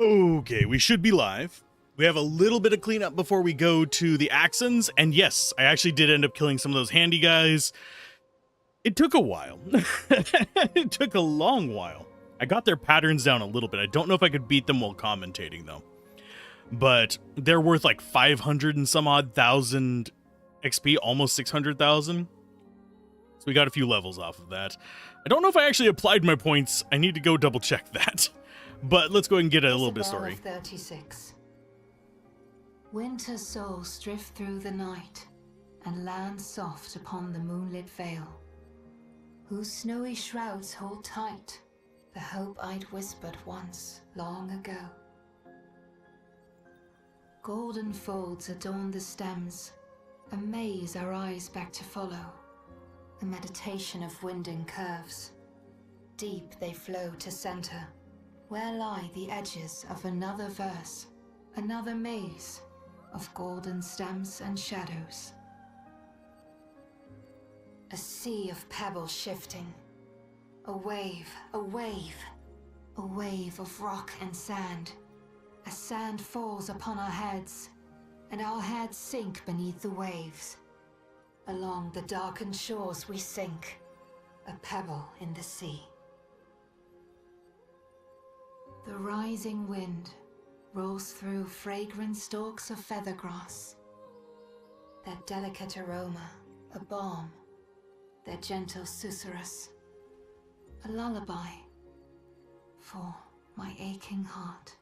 Okay, we should be live. We have a little bit of cleanup before we go to the Axons, and yes, I actually did end up killing some of those handy guys. It took a while. It took a long while. I got their patterns down a little bit. I don't know if I could beat them while commentating, though. But they're worth like 500 and some odd thousand XP, almost 600,000. So we got a few levels off of that. I don't know if I actually applied my points. I need to go double check that. But let's go ahead and get a little bit of story. 36. Winter souls drift through the night and land soft upon the moonlit vale, whose snowy shrouds hold tight the hope I'd whispered once long ago. Golden folds adorn the stems, a maze our eyes beg to follow, a meditation of winding curves. Deep they flow to center, where lie the edges of another verse, another maze of golden stems and shadows. A sea of pebbles shifting, a wave, a wave, a wave of rock and sand. As sand falls upon our heads, and our heads sink beneath the waves. Along the darkened shores we sink, a pebble in the sea. The rising wind rolls through fragrant stalks of feathergrass. Their delicate aroma, a balm, their gentle susurrus, a lullaby for my aching heart.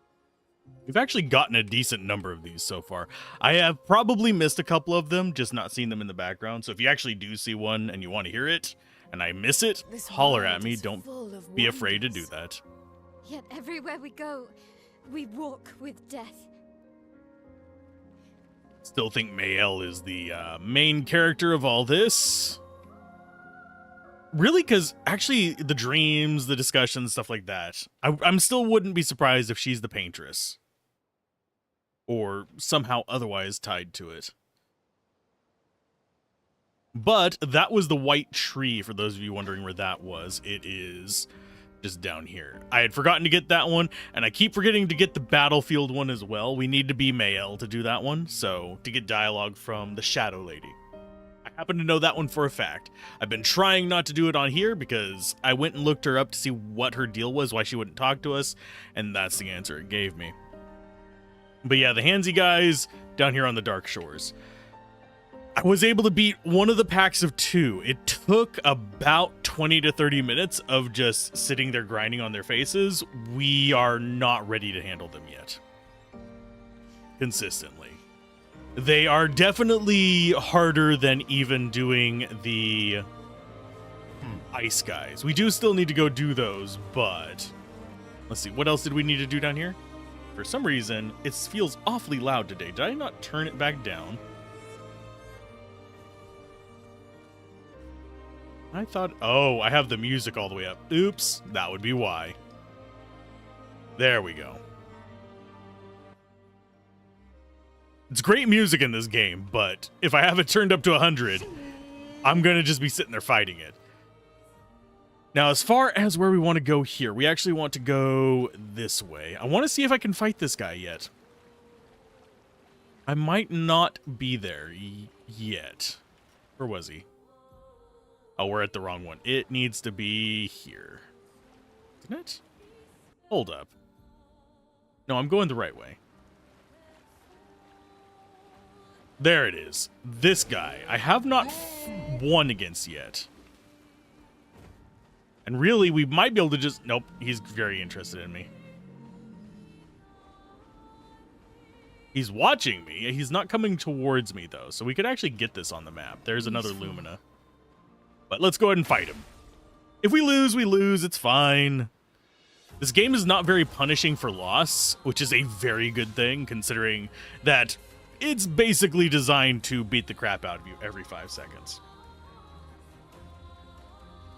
We've actually gotten a decent number of these so far. I have probably missed a couple of them, just not seen them in the background. So if you actually do see one and you want to hear it, and I miss it, holler at me. Don't be afraid to do that. Yet everywhere we go, we walk with death. Still think Mayel is the main character of all this. Really, because actually the dreams, the discussions, stuff like that, I'm still wouldn't be surprised if she's the paintress. Or somehow otherwise tied to it. But that was the white tree, for those of you wondering where that was. It is just down here. I had forgotten to get that one, and I keep forgetting to get the battlefield one as well. We need to be Mayel to do that one, so to get dialogue from the Shadow Lady. I happen to know that one for a fact. I've been trying not to do it on here because I went and looked her up to see what her deal was, why she wouldn't talk to us, and that's the answer it gave me. But yeah, the handsy guys down here on the Dark Shores. I was able to beat one of the packs of 2. It took about 20 to 30 minutes of just sitting there grinding on their faces. We are not ready to handle them yet. Consistently. They are definitely harder than even doing the ice guys. We do still need to go do those, but let's see. What else did we need to do down here? For some reason, it feels awfully loud today. Did I not turn it back down? I thought, oh, I have the music all the way up. Oops, that would be why. There we go. It's great music in this game, but if I have it turned up to 100, I'm going to just be sitting there fighting it. Now, as far as where we want to go here, we actually want to go this way. I want to see if I can fight this guy yet. I might not be there yet. Where was he? Oh, we're at the wrong one. It needs to be here. Isn't it? Hold up. No, I'm going the right way. There it is. This guy. I have not won against yet. And really, we might be able to just... Nope, he's very interested in me. He's watching me. He's not coming towards me, though. So we could actually get this on the map. There's another Lumina. But let's go ahead and fight him. If we lose, we lose. It's fine. This game is not very punishing for loss, which is a very good thing, considering that it's basically designed to beat the crap out of you every 5 seconds.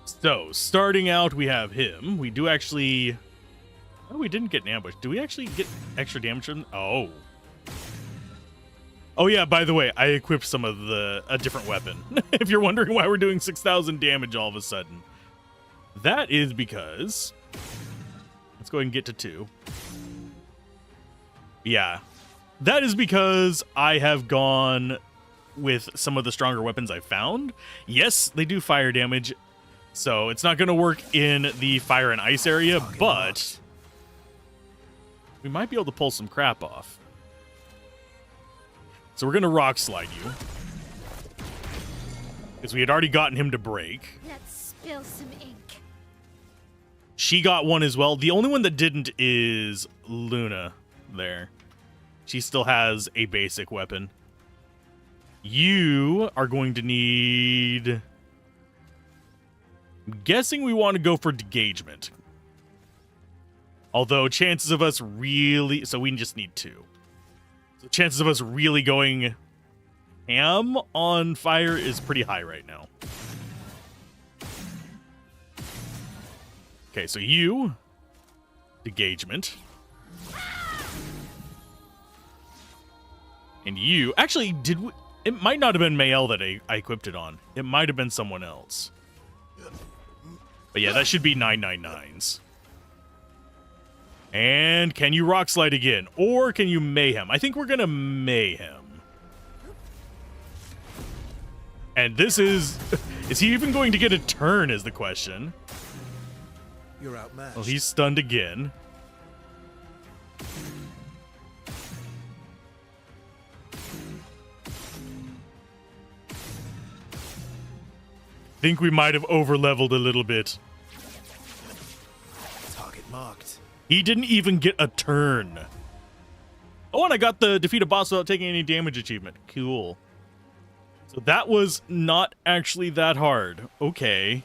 So, starting out, we have him. We do actually... Oh, we didn't get an ambush. Do we actually get extra damage from... Oh. Oh, yeah, by the way, I equipped some of a different weapon. If you're wondering why we're doing 6,000 damage all of a sudden. That is because... Let's go ahead and get to 2. Yeah. That is because I have gone with some of the stronger weapons I found. Yes, they do fire damage, so it's not going to work in the fire and ice area, but we might be able to pull some crap off. So we're going to rock slide you, because we had already gotten him to break. Let's spill some ink. She got one as well. The only one that didn't is Luna there. She still has a basic weapon. You are going to need... I'm guessing we want to go for degagement. Although chances of us really... So we just need 2. So chances of us really going ham on fire is pretty high right now. Okay, so you... Degagement. And you... Actually, did we... It might not have been Mael that I equipped it on. It might have been someone else. But yeah, that should be 999s. And can you rock slide again? Or can you mayhem? I think we're going to mayhem. And this is... Is he even going to get a turn is the question. You're outmatched. Well, he's stunned again. Think we might have over-leveled a little bit. Target marked. He didn't even get a turn. Oh, and I got the defeat a boss without taking any damage achievement. Cool. So that was not actually that hard. Okay.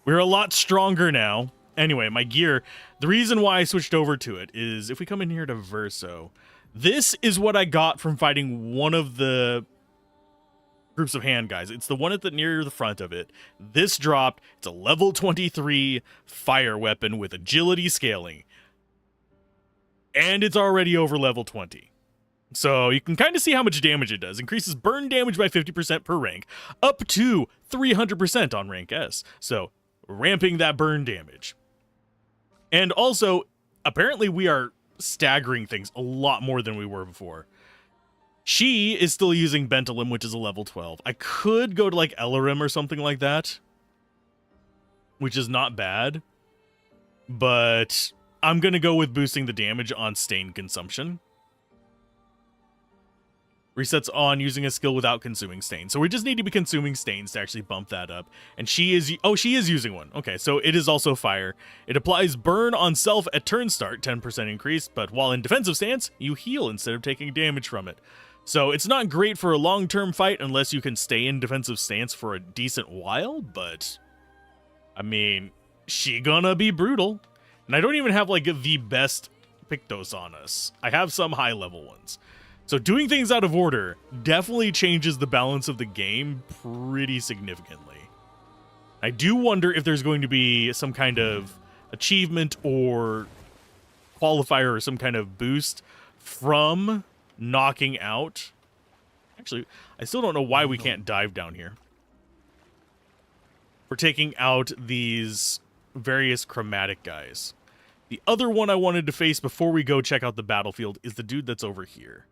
We're a lot stronger now. Anyway, my gear, the reason why I switched over to it is if we come in here to Verso, this is what I got from fighting one of the groups of hand guys. It's the one at the near the front of it. This dropped. It's a level 23 fire weapon with agility scaling. And it's already over level 20. So you can kind of see how much damage it does. Increases burn damage by 50% per rank, up to 300% on rank S. So ramping that burn damage. And also, apparently we are staggering things a lot more than we were before. She is still using Bentalum, which is a level 12. I could go to like Elarim or something like that, which is not bad. But I'm going to go with boosting the damage on Stain Consumption. Resets on using a skill without consuming Stain. So we just need to be consuming Stains to actually bump that up. And she is... Oh, she is using one. Okay, so it is also fire. It applies burn on self at turn start, 10% increase. But while in defensive stance, you heal instead of taking damage from it. So it's not great for a long-term fight unless you can stay in defensive stance for a decent while, but I mean, she gonna be brutal. And I don't even have like the best Pictos on us. I have some high-level ones. So doing things out of order definitely changes the balance of the game pretty significantly. I do wonder if there's going to be some kind of achievement or qualifier or some kind of boost from knocking out. Actually, I still don't know why we can't dive down here. We're taking out these various chromatic guys. The other one I wanted to face before we go check out the battlefield is the dude that's over here.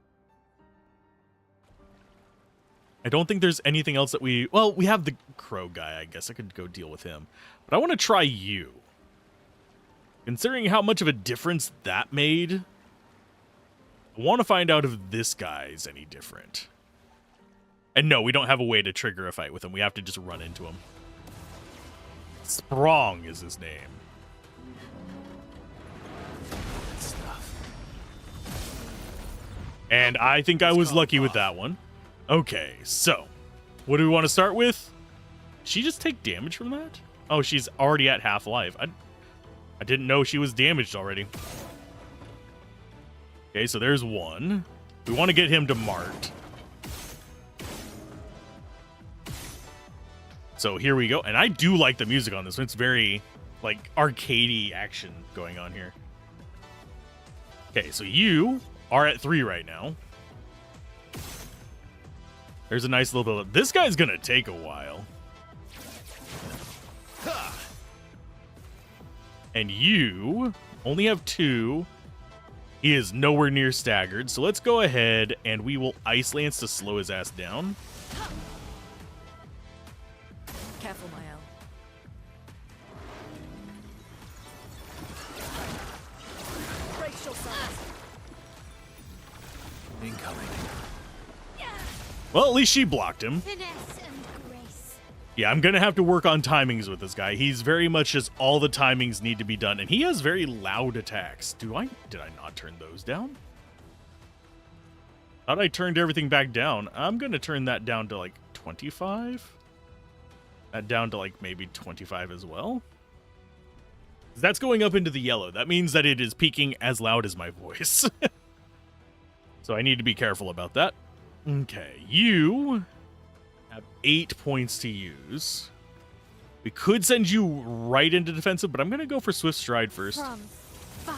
I don't think there's anything else that we... Well, we have the crow guy, I guess. I could go deal with him. But I want to try you. Considering how much of a difference that made, I want to find out if this guy's any different. And no, we don't have a way to trigger a fight with him. We have to just run into him. Sprong is his name. And I think I was lucky with that one. Okay, so what do we want to start with? Did she just take damage from that? Oh, she's already at half life. I didn't know she was damaged already. Okay, so there's one. We want to get him to Mart. So here we go. And I do like the music on this one. It's very, like, arcadey action going on here. Okay, so you are at 3 right now. There's a nice little build-up. This guy's going to take a while. And you only have 2. He is nowhere near staggered, so let's go ahead and we will Ice Lance to slow his ass down. Careful, Mael. Brace yourselves. Incoming. Well, at least she blocked him. Finesse and grace. Yeah, I'm going to have to work on timings with this guy. He's very much just all the timings need to be done, and he has very loud attacks. Did I not turn those down? Thought I turned everything back down. I'm going to turn that down to like 25. That down to like maybe 25 as well. That's going up into the yellow. That means that it is peaking as loud as my voice. So I need to be careful about that. Okay, you have 8 points to use. We could send you right into defensive, but I'm going to go for Swift Stride first. From fire.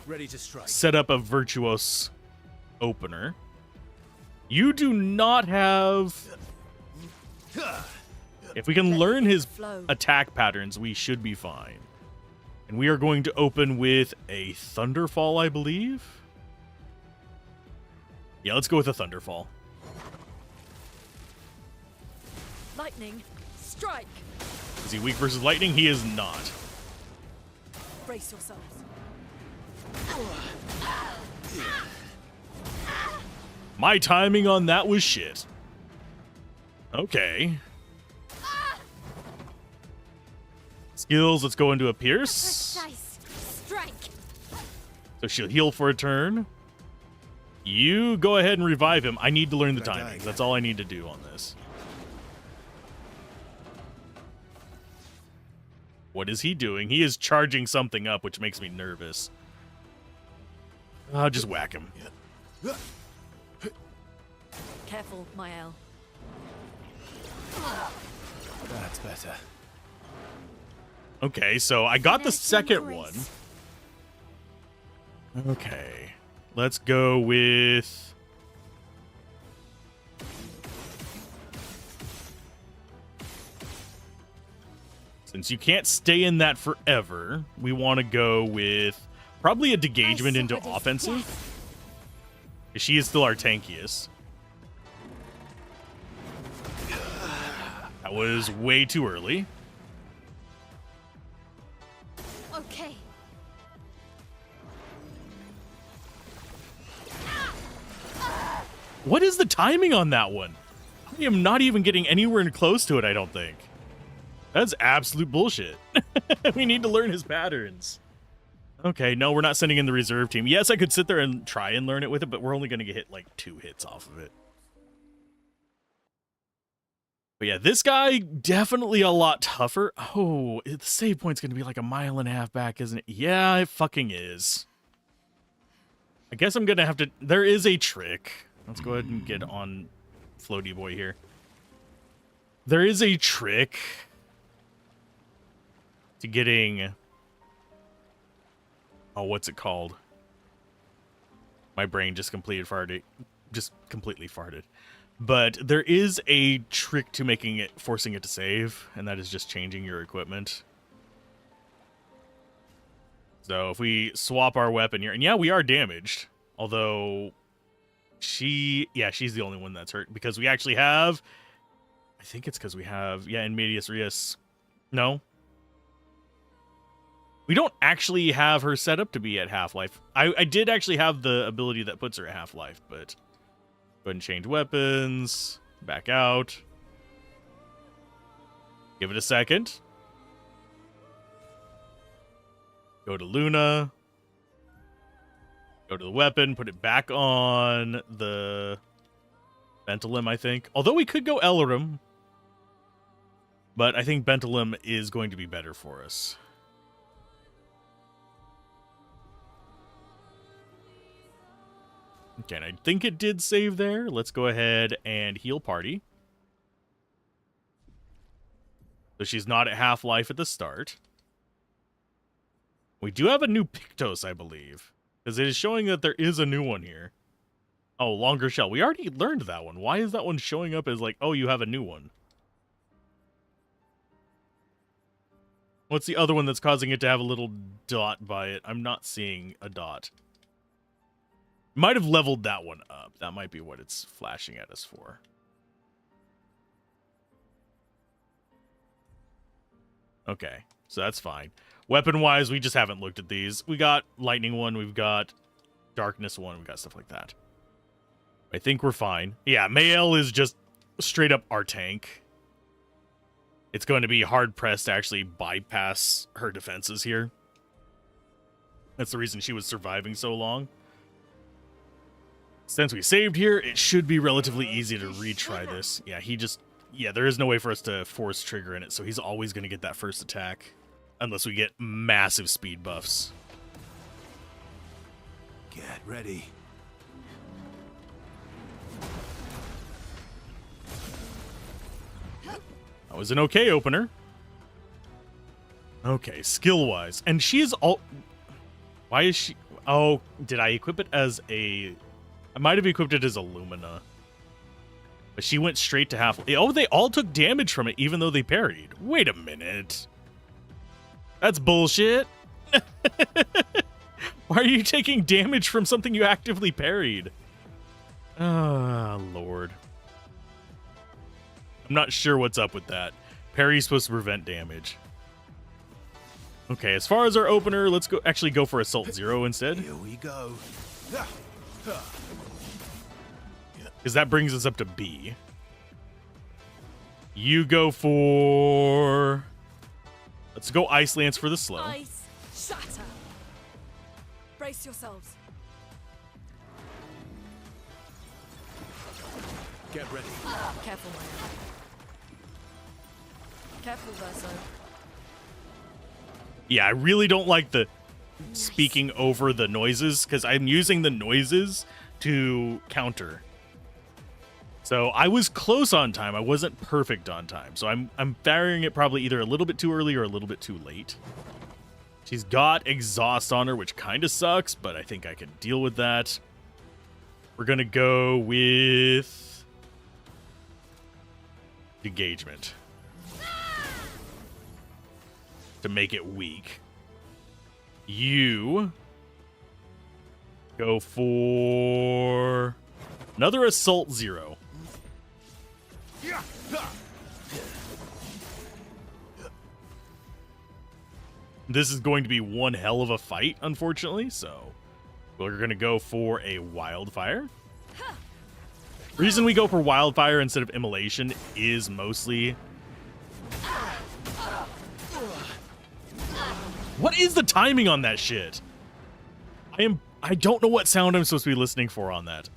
Ready to strike. Set up a Virtuos opener. You do not have... If we can learn his attack patterns, we should be fine. And we are going to open with a Thunderfall, I believe. Yeah, let's go with a Thunderfall. Lightning, strike. Is he weak versus lightning? He is not. Brace yourselves. My timing on that was shit. Okay. Skills, let's go into a Pierce. Precise strike. So she'll heal for a turn. You go ahead and revive him. I need to learn the Gonna die timings. again. That's all I need to do on this. What is he doing? He is charging something up, which makes me nervous. I'll just whack him. Careful, Mael. That's better. Okay, so I got the Finesse and second grace. one. Okay. Let's go with... Since you can't stay in that forever, we want to go with probably a degagement into Alzorath, offensive. She is still our tankiest. That was way too early. Okay. What is the timing on that one? I am not even getting anywhere close to it, I don't think. That's absolute bullshit. We need to learn his patterns. Okay, no, we're not sending in the reserve team. Yes, I could sit there and try and learn it with it, but we're only going to get hit like 2 hits off of it. But yeah, this guy, definitely a lot tougher. Oh, the save point's going to be like 1.5 miles back, isn't it? Yeah, it fucking is. I guess I'm going to have to... There is a trick. Let's go ahead and get on Floaty Boy here. There is a trick to getting... Oh, what's it called? My brain just completely farted. But there is a trick to making it, forcing it to save, and that is just changing your equipment. So if we swap our weapon here, and yeah, we are damaged. Although she's the only one that's hurt because we actually have, I think it's because we have, in Medias Res. No. We don't actually have her set up to be at half-life. I did actually have the ability that puts her at half-life, but go ahead and change weapons, back out. Give it a second. Go to Luna. Go to the weapon, put it back on the Bentalem, I think. Although we could go Ellerim. But I think Bentalem is going to be better for us. Okay, and I think it did save there. Let's go ahead and heal party. So she's not at half-life at the start. We do have a new Pictos, I believe. Because it is showing that there is a new one here. Oh, Longer Shell. We already learned that one. Why is that one showing up as like, oh, you have a new one? What's the other one that's causing it to have a little dot by it? I'm not seeing a dot. Might have leveled that one up. That might be what it's flashing at us for. Okay, so that's fine. Weapon-wise, we just haven't looked at these. We got lightning one, we've got darkness one, we've got stuff like that. I think we're fine. Yeah, Mael is just straight up our tank. It's going to be hard-pressed to actually bypass her defenses here. That's the reason she was surviving so long. Since we saved here, it should be relatively easy to retry this. Yeah, there is no way for us to force trigger in it, so he's always going to get that first attack. Unless we get massive speed buffs. Get ready. That was an okay opener. Okay, skill-wise. And she is all... Why is she... Oh, did I equip it as a... I might have equipped it as a Lumina. But she went straight to half... Oh, they all took damage from it, even though they parried. Wait a minute. That's bullshit. Why are you taking damage from something you actively parried? Ah, Lord. I'm not sure what's up with that. Parry's supposed to prevent damage. Okay, as far as our opener, let's actually go for Assault 0 instead. Here we go. Because that brings us up to B. You go for... Let's go Ice Lance for the slow. Ice shatter. Brace yourselves. Get ready. Careful, Mael. Careful, Verso. Yeah, I really don't like the speaking over the noises, because I'm using the noises to counter. So I was close on time. I wasn't perfect on time. So I'm firing it probably either a little bit too early or a little bit too late. She's got exhaust on her, which kind of sucks, but I think I can deal with that. We're going to go with engagement to make it weak. You go for another Assault 0. This is going to be one hell of a fight, unfortunately, so we're going to go for a Wildfire. Reason we go for Wildfire instead of Immolation is mostly... What is the timing on that shit? I don't know what sound I'm supposed to be listening for on that.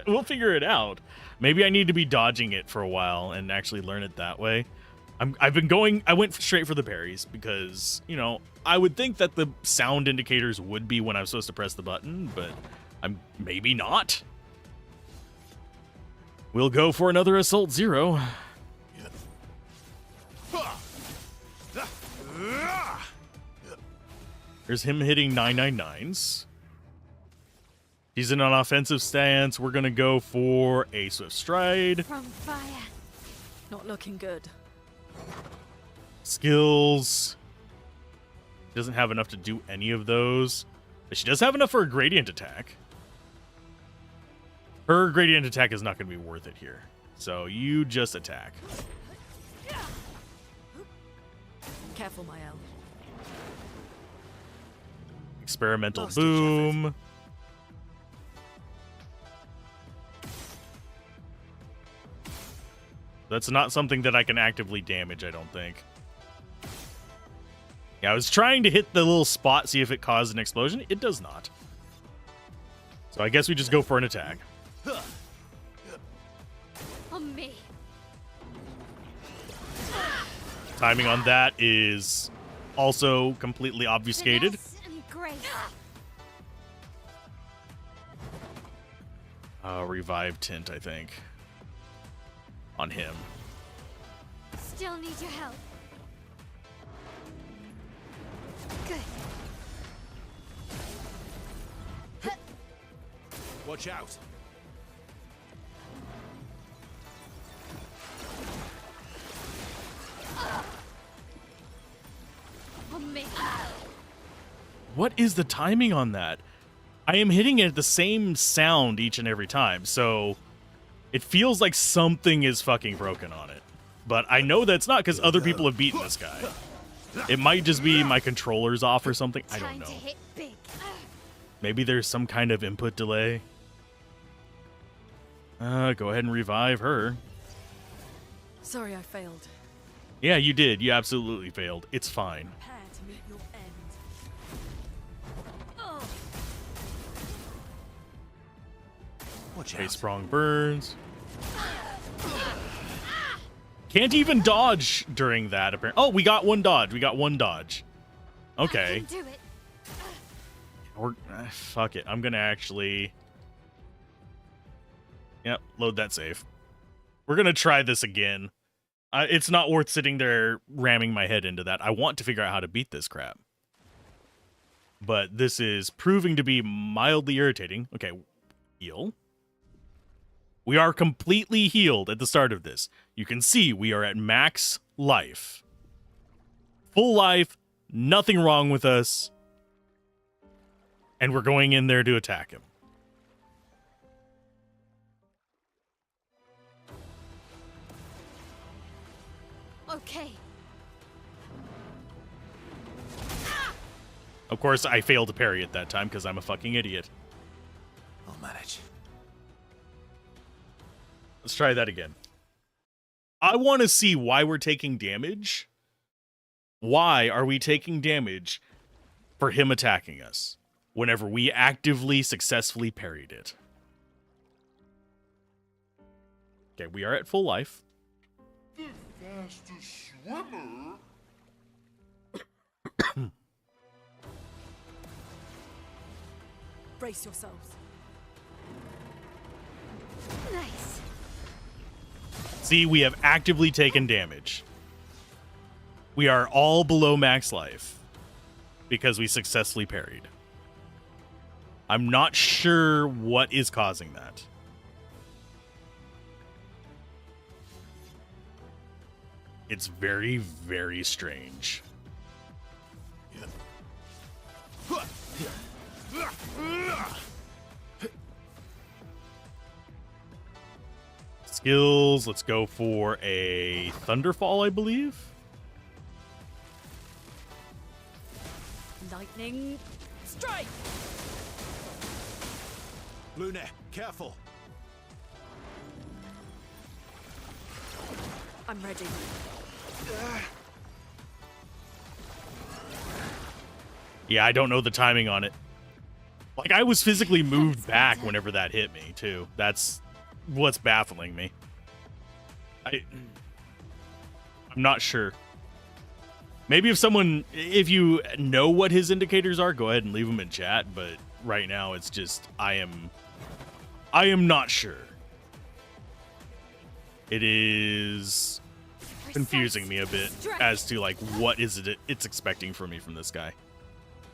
We'll figure it out. Maybe I need to be dodging it for a while and actually learn it that way. I went straight for the parries because, you know, I would think that the sound indicators would be when I'm supposed to press the button, but I'm maybe not. We'll go for another Assault 0. There's him hitting 999s. He's in an offensive stance. We're going to go for a Swift Stride. From fire. Not looking good. Skills. Doesn't have enough to do any of those. But she does have enough for a Gradient Attack. Her Gradient Attack is not going to be worth it here. So you just attack. Careful, Mael. Experimental Master Boom. That's not something that I can actively damage, I don't think. Yeah, I was trying to hit the little spot, see if it caused an explosion. It does not. So I guess we just go for an attack. On me. Timing on that is also completely obfuscated. Finesse and grace. Revive Tint, I think. On him. Still need your help. Good. Watch out. On me. What is the timing on that? I am hitting it at the same sound each and every time, so it feels like something is fucking broken on it. But I know that's not because other people have beaten this guy. It might just be my controller's off or something. I don't Time know. to hit big. Maybe there's some kind of input delay. Go ahead and revive her. Sorry I failed. Yeah, you did. You absolutely failed. It's fine. Prepare to meet your end. Oh, Watch Okay, out. Sprung burns. Can't even dodge during that, apparently. Oh, we got one dodge. We got one dodge. Okay. I can do it. Or fuck it. I'm gonna actually. Yep, load that save. We're gonna try this again. It's not worth sitting there ramming my head into that. I want to figure out how to beat this crap. But this is proving to be mildly irritating. Okay, heal. We are completely healed at the start of this. You can see we are at max life. Full life, nothing wrong with us. And we're going in there to attack him. Okay. Of course, I failed to parry at that time because I'm a fucking idiot. I'll manage. Let's try that again. I want to see why we're taking damage. Why are we taking damage for him attacking us whenever we actively, successfully parried it? Okay, we are at full life. brace yourselves. Nice. See, we have actively taken damage. We are all below max life because we successfully parried. I'm not sure what is causing that. It's very, very strange. Skills, let's go for a Thunderfall, I believe. Lightning strike! Luna, careful. I'm ready. Yeah, I don't know the timing on it. Like, I was physically moved back whenever that hit me, too. That's what's baffling me. I'm not sure. Maybe if you know what his indicators are, go ahead and leave them in chat, but right now it's just, I am not sure. It is confusing me a bit as to, like, what is it it's expecting from me from this guy.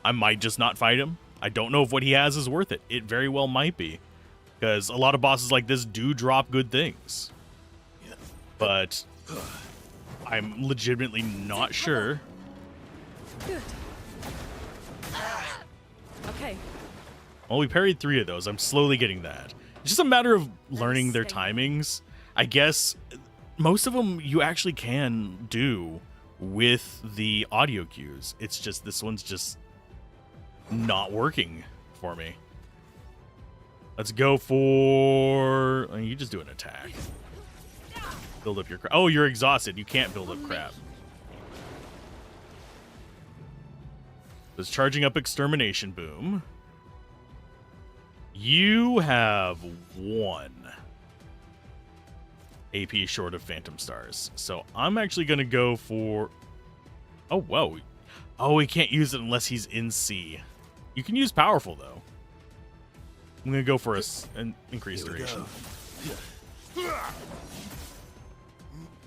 I might just not fight him. I don't know if what he has is worth it. It very well might be, because a lot of bosses like this do drop good things. But I'm legitimately not sure. Good. Okay. Well, we parried 3 of those. I'm slowly getting that. It's just a matter of learning their timings. I guess most of them you actually can do with the audio cues. It's just this one's just not working for me. Let's go for... you just do an attack. Build up your... Oh, you're exhausted. You can't build up crap. It's charging up Extermination Boom. You have 1 AP short of Phantom Stars. So I'm actually going to go for... Oh, whoa. Oh, he can't use it unless he's in C. You can use Powerful, though. I'm going to go for an increased Here we duration. go.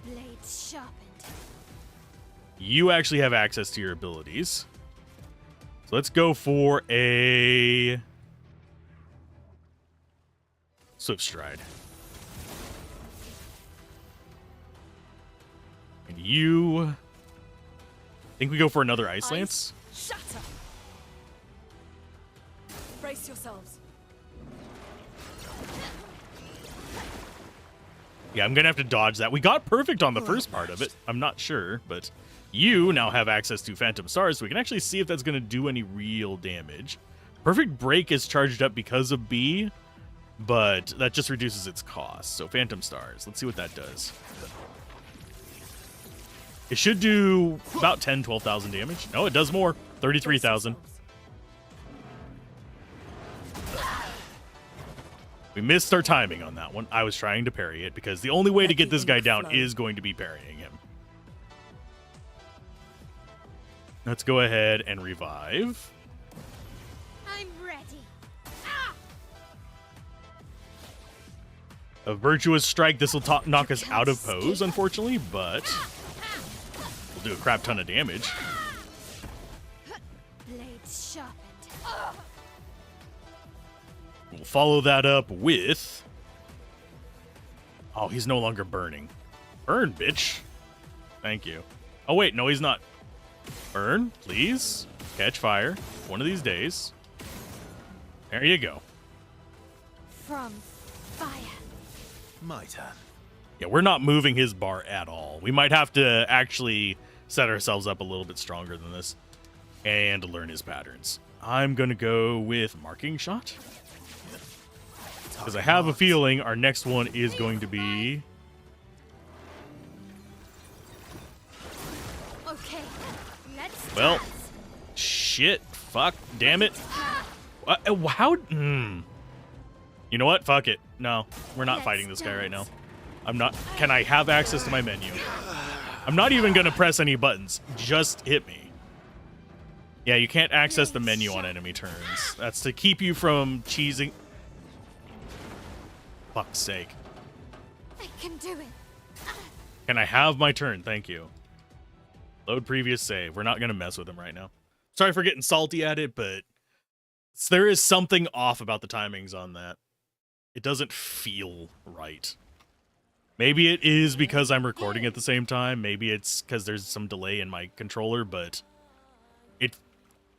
Blades sharpened. You actually have access to your abilities. So let's go for a Swift Stride. And you... think we go for another Ice Lance? Shatter. Brace Brace yourselves. Yeah, I'm gonna have to dodge that. We got perfect on the first part of it. I'm not sure, but you now have access to Phantom Stars, so we can actually see if that's gonna do any real damage. Perfect Break is charged up because of B, but that just reduces its cost. So Phantom Stars, let's see what that does. It should do about 10, 12,000 damage. No, it does more. 33,000. We missed our timing on that one. I was trying to parry it because the only way to get this guy down is going to be parrying him. Let's go ahead and revive. I'm ready. A Virtuous Strike. This will knock us out of pose, unfortunately, but we'll do a crap ton of damage. Blades sharpened. We'll follow that up with... Oh, he's no longer burning. Burn, bitch. Thank you. Oh, wait. No, he's not. Burn, please. Catch fire. One of these days. There you go. From fire. My turn. Yeah, we're not moving his bar at all. We might have to actually set ourselves up a little bit stronger than this and learn his patterns. I'm going to go with Marking Shot. Because I have a feeling our next one is going to be... Okay, let's Well, dance. shit. Fuck. Damn it. How... You know what? Fuck it. No, we're not fighting this guy right now. I'm not... Can I have access to my menu? I'm not even going to press any buttons. Just hit me. Yeah, you can't access the menu on enemy turns. That's to keep you from cheesing... Fuck's sake. I can do it. Can I have my turn? Thank you. Load previous save. We're not going to mess with him right now. Sorry for getting salty at it, but there is something off about the timings on that. It doesn't feel right. Maybe it is because I'm recording at the same time. Maybe it's because there's some delay in my controller, but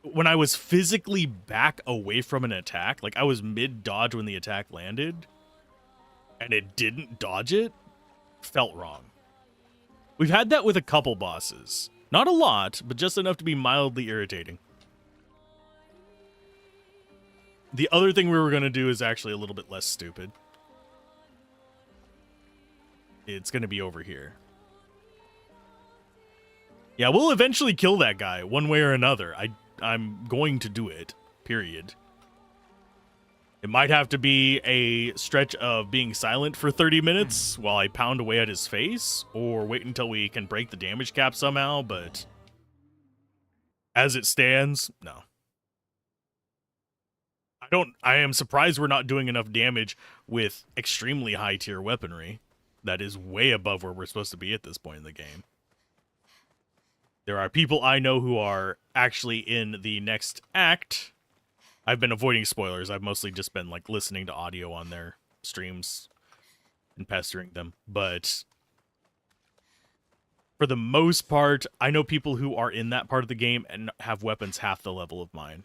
when I was physically back away from an attack, like I was mid-dodge when the attack landed, and it didn't dodge it, felt wrong. We've had that with a couple bosses. Not a lot, but just enough to be mildly irritating. The other thing we were going to do is actually a little bit less stupid. It's going to be over here. Yeah, we'll eventually kill that guy one way or another. I'm going to do it, period. It might have to be a stretch of being silent for 30 minutes while I pound away at his face, or wait until we can break the damage cap somehow, but as it stands, no. I am surprised we're not doing enough damage with extremely high tier weaponry. That is way above where we're supposed to be at this point in the game. There are people I know who are actually in the next act. I've been avoiding spoilers. I've mostly just been like listening to audio on their streams and pestering them. But for the most part, I know people who are in that part of the game and have weapons half the level of mine.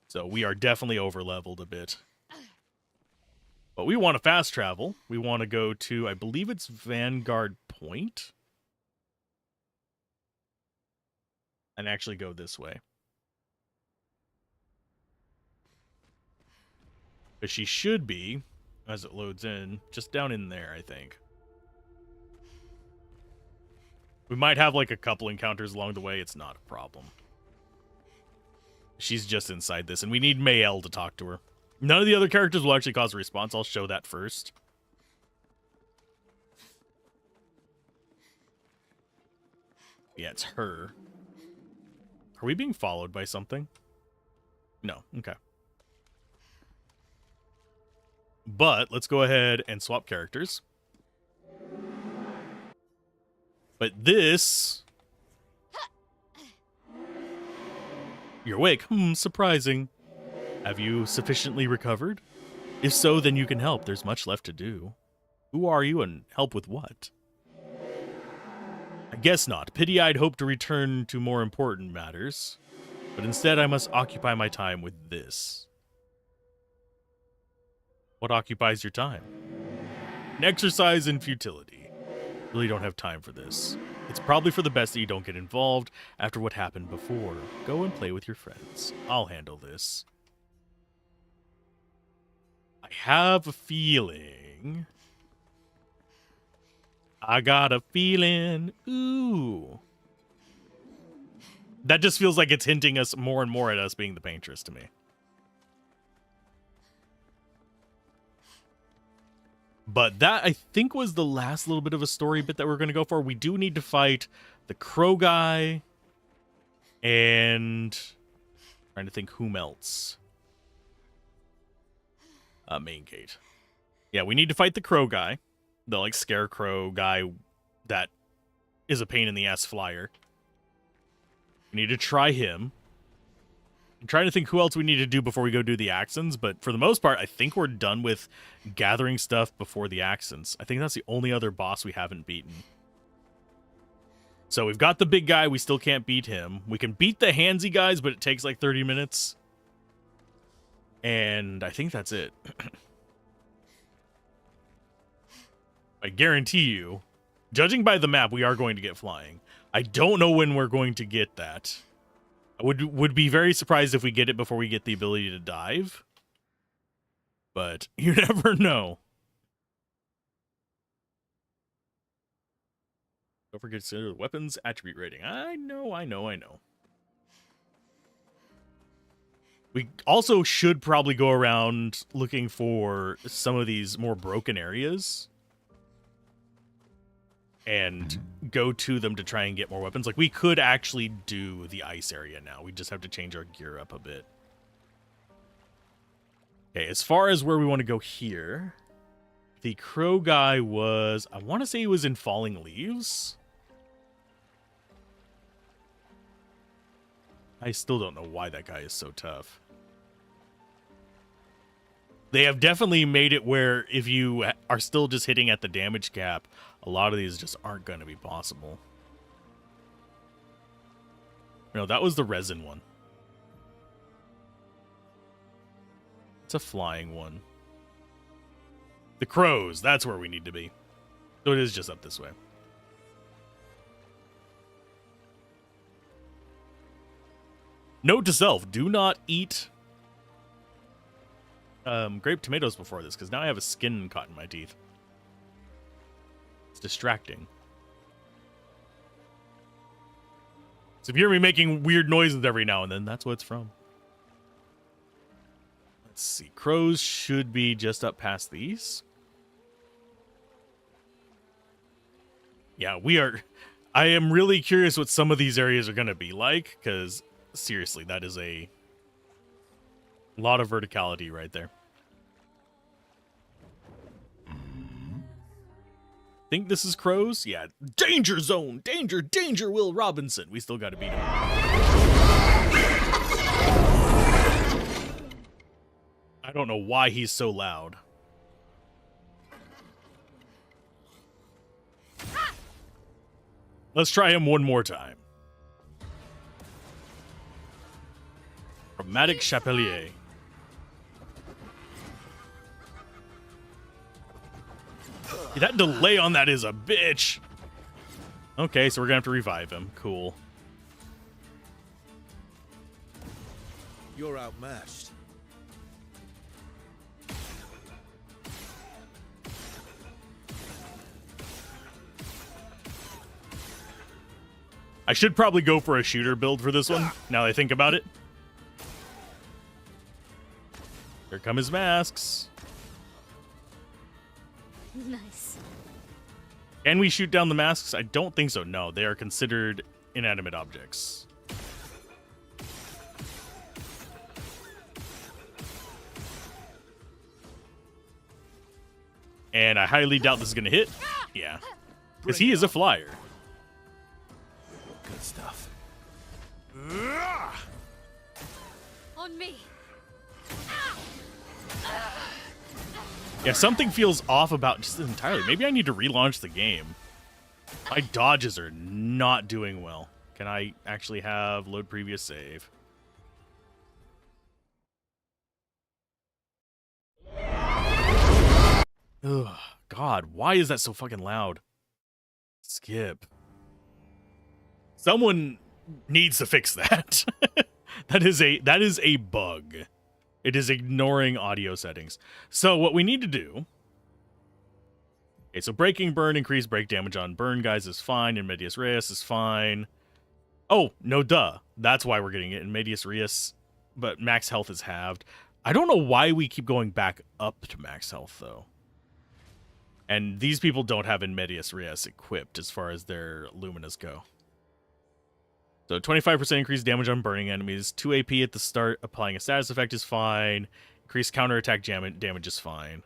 So we are definitely over-leveled a bit. But we want to fast travel. We want to go to, I believe it's Vanguard Point. And actually go this way. But she should be, as it loads in, just down in there, I think. We might have like a couple encounters along the way. It's not a problem. She's just inside this, and we need Mayel to talk to her. None of the other characters will actually cause a response. I'll show that first. Yeah, it's her. Are we being followed by something? No. Okay. But let's go ahead and swap characters. But this... You're awake. Surprising. Have you sufficiently recovered? If so, then you can help. There's much left to do. Who are you and help with what? I guess not. Pity I'd hoped to return to more important matters. But instead, I must occupy my time with this. What occupies your time? An exercise in futility. Really don't have time for this. It's probably for the best that you don't get involved after what happened before. Go and play with your friends. I'll handle this. I have a feeling. I got a feeling. Ooh. That just feels like it's hinting us more and more at us being the paintress to me. But that, I think, was the last little bit of a story bit that we're going to go for. We do need to fight the crow guy. And trying to think whom else. Main gate. Yeah, we need to fight the crow guy. The, like, scarecrow guy that is a pain in the ass flyer. We need to try him. I'm trying to think who else we need to do before we go do the accents, but for the most part, I think we're done with gathering stuff before the accents. I think that's the only other boss we haven't beaten. So we've got the big guy, we still can't beat him. We can beat the handsy guys, but it takes like 30 minutes. And I think that's it. I guarantee you, judging by the map, we are going to get flying. I don't know when we're going to get that. I would be very surprised if we get it before we get the ability to dive. But you never know. Don't forget to consider the weapons attribute rating. I know. We also should probably go around looking for some of these more broken areas. And go to them to try and get more weapons. Like, we could actually do the ice area now. We just have to change our gear up a bit. Okay, as far as where we want to go here, the crow guy was... I want to say he was in Falling Leaves. I still don't know why that guy is so tough. They have definitely made it where if you are still just hitting at the damage cap, a lot of these just aren't going to be possible. No, that was the resin one. It's a flying one. The crows, that's where we need to be. So it is just up this way. Note to self, do not eat grape tomatoes before this, because now I have a skin caught in my teeth. It's distracting. So if you hear me making weird noises every now and then, that's what it's from. Let's see. Crows should be just up past these. Yeah, we are... I am really curious what some of these areas are going to be like, because seriously, that is a lot of verticality right there. Think this is crows? Yeah. Danger zone! Danger, danger, Will Robinson. We still got to beat him. I don't know why he's so loud. Let's try him one more time. Chromatic Chapelier. That delay on that is a bitch. Okay, so we're gonna have to revive him. Cool. You're outmatched. I should probably go for a shooter build for this one, now that I think about it. Here come his masks. Nice. Can we shoot down the masks? I don't think so. No, they are considered inanimate objects. And I highly doubt this is going to hit. Yeah. Because he is a flyer. Good stuff. On me. Yeah, something feels off about just entirely. Maybe I need to relaunch the game. My dodges are not doing well. Can I actually have load previous save? Ugh, God, why is that so fucking loud? Skip. Someone needs to fix that. That is a bug. It is ignoring audio settings. So what we need to do. Okay, so breaking burn, increased break damage on burn guys is fine, and Medias Res is fine. Oh, no duh. That's why we're getting it in Medias Res, but max health is halved. I don't know why we keep going back up to max health though. And these people don't have in Medias Res equipped as far as their Luminas go. So 25% increased damage on burning enemies, 2 AP at the start, applying a status effect is fine. Increased counterattack damage is fine.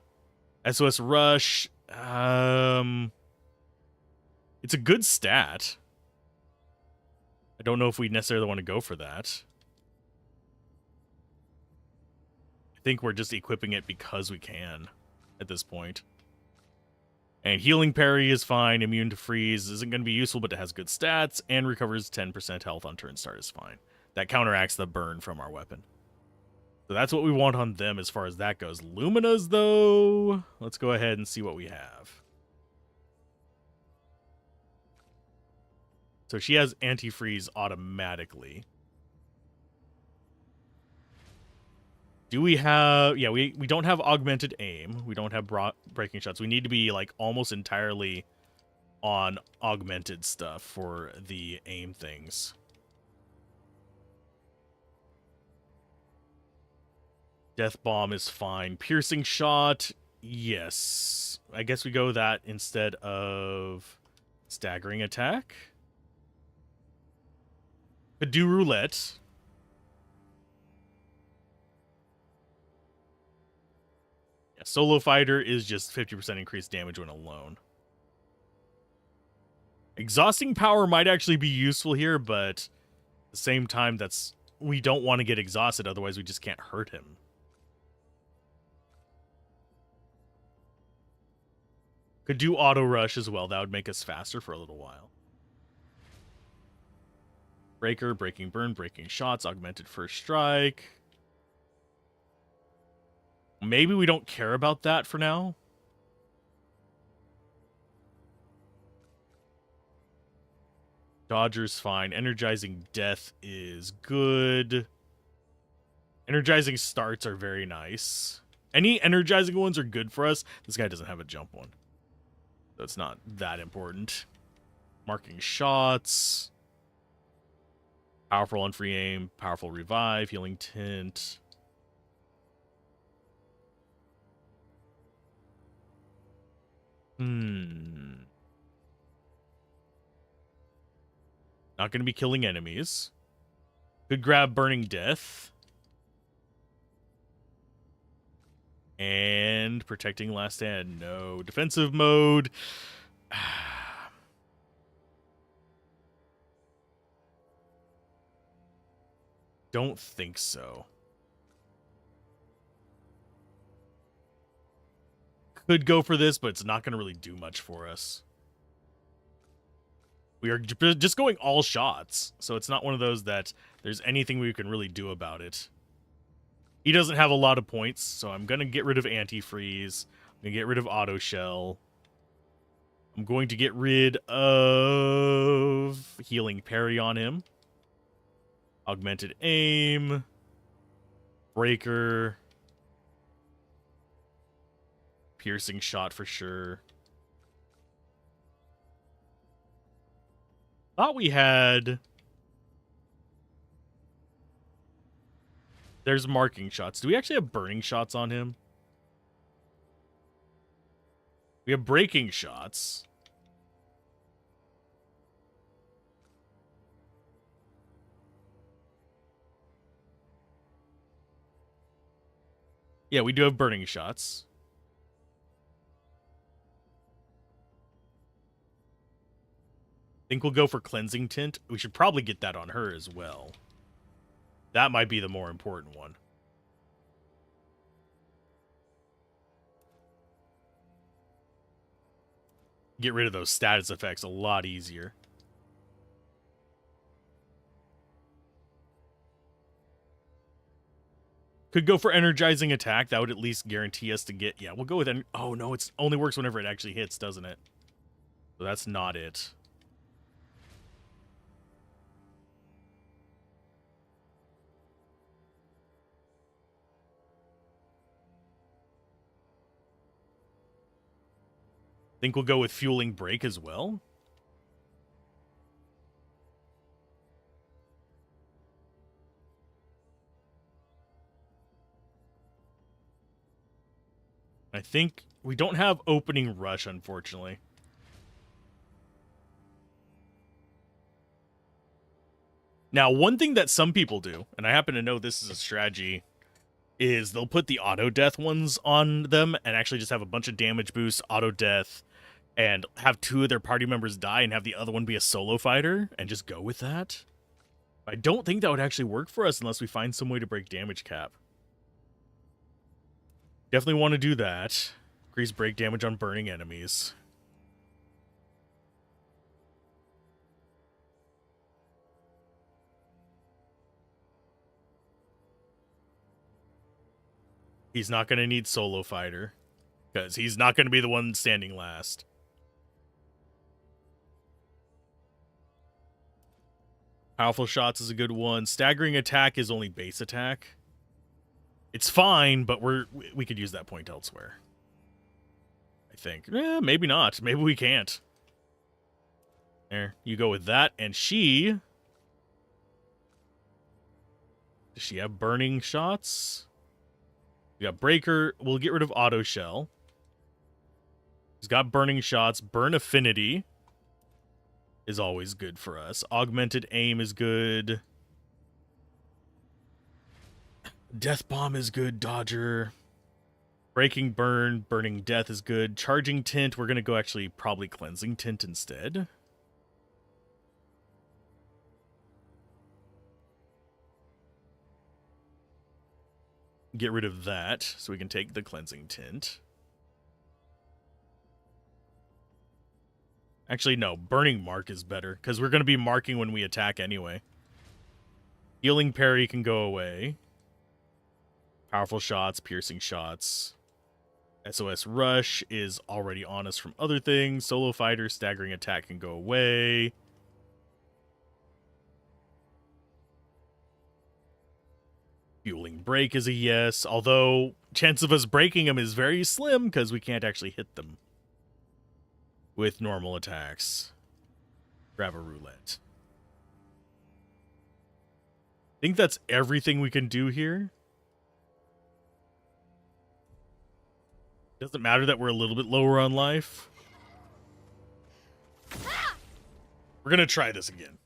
SOS Rush, it's a good stat. I don't know if we necessarily want to go for that. I think we're just equipping it because we can at this point. And healing parry is fine. Immune to freeze isn't going to be useful, but it has good stats. And recovers 10% health on turn start is fine. That counteracts the burn from our weapon. So that's what we want on them as far as that goes. Luminas, though, let's go ahead and see what we have. So she has anti-freeze automatically. Do we have... Yeah, we don't have augmented aim. We don't have breaking shots. We need to be, like, almost entirely on augmented stuff for the aim things. Death Bomb is fine. Piercing Shot, yes. I guess we go that instead of Staggering Attack. Could do Roulette. Yeah, Solo Fighter is just 50% increased damage when alone. Exhausting Power might actually be useful here, but at the same time, we don't want to get exhausted, otherwise we just can't hurt him. Could do Auto Rush as well. That would make us faster for a little while. Breaker, Breaking Burn, Breaking Shots, Augmented First Strike. Maybe we don't care about that for now. Dodger's fine. Energizing Death is good. Energizing Starts are very nice. Any energizing ones are good for us. This guy doesn't have a jump one, so it's not that important. Marking Shots. Powerful on free aim, powerful revive, healing tint. Not going to be killing enemies. Could grab Burning Death. And Protecting Last Stand. No. Defensive mode. Don't think so. Could go for this, but it's not going to really do much for us. We are just going all shots, so it's not one of those that there's anything we can really do about it. He doesn't have a lot of points, so I'm going to get rid of anti-freeze. I'm going to get rid of auto shell. I'm going to get rid of healing parry on him. Augmented aim. Breaker. Piercing shot for sure. Thought we had... There's marking shots. Do we actually have burning shots on him? We have breaking shots. Yeah, we do have burning shots. Think we'll go for cleansing tint. We should probably get that on her as well. That might be the more important one. Get rid of those status effects a lot easier. Could go for energizing attack. That would at least guarantee us to get... Yeah, we'll go with... Oh, no, it only works whenever it actually hits, doesn't it? So that's not it. Think we'll go with fueling break as well. I think we don't have opening rush, unfortunately. Now, one thing that some people do, and I happen to know this is a strategy, is they'll put the auto death ones on them and actually just have a bunch of damage boosts, auto death, and have 2 of their party members die and have the other one be a solo fighter and just go with that. I don't think that would actually work for us unless we find some way to break damage cap. Definitely want to do that. Increase break damage on burning enemies. He's not going to need solo fighter because he's not going to be the one standing last. Powerful shots is a good one. Staggering attack is only base attack. It's fine, but we could use that point elsewhere. I think. Maybe not. Maybe we can't. There, you go with that. And she... Does she have burning shots? We got breaker. We'll get rid of auto shell. He's got burning shots. Burn affinity is always good for us. Augmented aim is good. Death bomb is good. Dodger. Breaking burn. Burning death is good. Charging tint. We're going to go actually probably cleansing tint instead. Get rid of that so we can take the cleansing tint. Actually, no. Burning mark is better because we're going to be marking when we attack anyway. Healing parry can go away. Powerful shots, piercing shots. SOS rush is already on us from other things. Solo fighter, staggering attack can go away. Fueling break is a yes, although chance of us breaking them is very slim because we can't actually hit them with normal attacks. Grab a roulette. I think that's everything we can do here. Doesn't matter that we're a little bit lower on life. We're gonna try this again.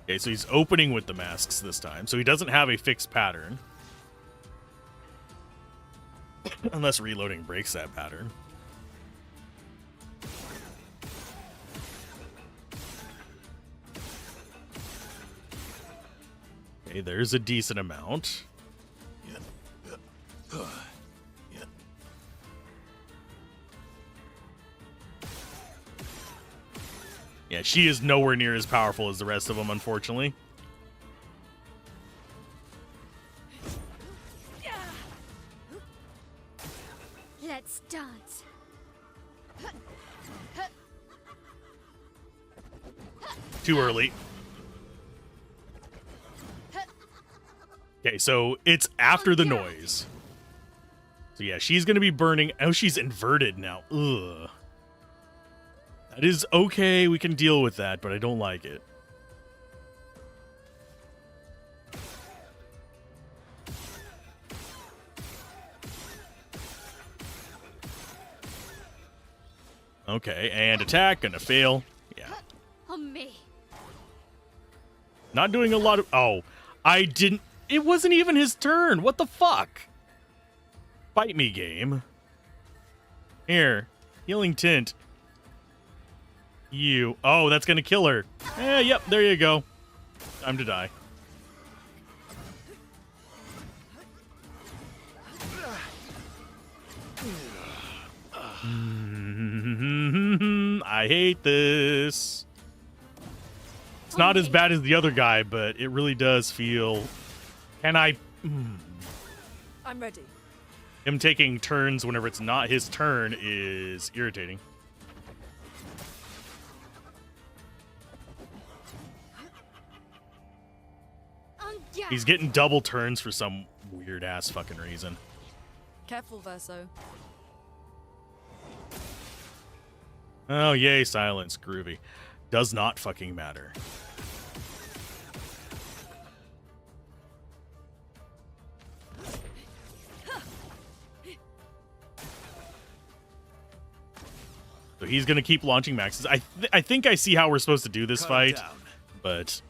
Okay, so he's opening with the masks this time, so he doesn't have a fixed pattern. Unless reloading breaks that pattern. Okay, there's a decent amount. Yeah, she is nowhere near as powerful as the rest of them, unfortunately. Let's dance. Too early. Okay, so it's after the noise. So yeah, she's going to be burning. Oh, she's inverted now. Ugh. That is okay. We can deal with that, but I don't like it. Okay, and attack. Gonna fail. Yeah. On me. Not doing a lot of... Oh, I didn't... It wasn't even his turn. What the fuck? Fight me, game. Here. Healing tint. You. Oh, that's gonna kill her. Yep, there you go. Time to die. I hate this. It's not as bad as the other guy, but it really does feel... Can I... I'm ready. Him taking turns whenever it's not his turn is irritating. He's getting double turns for some weird-ass fucking reason. Careful, Verso. Oh, yay, silence. Groovy. Does not fucking matter. So he's going to keep launching maxes. I think I see how we're supposed to do this fight, but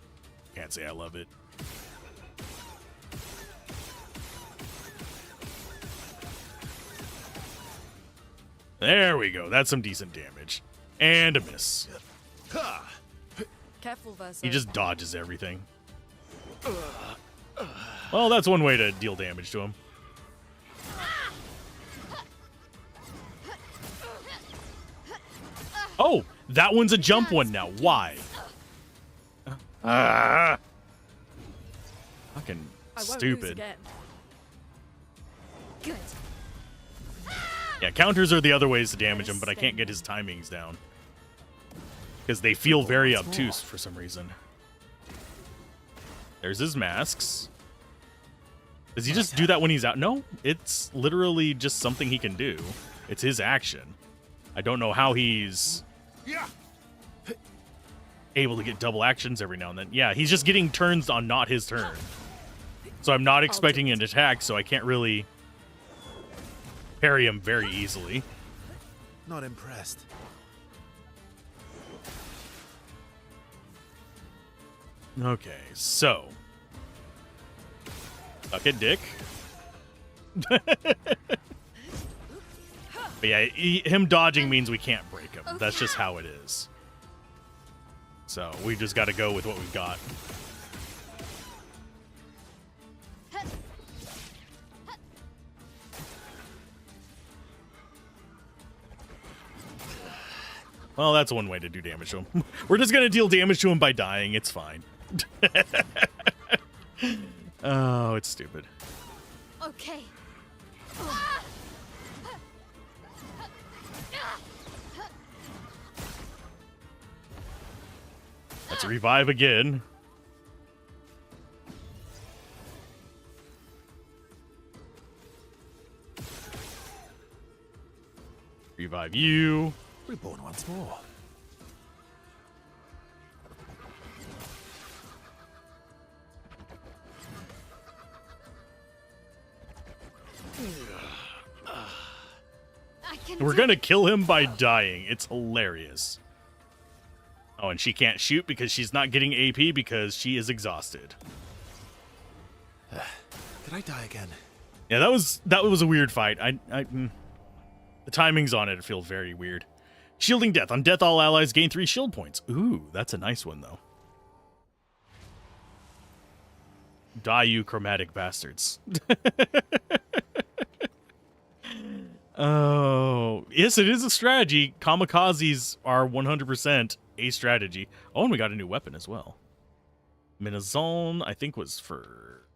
can't say I love it. There we go. That's some decent damage. And a miss. Careful, Verso. He just dodges everything. Well, that's one way to deal damage to him. Oh, that one's a jump one now. Why? Fucking I won't lose stupid. again. Good. Yeah, counters are the other ways to damage him, but I can't get his timings down. Because they feel very obtuse for some reason. There's his masks. Does he just do that when he's out? No, it's literally just something he can do. It's his action. I don't know how he's able to get double actions every now and then. Yeah, he's just getting turns on not his turn. So I'm not expecting an attack, so I can't really parry him very easily. Not impressed. Okay, so. Suck it, dick. But yeah, him dodging means we can't break him. That's just how it is. So we just got to go with what we've got. Well, that's one way to do damage to him. We're just going to deal damage to him by dying. It's fine. Oh, it's stupid. Okay. Let's revive again. Revive you. Reborn once more. We're gonna kill him by dying. It's hilarious. Oh, and she can't shoot because she's not getting AP because she is exhausted. Did I die again? Yeah, that was a weird fight. The timings on it feel very weird. Shielding death. On death, all allies gain 3 shield points. Ooh, that's a nice one, though. Die, you chromatic bastards. Oh, yes, it is a strategy. Kamikazes are 100% a strategy. Oh, and we got a new weapon as well. Minazon, I think, was for...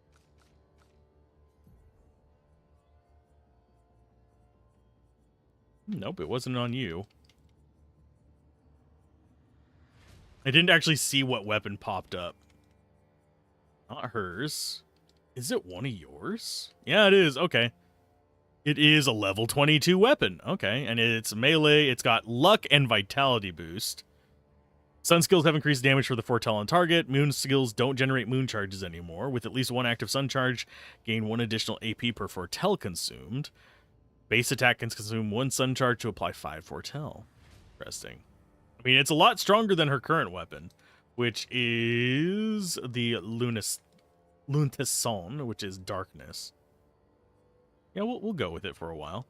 Nope, it wasn't on you. I didn't actually see what weapon popped up. Not hers. Is it one of yours? Yeah, it is. Okay. It is a level 22 weapon. Okay, and it's melee. It's got luck and vitality boost. Sun skills have increased damage for the foretell on target. Moon skills don't generate moon charges anymore. With at least 1 active sun charge, gain 1 additional AP per foretell consumed. Base attack can consume 1 sun charge to apply 5 foretell. Interesting. I mean, it's a lot stronger than her current weapon, which is the Luntisson, which is darkness. Yeah, we'll go with it for a while.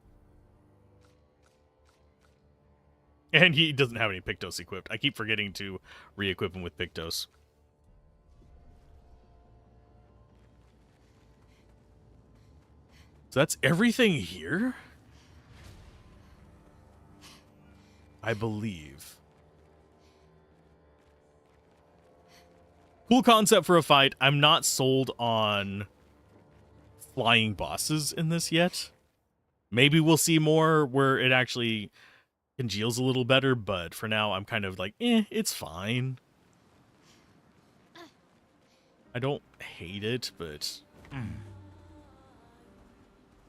And he doesn't have any Pictos equipped. I keep forgetting to re-equip him with Pictos. So that's everything here? I believe. Cool concept for a fight. I'm not sold on flying bosses in this yet. Maybe we'll see more where it actually congeals a little better, but for now I'm kind of like, it's fine. I don't hate it, but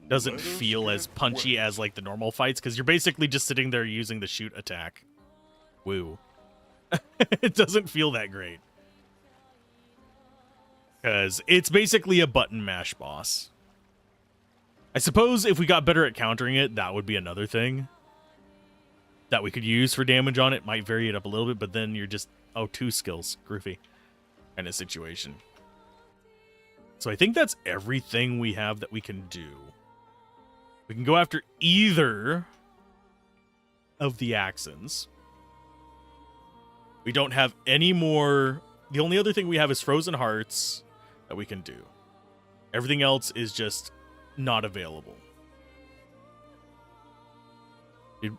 doesn't feel as punchy as like the normal fights, because you're basically just sitting there using the shoot attack. Woo. It doesn't feel that great. Because it's basically a button mash boss. I suppose if we got better at countering it, that would be another thing that we could use for damage on it. Might vary it up a little bit, but then you're just, oh, 2 skills. Groovy kind of situation. So I think that's everything we have that we can do. We can go after either of the Axons. We don't have any more. The only other thing we have is Frozen Hearts that we can do. Everything else is just not available.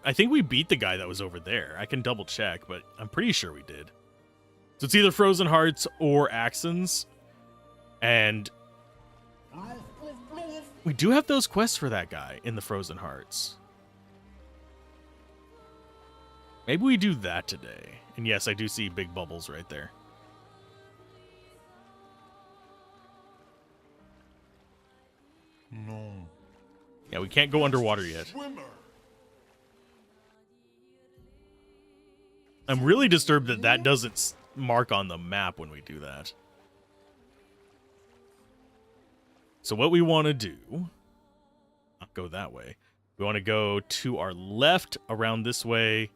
I think we beat the guy that was over there. I can double check, but I'm pretty sure we did. So it's either Frozen Hearts or Axons. And we do have those quests for that guy in the Frozen Hearts. Maybe we do that today. And yes, I do see big bubbles right there. No. Yeah, we can't go underwater yet. Swimmer. I'm really disturbed that that doesn't mark on the map when we do that. So what we want to do, not go that way. We want to go to our left around this way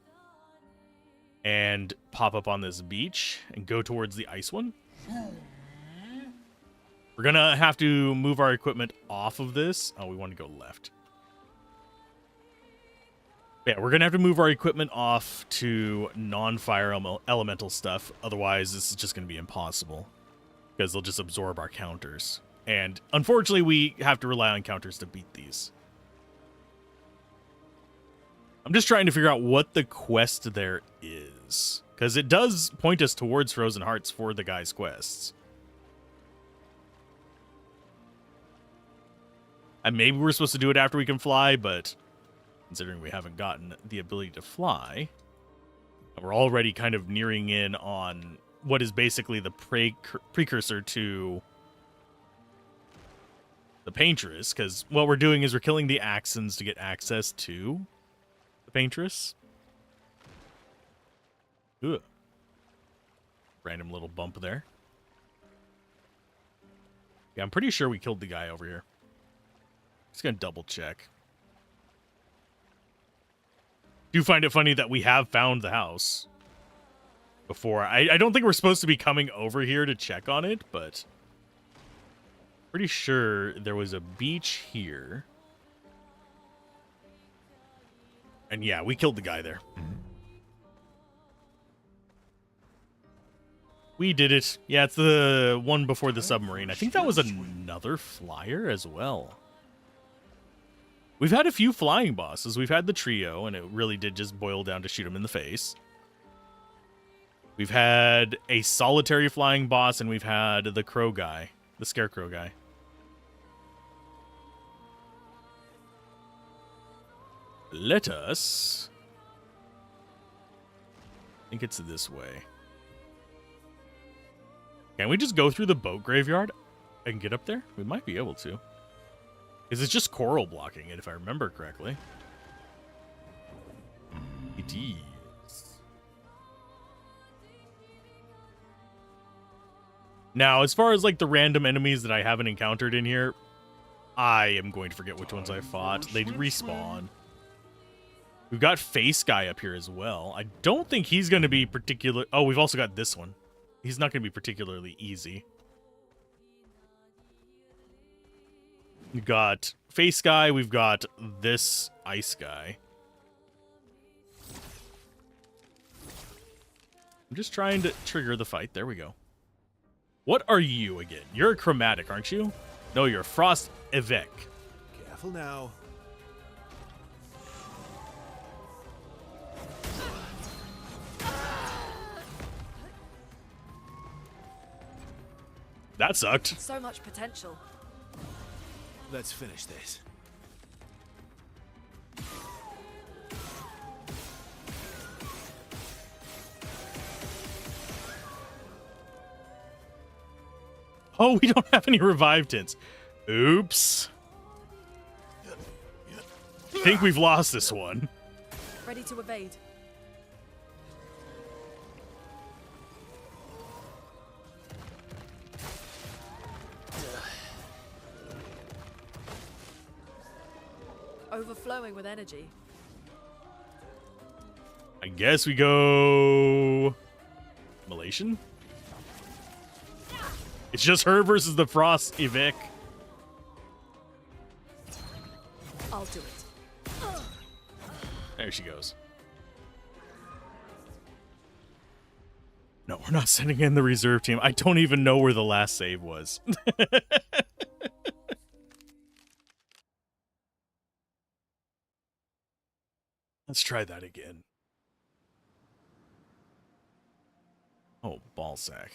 and pop up on this beach and go towards the ice one. We're going to have to move our equipment off of this. Oh, we want to go left. Yeah, we're going to have to move our equipment off to non-fire elemental stuff. Otherwise, this is just going to be impossible because they'll just absorb our counters. And unfortunately, we have to rely on counters to beat these. I'm just trying to figure out what the quest there is, because it does point us towards Frozen Hearts for the guy's quests. And maybe we're supposed to do it after we can fly, but considering we haven't gotten the ability to fly, we're already kind of nearing in on what is basically the precursor to the Paintress, because what we're doing is we're killing the Axons to get access to the Paintress. Ugh. Random little bump there. Yeah, I'm pretty sure we killed the guy over here. Just gonna double check. Do find it funny that we have found the house before. I don't think we're supposed to be coming over here to check on it, but pretty sure there was a beach here. And yeah, we killed the guy there. We did it. Yeah, it's the one before the submarine. I think that was another flyer as well. We've had a few flying bosses. We've had the trio, and it really did just boil down to shoot him in the face. We've had a solitary flying boss, and we've had the crow guy, the scarecrow guy. Let us... I think it's this way. Can we just go through the boat graveyard and get up there? We might be able to. Because it's just coral blocking it, if I remember correctly. It is. Now, as far as like the random enemies that I haven't encountered in here, I am going to forget which ones I fought. They respawn. We've got Face Guy up here as well. I don't think he's going to be particular... Oh, we've also got this one. He's not going to be particularly easy. We've got Face Guy. We've got this Ice Guy. I'm just trying to trigger the fight. There we go. What are you again? You're a Chromatic, aren't you? No, you're Frost Evek. Careful now. That sucked. So much potential. Let's finish this. Oh, we don't have any revive tints. Oops. I think we've lost this one. Ready to evade. Overflowing with energy. I guess we go... Malation? It's just her versus the Frost Evic. I'll do it. There she goes. No, we're not sending in the reserve team. I don't even know where the last save was. Let's try that again. Oh, ballsack.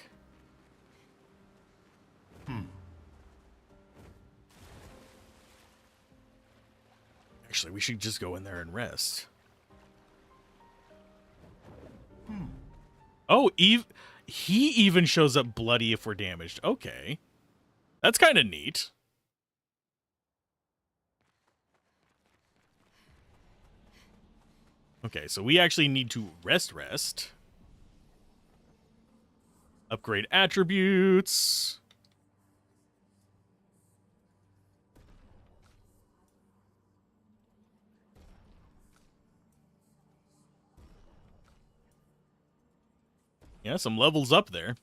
Actually, we should just go in there and rest. Oh, he even shows up bloody if we're damaged. Okay. That's kind of neat. Okay, so we actually need to rest. Upgrade attributes. Yeah, some levels up there.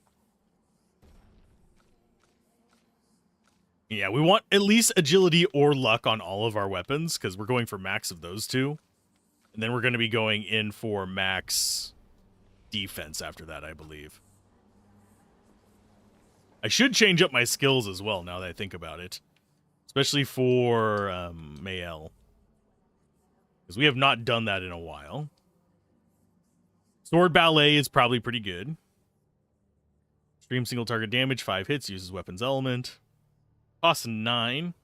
Yeah, we want at least agility or luck on all of our weapons, because we're going for max of those two. And then we're going to be going in for max defense after that, I believe. I should change up my skills as well, now that I think about it. Especially for Mael. Because we have not done that in a while. Sword Ballet is probably pretty good. Extreme single target damage, 5 hits, uses weapons element. Costs 9.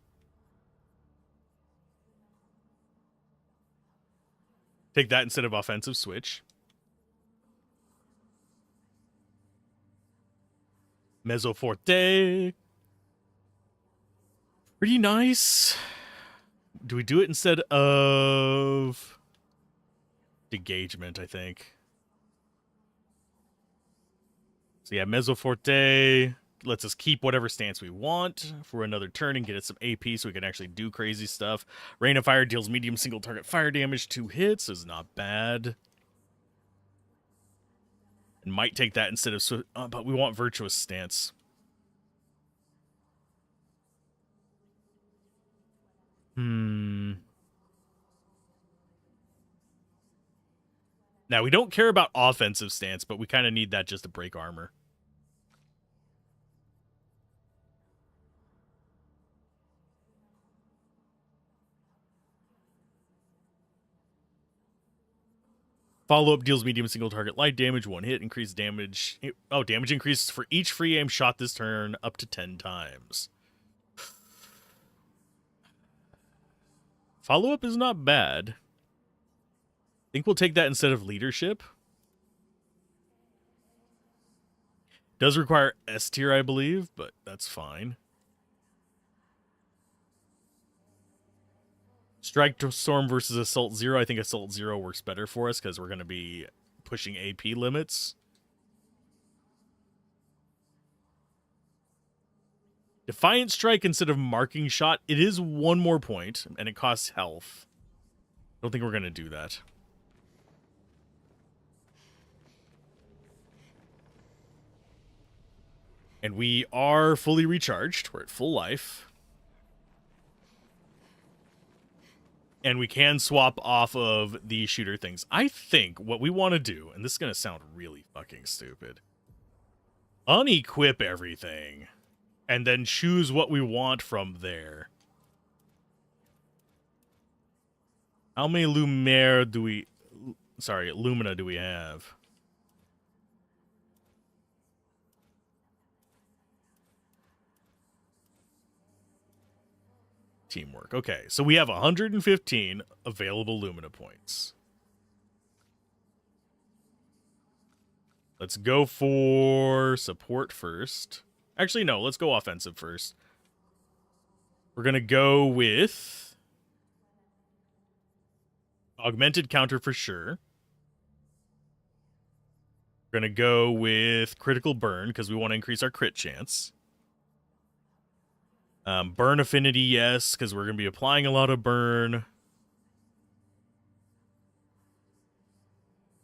Take that instead of offensive switch. Mezzo Forte. Pretty nice. Do we do it instead of Degagement, I think? So yeah, Mezzo Forte lets us keep whatever stance we want for another turn and get us some AP so we can actually do crazy stuff. Rain of Fire deals medium single target fire damage, 2 hits is not bad. And might take that instead of... but we want Virtuous Stance. Now, we don't care about offensive stance, but we kind of need that just to break armor. Follow-up deals medium single target light damage, 1 hit, increased damage. Oh, damage increases for each free aim shot this turn up to 10 times. Follow-up is not bad. I think we'll take that instead of leadership. Does require S tier, I believe, but that's fine. Strike to Storm versus Assault 0. I think Assault 0 works better for us because we're going to be pushing AP limits. Defiant Strike instead of Marking Shot. It is 1 more point, and it costs health. I don't think we're going to do that. And we are fully recharged. We're at full life. And we can swap off of the shooter things. I think what we want to do, and this is going to sound really fucking stupid, unequip everything and then choose what we want from there. How many Lumina do we have? Teamwork. Okay, so we have 115 available Lumina points. Let's go for support first. Actually, no, let's go offensive first. We're going to go with augmented counter for sure. We're going to go with critical burn because we want to increase our crit chance. Burn affinity, yes, because we're going to be applying a lot of burn.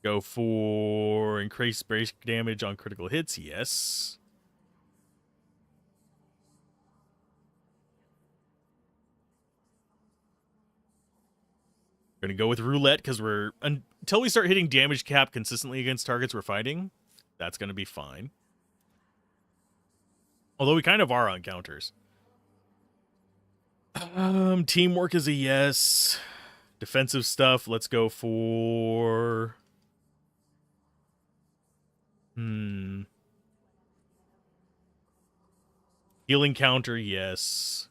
Go for increased break damage on critical hits, yes. We're going to go with roulette because until we start hitting damage cap consistently against targets we're fighting, that's going to be fine. Although we kind of are on counters. Teamwork is a yes. Defensive stuff, let's go for... Healing counter, yes.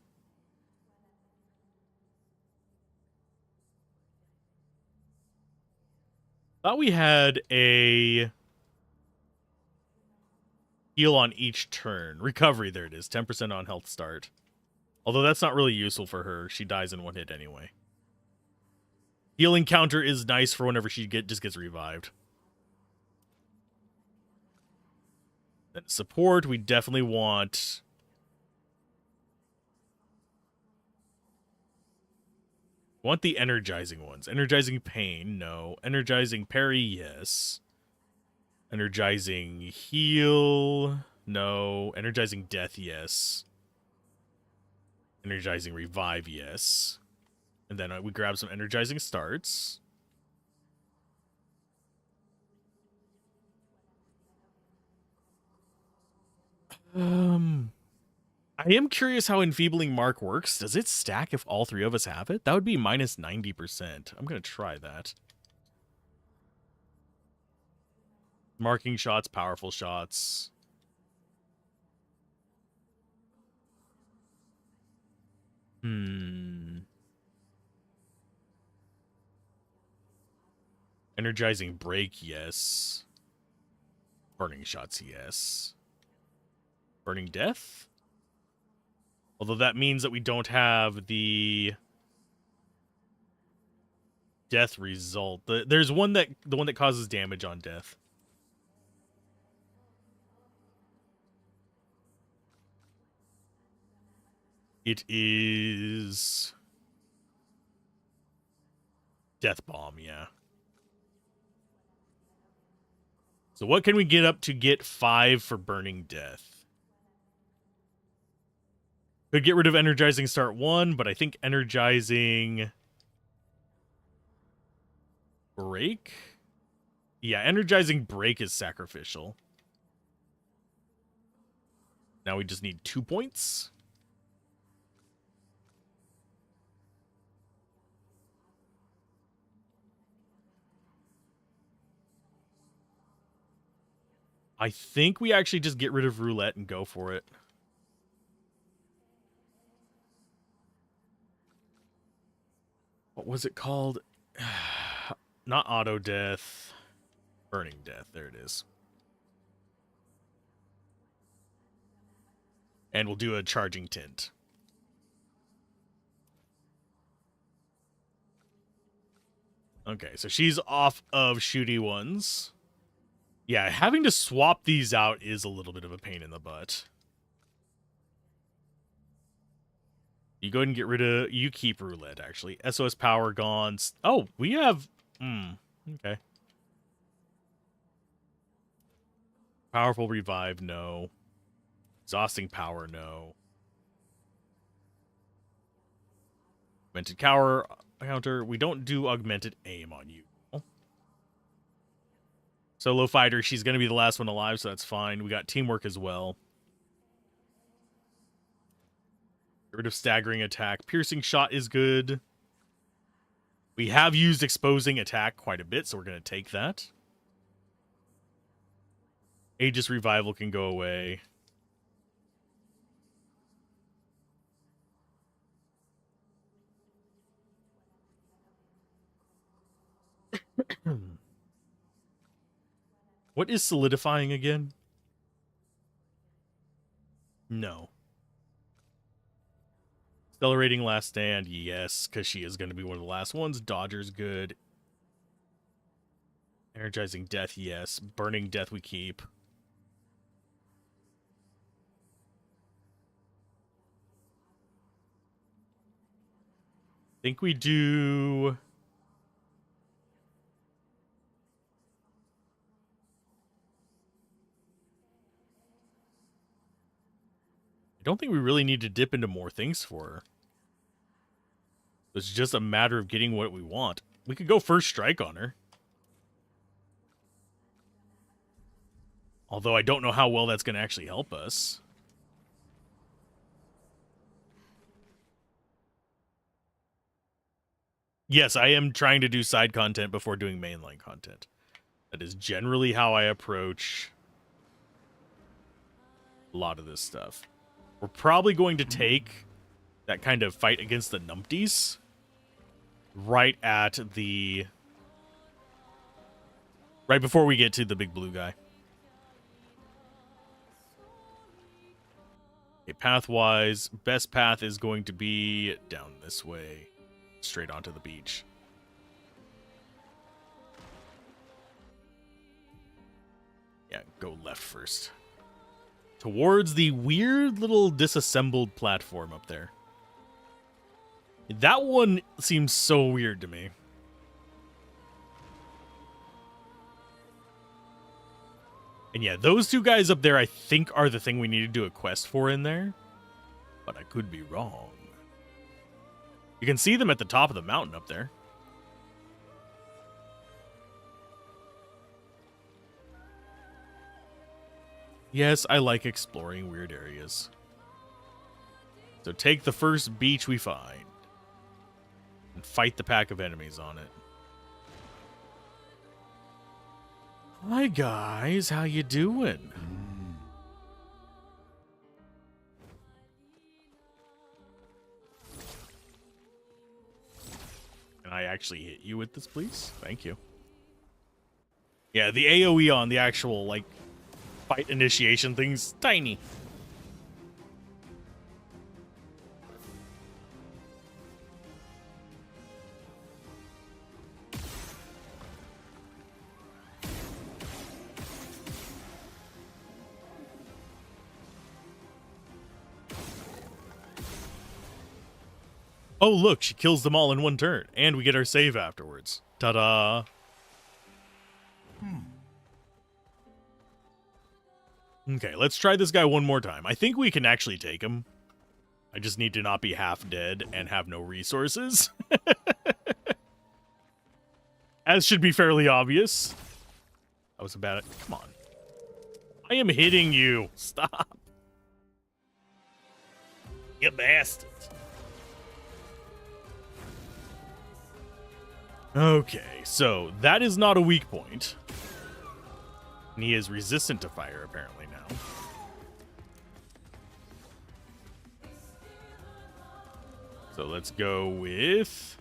Thought we had a heal on each turn. Recovery, there it is. 10% on health start. Although that's not really useful for her. She dies in one hit anyway. Healing counter is nice for whenever she just gets revived. Then support, we definitely want... Want the energizing ones. Energizing pain, no. Energizing parry, yes. Energizing heal, no. Energizing death, yes. Energizing revive, yes. And then we grab some energizing starts. I am curious how Enfeebling Mark works. Does it stack if all three of us have it? That would be minus 90%. I'm going to try that. Marking shots, powerful shots. Energizing break, yes. Burning shots, yes. Burning death? Although that means that we don't have the death result. There's the one that causes damage on death. It is Death Bomb, yeah. So what can we get up to get 5 for Burning Death? Could get rid of Energizing Start 1, but I think Energizing Break? Yeah, Energizing Break is sacrificial. Now we just need 2 points. I think we actually just get rid of roulette and go for it. What was it called? Not auto death. Burning death. There it is. And we'll do a charging tint. Okay, so she's off of shooty ones. Yeah, having to swap these out is a little bit of a pain in the butt. You go ahead and get rid of... You keep roulette, actually. SOS power gone. Oh, we have... okay. Powerful revive, no. Exhausting power, no. Augmented counter. We don't do augmented aim on you. Solo fighter, she's going to be the last one alive, so that's fine. We got teamwork as well. Get rid of staggering attack. Piercing shot is good. We have used exposing attack quite a bit, so we're going to take that. Aegis revival can go away. What is solidifying again? No. Accelerating last stand, yes, because she is going to be one of the last ones. Dodger's good. Energizing death, yes. Burning death we keep. Think we do... I don't think we really need to dip into more things for her. It's just a matter of getting what we want. We could go first strike on her. Although I don't know how well that's going to actually help us. Yes, I am trying to do side content before doing mainline content. That is generally how I approach a lot of this stuff. We're probably going to take that kind of fight against the numpties right at the... right before we get to the big blue guy. Okay, path-wise, best path is going to be down this way, straight onto the beach. Yeah, go left first. Towards the weird little disassembled platform up there. That one seems so weird to me. And yeah, those two guys up there I think are the thing we need to do a quest for in there. But I could be wrong. You can see them at the top of the mountain up there. Yes, I like exploring weird areas. So take the first beach we find. And fight the pack of enemies on it. Hi guys, how you doing? Can I actually hit you with this, please? Thank you. Yeah, the AoE on the actual, like, fight initiation thing's tiny. Oh, look, she kills them all in one turn, and we get our save afterwards. Ta-da! Okay, let's try this guy one more time. I think we can actually take him. I just need to not be half dead and have no resources. As should be fairly obvious. That was about it. Come on. I am hitting you. Stop. You bastards. Okay, so that is not a weak point. And he is resistant to fire, apparently, now. So let's go with...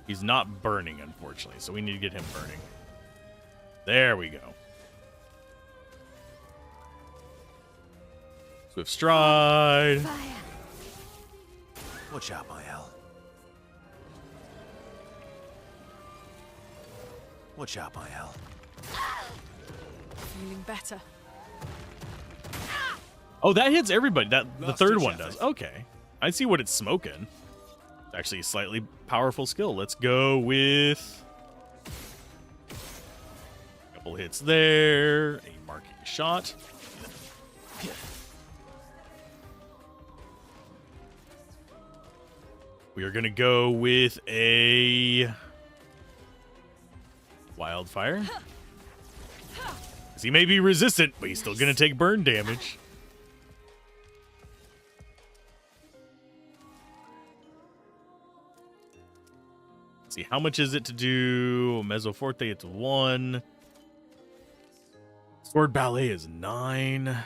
He's not burning, unfortunately, so we need to get him burning. There we go. Swift stride. Fire. Watch out, my hell. Watch out, my hell. Feeling better. Oh, that hits everybody. That the Last third ditch one effort. does. Okay. I see what it's smoking. It's actually a slightly powerful skill. Let's go with... Couple hits there. A marking shot. We are going to go with a... Wildfire. 'Cause he may be resistant, but he's still going to take burn damage. Let's see, how much is it to do Mezzo Forte? It's 1. Sword Ballet is 9.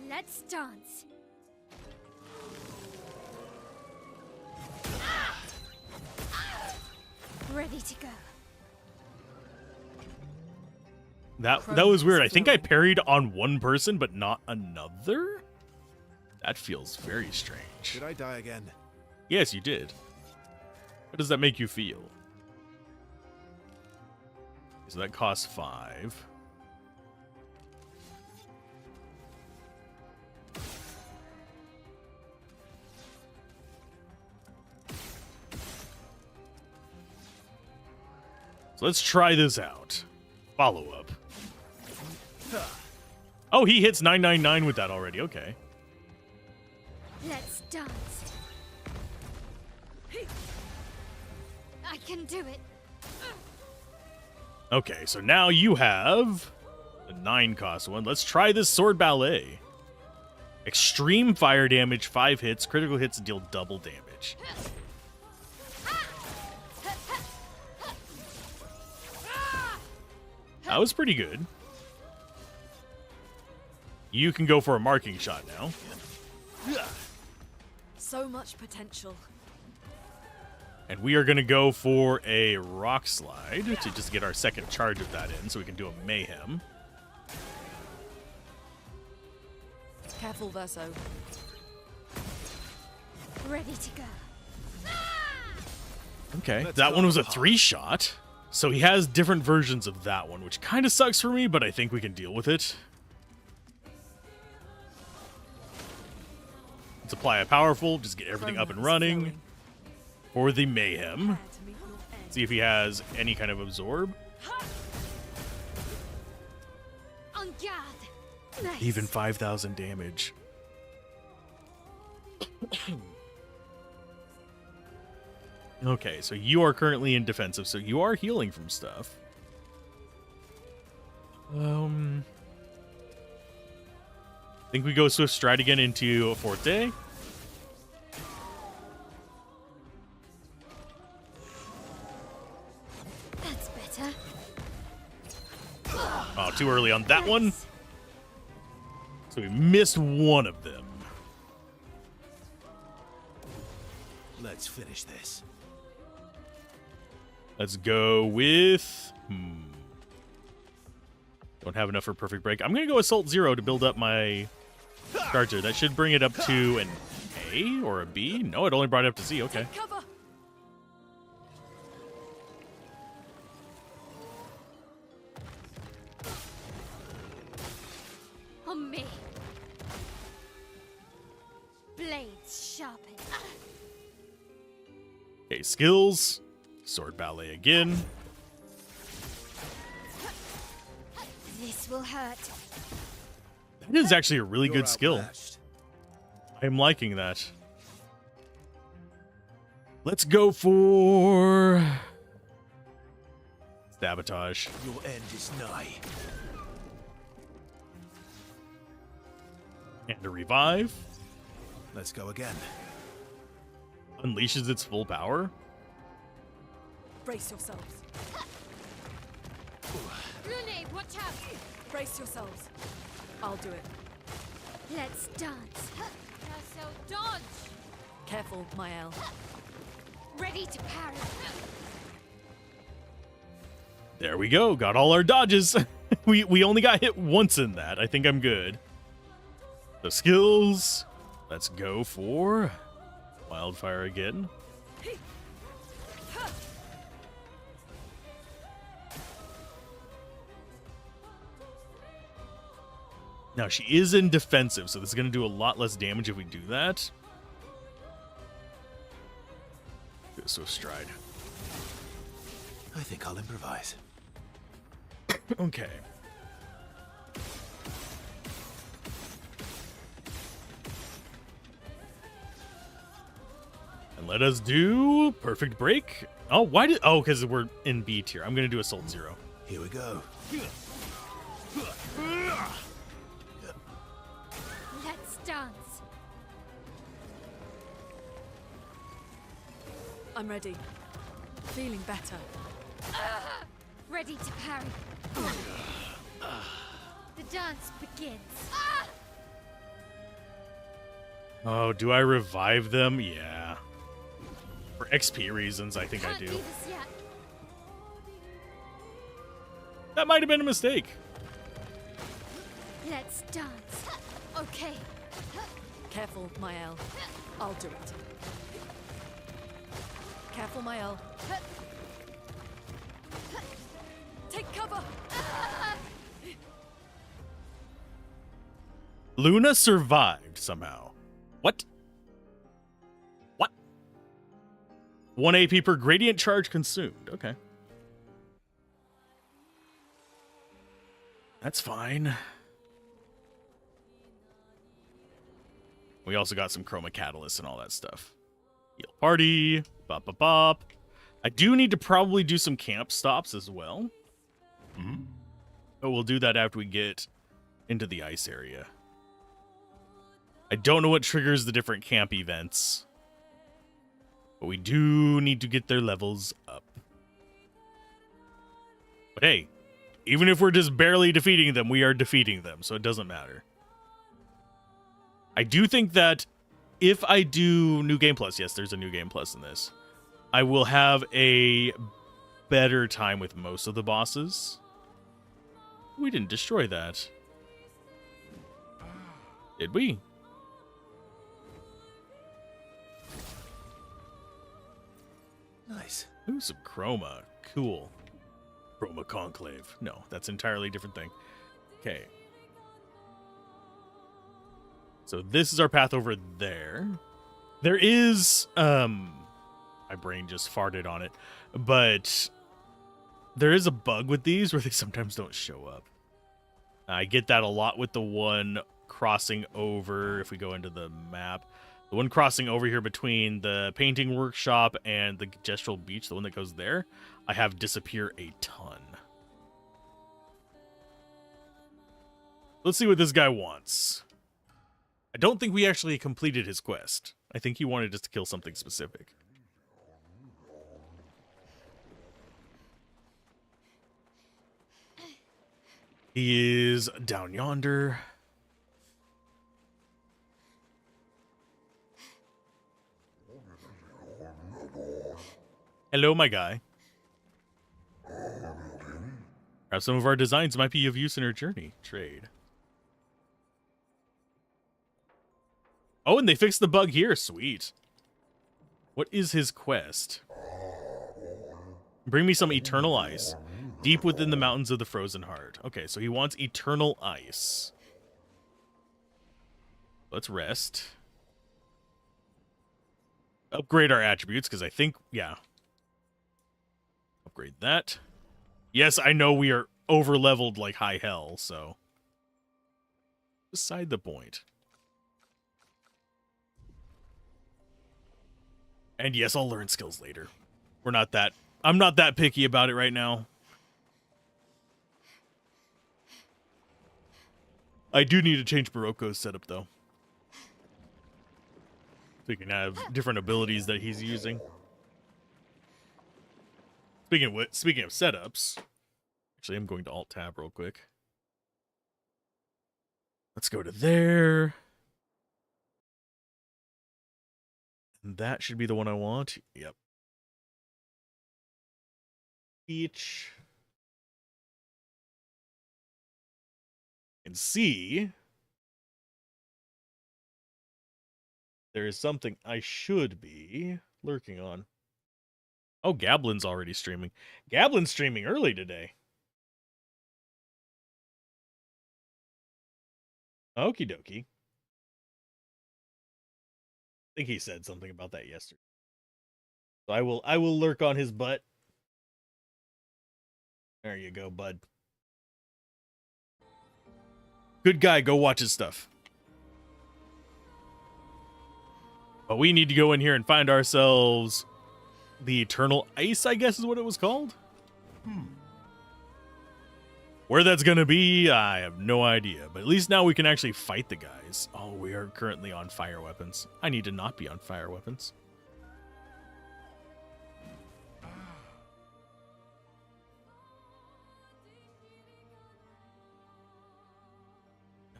Let's dance. Ready to go. That was weird. I think I parried on one person, but not another? That feels very strange. Did I die again? Yes, you did. How does that make you feel? So that costs 5. So let's try this out. Follow up. Oh, he hits 999 with that already. Okay. Let's dance. I can do it. Okay, so now you have the 9 cost one. Let's try this sword ballet. Extreme fire damage, 5 hits. Critical hits deal double damage. That was pretty good. You can go for a marking shot now. So much potential. And we are going to go for a rock slide to just get our second charge of that in so we can do a mayhem. Careful, Verso. Ready to go. Okay, Let's that go. one was a 3-shot. So he has different versions of that one, which kind of sucks for me, but I think we can deal with it. Let's apply a powerful, just get everything up and Chroma's running flowing. for the mayhem. Prepare to meet your end. See if he has any kind of absorb. On guard. Nice. Even 5,000 damage. Okay, so you are currently in defensive, so you are healing from stuff. Think we go Swift Stride again into Forte. That's better. Oh, too early on that one. So we missed one of them. Let's finish this. Let's go with... Don't have enough for Perfect Break. I'm going to go Assault 0 to build up my charger. That should bring it up to an A or a B. No, it only brought it up to C. Okay. Take cover. On me. Blades sharpen. Okay, skills. Sword Ballet again. This will hurt. That is actually a really You're good skill. outmatched. I'm liking that. Let's go for... Sabotage. Your end is nigh. And a revive. Let's go again. Unleashes its full power. Brace yourselves. Grenade, watch out. Brace yourselves. I'll do it. Let's dance. So dodge. Careful, Mael. Ready to parry. There we go. Got all our dodges. we only got hit once in that. I think I'm good. The skills. Let's go for Wildfire again. Now, she is in defensive, so this is going to do a lot less damage if we do that. Go Swift Stride. I think I'll improvise. Okay. And let us do Perfect Break. Oh, why did... Oh, because we're in B tier. I'm going to do Assault 0. Here we go. Let's dance. I'm ready. Feeling better. Ready to parry. The dance begins. Oh, do I revive them? Yeah. For XP reasons, I think I Can't do. do this yet. That might have been a mistake. Let's dance. Okay. Careful, Mael. I'll do it. Careful, Mael. Take cover! Luna survived somehow. What? What? 1 AP per gradient charge consumed. Okay. That's fine. We also got some chroma catalysts and all that stuff. Heal party. Bop, bop, bop. I do need to probably do some camp stops as well. But we'll do that after we get into the ice area. I don't know what triggers the different camp events. But we do need to get their levels up. But hey, even if we're just barely defeating them, we are defeating them, so it doesn't matter. I do think that if I do New Game Plus, yes, there's a New Game Plus in this, I will have a better time with most of the bosses. We didn't destroy that. Did we? Nice. Ooh, some chroma. Cool. Chroma Conclave. No, that's an entirely different thing. Okay. So this is our path over there. There is, my brain just farted on it, but there is a bug with these where they sometimes don't show up. I get that a lot with the one crossing over, if we go into the map, the one crossing over here between the painting workshop and the gestural beach, the one that goes there, I have disappear a ton. Let's see what this guy wants. I don't think we actually completed his quest. I think he wanted us to kill something specific. He is down yonder. Hello, my guy. Perhaps some of our designs might be of use in our journey. Trade. Oh, and they fixed the bug here. Sweet. What is his quest? Bring me some eternal ice. Deep within the mountains of the frozen heart. Okay, so he wants eternal ice. Let's rest. Upgrade our attributes, because I think, yeah. Upgrade that. Yes, I know we are over-leveled like high hell, so. Beside the point. And yes, I'll learn skills later. I'm not that picky about it right now. I do need to change Barocco's setup, though. So he can have different abilities that he's using. Speaking of setups, actually, I'm going to Alt-Tab real quick. Let's go to there. And that should be the one I want. Yep. Each. And see, there is something I should be lurking on. Oh, Gablin's already streaming. Gablin's streaming early today. Okie dokie. I think he said something about that yesterday. So I will lurk on his butt. There you go, bud. Good guy, go watch his stuff. But we need to go in here and find ourselves the Eternal Ice, I guess is what it was called. Where that's gonna be, I have no idea. But at least now we can actually fight the guys. Oh, we are currently on fire weapons. I need to not be on fire weapons.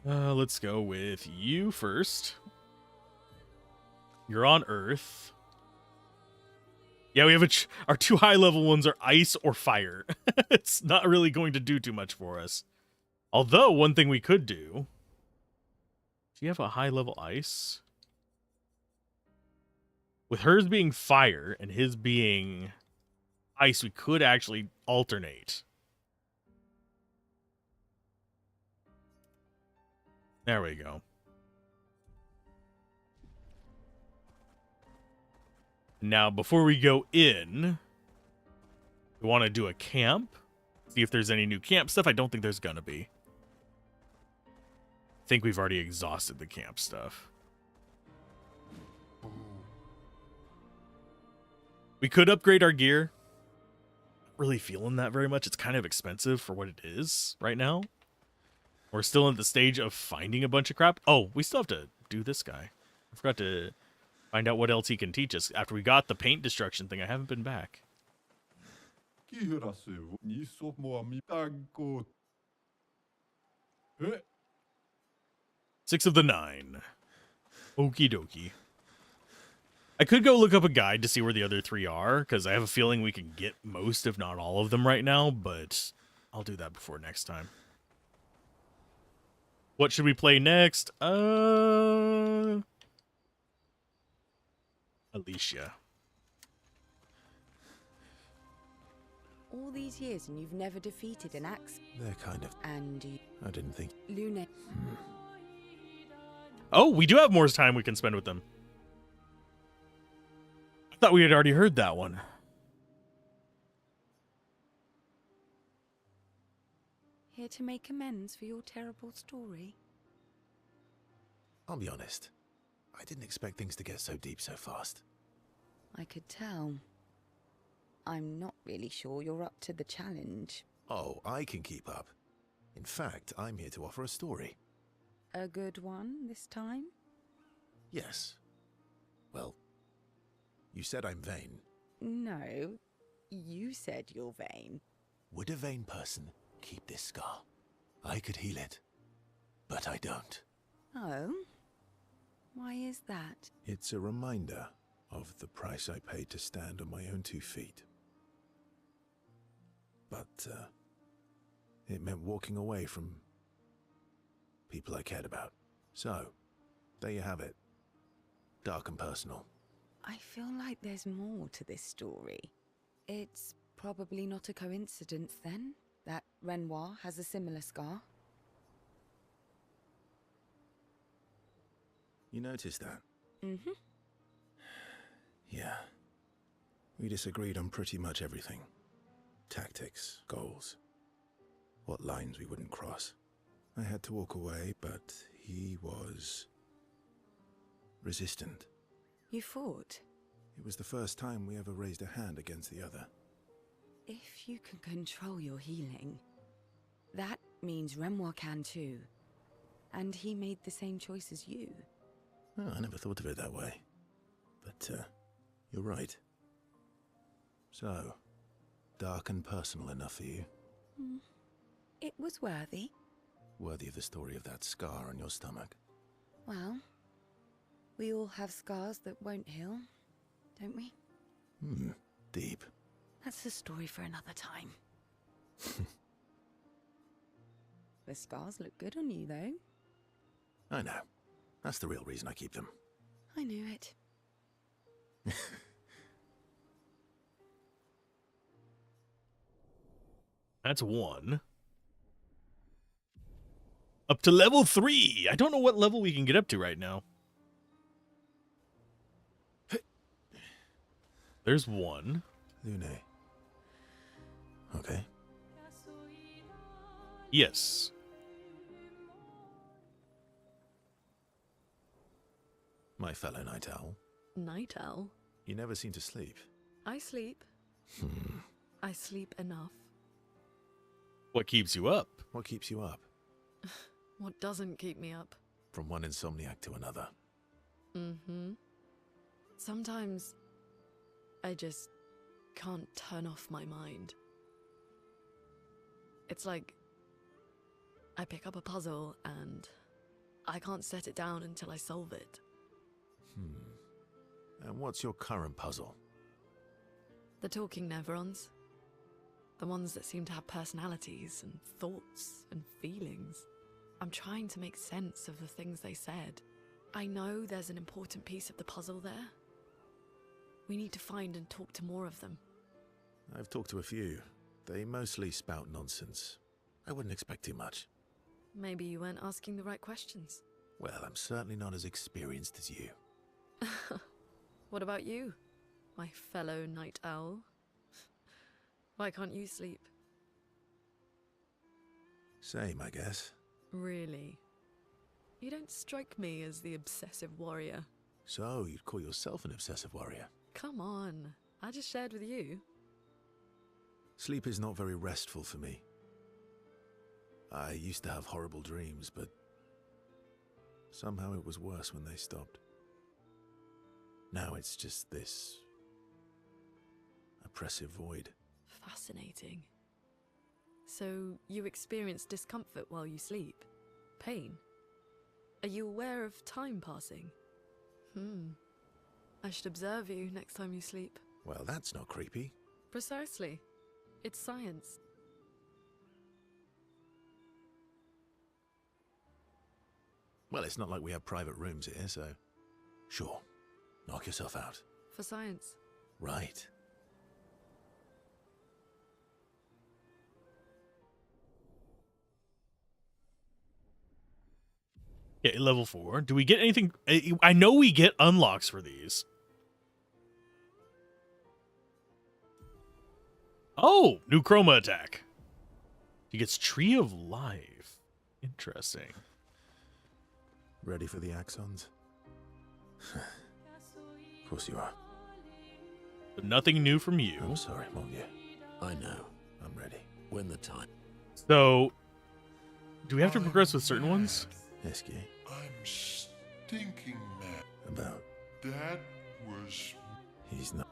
Let's go with you first. You're on Earth. Yeah, we have our 2 high level ones are ice or fire. It's not really going to do too much for us. Although, one thing we could do... Do you have a high level ice? With hers being fire and his being ice, we could actually alternate. There we go. Now, before we go in, we want to do a camp. See if there's any new camp stuff. I don't think there's gonna be. I think we've already exhausted the camp stuff. We could upgrade our gear. Not really feeling that very much. It's kind of expensive for what it is right now. We're still in the stage of finding a bunch of crap. Oh, we still have to do this guy. I forgot to find out what else he can teach us. After we got the paint destruction thing, I haven't been back. 6 of the 9. Okie dokie. I could go look up a guide to see where the other 3 are, because I have a feeling we can get most, if not all of them right now, but I'll do that before next time. What should we play next? Alicia. All these years and you've never defeated an axe. They're kind of... And I didn't think... Lune. Oh, we do have more time we can spend with them. I thought we had already heard that one. Here to make amends for your terrible story. I'll be honest. I didn't expect things to get so deep so fast. I could tell. I'm not really sure you're up to the challenge. Oh, I can keep up. In fact, I'm here to offer a story. A good one this time? Yes. Well, you said I'm vain. No, you said you're vain. Would a vain person keep this scar? I could heal it, but I don't. Oh? Why is that? It's a reminder of the price I paid to stand on my own 2 feet. But, it meant walking away from people I cared about. So, there you have it. Dark and personal. I feel like there's more to this story. It's probably not a coincidence, then, that Renoir has a similar scar. You noticed that? Mm-hmm. Yeah. We disagreed on pretty much everything. Tactics, goals, what lines we wouldn't cross. I had to walk away, but he was resistant. You fought? It was the first time we ever raised a hand against the other. If you can control your healing, that means Renoir can too. And he made the same choice as you. Oh, I never thought of it that way. But, you're right. So, dark and personal enough for you? It was worthy. Worthy of the story of that scar on your stomach. Well, we all have scars that won't heal, don't we? Deep. That's a story for another time. The scars look good on you, though. I know. That's the real reason I keep them. I knew it. That's 1. Up to level 3. I don't know what level we can get up to right now. There's 1. Lune. Okay. Yes. My fellow night owl. Night owl? You never seem to sleep. I sleep. I sleep enough. What keeps you up? What keeps you up? What doesn't keep me up? From one insomniac to another. Mm-hmm. Sometimes I just can't turn off my mind. It's like I pick up a puzzle and I can't set it down until I solve it. And what's your current puzzle? The talking Neverons. The ones that seem to have personalities and thoughts and feelings. I'm trying to make sense of the things they said. I know there's an important piece of the puzzle there. We need to find and talk to more of them. I've talked to a few. They mostly spout nonsense. I wouldn't expect too much. Maybe you weren't asking the right questions. Well, I'm certainly not as experienced as you. What about you, my fellow night owl? Why can't you sleep? Same, I guess. Really? You don't strike me as the obsessive warrior. So, you'd call yourself an obsessive warrior? Come on, I just shared with you. Sleep is not very restful for me. I used to have horrible dreams, but somehow it was worse when they stopped. Now it's just this oppressive void. Fascinating. So, you experience discomfort while you sleep? Pain? Are you aware of time passing? I should observe you next time you sleep. Well, that's not creepy. Precisely. It's science. Well, it's not like we have private rooms here, so... Sure. Knock yourself out. For science. Right. Yeah, level 4. Do we get anything? I know we get unlocks for these. Oh, new chroma attack. He gets Tree of Life. Interesting. Ready for the axons? Of course you are. But nothing new from you. I'm sorry, won't you? I know. I'm ready. When the time. So, do we have to progress with certain ones? Esky. I'm stinking mad. About. That was... He's not.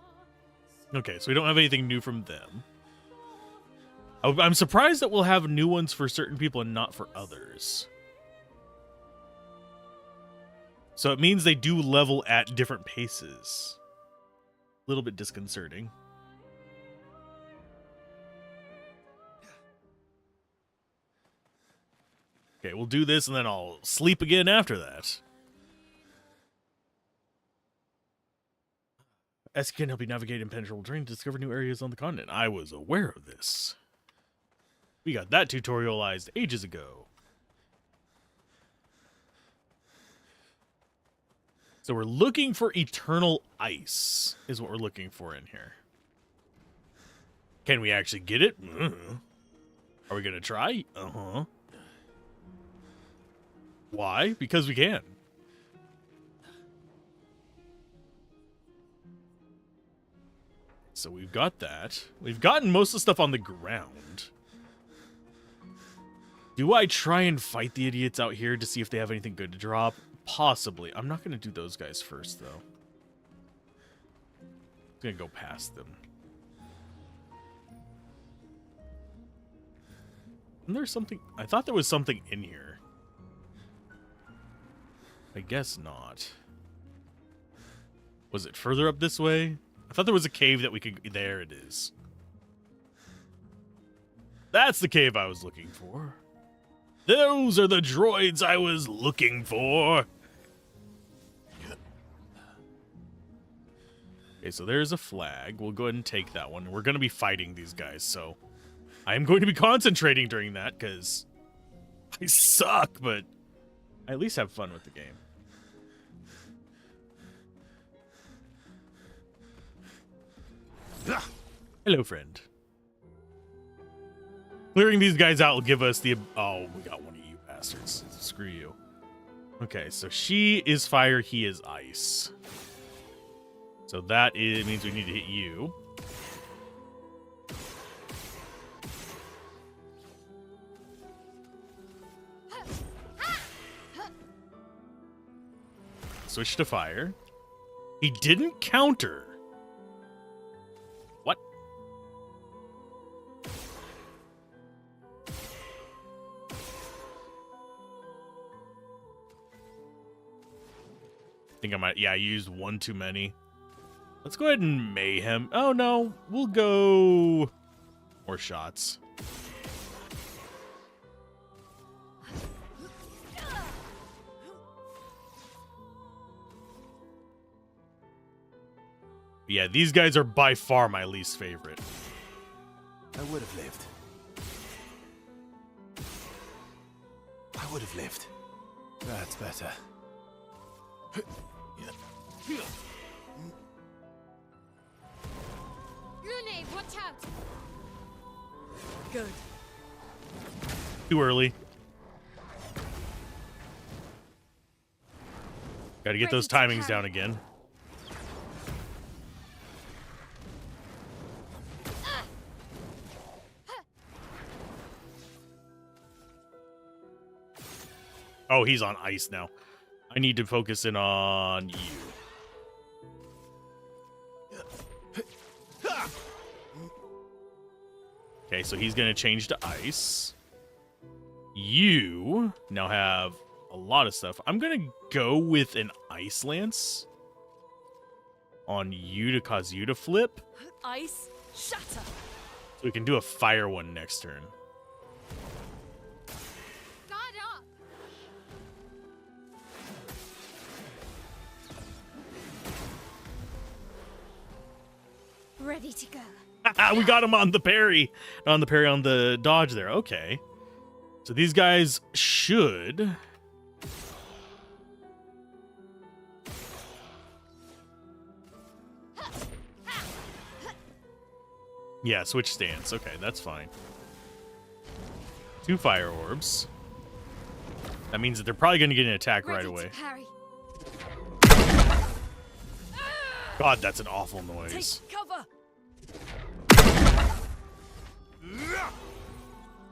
Okay, so we don't have anything new from them. I'm surprised that we'll have new ones for certain people and not for others. So it means they do level at different paces. A little bit disconcerting. Okay, we'll do this and then I'll sleep again after that. S can help you navigate impenetrable terrain to discover new areas on the continent. I was aware of this. We got that tutorialized ages ago. So we're looking for eternal ice, is what we're looking for in here. Can we actually get it? Are we going to try? Uh-huh. Why? Because we can. So we've got that. We've gotten most of the stuff on the ground. Do I try and fight the idiots out here to see if they have anything good to drop? Possibly. I'm not going to do those guys first, though. I'm going to go past them. And there's something... I thought there was something in here. I guess not. Was it further up this way? I thought there was a cave that we could... There it is. That's the cave I was looking for. Those are the droids I was looking for. Okay, so there's a flag. We'll go ahead and take that one. We're going to be fighting these guys, so I am going to be concentrating during that because I suck, but I at least have fun with the game. Hello, friend. Clearing these guys out will give us the... Oh, we got one of you bastards. Screw you. Okay, so she is fire, he is ice. So that means we need to hit you. Switch to fire. He didn't counter. What? I think I might... Yeah, I used one too many. Let's go ahead and mayhem. Oh no, we'll go more shots. Yeah, these guys are by far my least favorite. I would have lived. I would have lived. That's better. Lune, watch out! Good. Too early. Got to get those timings down again. Oh, he's on ice now. I need to focus in on you. Okay, so he's going to change to ice. You now have a lot of stuff. I'm going to go with an ice lance on you to cause you to flip. Ice, shatter. So we can do a fire one next turn. Guard up! Ready to go. We got him on the parry. On the dodge there. Okay. So these guys should... Yeah, switch stance. Okay, that's fine. 2 fire orbs. That means that they're probably going to get an attack right Ready to away. parry. God, that's an awful noise. Take cover.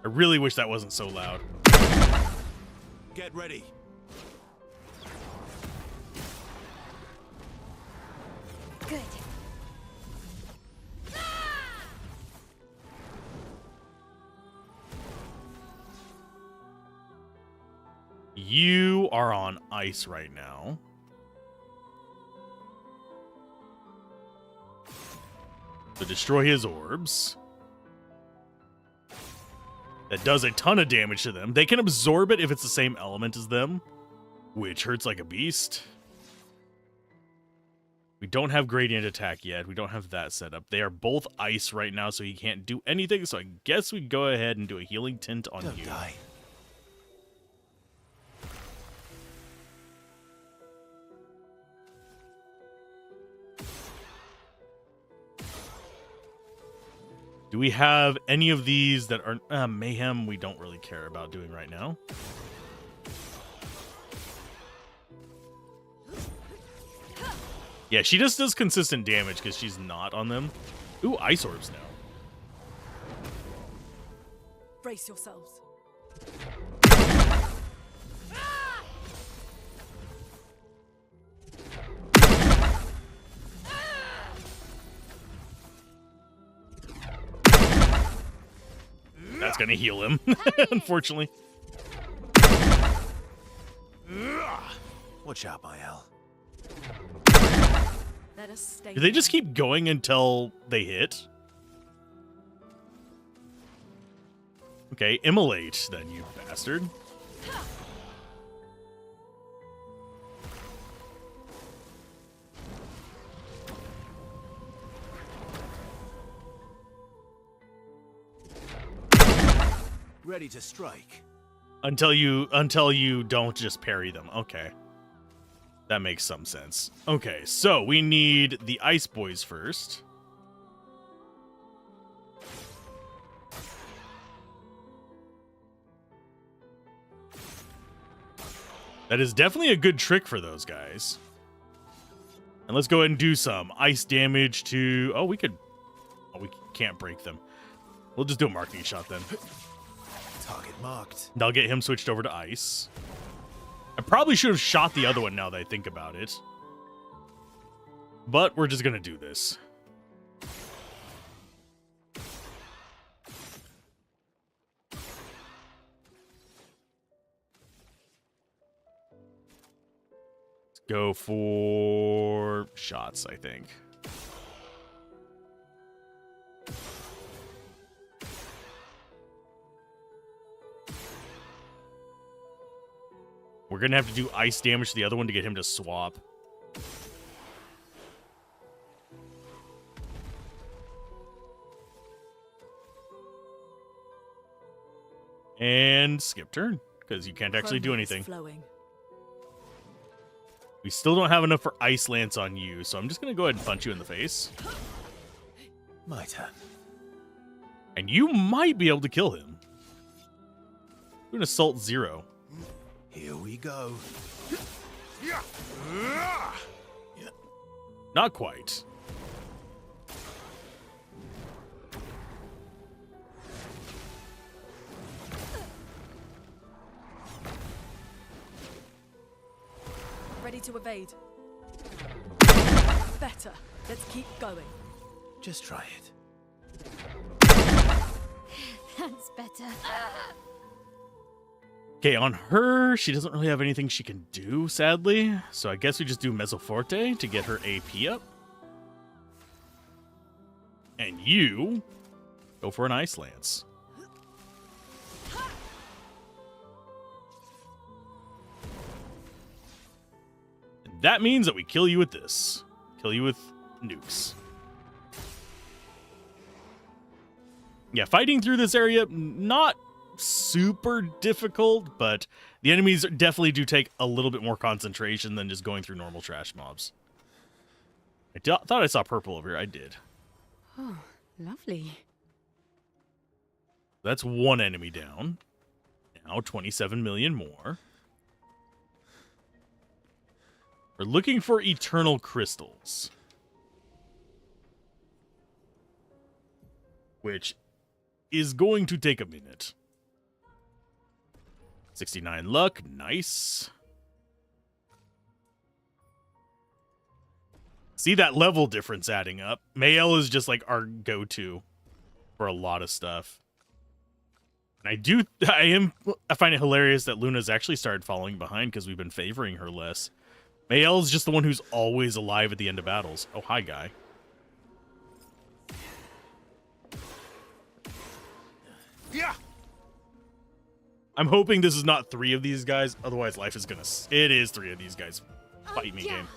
I really wish that wasn't so loud. Get ready. Good. You are on ice right now. So destroy his orbs. That does a ton of damage to them. They can absorb it if it's the same element as them, which hurts like a beast. We don't have gradient attack yet. We don't have that set up. They are both ice right now, so he can't do anything. So I guess we go ahead and do a healing tint on Don't you. die. Do we have any of these that are mayhem? We don't really care about doing right now. Yeah, she just does consistent damage because she's not on them. Ooh, ice orbs now. Brace yourselves. That's gonna heal him, unfortunately. Watch out, Mael. Let us stay. Do they just keep going until they hit? Okay, immolate then, you bastard. Ready to strike. Until you don't just parry them. Okay. That makes some sense. Okay, so we need the ice boys first. That is definitely a good trick for those guys. And let's go ahead and do some ice damage to... Oh, we could... Oh, we can't break them. We'll just do a marking shot then. Target marked. That'll get him switched over to ice. I probably should have shot the other one now that I think about it. But we're just going to do this. Let's go for shots, I think. We're going to have to do ice damage to the other one to get him to swap. And skip turn, because you can't actually do anything. Flowing. We still don't have enough for Ice Lance on you, so I'm just going to go ahead and punch you in the face. My turn. And you might be able to kill him. Do an Assault 0. Here we go. Not quite. Ready to evade. Better. Let's keep going. Just try it. That's better. Okay, on her, she doesn't really have anything she can do, sadly. So I guess we just do Mezzoforte to get her AP up. And you go for an Ice Lance. And that means that we kill you with this. Kill you with nukes. Yeah, fighting through this area, not super difficult, but the enemies definitely do take a little bit more concentration than just going through normal trash mobs. I thought I saw purple over here. I did. Oh, lovely. That's one enemy down. Now 27 million more. We're looking for eternal crystals, which is going to take a minute. 69 luck, nice. See that level difference adding up. Mayel is just like our go-to for a lot of stuff. And I find it hilarious that Luna's actually started falling behind because we've been favoring her less. Mayel's just the one who's always alive at the end of battles. Oh, hi, guy. Yeah. I'm hoping this is not 3 of these guys. Otherwise, life is gonna... It is 3 of these guys. Fight me, game.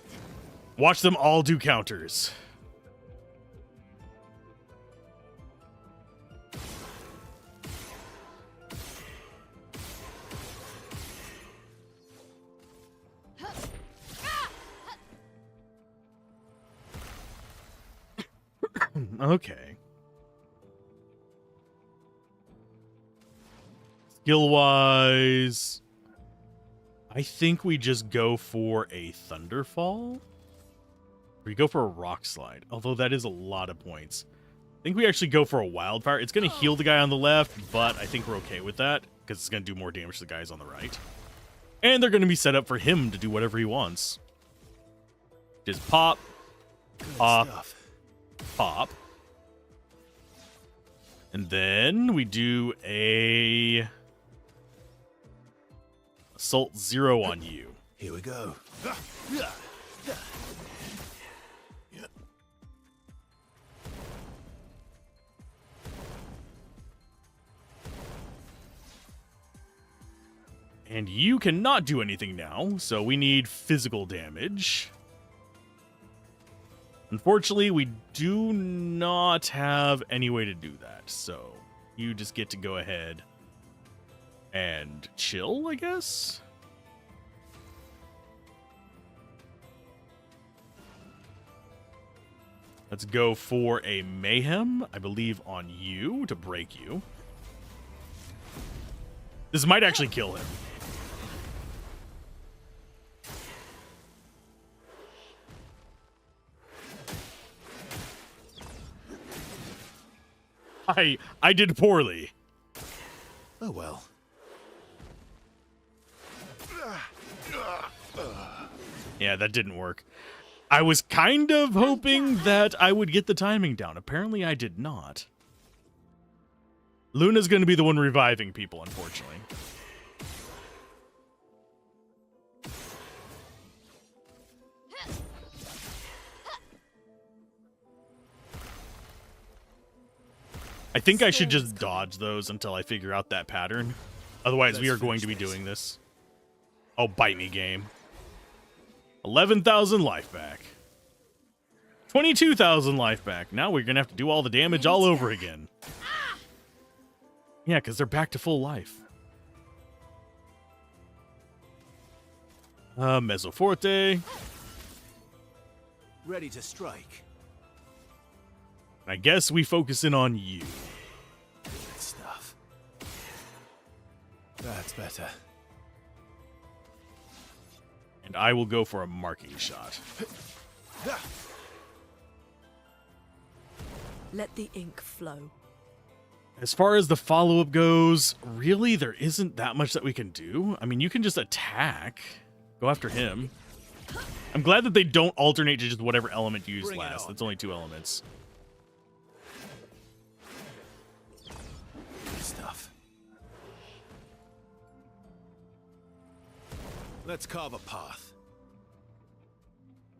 Watch them all do counters. Okay. Skill-wise, I think we just go for a Thunderfall. We go for a Rock Slide, although that is a lot of points. I think we actually go for a Wildfire. It's going to heal the guy on the left, but I think we're okay with that because it's going to do more damage to the guys on the right. And they're going to be set up for him to do whatever he wants. Just pop, pop, pop. And then we do a Assault 0 on you. Here we go. And you cannot do anything now, so we need physical damage. Unfortunately, we do not have any way to do that, so you just get to go ahead and chill, I guess? Let's go for a Mayhem, I believe, on you to break you. This might actually kill him. I did poorly. Oh well. Yeah, that didn't work. I was kind of hoping that I would get the timing down. Apparently, I did not. Luna's going to be the one reviving people, unfortunately. I think I should just dodge those until I figure out that pattern. Otherwise, we are going to be doing this. Oh, bite me, game. 11,000 life back. 22,000 life back. Now we're going to have to do all the damage all over again. Yeah, because they're back to full life. Mezzoforte. Ready to strike. I guess we focus in on you. Good stuff. That's better. And I will go for a marking shot. Let the ink flow. As far as the follow-up goes, really, there isn't that much that we can do. I mean, you can just attack. Go after him. I'm glad that they don't alternate to just whatever element you use Bring it last. on. That's only 2 elements. Good stuff. Let's carve a path.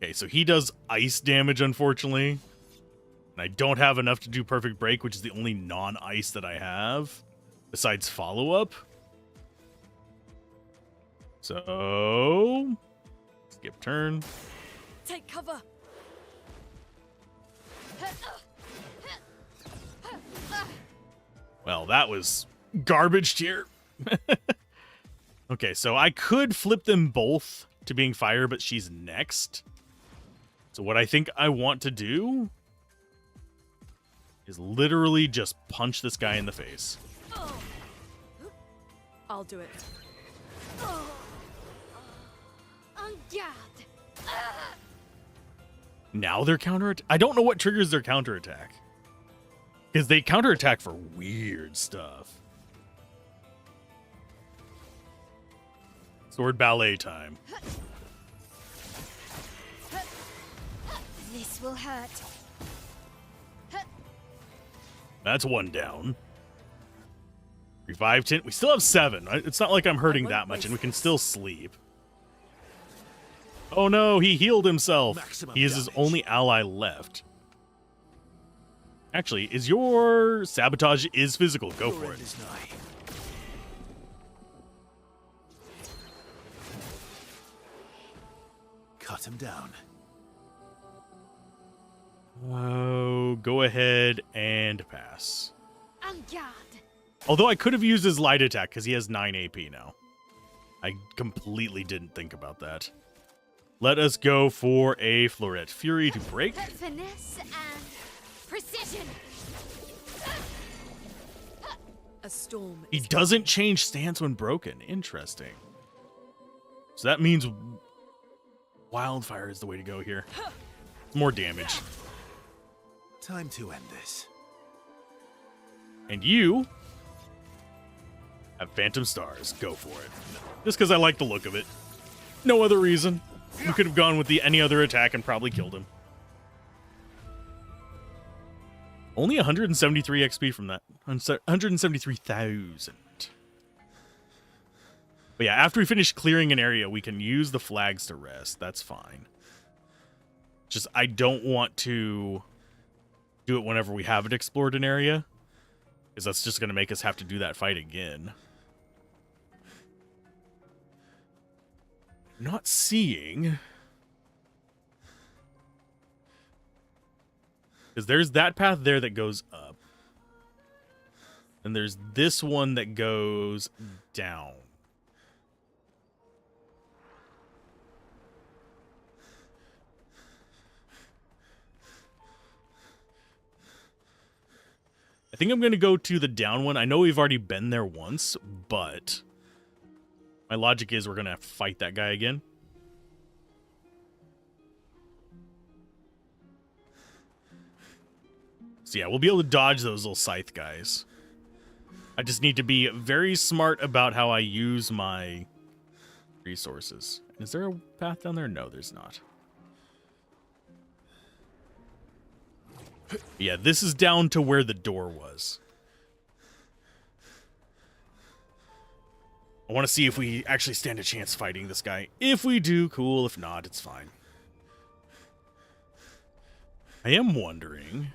Okay, so he does ice damage, unfortunately. And I don't have enough to do Perfect Break, which is the only non-ice that I have, besides follow-up. So, skip turn. Take cover. Well, that was garbage tier. Okay, so I could flip them both to being fire, but she's next. So what I think I want to do is literally just punch this guy in the face. I'll do it. On guard. Now they're I don't know what triggers their counterattack. Because they counterattack for weird stuff. Sword ballet time. This will hurt. That's 1 down. Revive tint. We still have 7. It's not like I'm hurting that much, and we can still sleep. Oh no, he healed himself. Maximum He is his damage. only ally left. Actually, is your sabotage is physical? Go Your for end it. is nigh. Cut him down. Oh, go ahead and pass. On guard. Although I could have used his light attack because he has 9 AP now. I completely didn't think about that. Let us go for a Floret Fury to break. Finesse and precision. A storm. He doesn't change stance when broken. Interesting. So that means Wildfire is the way to go here. More damage. Time to end this. And you have Phantom Stars. Go for it. Just because I like the look of it. No other reason. We could have gone with any other attack and probably killed him. Only 173 XP from that. 173,000. But yeah, after we finish clearing an area, we can use the flags to rest. That's fine. Just, I don't want to do it whenever we haven't explored an area. Because that's just going to make us have to do that fight again. Not seeing... Because there's that path there that goes up. And there's this one that goes down. I think I'm going to go to the down one. I know we've already been there once, but my logic is we're going to have to fight that guy again. So yeah, we'll be able to dodge those little scythe guys. I just need to be very smart about how I use my resources. Is there a path down there? No, there's not. Yeah, this is down to where the door was. I want to see if we actually stand a chance fighting this guy. If we do, cool. If not, it's fine. I am wondering...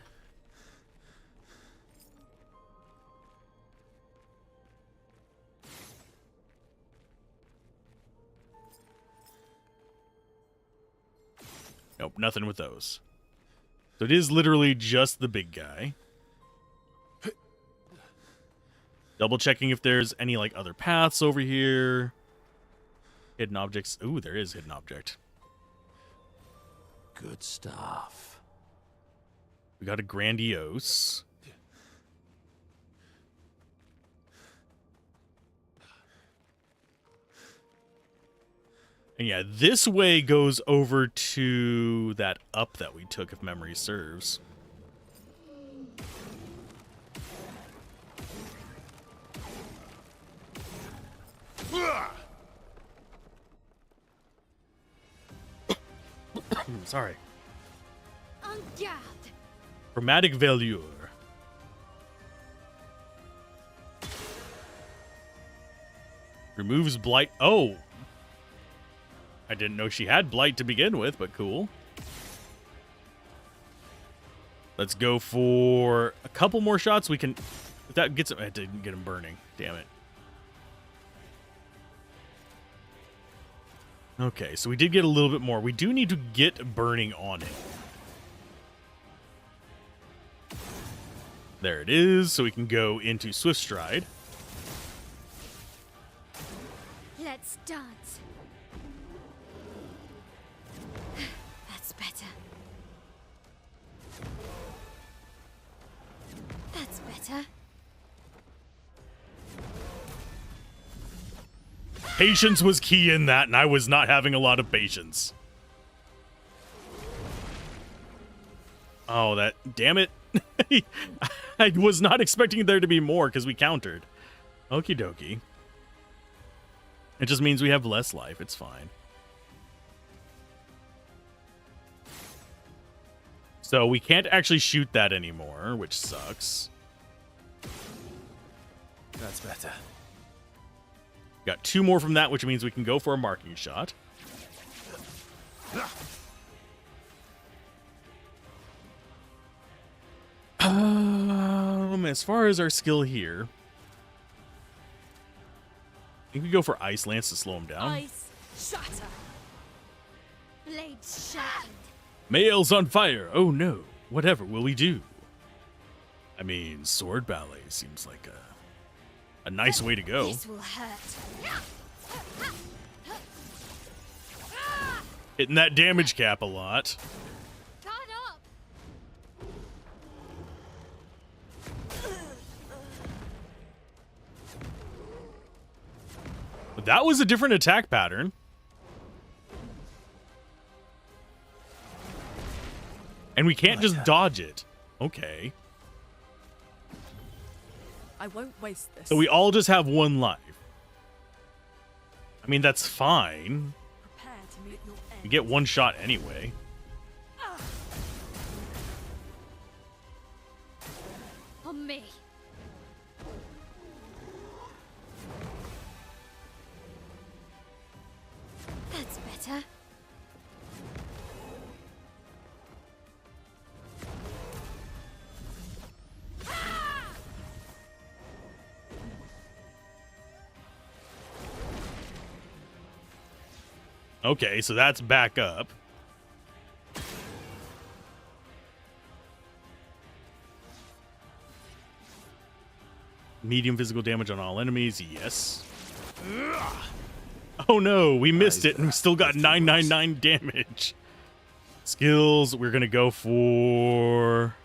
Nope, nothing with those. So it is literally just the big guy. Double checking if there's any like other paths over here. Hidden objects. Ooh, there is hidden object. Good stuff. We got a grandiose. And yeah, this way goes over to that up that we took, if memory serves. Sorry. En garde! Chromatic Velour. Removes blight. Oh! I didn't know she had blight to begin with, but cool. Let's go for a couple more shots. We can... If that gets him... I didn't get him burning. Damn it. Okay, so we did get a little bit more. We do need to get burning on it. There it is. So we can go into Swift Stride. Let's dance. That's better. That's better. Patience was key in that, and I was not having a lot of patience. Oh, that... Damn it. I was not expecting there to be more, because we countered. Okie dokie. It just means we have less life. It's fine. So we can't actually shoot that anymore, which sucks. That's better. Got 2 more from that, which means we can go for a marking shot. As far as our skill here, I think we go for Ice Lance to slow him down. Ice shatter. Blades sharpened. Mael's on fire. Oh no. Whatever will we do? I mean, sword ballet seems like a nice way to go. This will hurt. Hitting that damage cap a lot. Caught up. But that was a different attack pattern. And we can't just dodge it. Okay. I won't waste this. So we all just have 1 life. I mean, that's fine. Prepare to meet your end. You get 1 shot anyway. On me. That's better. Okay, so that's back up. Medium physical damage on all enemies, yes. Oh no, we missed it and we still got 999 damage. Skills, we're gonna go for...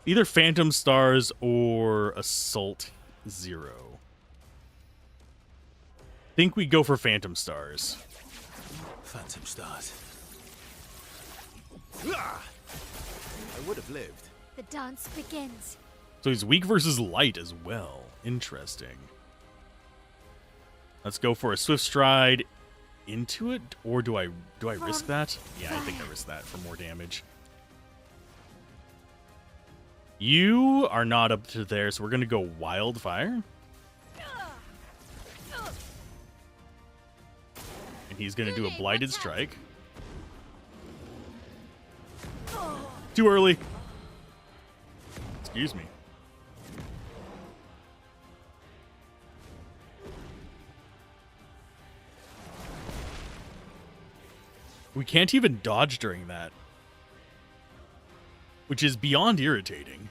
Either Phantom Stars or Assault 0. Think we go for Phantom Stars. Phantom stars. I would have lived. The dance begins. So he's weak versus light as well. Interesting. Let's go for a Swift Stride into it, or do I risk that? Yeah, I think I risk that for more damage. You are not up to there, so we're going to go Wildfire. And he's going to do a Blighted Strike. Too early. Excuse me. We can't even dodge during that, which is beyond irritating.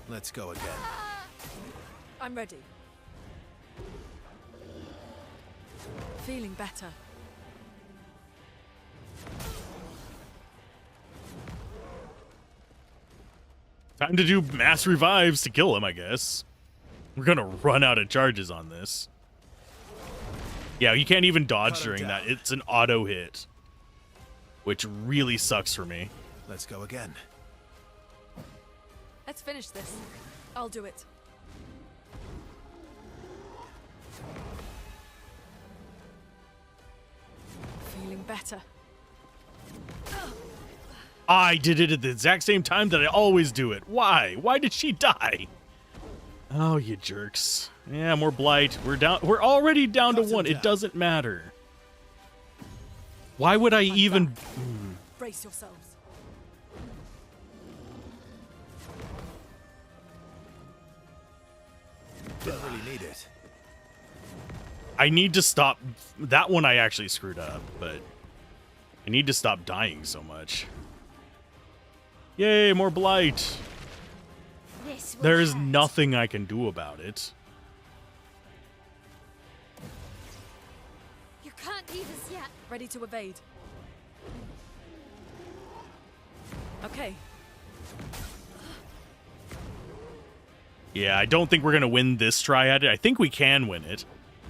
Let's go again. I'm ready. Feeling better. Time to do mass revives to kill him, I guess. We're gonna run out of charges on this. Yeah, you can't even dodge during that. It's an auto hit, which really sucks for me. Let's go again. Let's finish this. I'll do it. Feeling better. I did it at the exact same time that I always do it. Why? Why did she die? Oh, you jerks. Yeah, more blight. We're down. We're already down to one. It doesn't matter. Why would I even... Brace yourselves. Didn't really need it. I need to stop. That one I actually screwed up, but I need to stop dying so much. Yay, more blight. There's nothing I can do about it. You can't leave us yet. Ready to evade. Okay. Yeah, I don't think we're going to win this try at it. I think we can win it.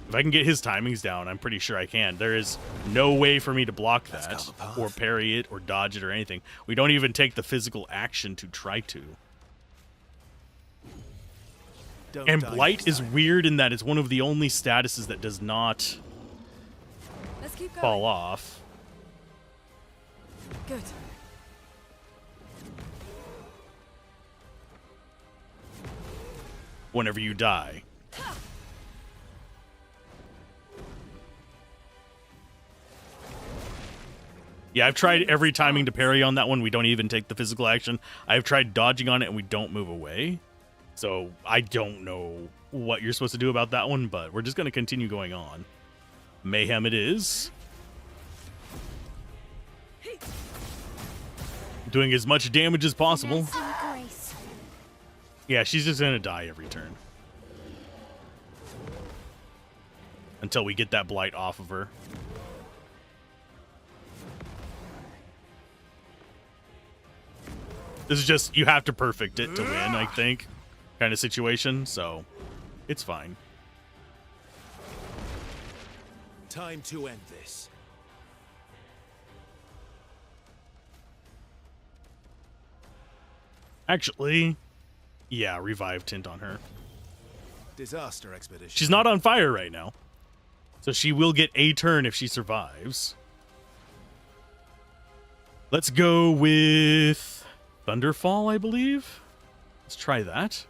If I can get his timings down, I'm pretty sure I can. There is no way for me to block that or parry it or dodge it or anything. We don't even take the physical action to try to. And Blight is weird in that it's one of the only statuses that does not Let's keep going. fall off. Good. Whenever you die. Yeah, I've tried every timing to parry on that one. We don't even take the physical action. I've tried dodging on it and we don't move away. So I don't know what you're supposed to do about that one, but we're just going to continue going on. Mayhem it is. Doing as much damage as possible. Yeah, she's just going to die every turn. Until we get that blight off of her. This is just, you have to perfect it to win, I think, kind of situation, so it's fine. Time to end this. Actually, yeah, revive tint on her. Disaster expedition. She's not on fire right now, so she will get a turn if she survives. Let's go with Thunderfall, I believe. Let's try that.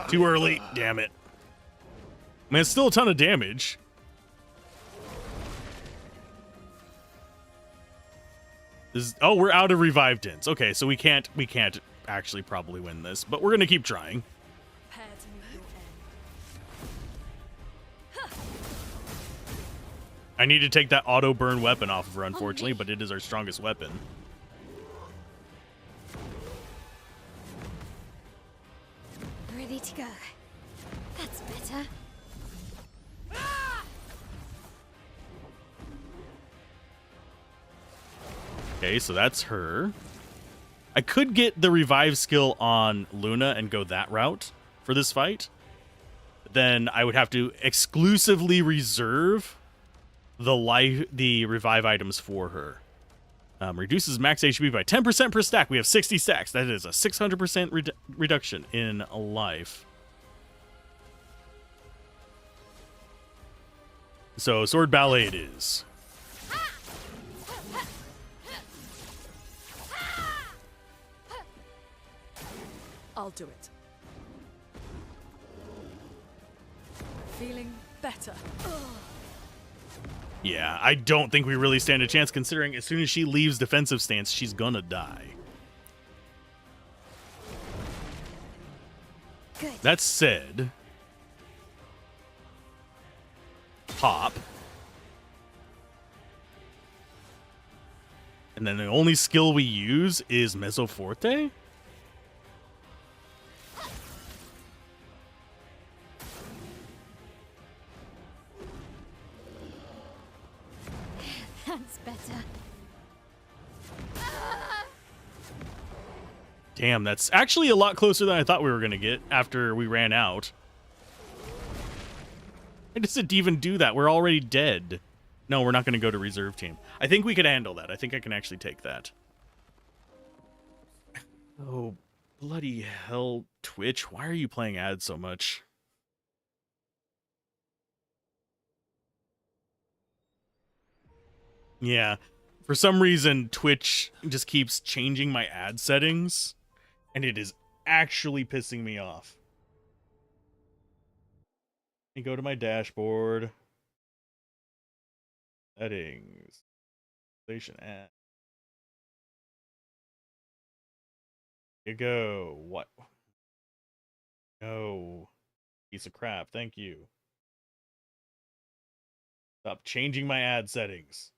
Too early. Damn it. Man, it's still a ton of damage. Oh, we're out of revive tints. Okay, so we can't actually probably win this, but we're gonna keep trying. Prepare to meet your end. I need to take that auto burn weapon off of her, unfortunately, but it is our strongest weapon. Ready to go. That's better. Okay, so that's her. I could get the revive skill on Luna and go that route for this fight. Then I would have to exclusively reserve the revive items for her. Reduces max HP by 10% per stack. We have 60 stacks. That is a 600% reduction in life. So sword ballet it is. I'll do it. feeling better. Yeah, I don't think we really stand a chance considering as soon as she leaves defensive stance, she's gonna die. Good. That said, pop. And then the only skill we use is Mezzoforte? That's better. Damn, that's actually a lot closer than I thought we were going to get after we ran out. I just didn't even do that. We're already dead. No, we're not going to go to reserve team. I think we could handle that. I think I can actually take that. Oh, bloody hell, Twitch. Why are you playing ads so much? Yeah. For some reason, Twitch just keeps changing my ad settings, and it is actually pissing me off. Let me go to my dashboard. Settings. Station ad. You go. What? No. Piece of crap. Thank you. Stop changing my ad settings.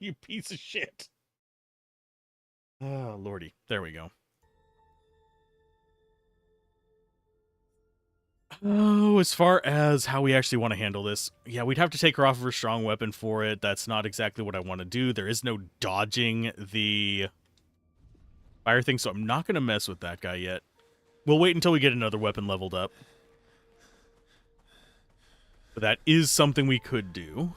You piece of shit. Oh, lordy. There we go. Oh, as far as how we actually want to handle this, yeah, we'd have to take her off of her strong weapon for it. That's not exactly what I want to do. There is no dodging the fire thing, so I'm not going to mess with that guy yet. We'll wait until we get another weapon leveled up. But that is something we could do.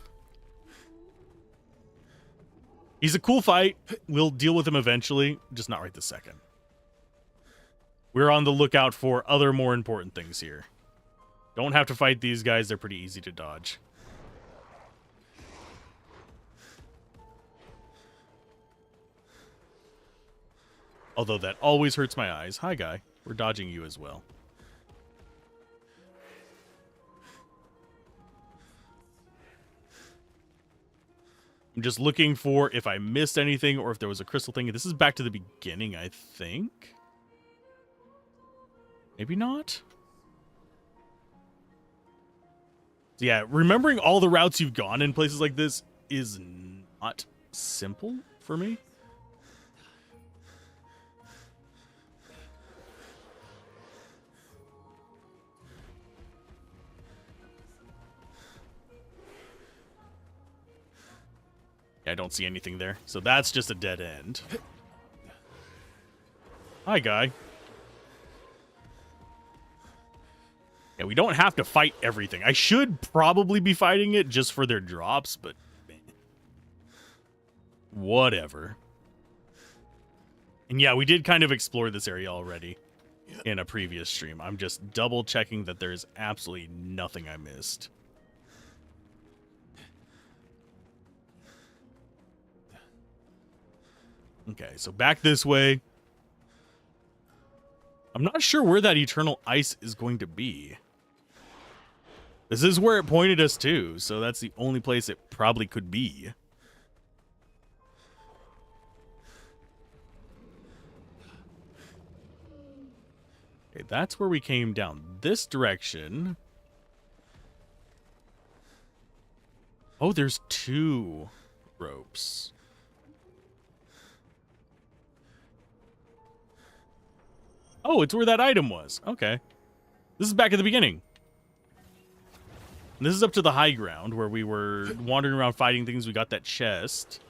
He's a cool fight. We'll deal with him eventually, just not right this second. We're on the lookout for other more important things here. Don't have to fight these guys. They're pretty easy to dodge. Although that always hurts my eyes. Hi, guy. We're dodging you as well. I'm just looking for if I missed anything or if there was a crystal thing. This is back to the beginning, I think. Maybe not. So yeah, remembering all the routes you've gone in places like this is not simple for me. I don't see anything there. So that's just a dead end. Hi, guy. Yeah, we don't have to fight everything. I should probably be fighting it just for their drops, but whatever. And yeah, we did kind of explore this area already in a previous stream. I'm just double checking that there's absolutely nothing I missed. Okay, so back this way. I'm not sure where that eternal ice is going to be. This is where it pointed us to, so that's the only place it probably could be. Okay, that's where we came down. This direction. Oh, there's two ropes. Oh, it's where that item was. Okay. This is back at the beginning. And this is up to the high ground where we were wandering around fighting things. We got that chest.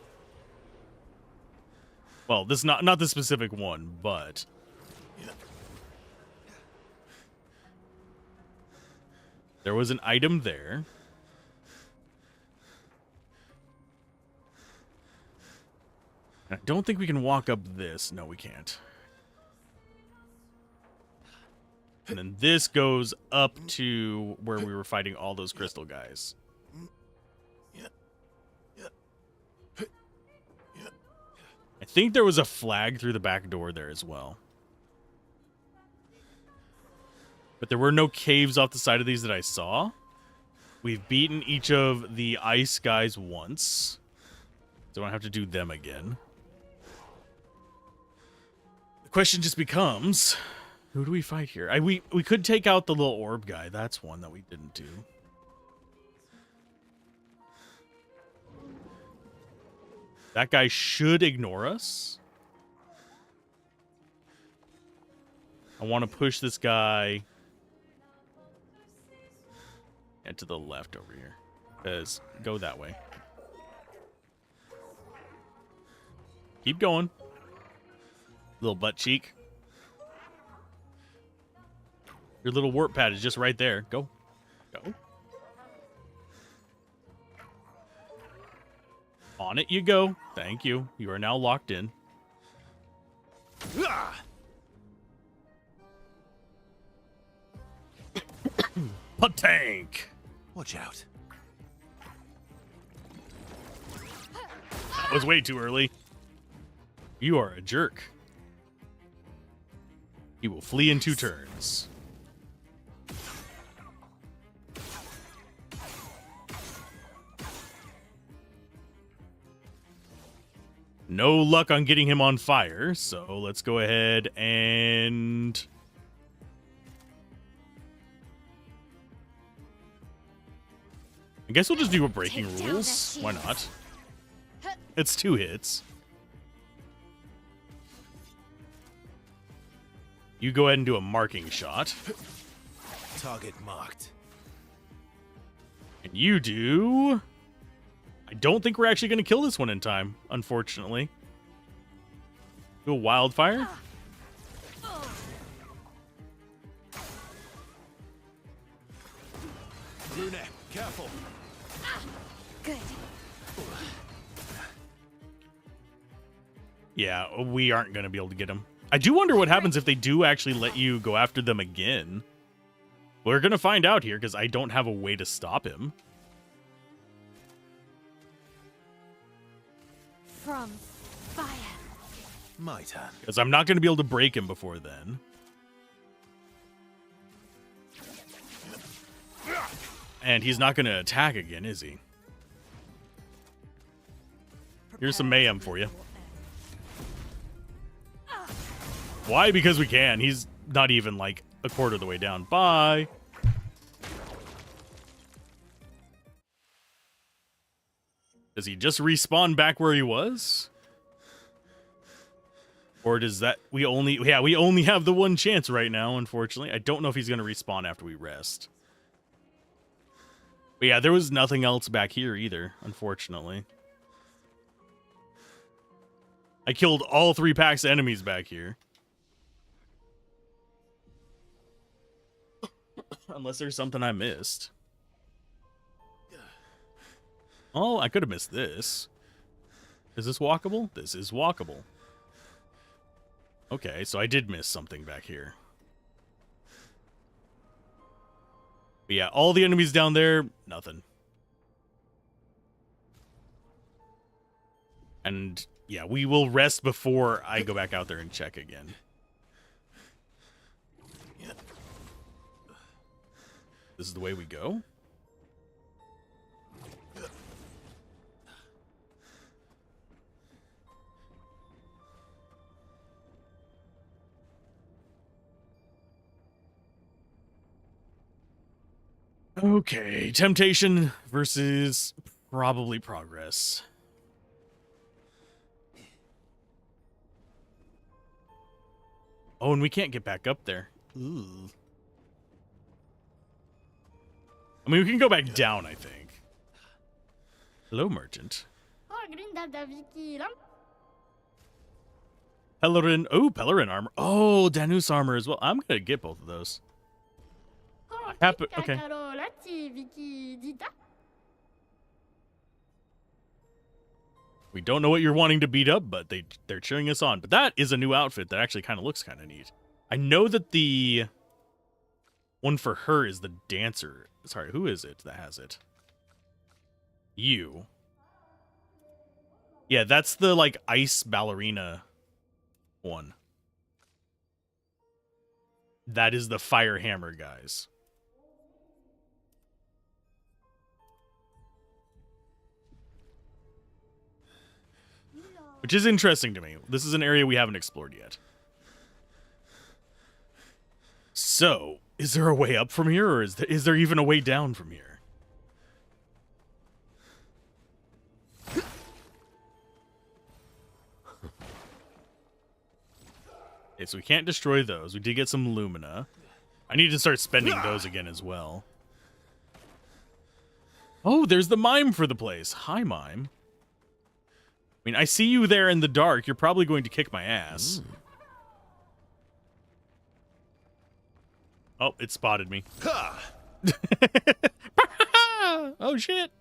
Well, this is not the specific one, but there was an item there. I don't think we can walk up this. No, we can't. And then this goes up to where we were fighting all those crystal guys. I think there was a flag through the back door there as well. But there were no caves off the side of these that I saw. We've beaten each of the ice guys once. So I don't have to do them again. The question just becomes, who do we fight here? We could take out the little orb guy. That's one that we didn't do. That guy should ignore us. I want to push this guy and to the left over here. Because go that way. Keep going. Little butt cheek. Your little warp pad is just right there. Go. Go. On it you go. Thank you. You are now locked in. Patank! Watch out. That was way too early. You are a jerk. He will flee in 2 turns. No luck on getting him on fire, so let's go ahead and... I guess we'll just do a breaking rules. Why not? It's 2 hits. You go ahead and do a marking shot. Target marked. And you do... I don't think we're actually going to kill this one in time, unfortunately. Do a wildfire. Brunette, careful. Good. Yeah, we aren't going to be able to get him. I do wonder what happens if they do actually let you go after them again. We're going to find out here because I don't have a way to stop him. From fire. My turn. Because I'm not going to be able to break him before then. And he's not going to attack again, is he? Here's some mayhem for you. Why? Because we can. He's not even like a quarter of the way down. Bye. Does he just respawn back where he was? Or does that... we only have the one chance right now, unfortunately. I don't know if he's going to respawn after we rest. But yeah, there was nothing else back here either, unfortunately. I killed all 3 packs of enemies back here. Unless there's something I missed. Oh, I could have missed this. Is this walkable? This is walkable. Okay, so I did miss something back here. But yeah, all the enemies down there, nothing. And yeah, we will rest before I go back out there and check again. This is the way we go. Okay, temptation versus probably progress. Oh, and we can't get back up there. Ooh. I mean, we can go back down, I think. Hello, merchant. Pellerin. Oh, Pellerin armor. Oh, Danus armor as well. I'm going to get both of those. Okay. We don't know what you're wanting to beat up, but they're cheering us on. But that is a new outfit that actually kind of looks kind of neat. I know that the one for her is the dancer. Sorry, who is it that has it? You. Yeah, that's the, like, ice ballerina one. That is the fire hammer, guys. Which is interesting to me. This is an area we haven't explored yet. So, is there a way up from here, or is there even a way down from here? Okay, so we can't destroy those. We did get some Lumina. I need to start spending those again as well. Oh, there's the mime for the place. Hi, mime. I mean, I see you there in the dark. You're probably going to kick my ass. Oh, it spotted me. Oh, shit.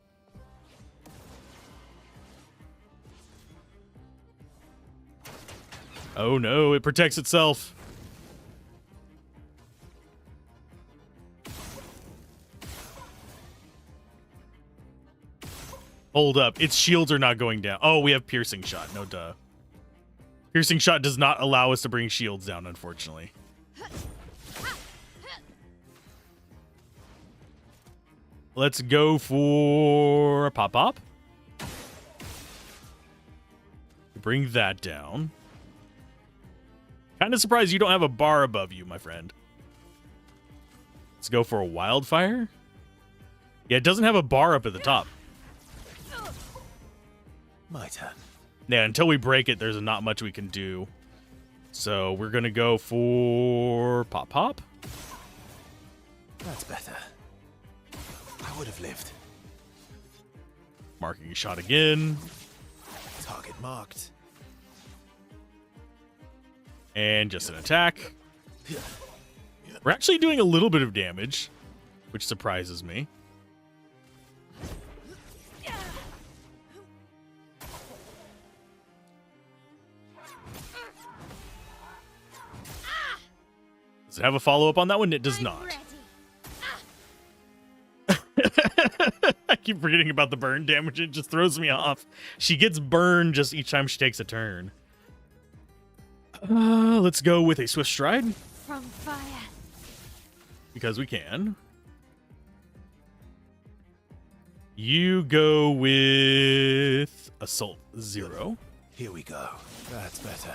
Oh, no. It protects itself. Hold up. Its shields are not going down. Oh, we have piercing shot. No duh. Piercing shot does not allow us to bring shields down, unfortunately. Let's go for a pop-pop. Bring that down. Kind of surprised you don't have a bar above you, my friend. Let's go for a wildfire. Yeah, it doesn't have a bar up at the top. My turn. Yeah, until we break it, there's not much we can do. So we're going to go for pop-pop. That's better. I would have lived. Marking shot again. Target marked. And just an attack. We're actually doing a little bit of damage, which surprises me. Does it have a follow-up on that one? It does not. I keep forgetting about the burn damage. It just throws me off. She gets burned just each time she takes a turn. Let's go with a swift stride. From fire. Because we can. You go with Assault 0. Here we go. That's better.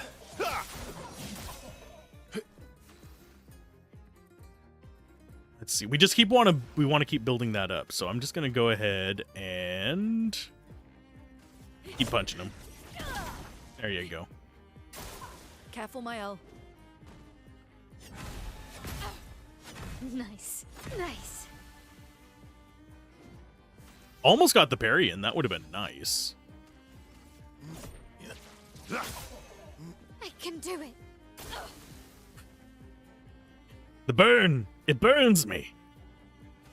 Let's see. We want to keep building that up. So I'm just going to go ahead and keep punching him. There you go. Careful, my L. Nice. Nice. Almost got the parry in. That would have been nice. I can do it. The burn. It burns me.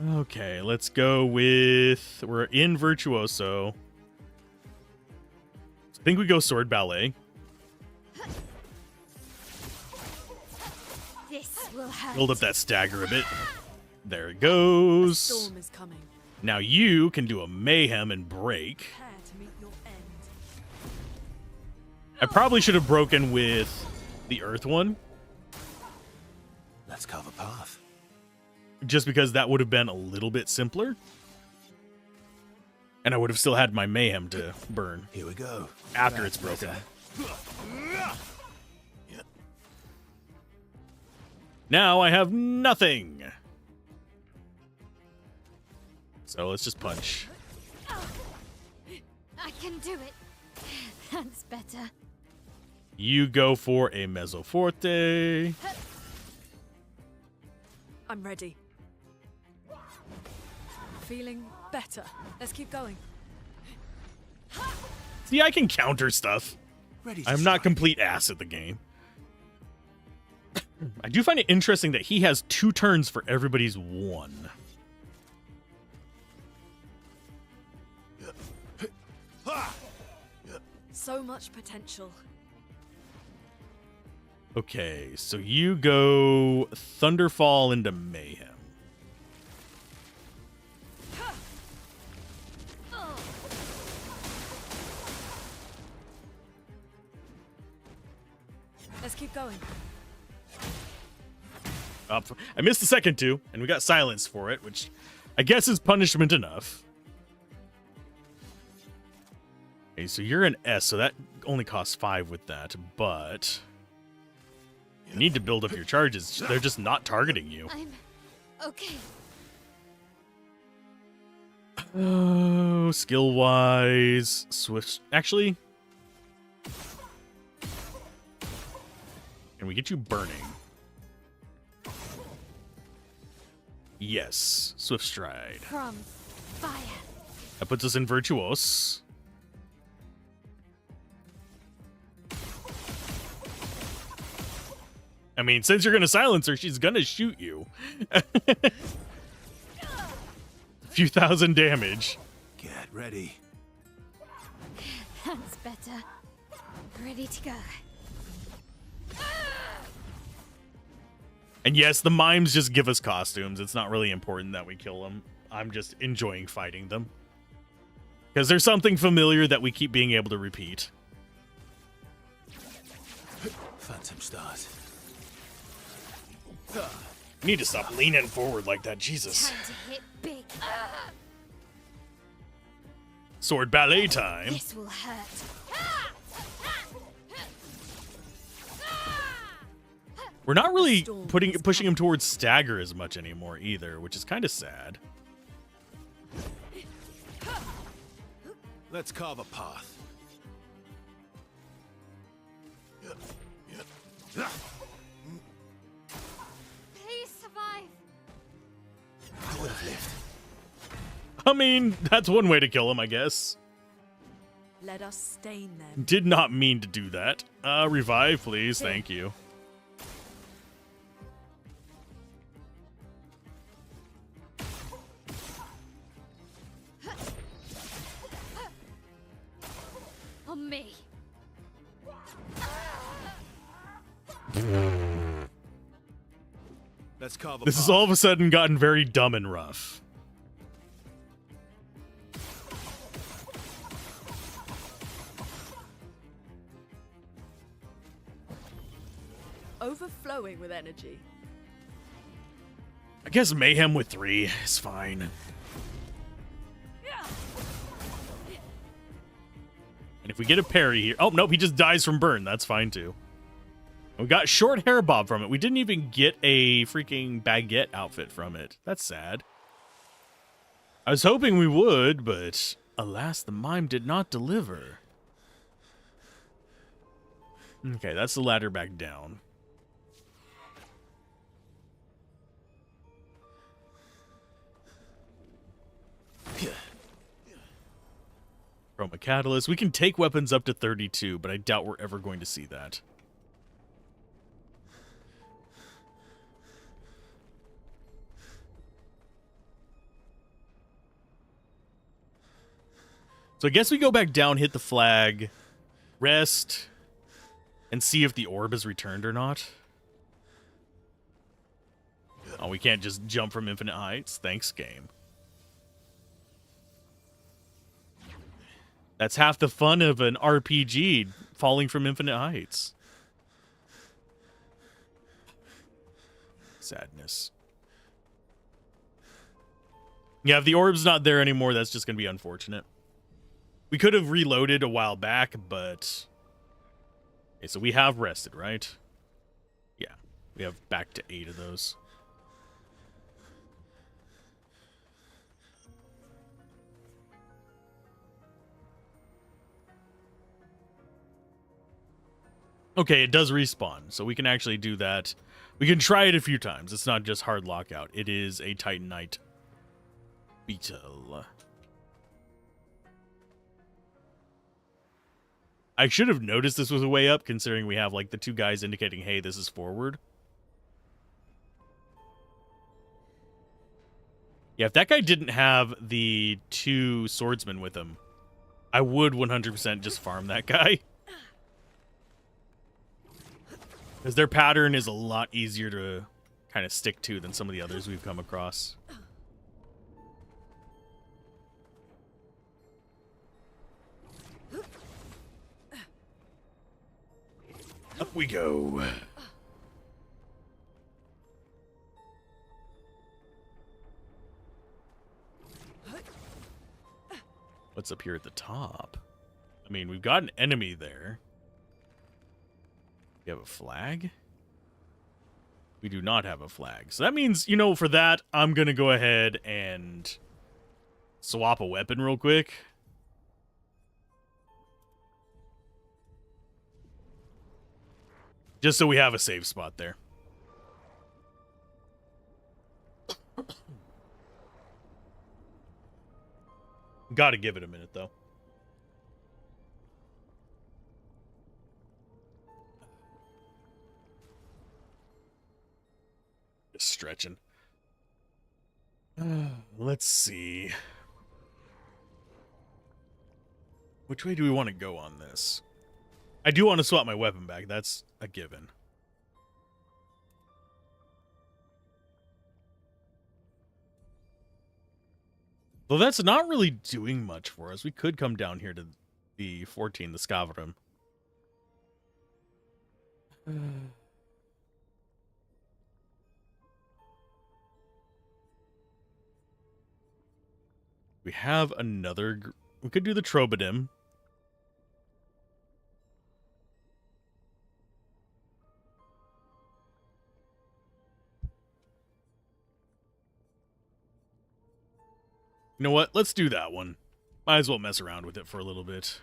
Okay, let's go with... We're in Virtuoso. I think we go Sword Ballet. This will hurt. Build up that stagger a bit. There it goes. Storm is coming. Now you can do a Mayhem and break. Prepare to meet your end. I probably should have broken with the Earth one. Let's carve a path. Just because that would have been a little bit simpler. And I would have still had my Mayhem to burn Here we go. after it's broken. Now I have nothing. So let's just punch. I can do it. That's better. You go for a Mezzo Forte. I'm ready. Feeling better. Let's keep going. See, I can counter stuff. Ready to I'm not strike. complete ass at the game. I do find it interesting that he has 2 turns for everybody's 1. So much potential. Okay, so you go Thunderfall into Mayhem. Let's keep going. I missed the second two, and we got silenced for it, which I guess is punishment enough. Okay, so you're an S, so that only costs 5 with that, but you need to build up your charges. They're just not targeting you. I'm okay. Oh, skill-wise, Swift. Actually, can we get you burning? Yes, Swift Stride. From fire. That puts us in Virtuose. I mean, since you're going to silence her, she's going to shoot you. A few thousand damage. Get ready. That's better. Ready to go. And yes, the mimes just give us costumes. It's not really important that we kill them. I'm just enjoying fighting them. Because there's something familiar that we keep being able to repeat. Phantom stars. You need to stop leaning forward like that, Jesus. Time to hit big. Sword ballet time. This will hurt. We're not really pushing him towards stagger as much anymore either, which is kind of sad. Let's carve a path. Please survive. I would have lived. I mean, that's one way to kill him, I guess. Let us stain them. Did not mean to do that. Revive, please. Thank you. On me. Let's carve a This path. has all of a sudden gotten very dumb and rough. Overflowing with energy. I guess mayhem with 3 is fine. And if we get a parry here... Oh, nope, he just dies from burn. That's fine, too. We got short hair bob from it. We didn't even get a freaking baguette outfit from it. That's sad. I was hoping we would, but alas, the mime did not deliver. Okay, that's the ladder back down. Chroma Catalyst. We can take weapons up to 32, but I doubt we're ever going to see that. So I guess we go back down, hit the flag, rest, and see if the orb is returned or not. Oh, we can't just jump from infinite heights. Thanks, game. That's half the fun of an RPG, falling from infinite heights. Sadness. Yeah, if the orb's not there anymore, that's just going to be unfortunate. We could have reloaded a while back, but... Okay, so we have rested, right? Yeah, we have back to 8 of those. Okay, it does respawn, so we can actually do that. We can try it a few times. It's not just hard lockout. It is a Titanite beetle. I should have noticed this was a way up, considering we have, like, the 2 guys indicating, hey, this is forward. Yeah, if that guy didn't have the 2 swordsmen with him, I would 100% just farm that guy. Because their pattern is a lot easier to kind of stick to than some of the others we've come across. Up we go. What's up here at the top? I mean, we've got an enemy there. We have a flag? We do not have a flag. So that means, you know, for that, I'm going to go ahead and swap a weapon real quick. Just so we have a safe spot there. Gotta give it a minute, though. Just stretching. Let's see. Which way do we want to go on this? I do want to swap my weapon back. That's a given. Though that's not really doing much for us. We could come down here to the 14, the Scavarum. We have another... We could do the Trobodim. You know what? Let's do that one. Might as well mess around with it for a little bit.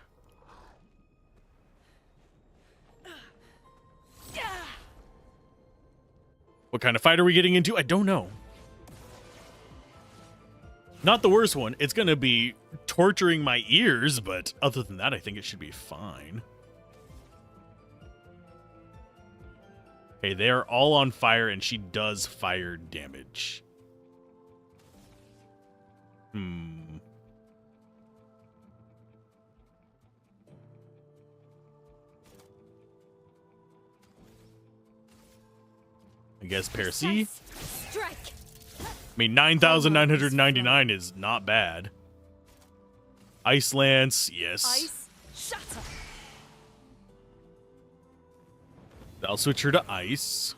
What kind of fight are we getting into? I don't know. Not the worst one. It's going to be torturing my ears, but other than that, I think it should be fine. Okay, they are all on fire, and she does fire damage. I guess Percy. Strike. I mean, 9,999 is not bad. Ice Lance, yes. Ice. Shatter. I'll switch her to ice.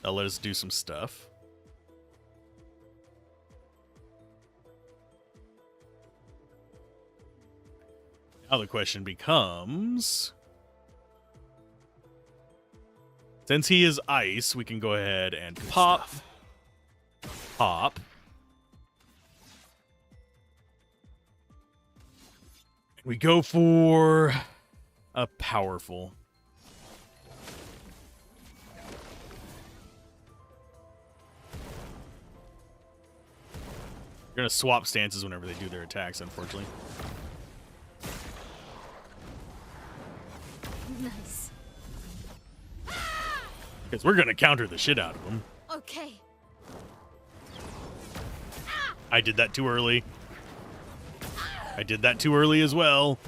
That'll let us do some stuff. Now the question becomes... Since he is ice, we can go ahead and pop. Pop. We go for a powerful. We're going to swap stances whenever they do their attacks, unfortunately. Nice. Because we're going to counter the shit out of them. Okay. I did that too early. I did that too early as well.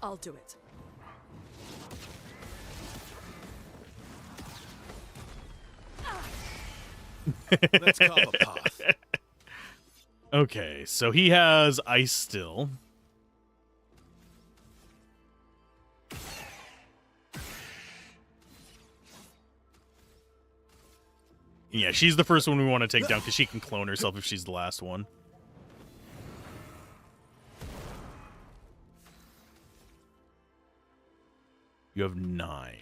I'll do it. Let's carve a path. Okay, so he has ice still. Yeah, she's the first one we want to take down because she can clone herself if she's the last one. You have 9.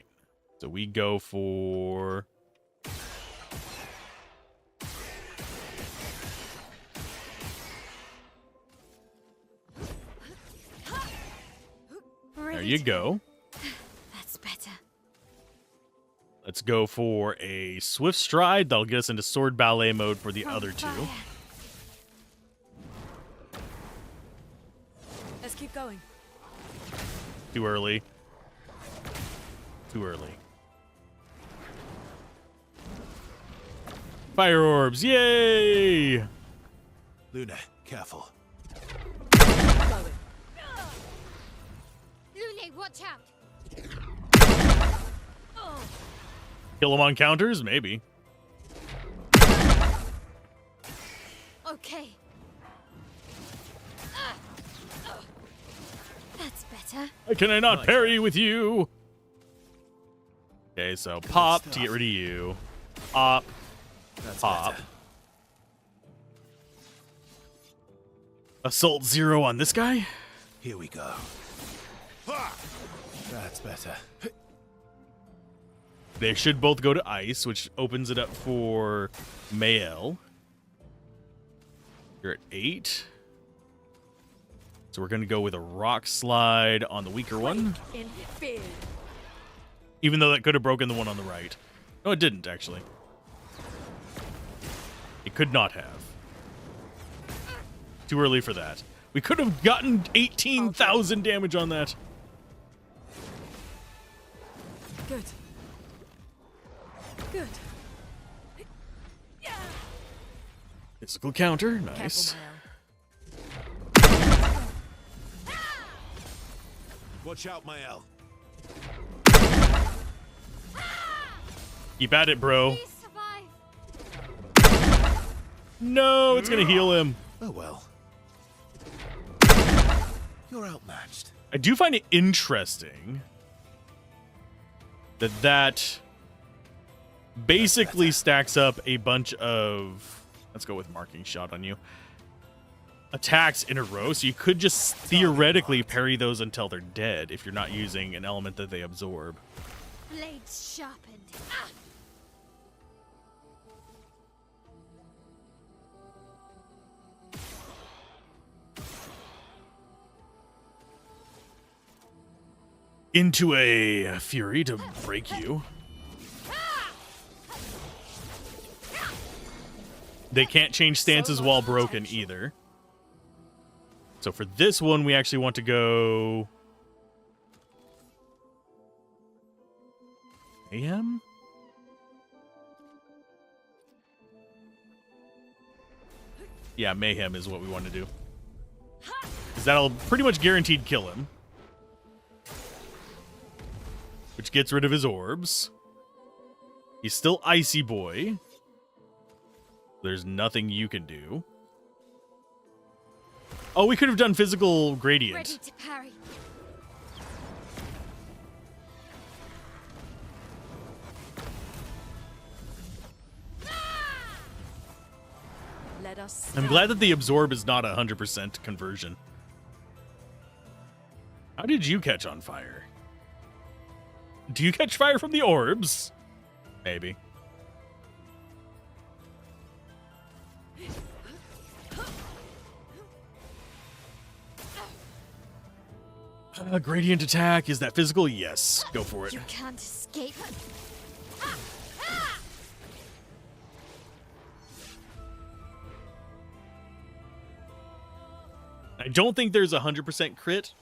So we go for... There you go. That's better. Let's go for a swift stride. That'll get us into sword ballet mode for the other two. Let's keep going. Too early. Too early. Fire orbs, yay! Luna, careful. Going. Lune, watch out. Oh. Kill him on counters? Maybe. Okay. That's better. Can I not Nice. parry with you? Okay, so pop to get rid of you. Pop. That's Pop. better. Assault 0 on this guy? Here we go. Ha! That's better. They should both go to ice, which opens it up for Mael. You're at 8. So we're going to go with a rock slide on the weaker one. Even though that could have broken the one on the right. No, it didn't, actually. It could not have. Too early for that. We could have gotten 18,000 damage on that. Good. Good. Physical counter, nice. Careful, Watch out, Mael. Keep at it, bro. Please survive. No, it's gonna heal him. Oh well. You're outmatched. I do find it interesting that basically stacks up a bunch of, let's go with marking shot on you, attacks in a row, so you could just theoretically parry those until they're dead if you're not using an element that they absorb. Blades sharpened. Ah! Into a fury to break you. They can't change stances while broken either. So for this one, we actually want to go Mayhem? Yeah, Mayhem is what we want to do. Because that'll pretty much guaranteed kill him. Which gets rid of his orbs. He's still Icy Boy. There's nothing you can do. Oh, we could have done physical gradient. Ready to parry. Let us I'm glad that the absorb is not 100% conversion. How did you catch on fire? Do you catch fire from the orbs? Maybe. Gradient attack. Is that physical? Yes. Go for it. You can't escape. I don't think there's 100% crit.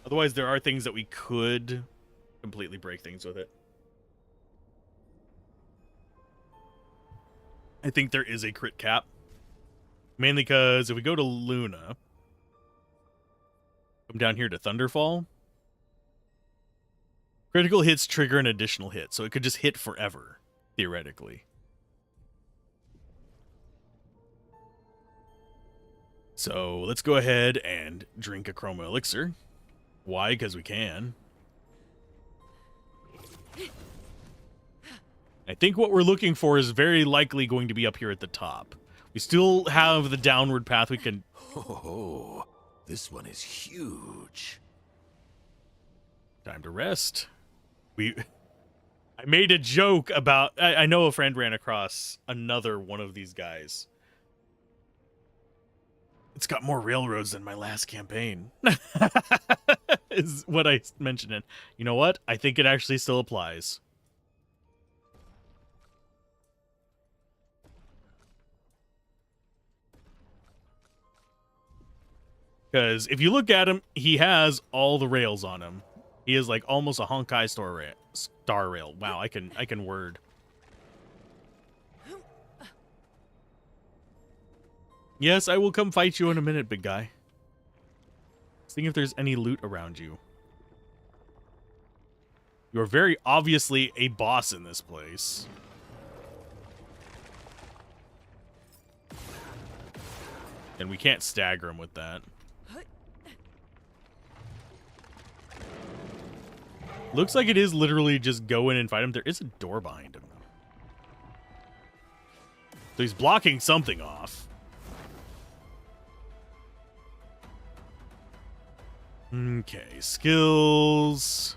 Otherwise, there are things that we could completely break things with it. I think there is a crit cap. Mainly because if we go to Luna, come down here to Thunderfall, critical hits trigger an additional hit, so it could just hit forever, theoretically. So let's go ahead and drink a Chroma Elixir. Why? Because we can. I think what we're looking for is very likely going to be up here at the top. We still have the downward path we can... Oh, this one is huge. Time to rest. I made a joke about... I know a friend ran across another one of these guys. It's got more railroads than my last campaign. Is what I mentioned it. You know what? I think it actually still applies. Because if you look at him, he has all the rails on him. He is like almost a Honkai star rail. Wow, I can word. Yes, I will come fight you in a minute, big guy. Seeing if there's any loot around you. You are very obviously a boss in this place. And we can't stagger him with that. Looks like it is literally just go in and fight him. There is a door behind him. So he's blocking something off. Okay, skills.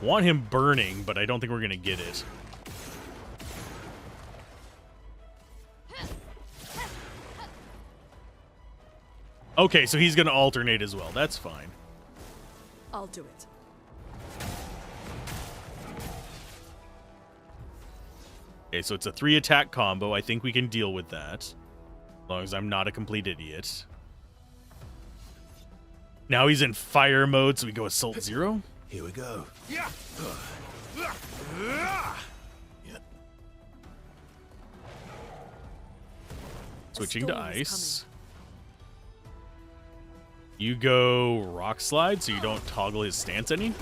Want him burning, but I don't think we're gonna get it. Okay, so he's gonna alternate as well. That's fine. I'll do it. Okay, so it's a 3-attack combo. I think we can deal with that. As long as I'm not a complete idiot. Now he's in fire mode, so we go Assault 0. Here we go. Yeah. Switching to storm is ice. You go rock slide, so you don't toggle his stance any.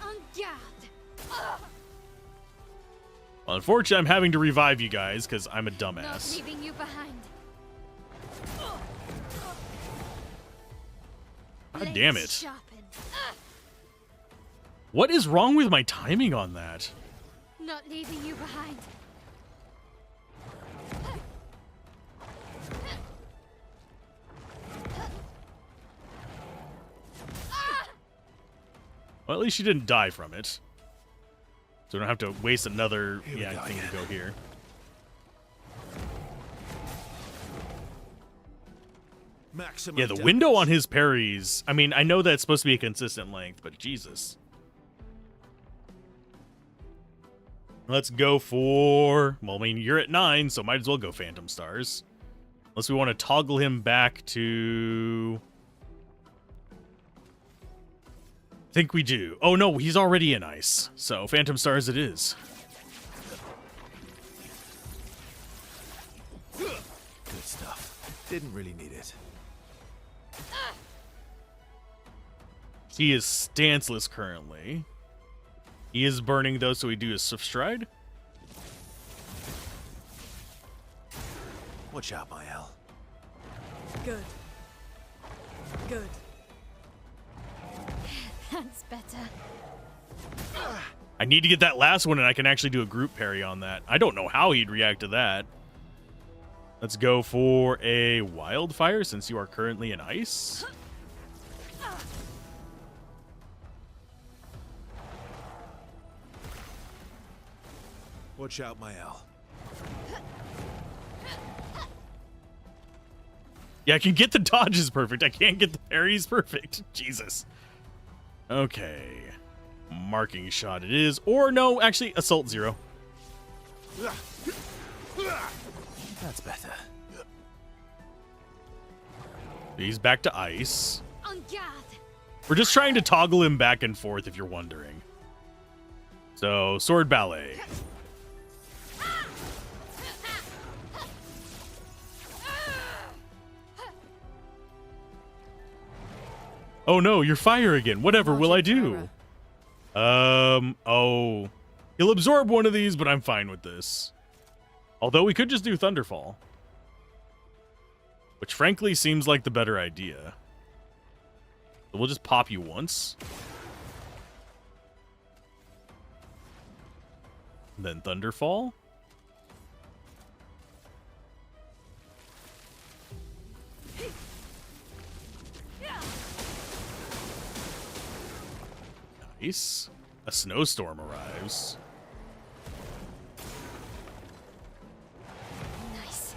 On guard. Well, unfortunately, I'm having to revive you guys because I'm a Not dumbass. leaving you behind. God damn Blades it. sharpen. What is wrong with my timing on that? Not leaving you behind. Well, at least she didn't die from it. So we don't have to waste another Here we go thing again. to go here. Maximum Yeah, the damage. window on his parries. I mean, I know that it's supposed to be a consistent length, but Jesus. Let's go for... Well, I mean, you're at 9, so might as well go Phantom Stars. Unless we want to toggle him back to... I think we do. Oh, no, he's already in ice. So, Phantom Stars it is. Good stuff. Didn't really need it. He is stanceless currently. He is burning, though, so we do his Swift Stride. Watch out, my Al. Good. Good. That's better. I need to get that last one, and I can actually do a group parry on that. I don't know how he'd react to that. Let's go for a Wildfire, since you are currently in ice. Watch out, my Al. Yeah, I can get the dodges perfect. I can't get the parries perfect. Jesus. Okay. Marking shot it is. Or no, actually, Assault 0. That's better. He's back to ice. On guard. We're just trying to toggle him back and forth, if you're wondering. So, Sword Ballet. Oh no, you're fire again. Whatever will I do? Oh. He'll absorb one of these, but I'm fine with this. Although we could just do Thunderfall. Which frankly seems like the better idea. So we'll just pop you once. And then Thunderfall. Nice. A snowstorm arrives. Nice.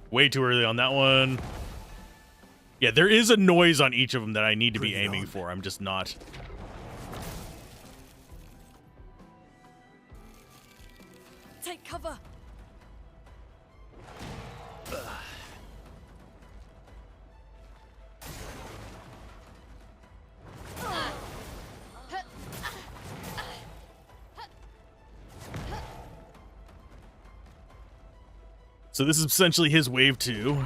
Way too early on that one. Yeah, there is a noise on each of them that I need to be Bring it aiming on. for. I'm just not. Take cover. So this is essentially his wave 2.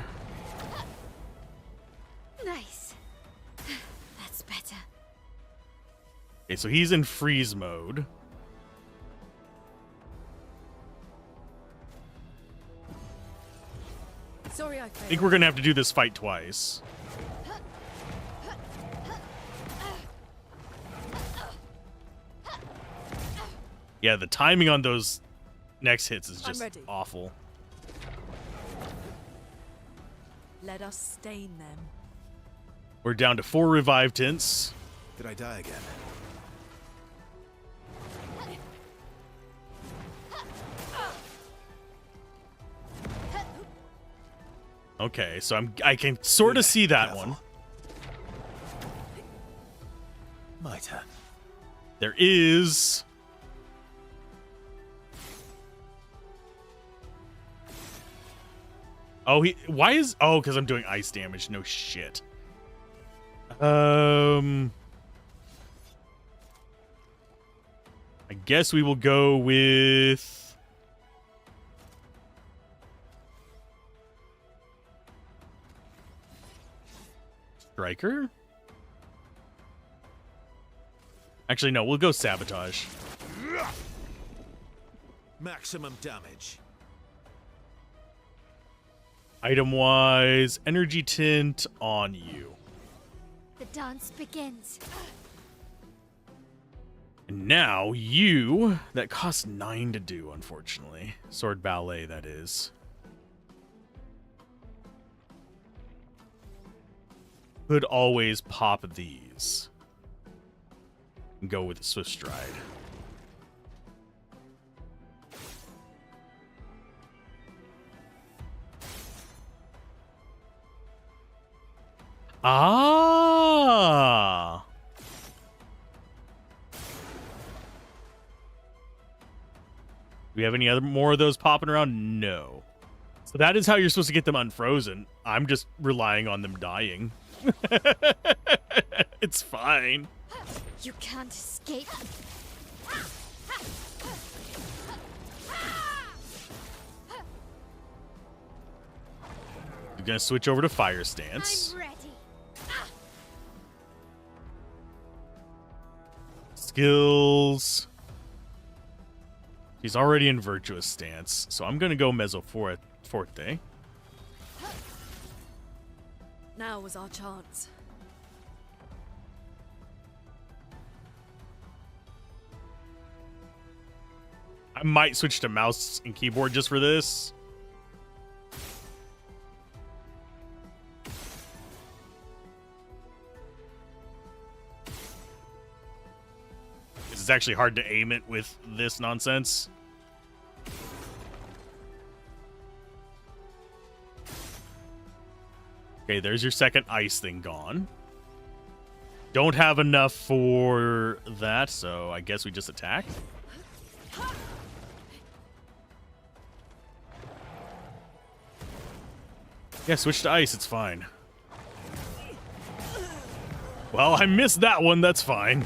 Nice. That's better. Okay, so he's in freeze mode. Sorry, I I failed. think we're gonna have to do this fight twice. Yeah, the timing on those next hits is just ready. awful. Let us stain them. We're down to 4 revive tints. Did I die again? Okay, so I can sort of see that Careful. one. My turn. There is... Oh, why is... Oh, because I'm doing ice damage. No shit. I guess we will go with... Striker? Actually, no, we'll go Sabotage. Maximum damage. Item-wise, Energy Tint on you. The dance begins. And now you... That costs 9 to do, unfortunately. Sword Ballet, that is. Could always pop these. And go with the Swift Stride. Ah! Do we have any other more of those popping around? No. So that is how you're supposed to get them unfrozen. I'm just relying on them dying. It's fine. You can't escape. We're gonna switch over to Fire Stance. I'm ready. Skills. He's already in Virtuous Stance, so I'm gonna go Mezzo Forte. Now was our chance. I might switch to mouse and keyboard just for this. It's actually hard to aim it with this nonsense. Okay, there's your second ice thing gone. Don't have enough for that, so I guess we just attack. Yeah, switch to ice, it's fine. Well, I missed that one, that's fine.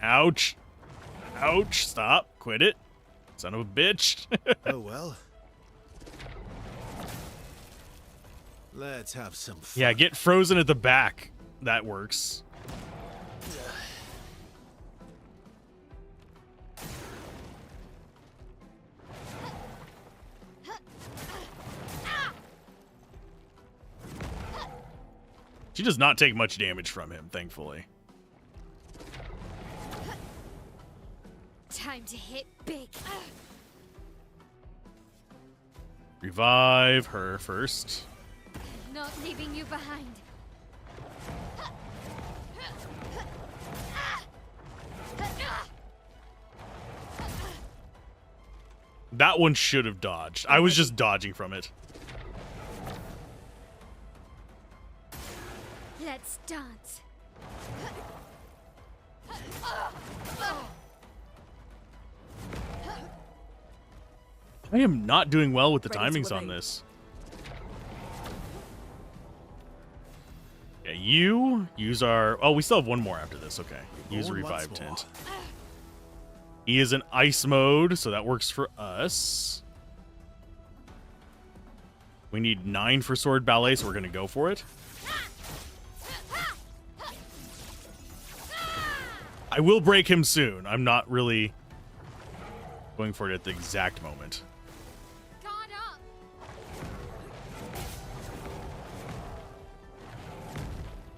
Ouch. Ouch, stop, quit it. Son of a bitch. Oh well. Let's have some fun. Yeah, get frozen at the back. That works. She does not take much damage from him, thankfully. Time to hit big. Revive her first. Not leaving you behind. That one should have dodged. I was just dodging from it. Let's dance. I am not doing well with the Ready to timings on evade. this. Yeah, you use our... Oh, we still have one more after this. Okay. Use Going Revive once more. Tint. He is in ice mode, so that works for us. We need 9 for Sword Ballet, so we're going to go for it. I will break him soon. I'm not really going for it at the exact moment. Guard up.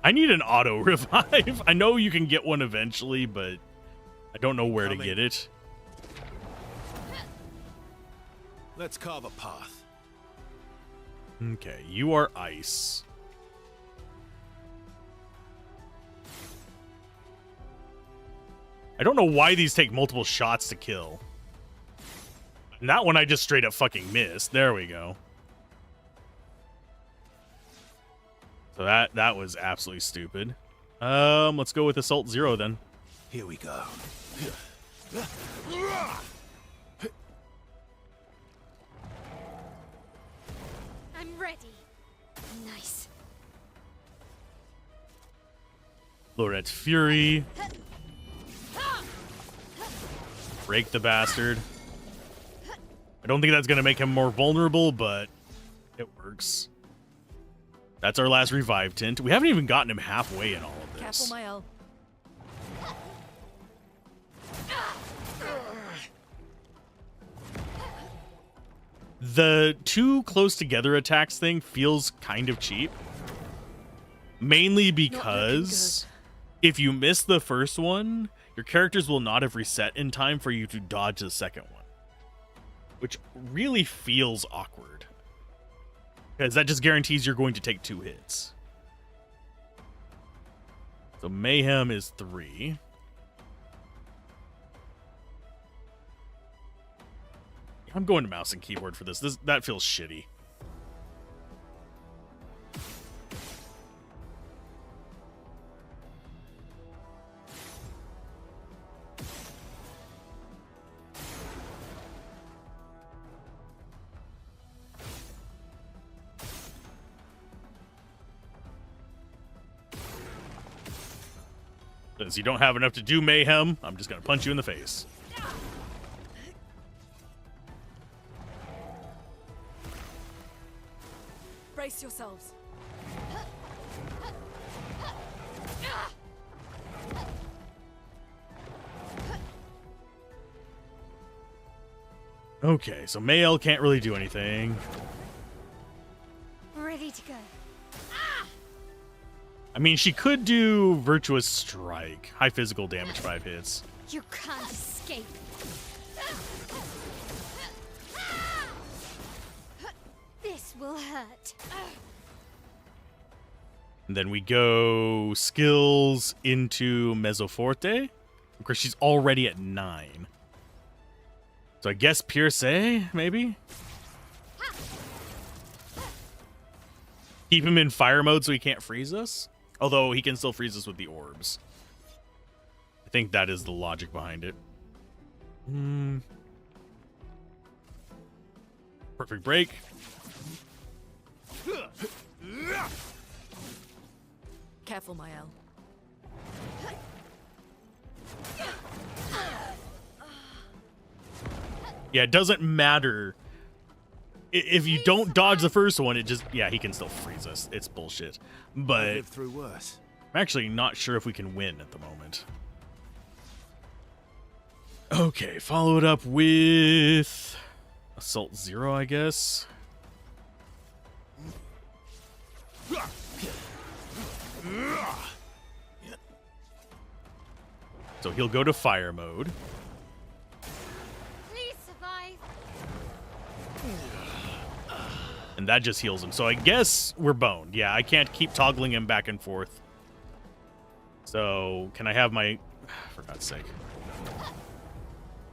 I need an auto revive. I know you can get one eventually, but I don't know where to get it. Let's carve a path. Okay, you are ice. I don't know why these take multiple shots to kill. And that one I just straight up fucking missed. There we go. So that was absolutely stupid. Let's go with Assault 0 then. Here we go. I'm ready. Nice. Loret's Fury. Break the bastard. I don't think that's going to make him more vulnerable, but it works. That's our last revive tint. We haven't even gotten him halfway in all of Careful, this. my L. The too close together attacks thing feels kind of cheap. Mainly because if you miss the first one, your characters will not have reset in time for you to dodge the second one. Which really feels awkward. Because that just guarantees you're going to take 2 hits. So Mayhem is 3. I'm going to mouse and keyboard for this. That feels shitty. Since you don't have enough to do Mayhem, I'm just going to punch you in the face. Brace yourselves. Okay, so Mayel can't really do anything. Ready to go. I mean, she could do Virtuous Strike. High physical damage, 5 hits. You can't escape. This will hurt. And then we go skills into Mezzoforte. Of course, she's already at 9. So I guess Pierce, maybe? Keep him in fire mode so he can't freeze us. Although he can still freeze us with the orbs. I think that is the logic behind it. Perfect break. Careful, my L. Yeah, it doesn't matter. If you don't dodge the first one, it just... Yeah, he can still freeze us. It's bullshit. But Lived through worse. I'm actually not sure if we can win at the moment. Okay, follow it up with... Assault 0, I guess. So he'll go to fire mode. Please survive. And that just heals him. So I guess we're boned. Yeah, I can't keep toggling him back and forth. So can I have my... For God's sake.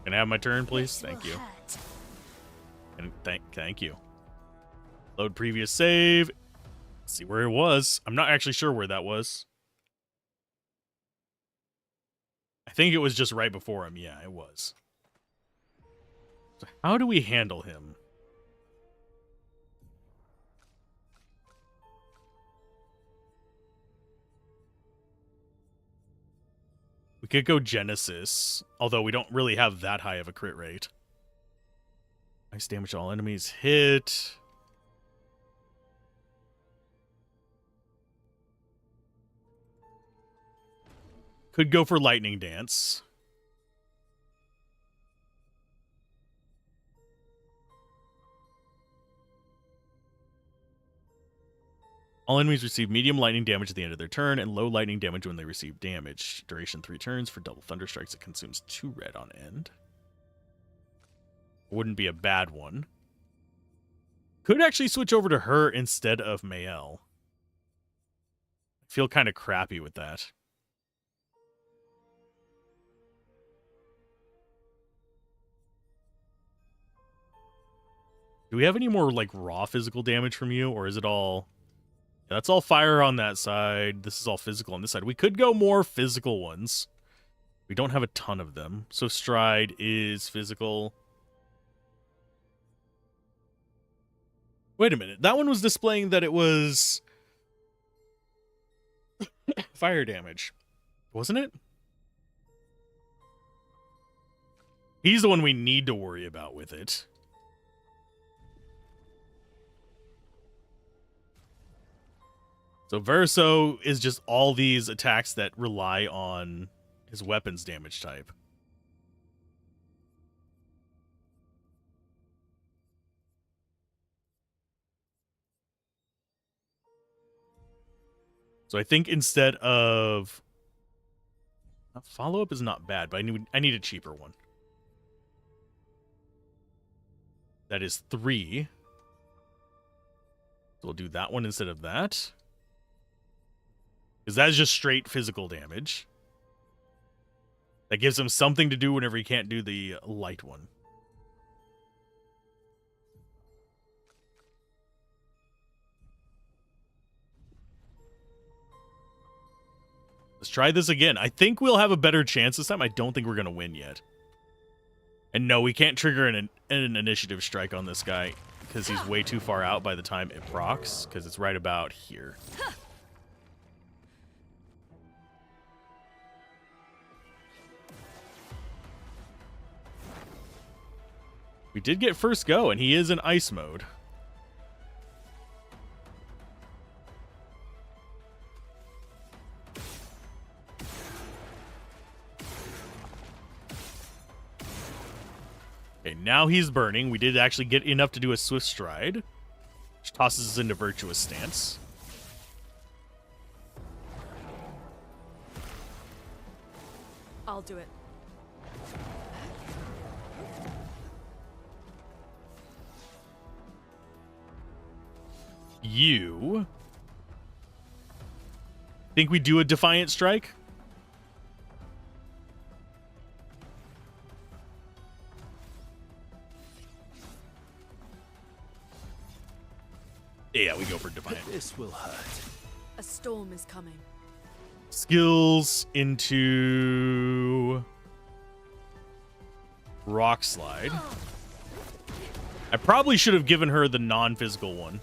Can I have my turn, please? Thank you. And thank you. Load previous save. Let's see where it was. I'm not actually sure where that was. I think it was just right before him. Yeah, it was. So how do we handle him? We could go Genesis, although we don't really have that high of a crit rate. Ice damage to all enemies hit. Could go for Lightning Dance. All enemies receive medium lightning damage at the end of their turn and low lightning damage when they receive damage. Duration 3 turns. For double thunder strikes, it consumes 2 red on end. Wouldn't be a bad one. Could actually switch over to her instead of Mael. I feel kind of crappy with that. Do we have any more, like, raw physical damage from you, or is it all... Yeah, that's all fire on that side. This is all physical on this side. We could go more physical ones. We don't have a ton of them. So Stride is physical. Wait a minute. That one was displaying that it was... fire damage. Wasn't it? He's the one we need to worry about with it. So Verso is just all these attacks that rely on his weapons damage type. So I think instead of... Follow-up is not bad, but I need a cheaper one. That is 3. So we'll do that one instead of that. Because that is just straight physical damage. That gives him something to do whenever he can't do the light one. Let's try this again. I think we'll have a better chance this time. I don't think we're going to win yet. And no, we can't trigger an initiative strike on this guy because he's way too far out by the time it procs, because it's right about here. We did get first go, and he is in ice mode. Okay, now he's burning. We did actually get enough to do a swift stride, which tosses us into virtuous stance. I'll do it. You think we do a defiant strike? Yeah, we go for defiant. This will hurt. A storm is coming. Skills into rock slide. I probably should have given her the non-physical one.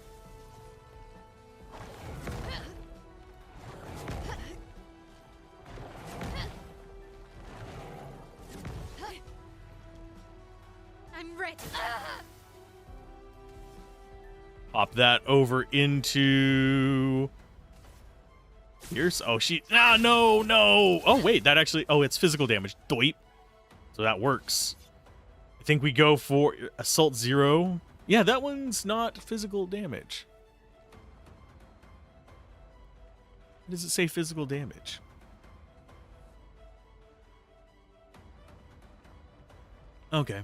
I'm ready. Pop that over into... Here's... Oh, she... Ah, no, no! Oh, wait, that actually... Oh, it's physical damage. Doip. So that works. I think we go for Assault 0. Yeah, that one's not physical damage. Why does it say physical damage? Okay.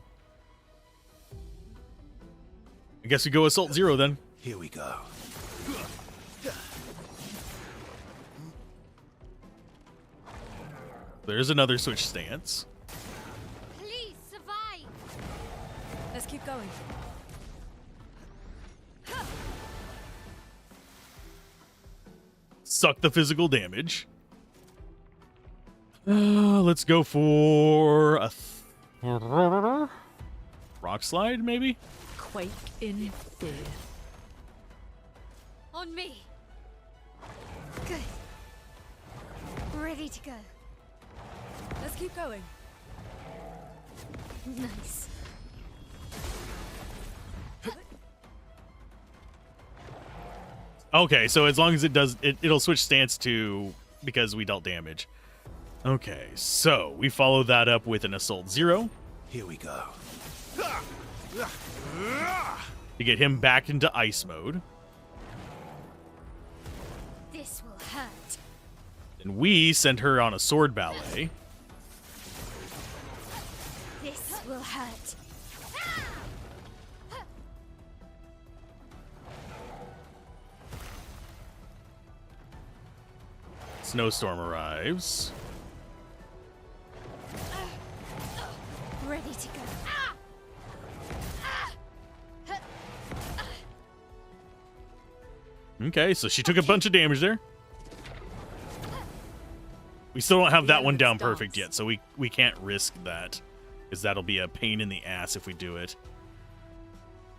I guess we go Assault 0 then. Here we go. There's another switch stance. Please survive. Let's keep going. Suck the physical damage. Let's go for a rock slide, maybe? Quake in fear. On me. Good. Ready to go. Let's keep going. Nice. Okay, so as long as it does, it'll switch stance to because we dealt damage. Okay, so we follow that up with an Assault 0 Here we go. to get him back into ice mode. And we send her on a sword ballet. This will hurt. Snowstorm arrives. Ready to go. Okay, so she took a bunch of damage there. We still don't have that one down perfect yet, so we can't risk that, because that'll be a pain in the ass if we do it.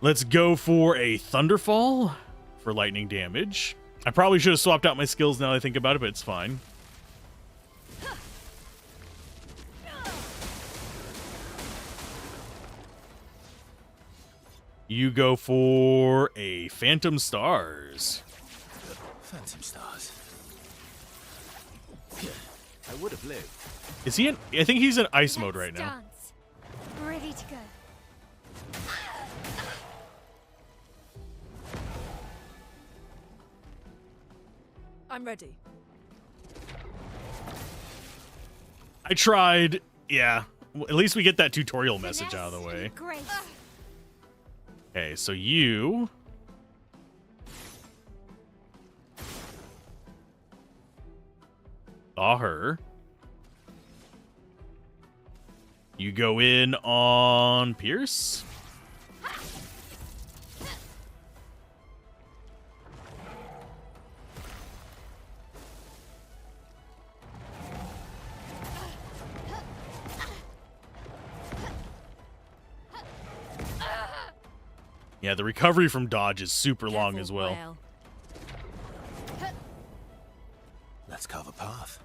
Let's go for a Thunderfall for lightning damage. I probably should have swapped out my skills now that I think about it, but it's fine. You go for a Phantom Stars. Phantom Stars. I would have lived. Is he in? I think he's in ice mode right now. Dance. Ready to go. I'm ready. I tried. Yeah. At least we get that tutorial message out of the way. Great. Okay, so you... saw her. You go in on Pierce. Yeah, the recovery from dodge is super long as well. Let's carve a path.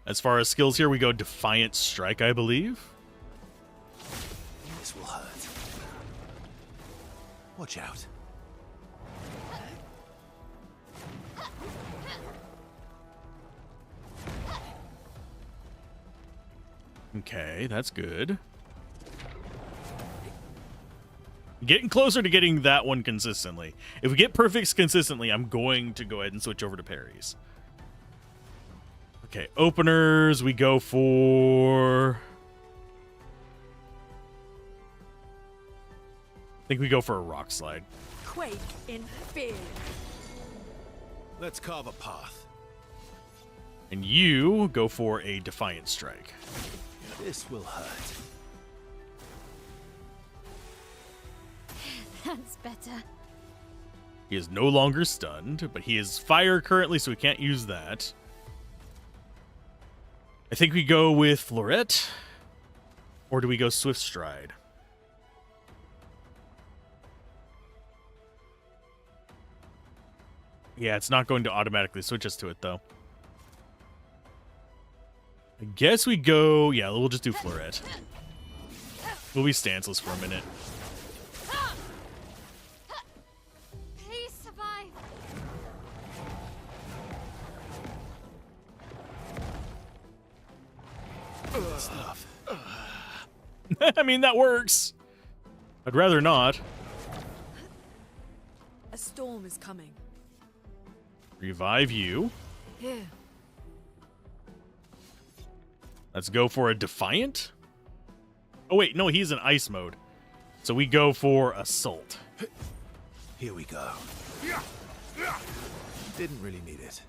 As far as skills here, we go Defiant Strike, I believe. This will hurt. Watch out. Okay, that's good. Getting closer to getting that one consistently. If we get perfects consistently, I'm going to go ahead and switch over to parries. Okay, openers, we go for... I think we go for a Rock Slide. Quake in fear. Let's carve a path. And you go for a Defiant Strike. This will hurt. That's better. He is no longer stunned, but he is fire currently, so we can't use that. I think we go with Florette, or do we go Swift Stride? Yeah, it's not going to automatically switch us to it, though. I guess we go... Yeah, we'll just do Florette. We'll be stanceless for a minute. Please survive. Stuff. I mean, that works. I'd rather not. A storm is coming. Revive you. Here. Let's go for a Defiant. Oh, wait. No, he's in ice mode. So we go for Assault. Here we go. Didn't really need it.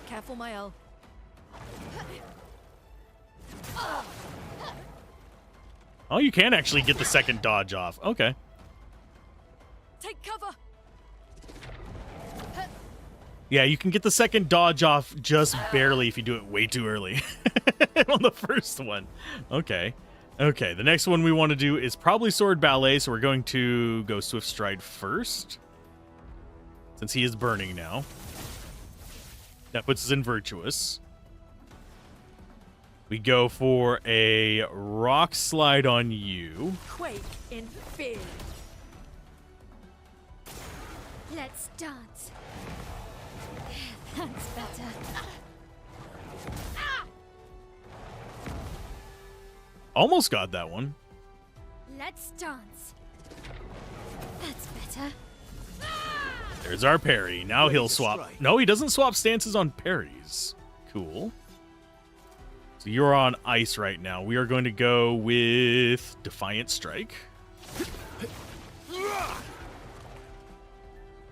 Careful, my L. Oh, you can actually get the second dodge off. Okay. Take cover. Yeah, you can get the second dodge off just barely if you do it way too early on the first one. Okay. Okay, the next one we want to do is probably Sword Ballet, so we're going to go Swift Stride first, since he is burning now. That puts us in Virtuous. We go for a Rock Slide on you. Quake in fear. Let's dance. That's better. Almost got that one. Let's dance. That's better. better. There's our parry. Now he'll swap. No, he doesn't swap stances on parries. Cool. So you're on ice right now. We are going to go with Defiant Strike.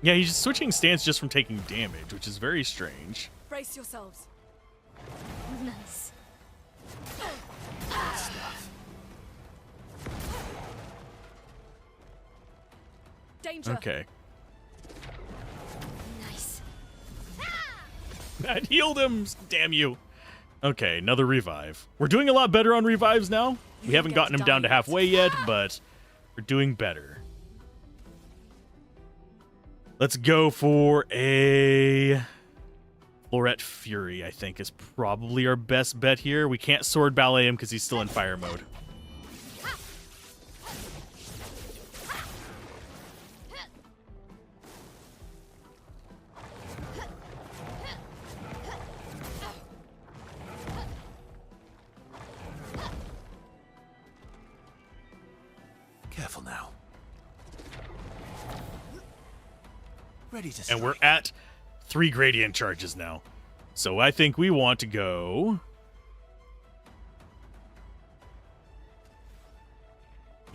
Yeah, he's just switching stance just from taking damage, which is very strange. Brace yourselves. Nice. Danger. Okay. Nice. That healed him. Damn you. Okay, another revive. We're doing a lot better on revives now. We haven't gotten him down to halfway yet, but we're doing better. Let's go for a Floret Fury, I think, is probably our best bet here. We can't sword ballet him because he's still in fire mode. Careful now. Ready to And strike. we're at 3 gradient charges now. So I think we want to go...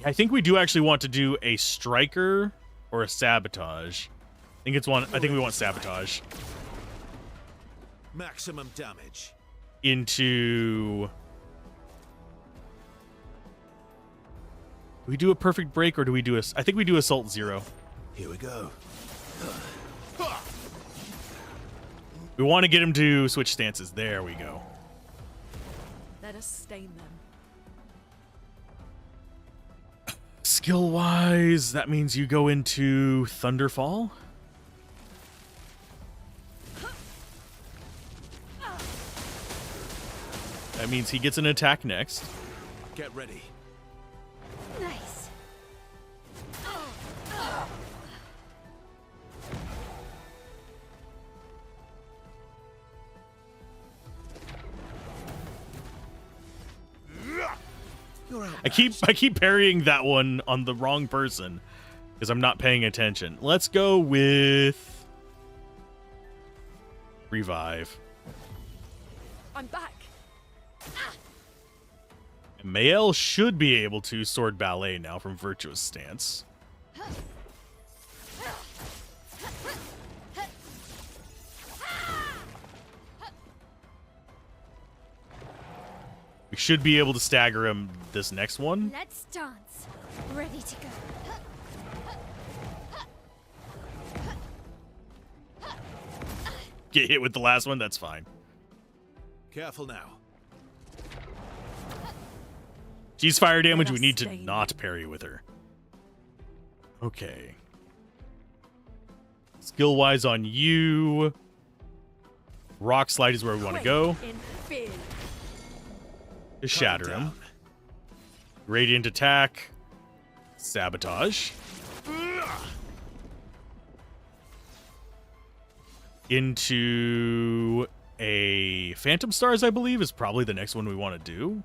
I think we do actually want to do a striker or a sabotage. I think we want sabotage. Maximum damage. Into... Do we do a perfect break or do we do a... I think we do Assault 0. Here we go. We want to get him to switch stances. There we go. Let us stain them. Skill-wise, that means you go into Thunderfall. That means he gets an attack next. Get ready. Nice. You're out. I keep parrying that one on the wrong person because I'm not paying attention. Let's go with Revive. I'm back. And Mael should be able to sword ballet now from Virtuous Stance. We should be able to stagger him this next one. Let's dance. Ready to go. Get hit with the last one, that's fine. Careful now. She's fire damage, Let we us need to stain not them. parry with her. Okay. Skill-wise on you. Rock Slide is where we want to go. Quake in fear. To shatter him. Radiant Attack. Sabotage. Into a Phantom Stars, I believe, is probably the next one we want to do.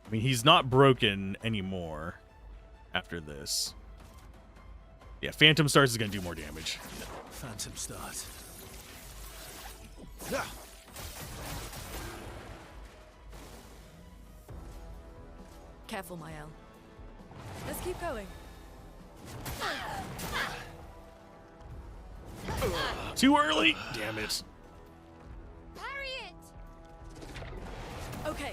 I mean, he's not broken anymore after this. Yeah, Phantom Stars is going to do more damage. Phantom start. Careful, Mael. Let's keep going. Too early! Damn it. Parry it. Okay.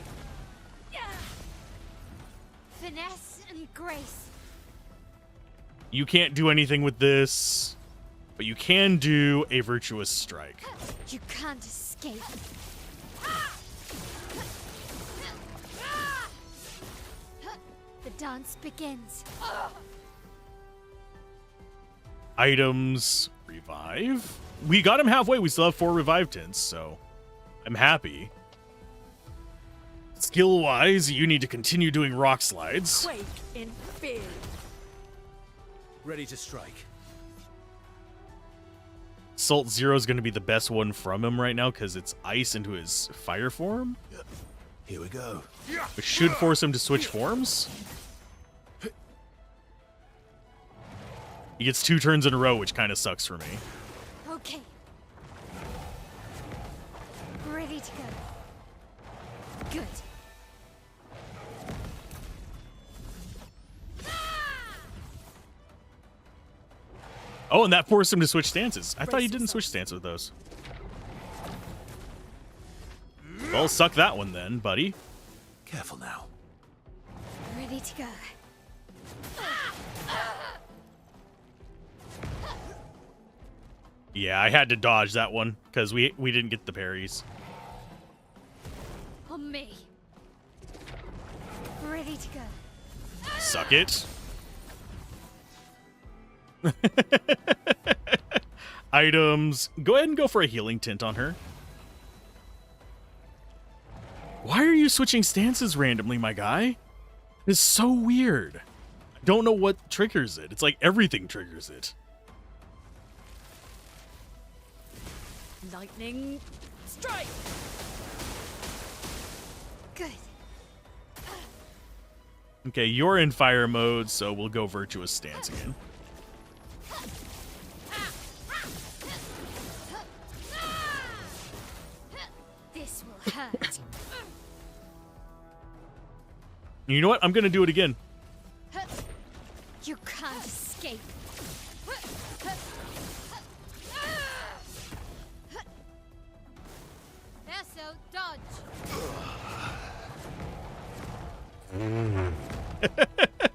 Finesse and grace. You can't do anything with this, but you can do a Virtuous Strike. You can't escape. The dance begins. Items, revive. We got him halfway. We still have 4 revive tints, so I'm happy. Skill-wise, you need to continue doing rock slides. Quake in fear. Ready to strike. Assault 0 is going to be the best one from him right now because it's ice into his fire form, Here we go. which should force him to switch forms. He gets 2 turns in a row, which kind of sucks for me. Okay. Ready to go. Good. Oh, and that forced him to switch stances. I thought he didn't switch stances with those. Well, suck that one then, buddy. Careful now. Ready to go. Yeah, I had to dodge that one because we didn't get the parries. On me. Ready to go. Suck it. Items. Go ahead and go for a healing tint on her. Why are you switching stances randomly, my guy? It's so weird. I don't know what triggers it. It's like everything triggers it. Lightning strike. Good. Okay, you're in fire mode, so we'll go virtuous stance again. This will hurt. You know what? I'm gonna do it again. You can't escape. Eso, dodge.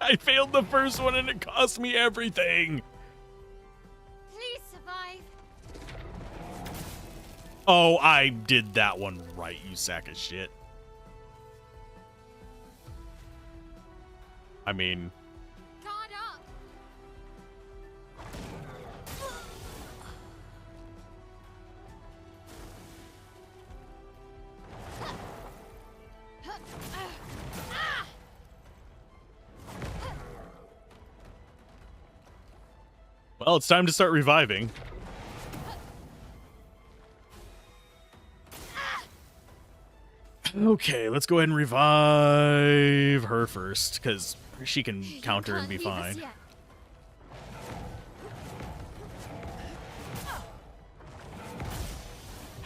I failed the first one and it cost me everything. Please survive. Oh, I did that one right, you sack of shit. I mean, Guard up. well, it's time to start reviving. Okay, let's go ahead and revive her first, because she can counter and be Can't leave us fine. yet.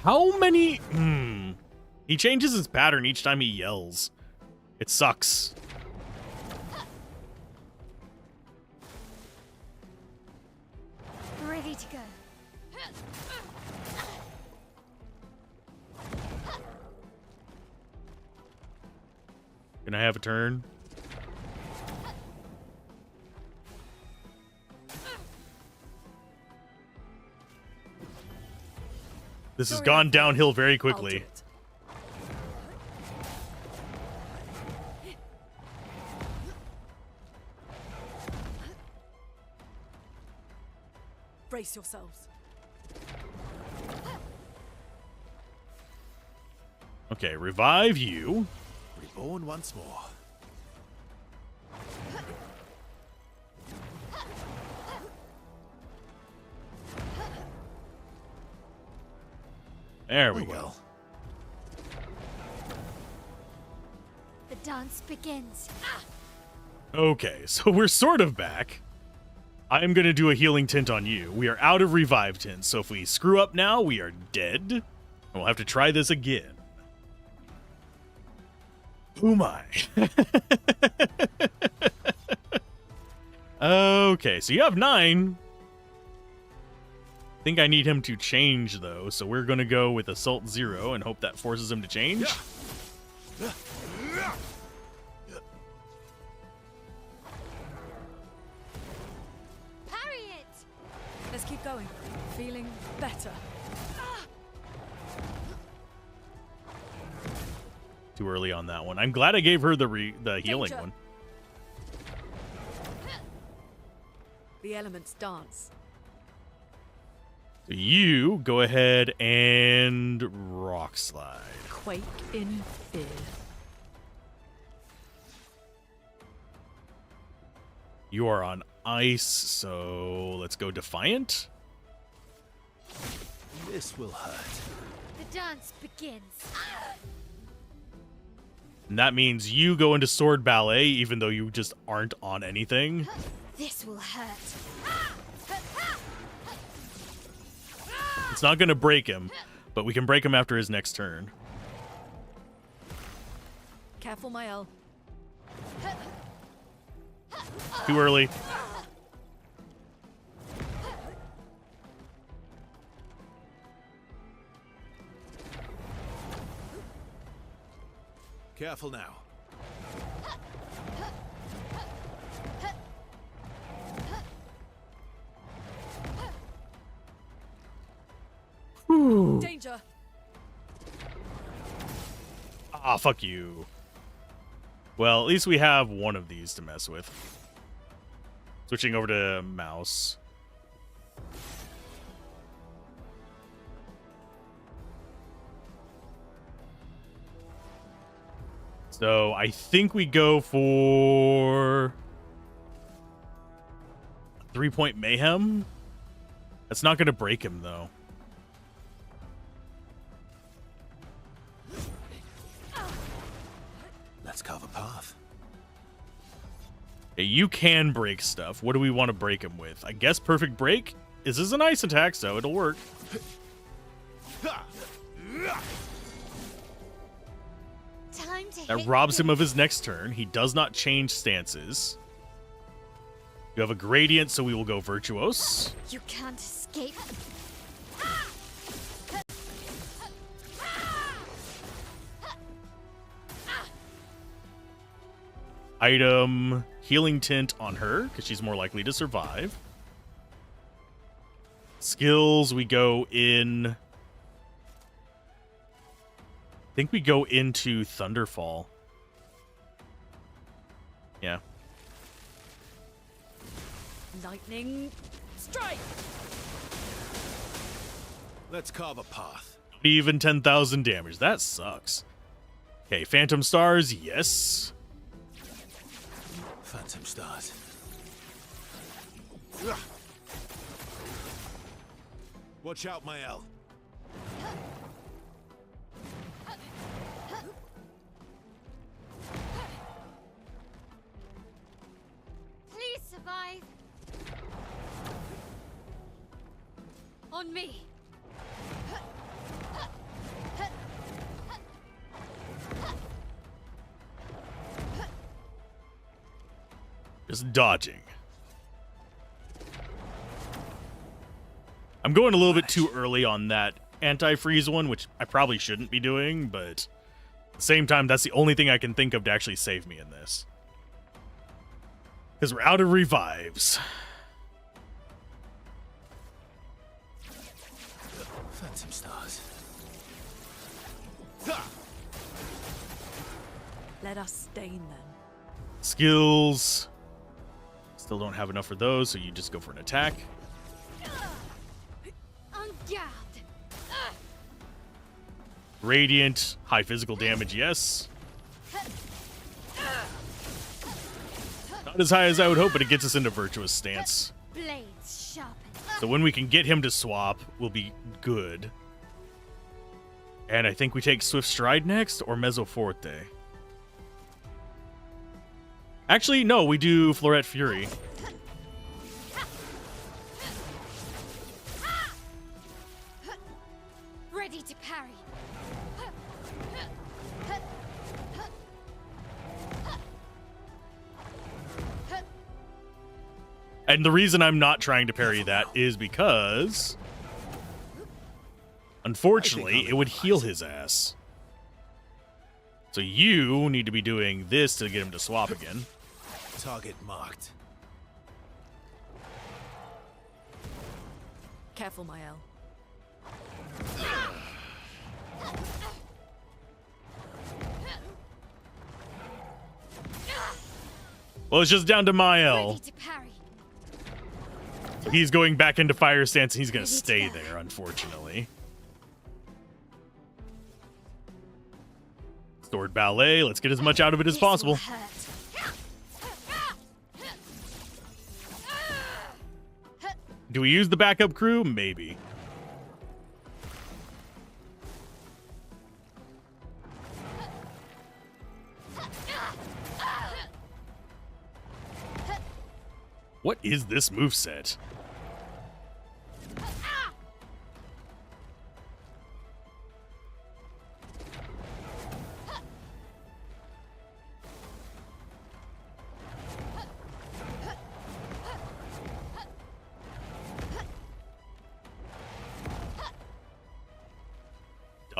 How many... He changes his pattern each time he yells. It sucks. Ready to go. Can I have a turn? This has gone downhill very I'll do quickly. it. Brace yourselves. Okay, revive you. Reborn once more. There we Oh go. well. The dance begins. Okay, so we're sort of back. I am going to do a healing tint on you. We are out of revive tints, so if we screw up now, we are dead. And we'll have to try this again. Oh my. Okay, so you have 9. I think I need him to change, though, so we're going to go with Assault 0 and hope that forces him to change. Parry it. Let's keep going. Feeling better. Too early on that one. I'm glad I gave her the healing Danger. one. The elements dance. So you go ahead and rock slide. Quake in fear. You are on ice, so let's go Defiant. This will hurt. The dance begins. And that means you go into Sword Ballet, even though you just aren't on anything. This will hurt. It's not going to break him, but we can break him after his next turn. Careful, my L. Too early. Careful now. Danger. Ah, fuck you. Well, at least we have one of these to mess with. Switching over to mouse. So I think we go for 3-point mayhem. That's not going to break him, though. Let's carve a path. Okay, you can break stuff. What do we want to break him with? I guess perfect break. This is a nice attack, so it'll work. Time to That hit robs the him of his next turn. He does not change stances. You have a gradient, so we will go virtuose. You can't escape. Item healing tint on her because she's more likely to survive. Skills, we go in. I think we go into Thunderfall. Yeah. Lightning strike. Let's carve a path. Even 10,000 damage. That sucks. Okay, Phantom Stars, yes. Phantom stars. Watch out, my L. Please survive. On me. Just dodging. I'm going a little bit too early on that anti-freeze one, which I probably shouldn't be doing, but at the same time, that's the only thing I can think of to actually save me in this. Because we're out of revives. Phantom stars. Let us stain them. Skills. Still don't have enough for those, so you just go for an attack. On guard. Radiant, high physical damage, yes. Not as high as I would hope, but it gets us into virtuous stance. Blades sharpened. So when we can get him to swap, we'll be good. And I think we take Swift Stride next, or Mezzo Forte. Actually, no, we do Floret Fury. Ready to parry. And the reason I'm not trying to parry that is because, unfortunately, it would heal his ass. So you need to be doing this to get him to swap again. Target marked. Careful, my L. Well, it's just down to Mael. Ready to parry. He's going back into fire stance, and he's going to stay there, unfortunately. Sword Ballet. Let's get as much out of it as This will possible. hurt. Do we use the backup crew? Maybe. What is this moveset?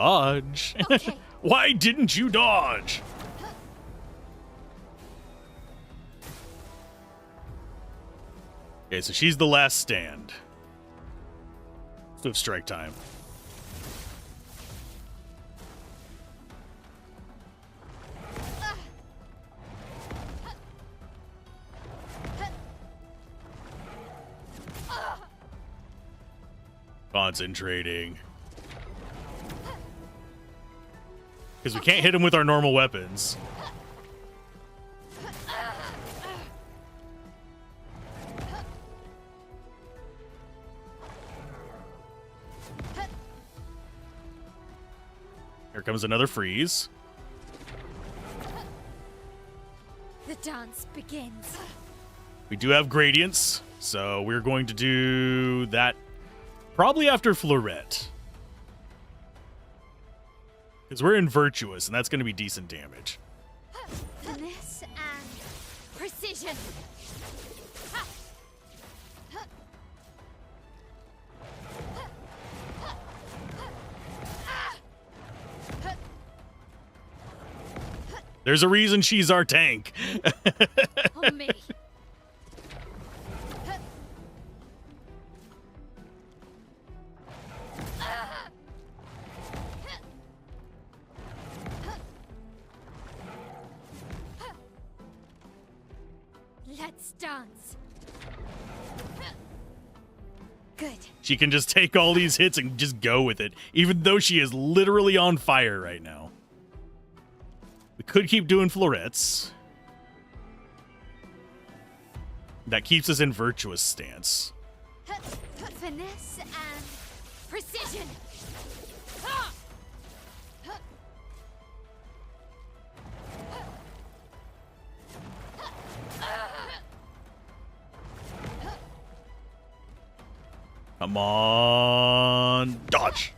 Dodge. Okay. Why didn't you dodge? Okay, so she's the last stand. Swift strike time. Concentrating. Because we can't hit him with our normal weapons. Here comes another freeze. The dance begins. We do have gradients, so we're going to do that probably after Florette. Because we're in Virtuous, and that's going to be decent damage. Finesse and precision. There's a reason she's our tank. On me. Let's dance. Good. She can just take all these hits and just go with it, even though she is literally on fire right now. We could keep doing florettes. That keeps us in Virtuous stance. Finesse and precision. Come on. Dodge.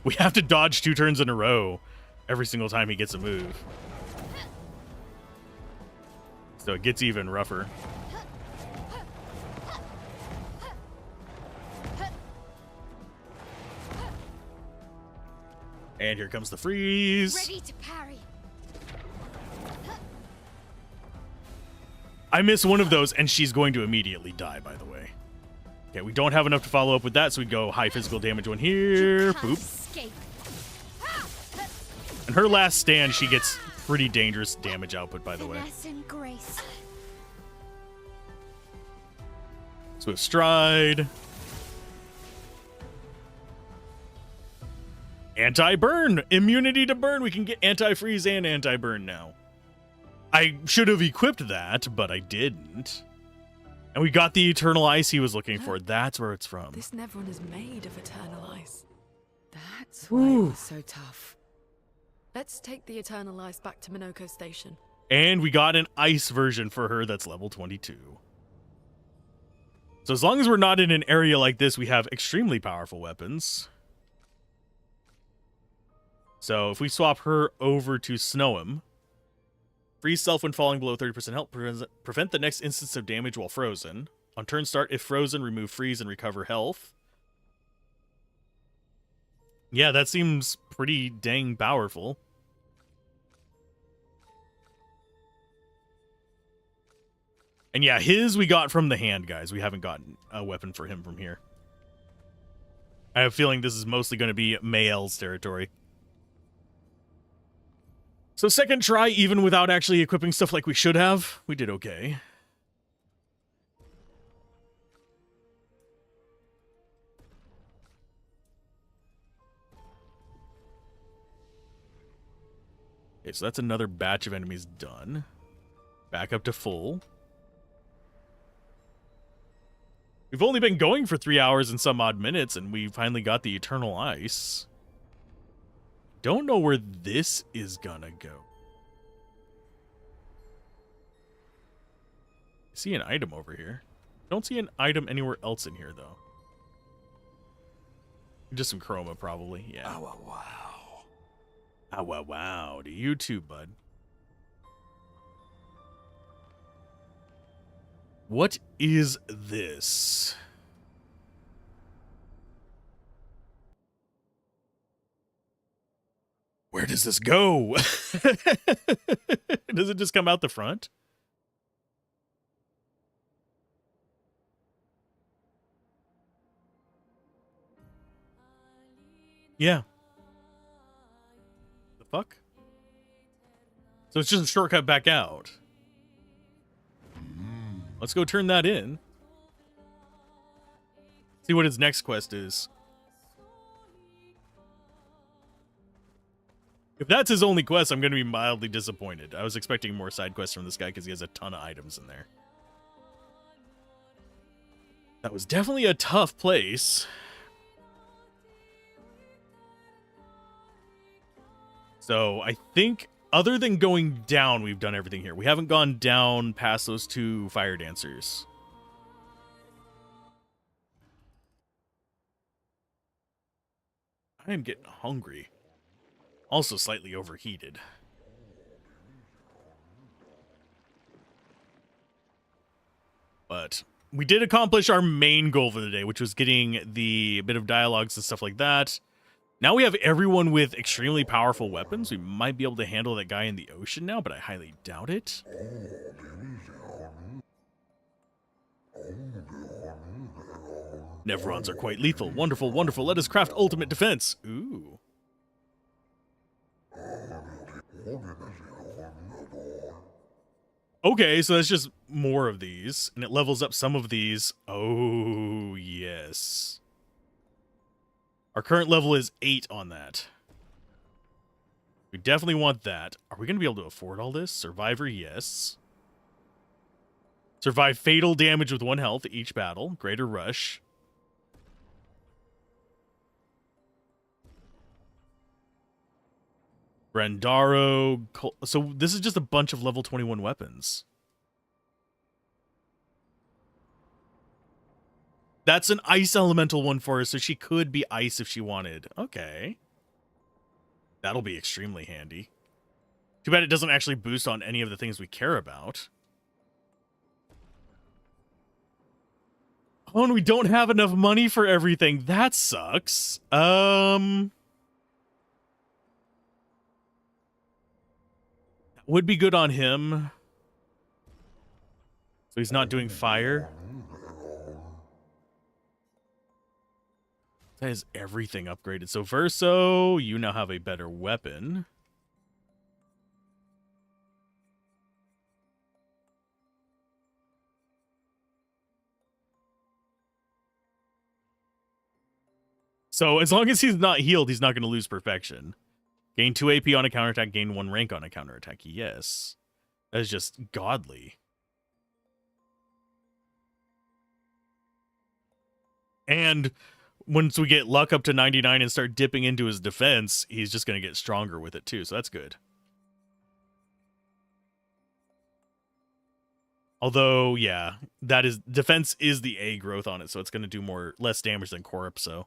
We have to dodge 2 turns in a row every single time he gets a move. So it gets even rougher. And here comes the freeze. Ready to parry. I miss one of those, and she's going to immediately die, by the way. Okay, we don't have enough to follow up with that, so we go high physical damage one here. Boop. Escape. And her last stand, she gets pretty dangerous damage output, by the way. Finesse and grace. Swift stride. Anti-burn. Immunity to burn. We can get anti-freeze and anti-burn now. I should have equipped that, but I didn't. And we got the Eternal Ice he was looking for. That's where it's from. This Nevron is made of eternal ice. That's why it was so tough. Let's take the eternal ice back to Minoko Station. And we got an ice version for her that's level 22. So as long as we're not in an area like this, we have extremely powerful weapons. So if we swap her over to Snow'em, freeze self when falling below 30% health, prevent the next instance of damage while frozen. On turn start, if frozen, remove freeze and recover health. Yeah, that seems pretty dang powerful. And yeah, his we got from the hand, guys. We haven't gotten a weapon for him from here. I have a feeling this is mostly going to be Mael's territory. So second try, even without actually equipping stuff like we should have, we did okay. Okay, so that's another batch of enemies done. Back up to full. We've only been going for 3 hours and some odd minutes, and we finally got the Eternal Ice. Don't know where this is gonna go. I see an item over here. Don't see an item anywhere else in here, though. Just some chroma, probably. Yeah. Oh, wow. Ah, wow, wow. To you too, bud. What is this? Where does this go? Does it just come out the front? Yeah. The fuck? So it's just a shortcut back out. Let's go turn that in. See what his next quest is. If that's his only quest, I'm going to be mildly disappointed. I was expecting more side quests from this guy because he has a ton of items in there. That was definitely a tough place. So I think other than going down, we've done everything here. We haven't gone down past those two fire dancers. I am getting hungry. Also slightly overheated. But we did accomplish our main goal for the day, which was getting the bit of dialogues and stuff like that. Now we have everyone with extremely powerful weapons. We might be able to handle that guy in the ocean now, but I highly doubt it. Nevrons are quite lethal. Wonderful, wonderful. Let us craft ultimate defense. Ooh. Okay, so that's just more of these, and it levels up some of these. Oh, yes. Our current level is 8 on that. We definitely want that. Are we going to be able to afford all this? Survivor, yes. Survive fatal damage with 1 health each battle. Greater rush. Brandaro. So this is just a bunch of level 21 weapons. That's an ice elemental one for her, so she could be ice if she wanted. Okay. That'll be extremely handy. Too bad it doesn't actually boost on any of the things we care about. Oh, and we don't have enough money for everything. That sucks. Would be good on him. So he's not doing fire. That is everything upgraded. So Verso, you now have a better weapon. So as long as he's not healed, he's not going to lose perfection. Gain 2 AP on a counterattack, gain 1 rank on a counterattack. Yes. That is just godly. And once we get luck up to 99 and start dipping into his defense, he's just going to get stronger with it too, so that's good. Although, yeah, that is defense is the A growth on it, so it's going to do less damage than Corpso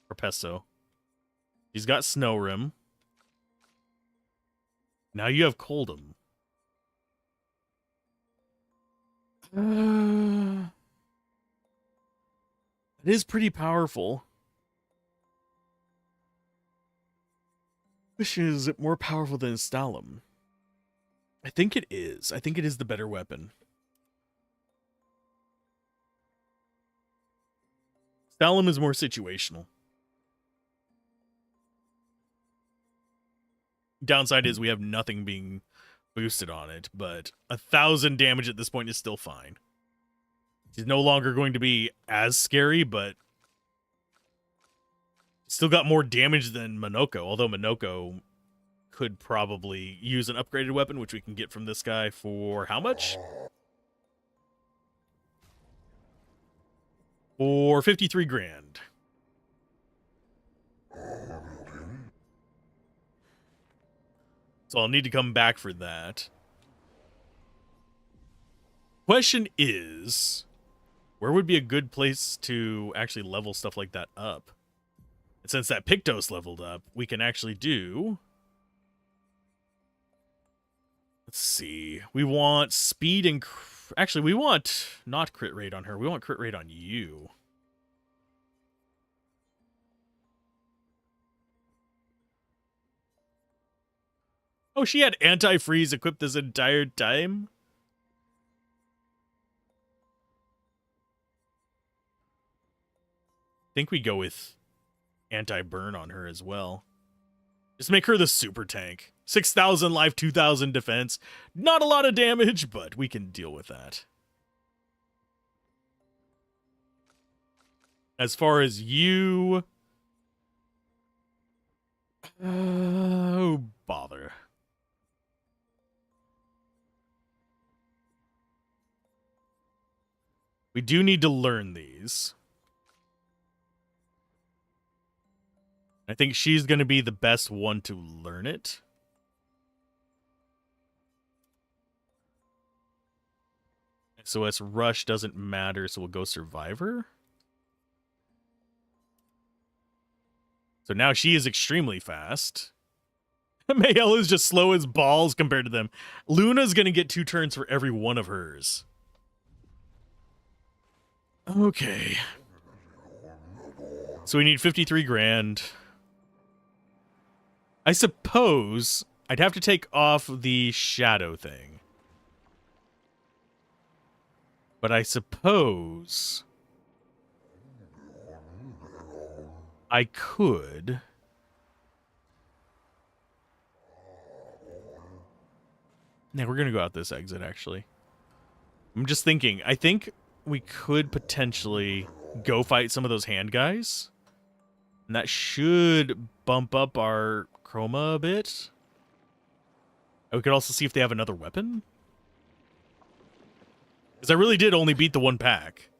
or Pesto. He's got Snow Rim. Now you have Coldham. It is pretty powerful. Which is more powerful than Stalum? I think it is. I think it is the better weapon. Stalum is more situational. Downside is we have nothing being boosted on it, but 1,000 damage at this point is still fine. He's no longer going to be as scary, but still got more damage than Minoko, although Minoko could probably use an upgraded weapon, which we can get from this guy for how much? For 53 grand. So I'll need to come back for that. Question is, where would be a good place to actually level stuff like that up? And since that Pictos leveled up, we can actually do... Let's see. We want speed and... Actually, we want not crit rate on her. We want crit rate on you. Oh, she had anti-freeze equipped this entire time? I think we go with anti-burn on her as well. Just make her the super tank. 6,000 life, 2,000 defense. Not a lot of damage, but we can deal with that. As far as you... oh, bother. We do need to learn these. I think she's going to be the best one to learn it. SOS Rush doesn't matter, so we'll go Survivor. So now she is extremely fast. Mayel is just slow as balls compared to them. Luna's going to get 2 turns for every one of hers. Okay. So we need 53 grand. I suppose I'd have to take off the shadow thing. But I suppose I could. Now we're going to go out this exit, actually. I'm just thinking, I think we could potentially go fight some of those hand guys. And that should bump up our chroma a bit. We could also see if they have another weapon. Because I really did only beat the 1 pack.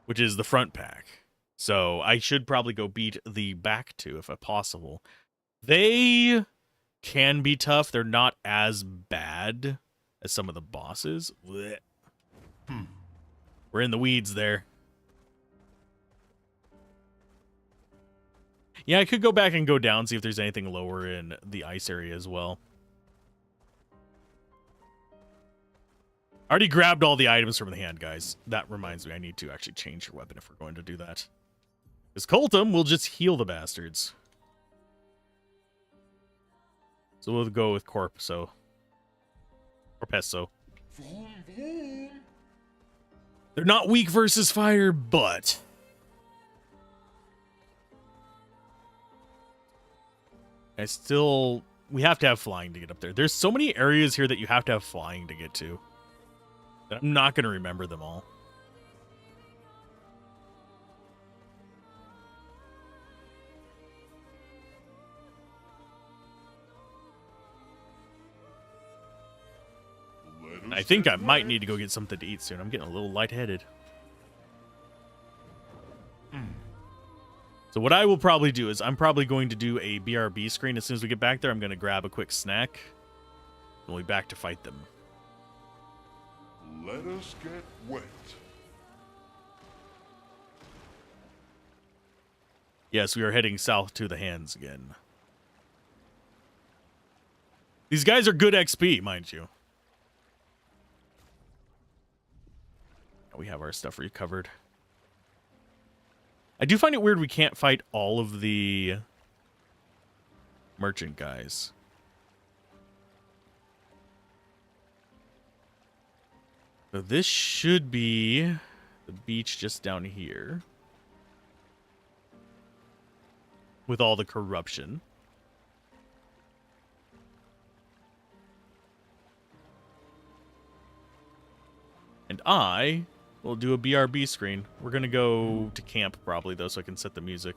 Which is the front pack. So I should probably go beat the back 2 if possible. They can be tough. They're not as bad as some of the bosses. Blech. We're in the weeds there. Yeah, I could go back and go down, see if there's anything lower in the ice area as well. I already grabbed all the items from the hand, guys. That reminds me, I need to actually change your weapon if we're going to do that. Because Coltum will just heal the bastards. So we'll go with Corpso. Or Pesto. They're not weak versus fire, but... we have to have flying to get up there. There's so many areas here that you have to have flying to get to. That I'm not going to remember them all. I think I might need to go get something to eat soon. I'm getting a little lightheaded. So what I will probably do is I'm probably going to do a BRB screen. As soon as we get back there, I'm going to grab a quick snack. We'll be back to fight them. Let us get wet. Yes, we are heading south to the hands again. These guys are good XP, mind you. We have our stuff recovered. I do find it weird we can't fight all of the merchant guys. So this should be the beach just down here. With all the corruption. And I will do a BRB screen. We're going to go to camp probably, though, so I can set the music.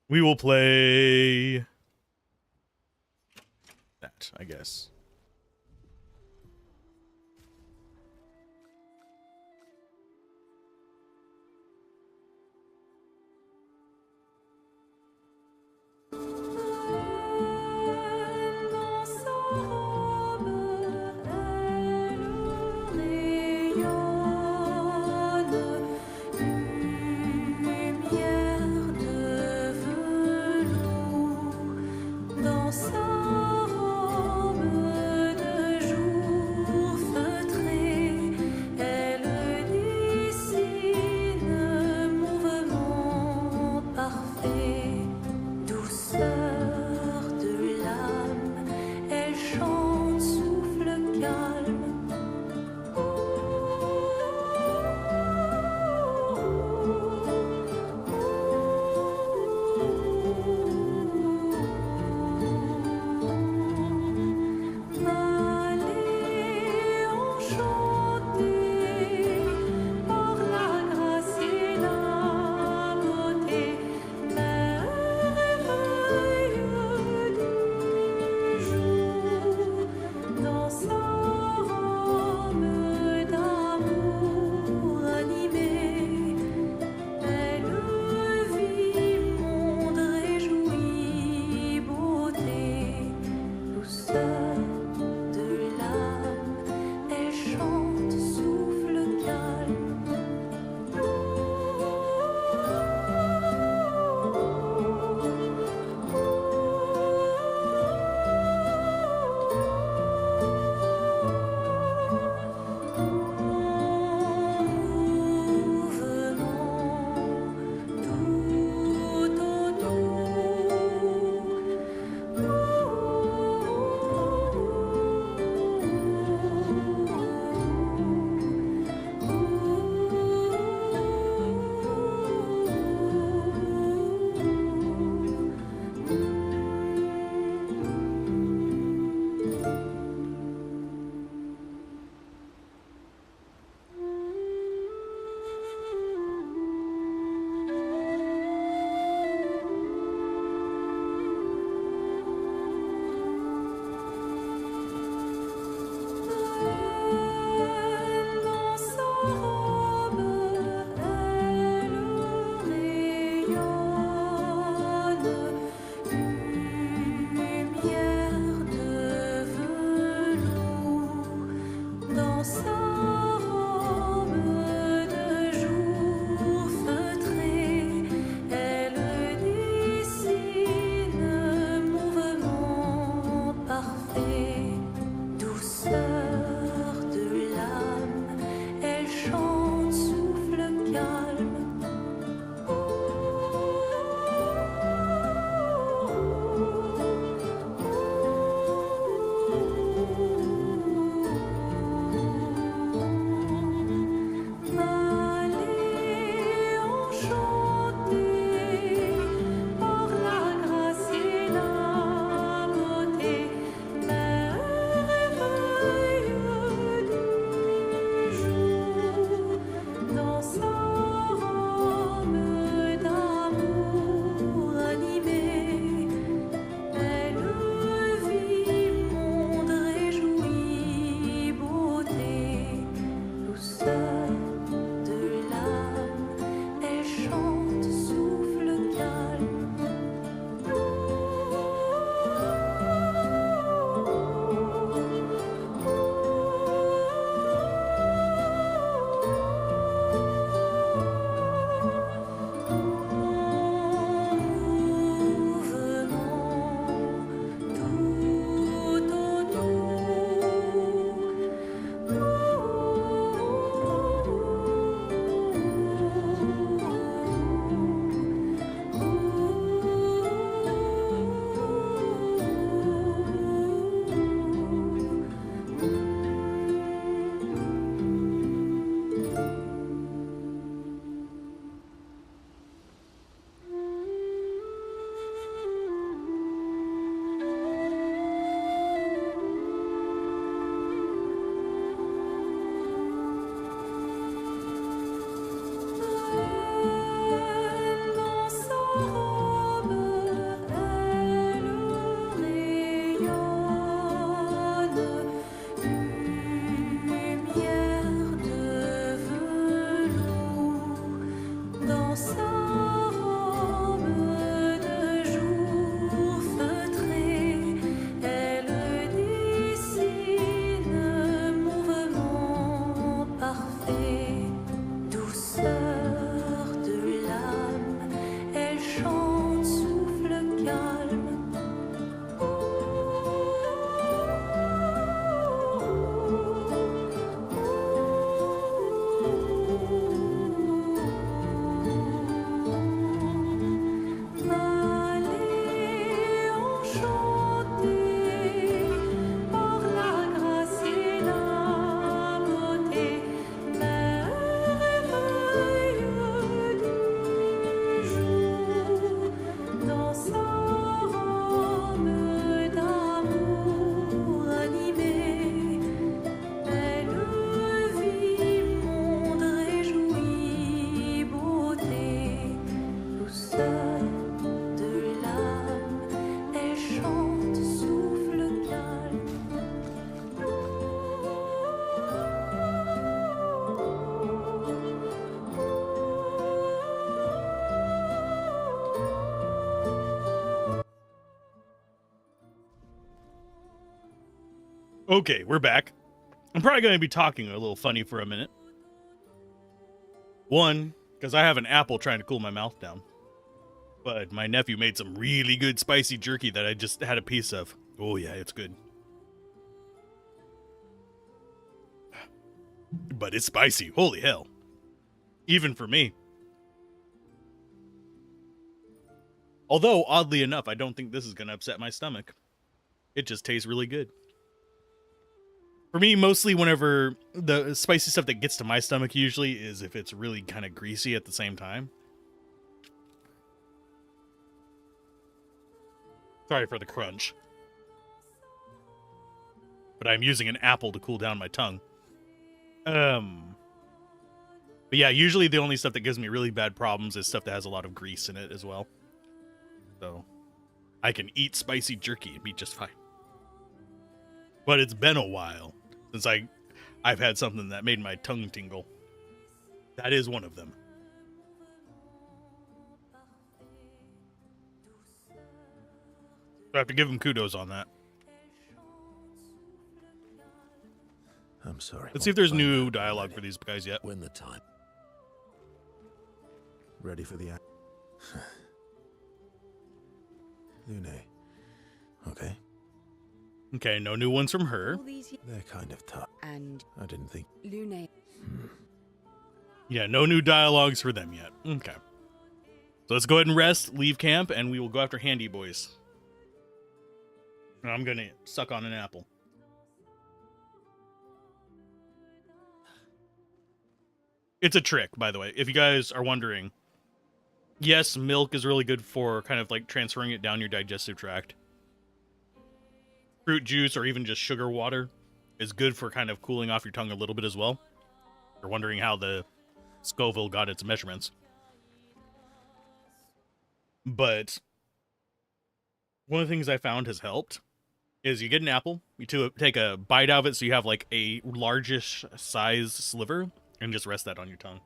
We will play that, I guess. Okay, we're back. I'm probably going to be talking a little funny for a minute. One, because I have an apple trying to cool my mouth down. But my nephew made some really good spicy jerky that I just had a piece of. Oh yeah, it's good. But it's spicy. Holy hell. Even for me. Although, oddly enough, I don't think this is going to upset my stomach. It just tastes really good. For me, mostly whenever the spicy stuff that gets to my stomach usually is if it's really kind of greasy at the same time. Sorry for the crunch. But I'm using an apple to cool down my tongue. But yeah, usually the only stuff that gives me really bad problems is stuff that has a lot of grease in it as well. So I can eat spicy jerky and be just fine. But it's been a while since I've had something that made my tongue tingle. That is one of them. So I have to give him kudos on that. I'm sorry. Let's see if there's new dialogue for these guys yet. When the time. Ready for the act? Lune. Okay. Okay, no new ones from her. All these They're kind of tough. and I didn't think. Lune. Yeah, no new dialogues for them yet. Okay. So let's go ahead and rest, leave camp, and we will go after Handy Boys. And I'm gonna suck on an apple. It's a trick, by the way, if you guys are wondering. Yes, milk is really good for kind of like transferring it down your digestive tract. Fruit juice or even just sugar water is good for kind of cooling off your tongue a little bit as well. You're wondering how the Scoville got its measurements. But one of the things I found has helped is you get an apple, you take a bite out of it so you have like a largish size sliver, and just rest that on your tongue.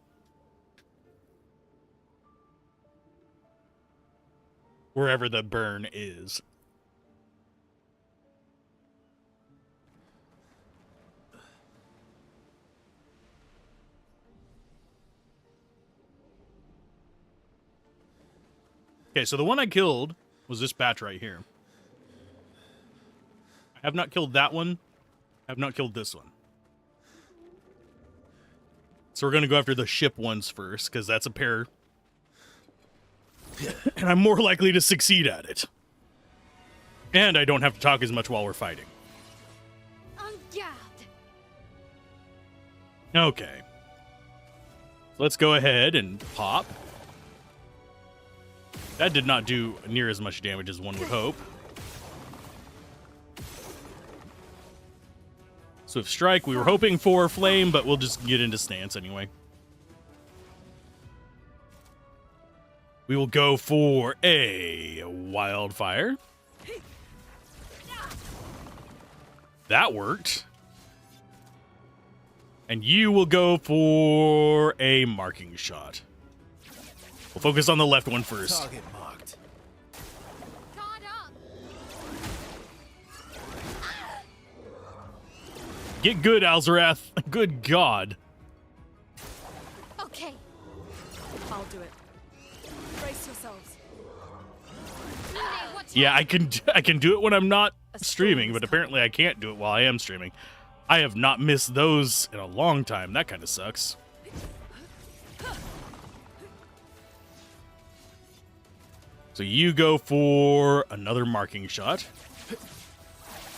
Wherever the burn is. Okay, so the one I killed was this batch right here. I have not killed that one. I have not killed this one. So we're going to go after the ship ones first, because that's a pair. And I'm more likely to succeed at it. And I don't have to talk as much while we're fighting. En garde! Okay. Let's go ahead and pop. That did not do near as much damage as one would hope. Swift Strike, we were hoping for Flame, but we'll just get into stance anyway. We will go for a Wildfire. That worked. And you will go for a Marking Shot. We'll focus on the left one first. Target marked. Guard up! Get good, Alzorath. Good God. Okay, I'll do it. Brace yourselves. Lune, watch Yeah, out! I can do it when I'm not A streaming, storm but is apparently I can't do it while I am streaming. I have not missed those in a long time. That kind of sucks. So you go for another Marking Shot.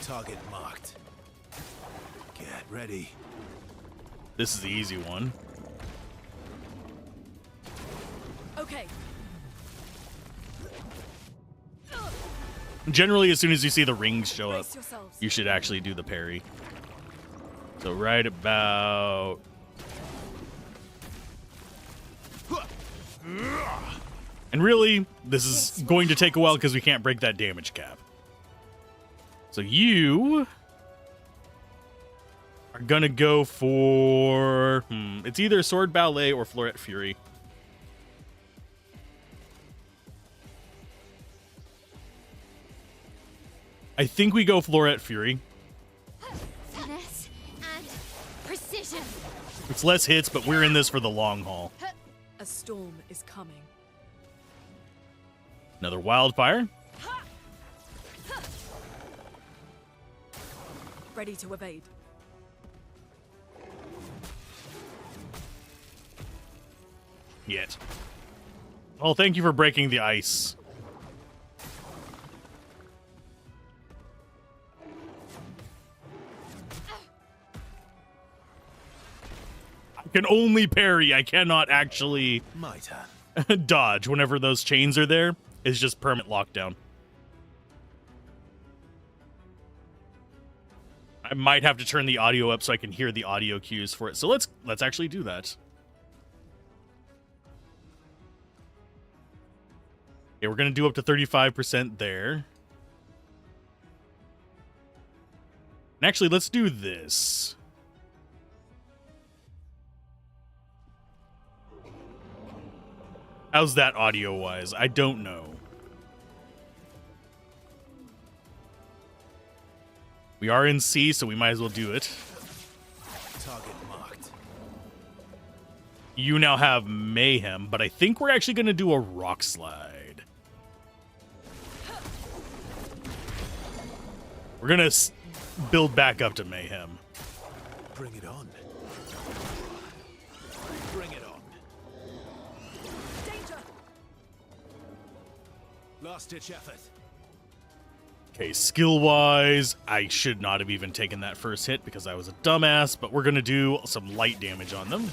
Target marked. Get ready. This is the easy one. Okay. Generally, as soon as you see the rings show up, Brace yourselves. you should actually do the parry. So right about... And really, this is going to take a while because we can't break that damage cap. So you are going to go for... it's either Sword Ballet or Floret Fury. I think we go Floret Fury. Precision. It's less hits, but we're in this for the long haul. A storm is coming. Another wildfire. Ready to evade. Yet. Well, thank you for breaking the ice. I can only parry. I cannot actually My turn. dodge whenever those chains are there. It's just permanent lockdown. I might have to turn the audio up so I can hear the audio cues for it. So let's actually do that. Okay, we're going to do up to 35% there. And actually, let's do this. How's that audio-wise? I don't know. We are in C, so we might as well do it. Target marked. You now have Mayhem, but I think we're actually going to do a Rock Slide. We're going to build back up to Mayhem. Bring it on. Bring it on. Danger! Last-ditch effort. Okay, skill-wise, I should not have even taken that first hit because I was a dumbass, but we're going to do some light damage on them.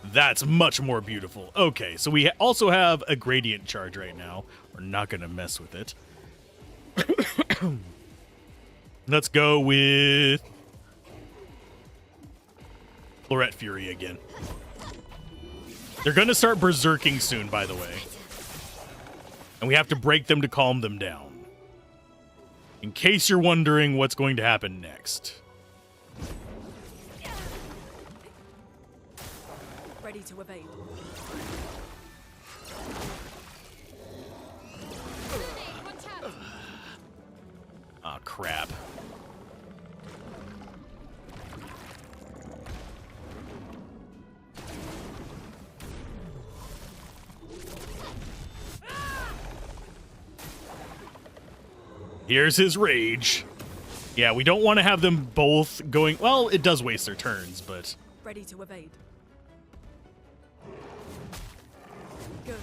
That's much more beautiful. Okay, so we also have a gradient charge right now. We're not going to mess with it. Let's go with Floret Fury again. They're going to start berserking soon, by the way. And we have to break them to calm them down. In case you're wondering what's going to happen next. Ready to evade. Ah, crap. Here's his rage. Yeah, we don't want to have them both going... Well, it does waste their turns, but... Ready to evade. Good.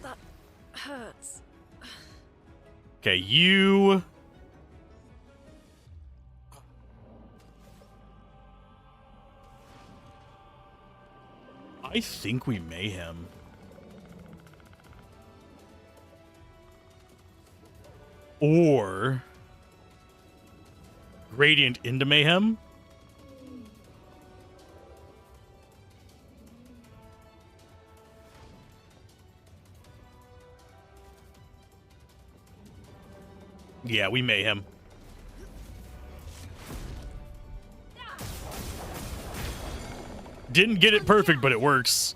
That hurts. Okay, you... I think we Mayhem. Or... Gradient into Mayhem? Yeah, we Mayhem. Didn't get it perfect, but it works.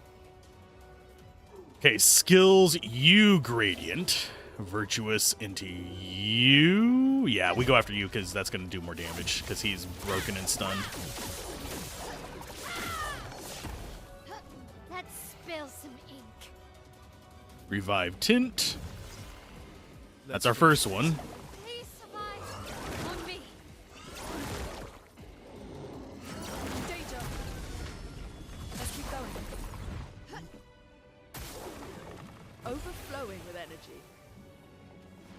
Okay, skills, you Gradient. Virtuous into you. Yeah, we go after you because that's going to do more damage because he's broken and stunned. Let's spill some ink. Revive Tint. That's our first one. Please survive on me. Danger. Let's keep going. Overflowing with energy.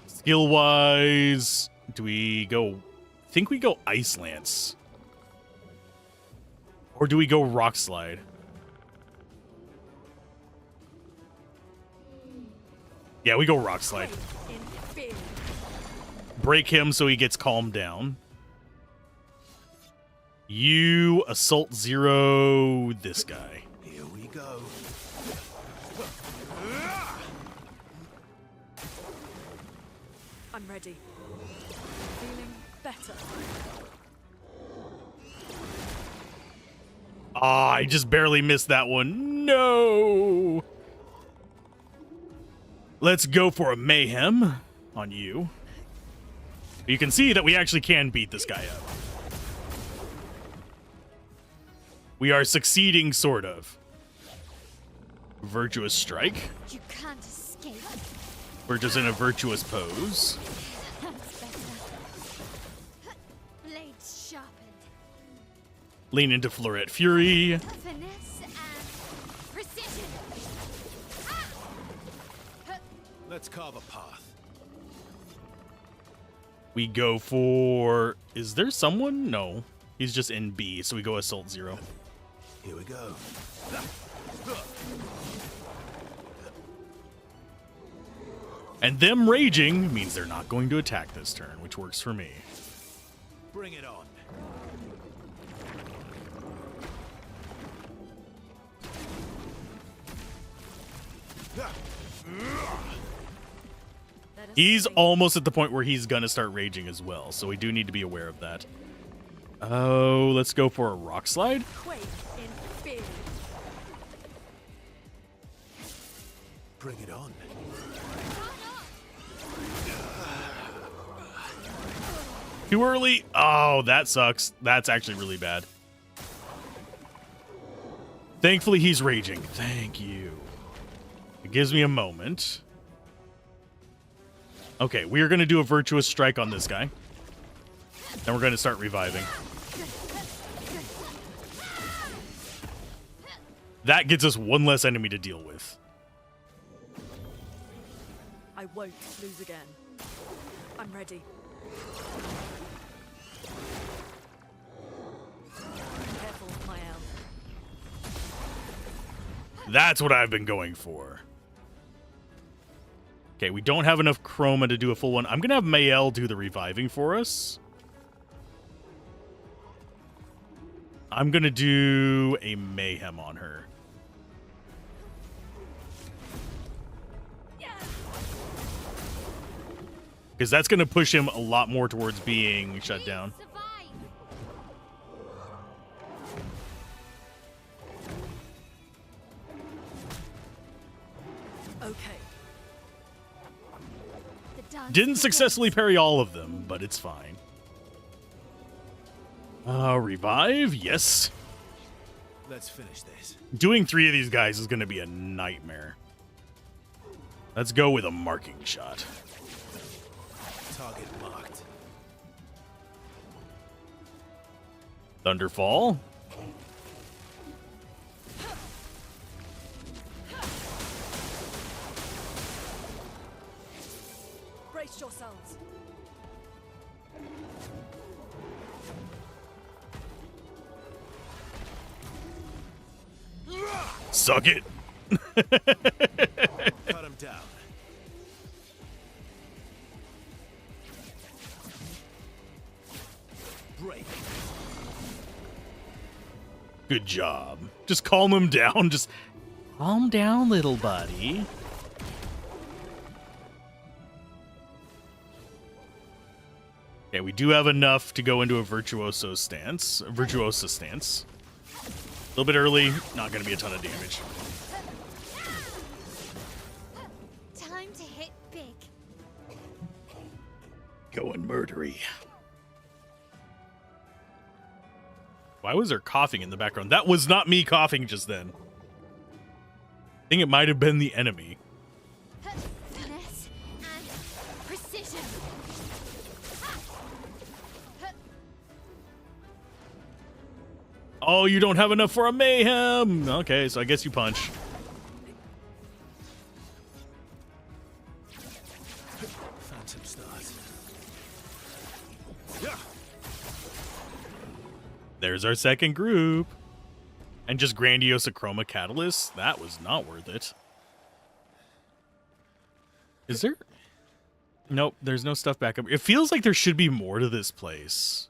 Skill-wise, do we go... I think we go Ice Lance. Or do we go Rock Slide? Yeah, we go Rock Slide. Break him so he gets calmed down. You Assault Zero this guy. Here we go. I'm ready. Feeling better. Ah, I just barely missed that one. No! Let's go for a mayhem on you. You can see that we actually can beat this guy up. We are succeeding, sort of. Virtuous strike. You can't escape. We're just in a virtuous pose. That's better. Blades sharpened. Lean into Floret Fury. Finesse and precision. Let's carve a path. We go for... Is there someone? No. He's just in B, so we go Assault 0. Here we go. And them raging means they're not going to attack this turn, which works for me. Bring it on. He's almost at the point where he's going to start raging as well, so we do need to be aware of that. Oh, let's go for a rock slide. Quake in fear. Bring it on. Too early. Oh, that sucks. That's actually really bad. Thankfully, he's raging. Thank you. It gives me a moment. Okay, we are going to do a virtuous strike on this guy. Then we're going to start reviving. That gets us one less enemy to deal with. I won't lose again. I'm ready. Careful, my elf. That's what I've been going for. Okay, we don't have enough chroma to do a full one. I'm going to have Mael do the reviving for us. I'm going to do a mayhem on her. Because that's going to push him a lot more towards being shut down. Okay. Didn't successfully parry all of them, but it's fine. Revive? Yes. Let's finish this. Doing 3 of these guys is going to be a nightmare. Let's go with a marking shot. Target marked. Thunderfall. Brace yourselves. Suck it. Cut him down. Break. Good job. Just calm him down. Just calm down, little buddy. Okay, we do have enough to go into a virtuosa stance. A virtuosa stance. A little bit early, not going to be a ton of damage. Time to hit big. Going murdery. Why was there coughing in the background? That was not me coughing just then. I think it might have been the enemy. Finesse and precision. Oh, you don't have enough for a mayhem. Okay, so I guess you punch. Phantom stars. There's our second group. And just Grandiosa Chroma Catalyst. That was not worth it. Is there? Nope, there's no stuff back up. It feels like there should be more to this place.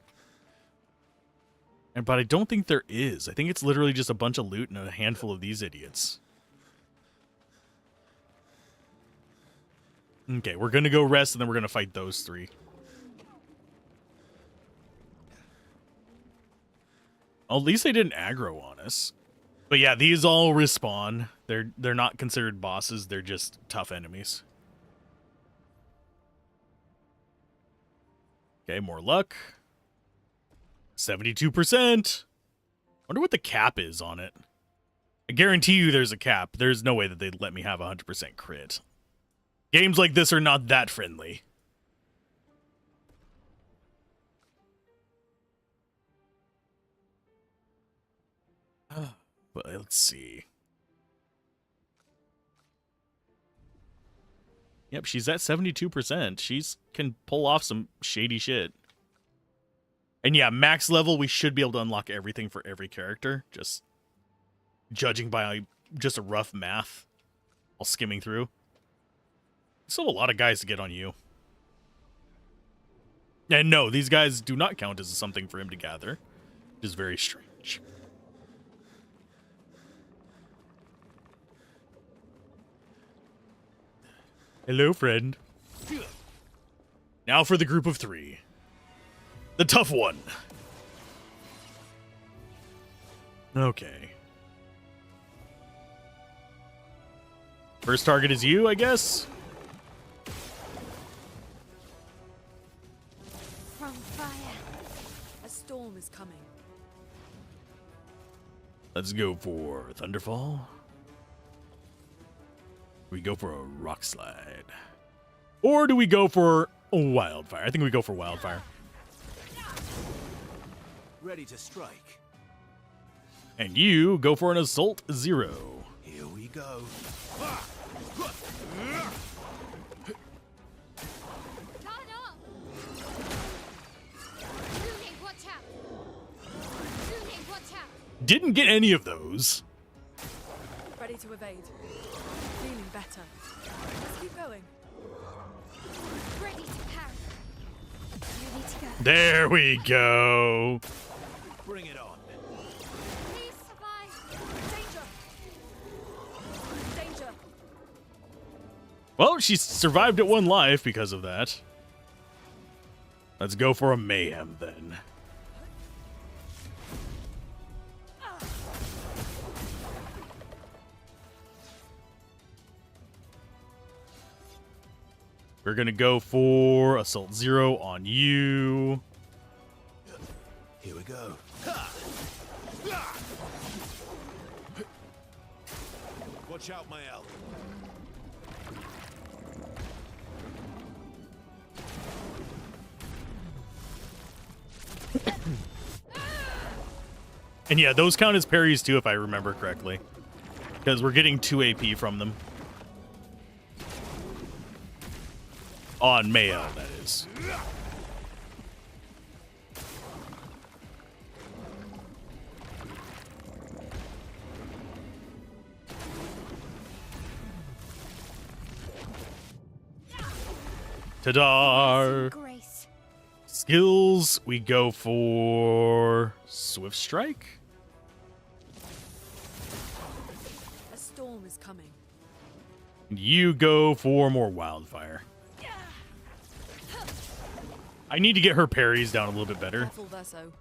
But I don't think there is. I think it's literally just a bunch of loot and a handful of these idiots. Okay, we're going to go rest, and then we're going to fight those 3. Well, at least they didn't aggro on us. But yeah, these all respawn. They're not considered bosses. They're just tough enemies. Okay, more luck. 72%. Wonder what the cap is on it. I guarantee you there's a cap. There's no way that they'd let me have 100% crit. Games like this are not that friendly. But let's see. Yep, she's at 72%. She's can pull off some shady shit. And yeah, max level, we should be able to unlock everything for every character. Just judging by just a rough math while skimming through. Still a lot of guys to get on you. And no, these guys do not count as something for him to gather. Which is very strange. Hello, friend. Now for the group of 3. The tough one. Okay. First target is you, I guess? From fire. A storm is coming. Let's go for Thunderfall. We go for a rock slide. Or do we go for a wildfire? I think we go for wildfire. Ready to strike. And you go for an assault 0. Here we go. Didn't get any of those. Ready to evade. Feeling better. Let's keep going. Ready to parry. You need to go. There we go. Bring it on. Please survive. Danger. Danger. Well, she survived at 1 life because of that. Let's go for a mayhem then. We're gonna go for assault 0 on you. Here we go. Watch out, my elf. And yeah, those count as parries too, if I remember correctly. Because we're getting 2 AP from them. On Mayo, that is. Ta-da! Grace. Skills, we go for Swift Strike. A storm is coming. You go for more Wildfire. I need to get her parries down a little bit better. Careful, Verso.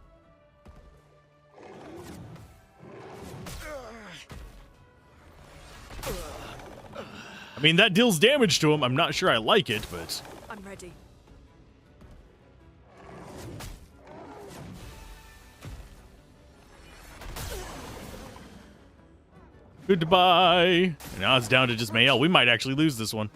I mean, that deals damage to him. I'm not sure I like it, but... I'm ready. Goodbye. Now it's down to just Mayel. We might actually lose this one.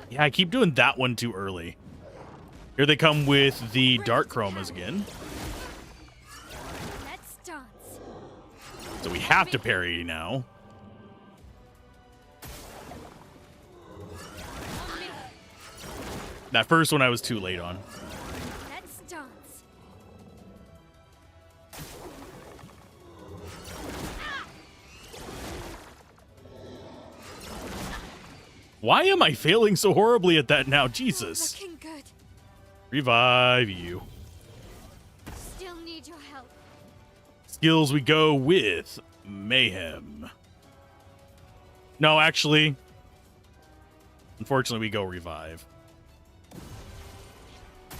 Yeah, I keep doing that one too early. Here they come with the Dark Chromas again. Let's dance. So we have to parry now. That first one I was too late on. Let's dance. Why am I failing so horribly at that now? Jesus. Looking good. Revive you. Still need your help. Skills, we go with Mayhem. No, actually. Unfortunately, we go Revive.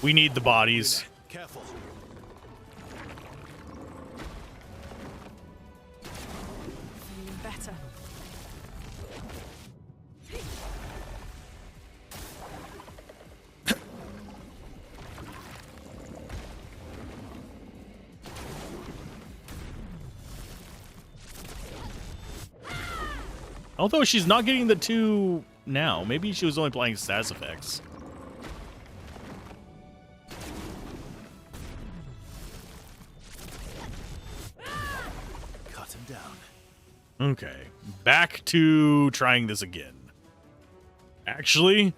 We need the bodies. Careful. Feeling better. Although she's not getting the 2 now. Maybe she was only playing status effects. Cut him down. Okay, back to trying this again. Actually,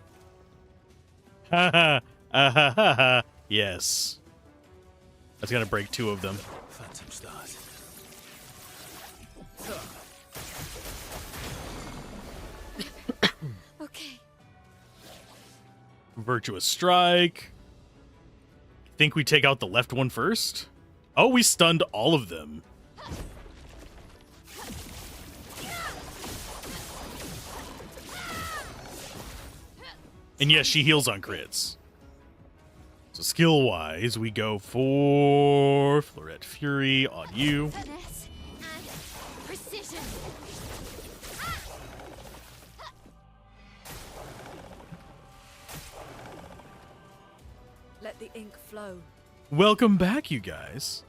yes. That's gonna break 2 of them. Phantom stars. Okay. Virtuous strike. Think we take out the left one first? Oh, we stunned all of them. And yes, she heals on crits. So skill-wise, we go for Floret Fury on you. Finesse and precision. Let the ink flow. Welcome back, you guys.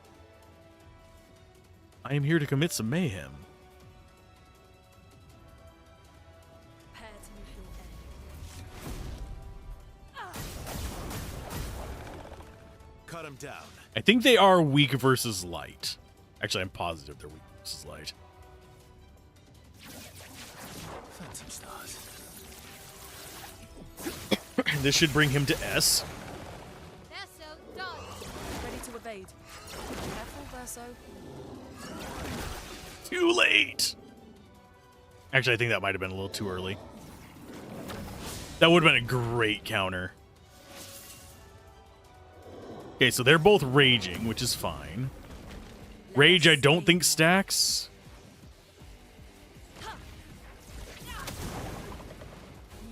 I am here to commit some mayhem. Prepare to meet your end. Cut him down. I think they are weak versus light. Actually, I'm positive they're weak versus light. Phantom stars. This should bring him to S. Verso, dodge. Ready to evade. Careful, Verso. Too late. Actually, I think that might have been a little too early. That would have been a great counter. Okay, so they're both raging, which is fine. Rage, I don't think stacks.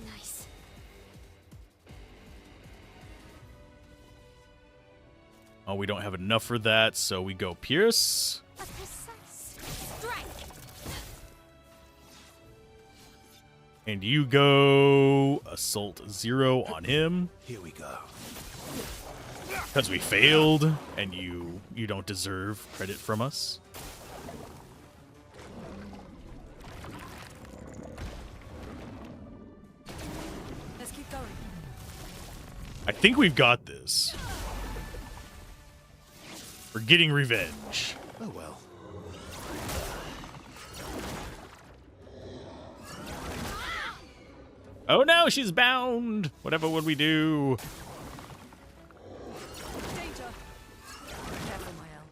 Nice. Oh, we don't have enough for that, so we go Pierce. A precise strike. And you go Assault 0 on him. Here we go. Because we failed, and you don't deserve credit from us. Let's keep going. I think we've got this. We're getting revenge. Oh well. Oh no, she's bound! Whatever would we do? Danger. Careful, Mael.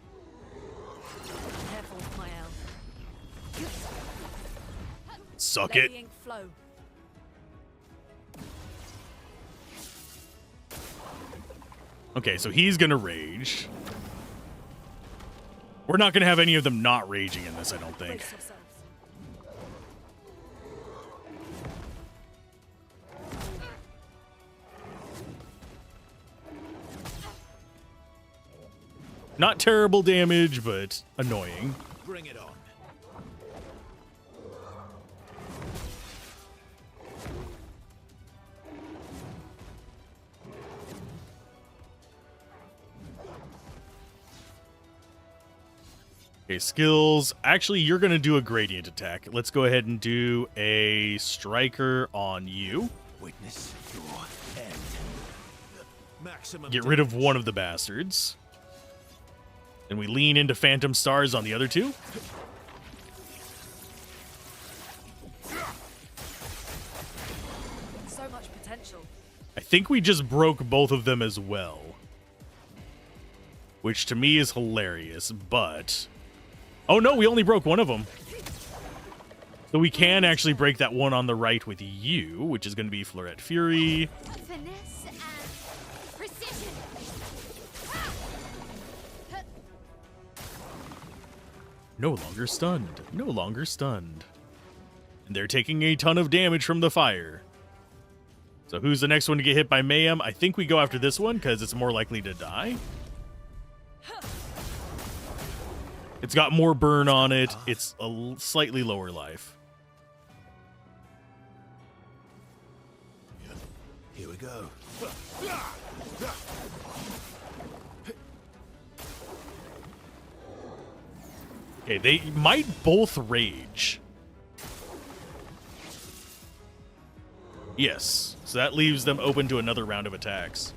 Careful, Mael. Suck Let it. the ink flow. Okay, so he's gonna rage. We're not gonna have any of them not raging in this, I don't think. Brace yourselves. Not terrible damage, but annoying. Bring it on. Okay, skills. Actually, you're gonna do a gradient attack. Let's go ahead and do a striker on you. Witness your end. Maximum. Get rid of damage. one of the bastards. And we lean into Phantom Stars on the other 2. So much potential. I think we just broke both of them as well. Which to me is hilarious, but... Oh no, we only broke one of them. So we can actually break that one on the right with you, which is going to be Floret Fury. Finesse and precision. No longer stunned. No longer stunned. And they're taking a ton of damage from the fire. So who's the next one to get hit by Mayhem? I think we go after this one because it's more likely to die. It's got more burn on it. It's a slightly lower life. Here we go. Okay, they might both rage. Yes. So that leaves them open to another round of attacks.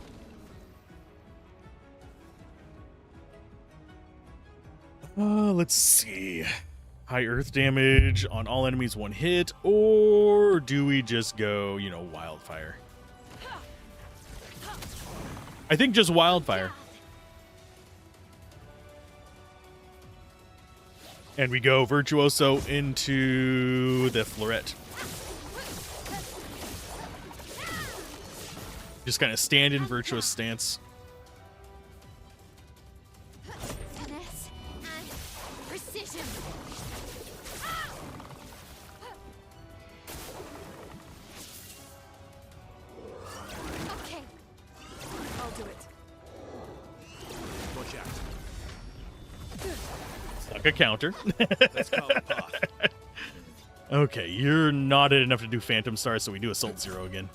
Let's see. High earth damage on all enemies 1 hit, or do we just go, you know, wildfire? I think just wildfire. And we go Virtuoso into the Florette. Just kind of stand in virtuous stance. Finesse and precision. Okay. I'll do it. Watch out. Stuck a counter. Let's call it off. Okay, you're knotted enough to do Phantom Star, so we do Assault 0 again.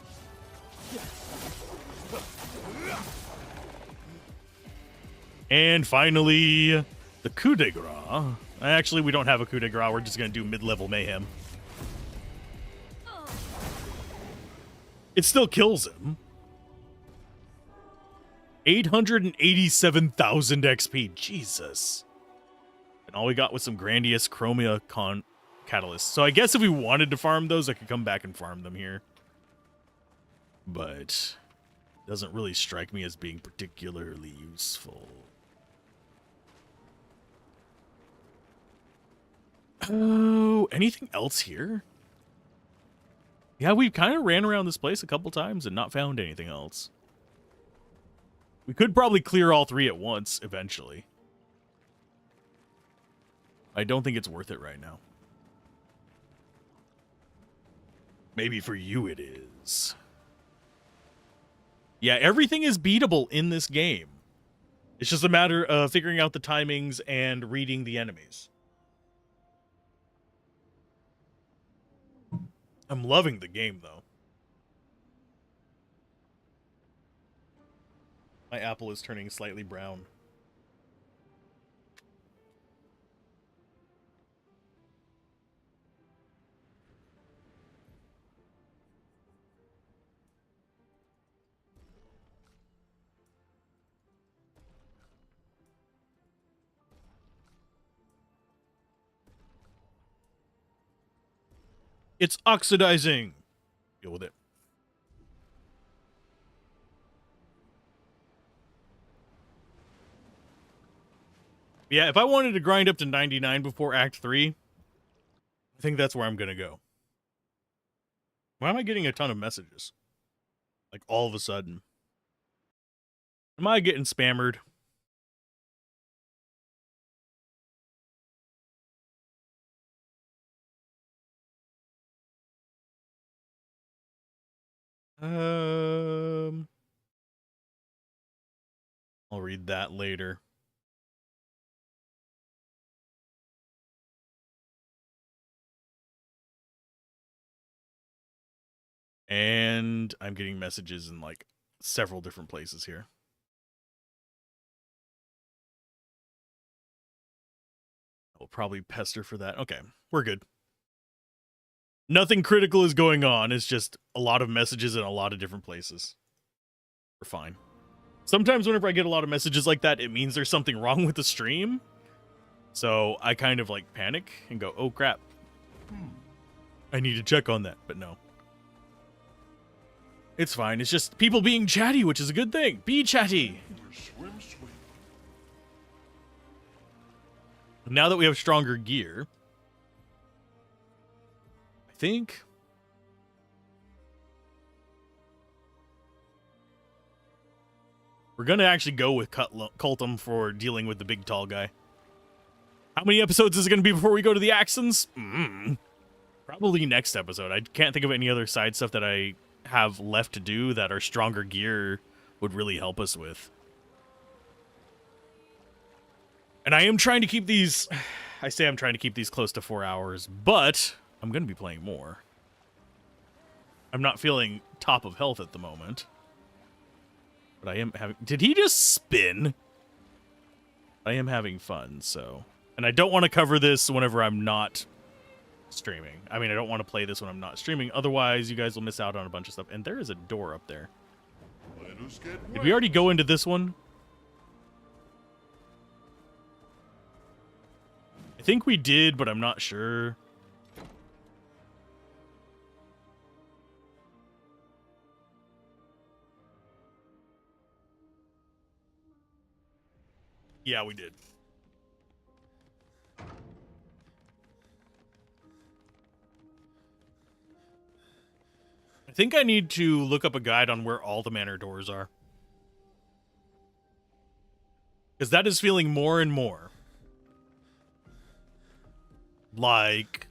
And finally, the coup de grace. Actually, we don't have a coup de grace. We're just going to do mid-level mayhem. It still kills him. 887,000 XP. Jesus. And all we got was some Grandiose Chromia Catalysts. So I guess if we wanted to farm those, I could come back and farm them here. But it doesn't really strike me as being particularly useful. Oh, anything else here? Yeah, we kind of ran around this place a couple times and not found anything else. We could probably clear all 3 at once eventually. I don't think it's worth it right now. Maybe for you it is. Yeah, everything is beatable in this game. It's just a matter of figuring out the timings and reading the enemies. I'm loving the game, though. My apple is turning slightly brown. It's oxidizing. Deal with it. Yeah, if I wanted to grind up to 99 before Act 3, I think that's where I'm going to go. Why am I getting a ton of messages? Like, all of a sudden. Am I getting spammered? I'll read that later. And I'm getting messages in like several different places here. I'll probably pester for that. Okay, we're good. Nothing critical is going on. It's just a lot of messages in a lot of different places. We're fine. Sometimes whenever I get a lot of messages like that, it means there's something wrong with the stream. So I kind of like panic and go, oh crap. I need to check on that, but no. It's fine. It's just people being chatty, which is a good thing. Be chatty. Swim, swim. Now that we have stronger gear, I think we're going to actually go with Cultum for dealing with the big tall guy. How many episodes is it going to be before we go to the Axons? Probably next episode. I can't think of any other side stuff that I have left to do that our stronger gear would really help us with. And I am trying to keep these... I say I'm trying to keep these close to 4 hours, but I'm going to be playing more. I'm not feeling top of health at the moment. But I am having... Did he just spin? I am having fun, so... And I don't want to cover this whenever I'm not streaming. I mean, I don't want to play this when I'm not streaming. Otherwise, you guys will miss out on a bunch of stuff. And there is a door up there. Let us get Did we already go into this one? I think we did, but I'm not sure. Yeah, we did. I think I need to look up a guide on where all the manor doors are. Because that is feeling more and more like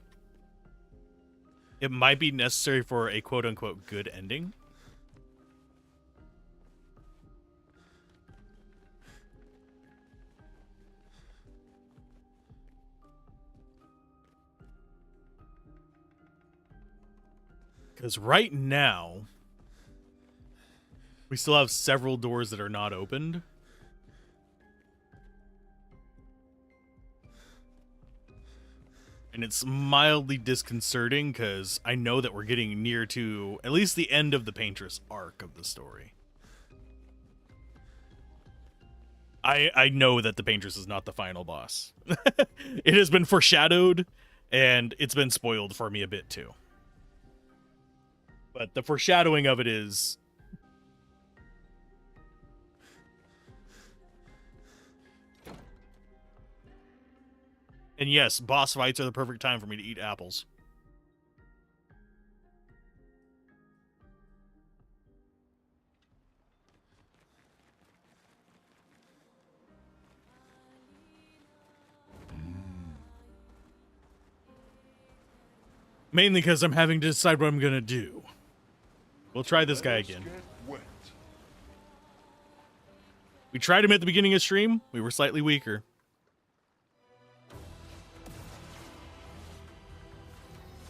it might be necessary for a quote-unquote good ending. Because right now, we still have several doors that are not opened. And it's mildly disconcerting because I know that we're getting near to at least the end of the Paintress arc of the story. I know that the Paintress is not the final boss. It has been foreshadowed, and it's been spoiled for me a bit too. But the foreshadowing of it is... And yes, boss fights are the perfect time for me to eat apples. Mainly because I'm having to decide what I'm going to do. We'll try this guy again. We tried him at the beginning of stream. We were slightly weaker.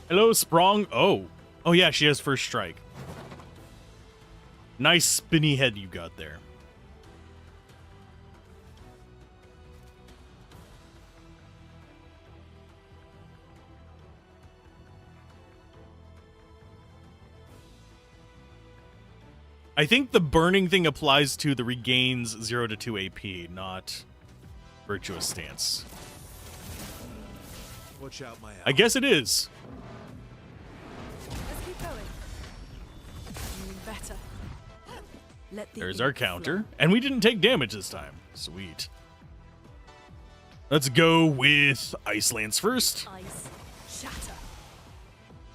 Hello, Sprong. Oh. Oh, yeah, she has first strike. Nice spinny head you got there. I think the burning thing applies to the regains 0 to 2 AP, not virtuous stance. Watch out, my I guess it is. Let's keep going. Doing better. There's our counter. And we didn't take damage this time. Sweet. Let's go with Ice Lance first. Ice shatter.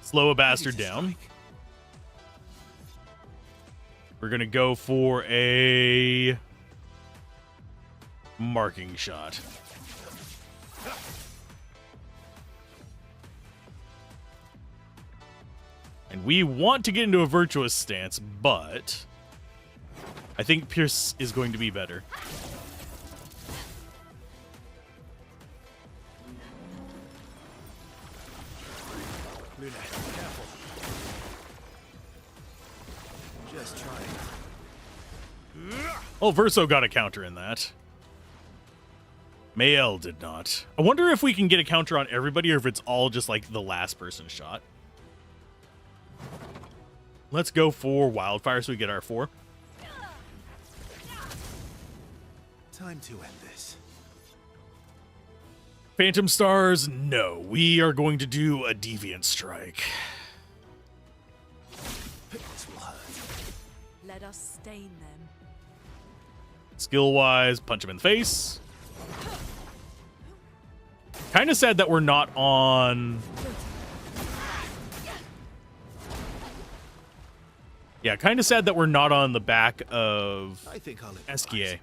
Slow a bastard down. We're going to go for a marking shot. And we want to get into a virtuous stance, but I think Pierce is going to be better. Luna, careful. Just trying. Oh, Verso got a counter in that. Mael did not. I wonder if we can get a counter on everybody or if it's all just like the last person shot. Let's go for Wildfire so we get our 4. Time to end this. Phantom Stars, no. We are going to do a Deviant Strike. This will hurt. Let us stain them. Skill-wise, punch him in the face. Kind of sad that we're not on... Yeah, kind of sad that we're not on the back of I think I'll Esquier.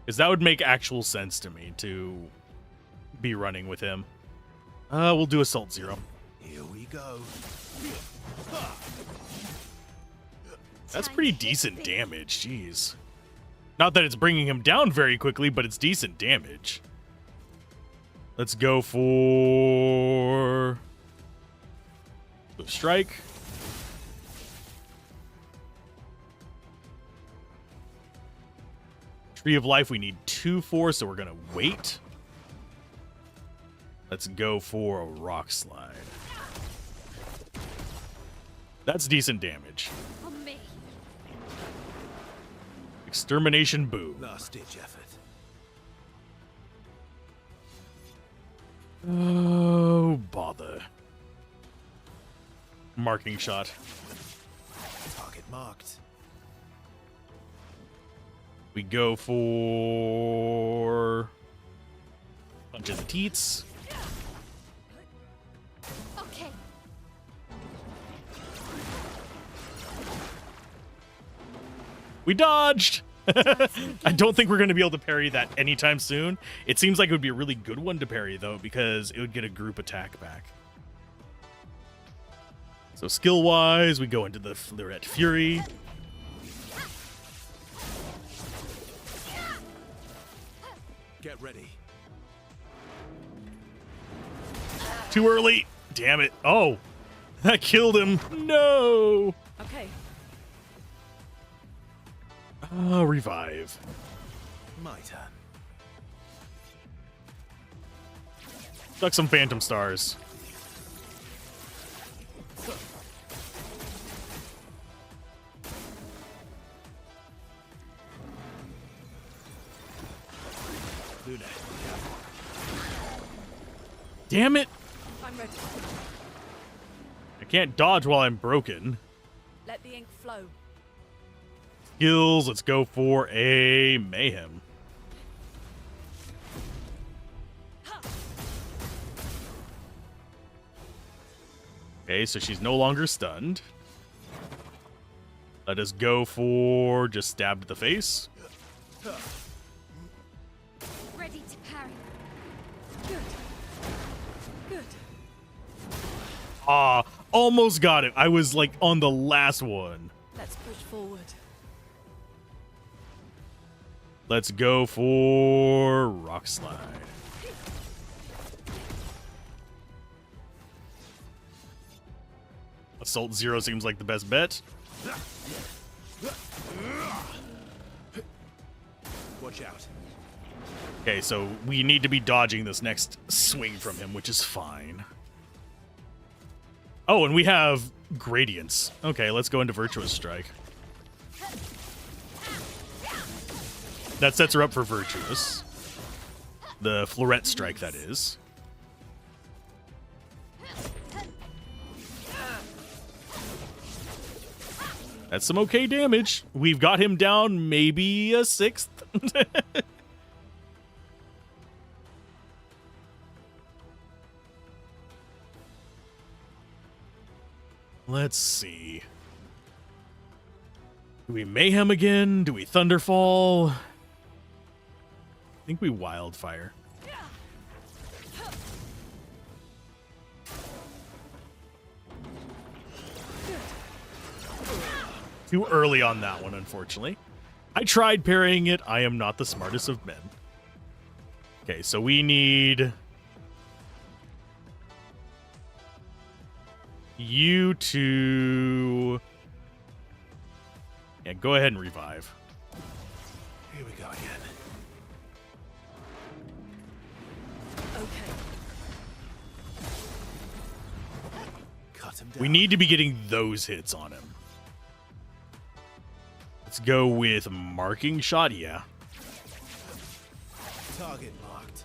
Because that would make actual sense to me to be running with him. We'll do Assault 0. Here we go. That's pretty decent damage, jeez. Not that it's bringing him down very quickly, but it's decent damage. Let's go for... Strike. Tree of Life, we need 2 for, so we're going to wait. Let's go for a rock slide. That's decent damage. On me. Extermination boom. Last ditch effort. Oh, bother. Marking shot. Target marked. We go for punch in the teats. Okay. We dodged. I don't think we're going to be able to parry that anytime soon. It seems like it would be a really good one to parry, though, because it would get a group attack back. So skill-wise, we go into the Fleuret Fury. Get ready. Too early. Damn it. Oh, that killed him. No. Okay. Revive. My turn. Suck some Phantom Stars. Luna. Damn it. I'm ready. I can't dodge while I'm broken. Let the ink flow. Skills, let's go for a Mayhem. Okay, so she's no longer stunned. Let us go for just stab to the face. Ready to parry. Good. Good. Ah, almost got it. I was like on the last one. Let's push forward. Let's go for Rock Slide. Assault 0 seems like the best bet. Watch out. Okay, so we need to be dodging this next swing from him, which is fine. Oh, and we have gradients. Okay, let's go into Virtuous Strike. That sets her up for Virtuous. The Fleuret Strike, that is. That's some okay damage. We've got him down maybe a 6th. Let's see. Do we Mayhem again? Do we Thunderfall? I think we Wildfire. Too early on that one, unfortunately. I tried parrying it. I am not the smartest of men. Okay, so we need you to... Yeah, go ahead and revive. Here we go again. Okay. Cut him down. We need to be getting those hits on him. Let's go with Marking Shot, yeah. Target marked.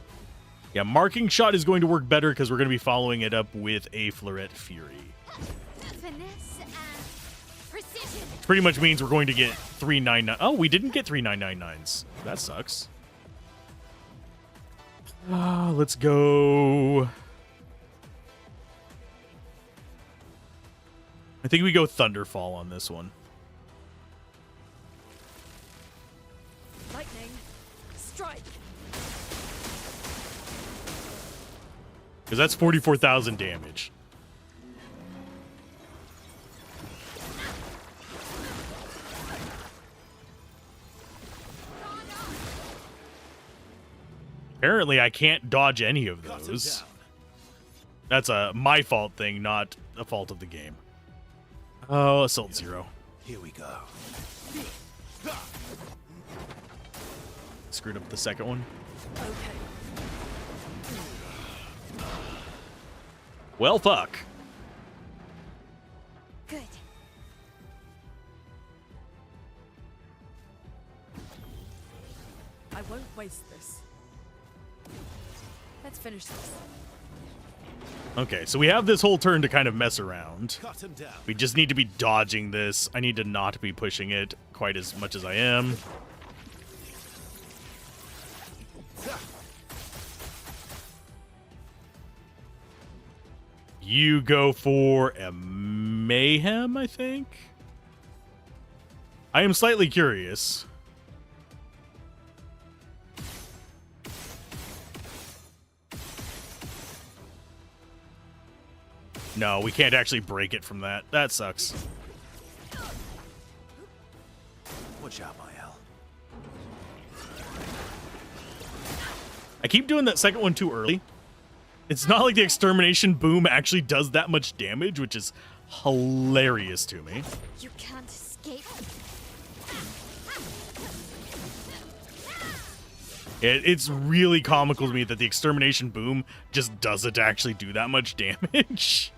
Yeah, Marking Shot is going to work better because we're going to be following it up with a Fleuret Fury. Finesse and precision. Which pretty much means we're going to get 399. Oh, we didn't get 3999s. That sucks. Let's go. I think we go Thunderfall on this one. Lightning. Strike. Because that's 44,000 damage. Apparently, I can't dodge any of Cut him those. down. That's a my fault thing, not a fault of the game. Oh, Assault 0. Here we go. Screwed up the second one. Okay. Well, fuck. Good. I won't waste this. Let's finish this. Okay, so we have this whole turn to kind of mess around. Cut him down. We just need to be dodging this. I need to not be pushing it quite as much as I am. You go for a mayhem, I think? I am slightly curious. No, we can't actually break it from that. That sucks. Watch out, Mael. I keep doing that second one too early. It's not like the extermination boom actually does that much damage, which is hilarious to me. You can't escape. It's really comical to me that the extermination boom just doesn't actually do that much damage.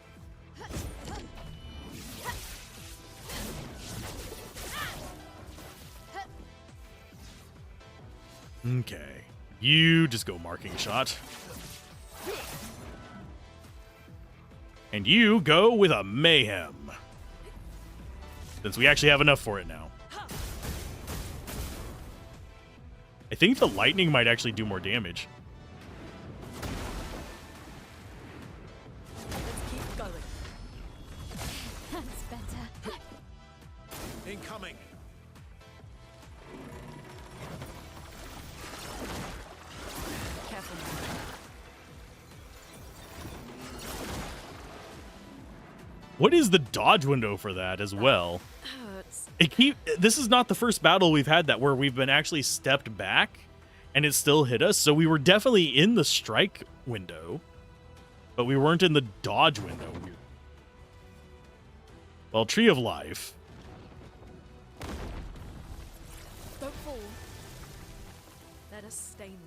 Okay. You just go marking shot. And you go with a mayhem. Since we actually have enough for it now. I think the lightning might actually do more damage. Let's keep going. That's better. Incoming. Careful. What is the dodge window for that as well? Hurts. This is not the first battle we've had that where we've been actually stepped back and it still hit us. So we were definitely in the strike window, but we weren't in the dodge window. Well, Tree of Life. Don't fall. Let us stain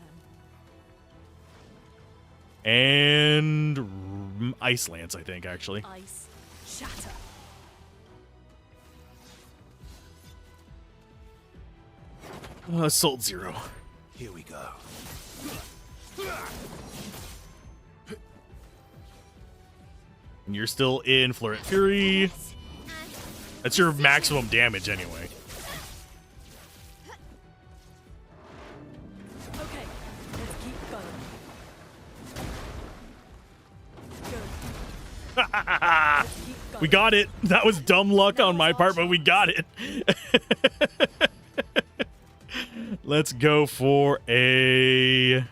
them. And Ice Lance, I think, actually. Ice. Shatter. Assault 0. Here we go. And you're still in Flurret Fury. That's your maximum damage anyway. Okay, let's keep going. Good. Let's keep going. We got it. That was dumb luck on my part, but we got it. Let's go for a...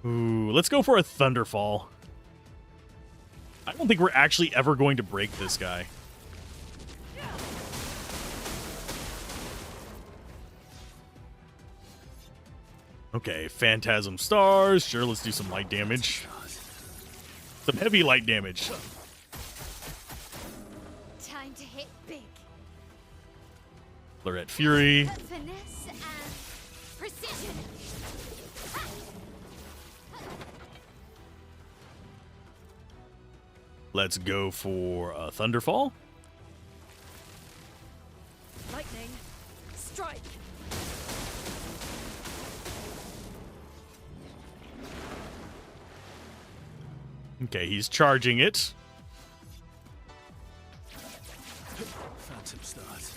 Ooh, let's go for a Thunderfall. I don't think we're actually ever going to break this guy. Okay, Phantasm Stars. Sure, let's do some light damage. Some heavy light damage. Time to hit big. Flurret Fury. Finesse and precision. Let's go for a Thunderfall. Lightning. Strike. Okay, he's charging it. Phantom stars.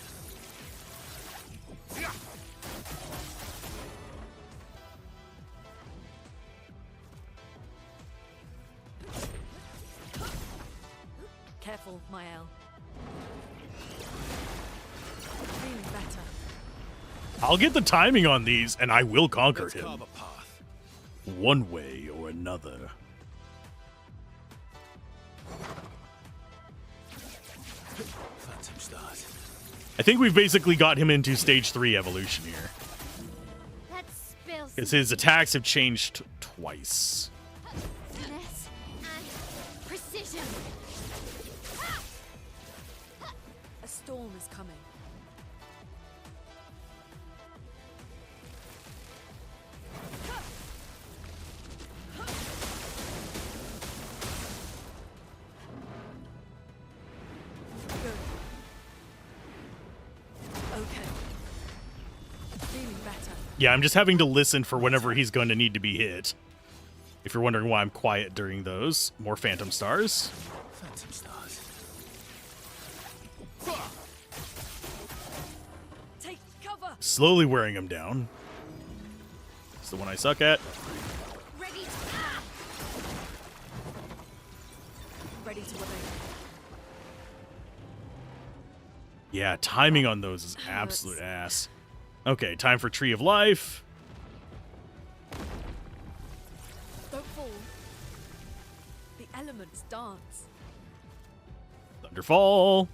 Careful, Mael. Feeling better. I'll get the timing on these, and I will conquer Let's him. carve a path. One way or another. Phantom stars. I think we've basically got him into stage 3 evolution here. Let's spill Because some his attacks have changed twice. finesse and precision. A storm is coming. Yeah, I'm just having to listen for whenever he's going to need to be hit. If you're wondering why I'm quiet during those. More Phantom Stars. Phantom stars. Take cover. Slowly wearing him down. It's the one I suck at. Ready to Ready to obey. Yeah, timing on those is absolute ass. Okay, time for Tree of Life. Don't fall. The elements dance. Thunderfall.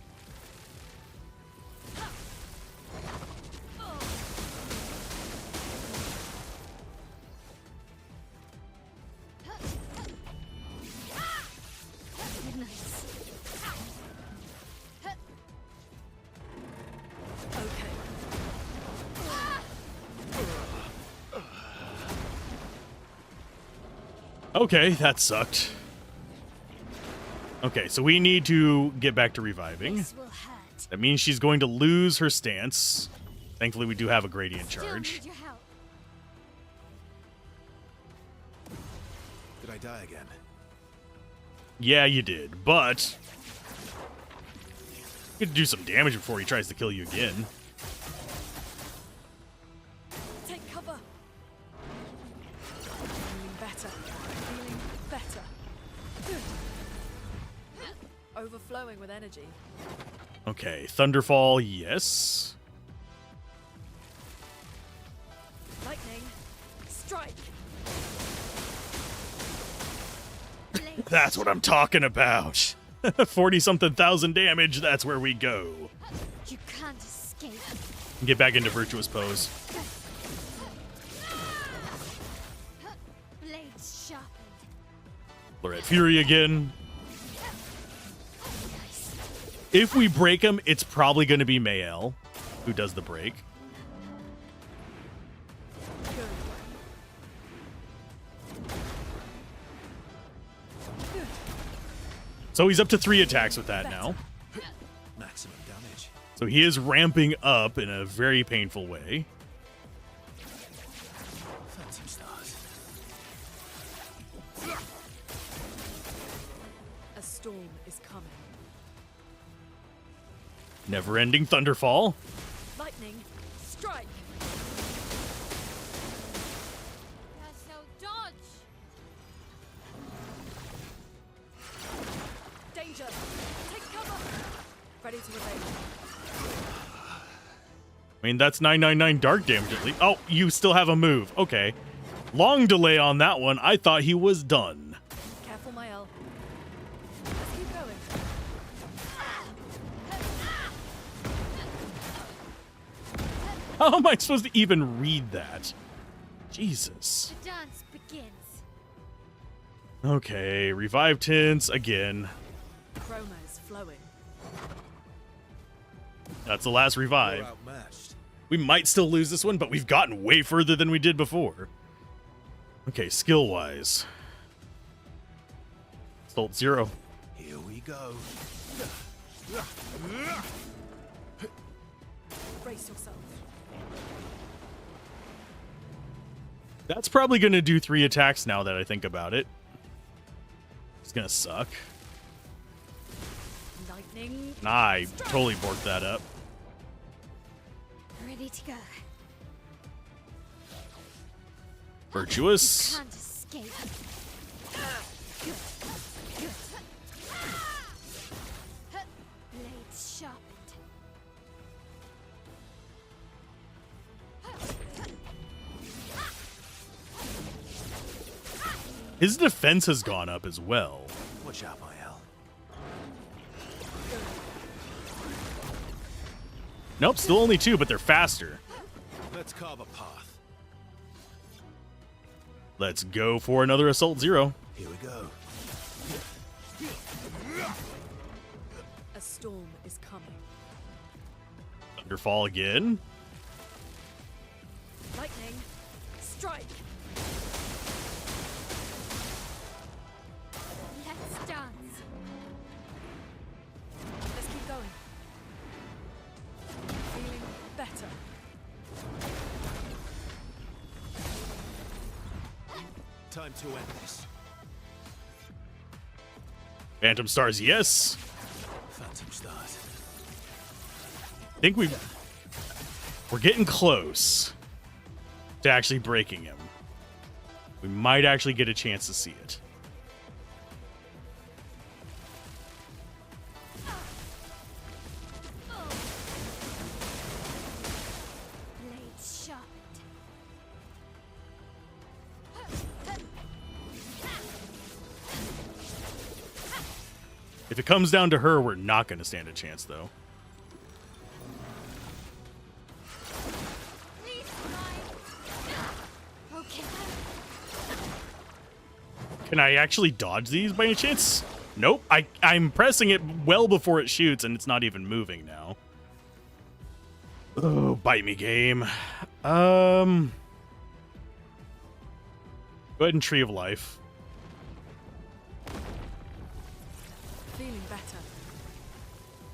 nice. Okay. Okay, that sucked. Okay, so we need to get back to reviving. This will hurt. That means she's going to lose her stance. Thankfully, we do have a gradient Still charge. need your help. Did I die again? Yeah, you did, but you get to do some damage before he tries to kill you again. Take cover. Feeling better. Feeling better. Overflowing with energy. Okay, Thunderfall, yes. Lightning. Strike. Blade That's what I'm talking about. 40-something thousand damage, that's where we go. You can't escape. Get back into Virtuous Pose. Blades sharpened. Lorette Fury again. Nice. If we break him, it's probably going to be Mael who does the break. Good. So he's up to 3 attacks with that now. Maximum damage. So he is ramping up in a very painful way. Phantom stars. A storm is coming. Never-ending Thunderfall. Lightning. Strike. That's no dodge. Danger. Take cover. Ready to evade. I mean, that's 999 dark damage at least. Oh, you still have a move. Okay. Long delay on that one. I thought he was done. Careful, Mael. Let's keep going. How am I supposed to even read that? Jesus. The dance begins. Okay, revive tints again. Chroma is flowing. That's the last We're revive. outmatched. We might still lose this one, but we've gotten way further than we did before. Okay, skill-wise. Assault 0. Here we go. Brace yourself. That's probably going to do 3 attacks now that I think about it. It's going to suck. Lightning. Nah, I totally borked that up. Ready to go. Virtuous. Can't escape. Good. Good. Blades sharpened. His defense has gone up as well. Watch out, Mael. Nope, still only 2, but they're faster. Let's carve a path. Let's go for another Assault 0. Here we go. A storm is coming. Thunderfall again. Lightning. Strike. Let's dance. Let's keep going. Feeling better. Time to end this. Phantom Stars, yes. Phantom Stars. I think we're getting close to actually breaking him. We might actually get a chance to see it. Blades sharpened. If it comes down to her, we're not going to stand a chance, though. Please fly. Okay. Can I actually dodge these by any chance? Nope. I'm pressing it well before it shoots, and it's not even moving now. Oh, bite me, game. Go ahead and Tree of Life. Feeling better.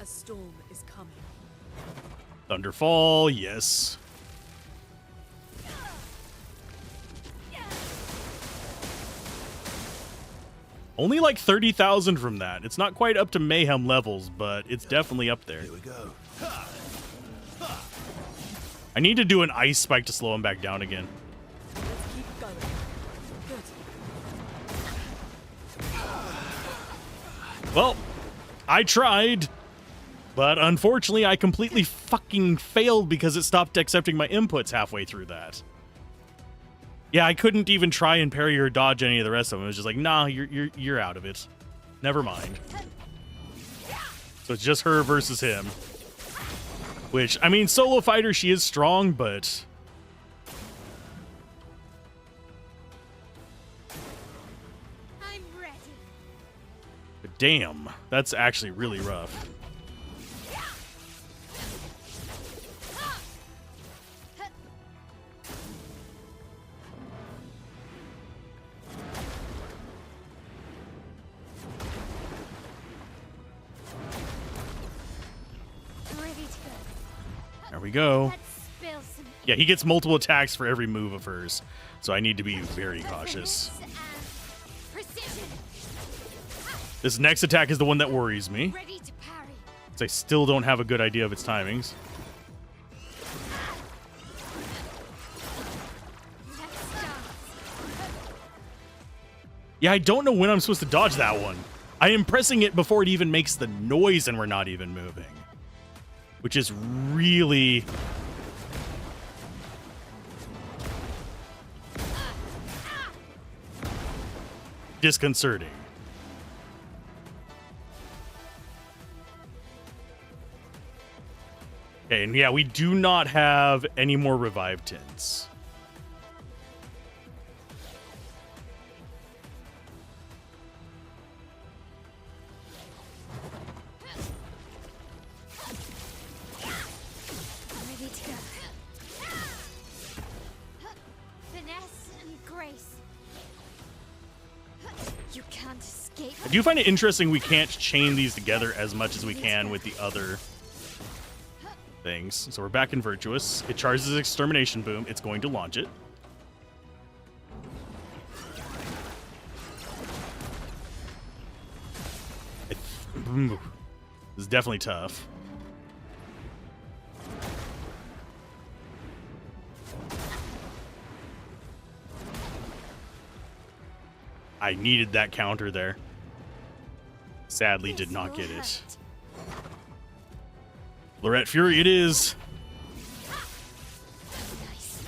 A storm is coming. Thunderfall, yes. Only like 30,000 from that. It's not quite up to Mayhem levels, but it's definitely up there. Here we go. I need to do an Ice Spike to slow him back down again. Let's keep going. Good. Well, I tried, but unfortunately I completely fucking failed because it stopped accepting my inputs halfway through that. Yeah, I couldn't even try and parry or dodge any of the rest of them. It was just like, nah, you're out of it. Never mind. So it's just her versus him. Which, I mean, solo fighter, she is strong, but I'm ready. damn, that's actually really rough. Ready to go. There we go. Let's spill some Yeah, he gets multiple attacks for every move of hers, so I need to be very cautious. precision. This next attack is the one that worries me, Ready to parry. because I still don't have a good idea of its timings. Let's dance. Yeah, I don't know when I'm supposed to dodge that one. I am pressing it before it even makes the noise and we're not even moving. Which is really... disconcerting. Okay, and yeah, we do not have any more revive tints. Ready to go. Finesse and grace. You can't escape. I do find it interesting we can't chain these together as much as we can with the other things. So we're back in Virtuous. It charges Extermination Boom. It's going to launch it. This is definitely tough. I needed that counter there. Sadly, did not get it. Lorette Fury it is. Nice.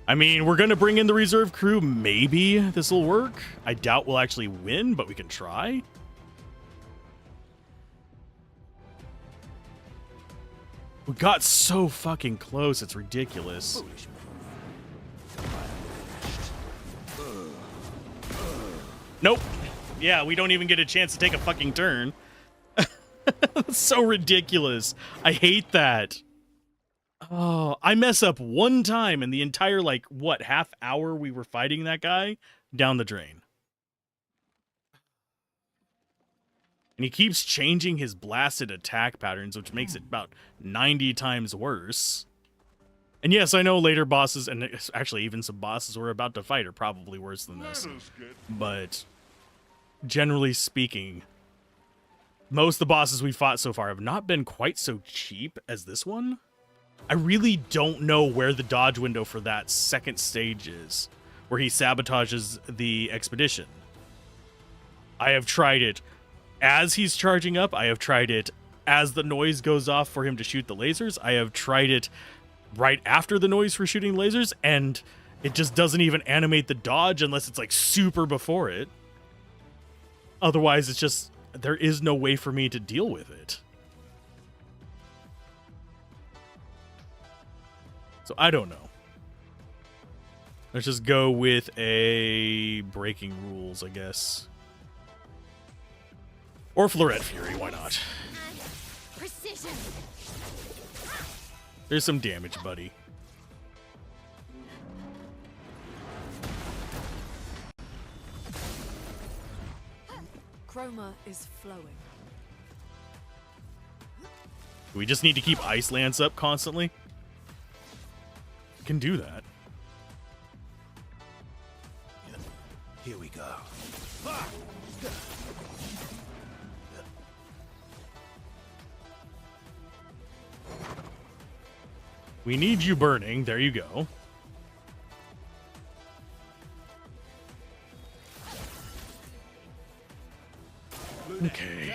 I mean, we're going to bring in the reserve crew. Maybe this will work. I doubt we'll actually win, but we can try. We got so fucking close. It's ridiculous. Nope. Yeah, we don't even get a chance to take a fucking turn. That's so ridiculous. I hate that. Oh, I mess up one time in the entire, like, what, half hour we were fighting that guy? Down the drain. And he keeps changing his blasted attack patterns, which makes it about 90 times worse. And yes, I know later bosses, and actually even some bosses we're about to fight are probably worse than this. But generally speaking, most of the bosses we fought so far have not been quite so cheap as this one. I really don't know where the dodge window for that second stage is, where he sabotages the expedition. I have tried it as he's charging up. I have tried it as the noise goes off for him to shoot the lasers. I have tried it right after the noise for shooting lasers, and it just doesn't even animate the dodge unless it's like super before it. Otherwise, it's just, there is no way for me to deal with it. So I don't know. Let's just go with a breaking rules, I guess. Or Floret Fury, why not? Precision. There's some damage, buddy. Chroma is flowing. We just need to keep Ice Lance up constantly. We can do that. Here we go. We need you burning. There you go. Okay.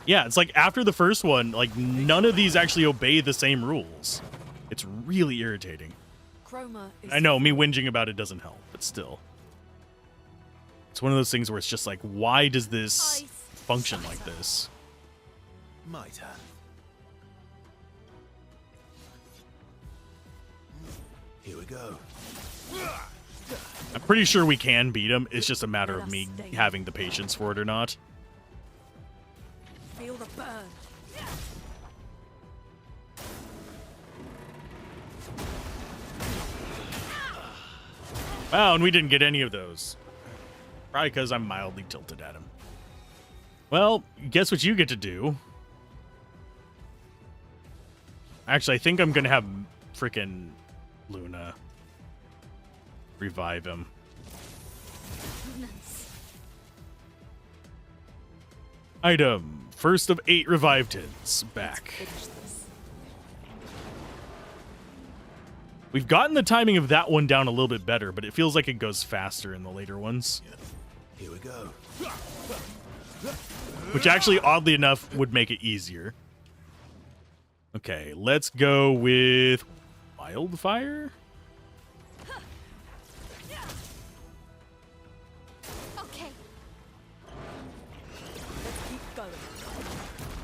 Yeah, it's like after the first one, like none of these actually obey the same rules. It's really irritating. Chroma is I know, me whinging about it doesn't help, but still. It's one of those things where it's just like, why does this function like this? My turn. Here we go. I'm pretty sure we can beat him. It's just a matter of me having the patience for it or not. feel the burn. Wow, and we didn't get any of those. Probably because I'm mildly tilted at him. Well, guess what you get to do? Actually, I think I'm going to have frickin' Luna revive him. Nice. Item. First of 8 revived hits. Back. We've gotten the timing of that one down a little bit better, but it feels like it goes faster in the later ones. Here we go. Which actually, oddly enough, would make it easier. Okay, let's go with Wildfire? Okay. Let's keep going.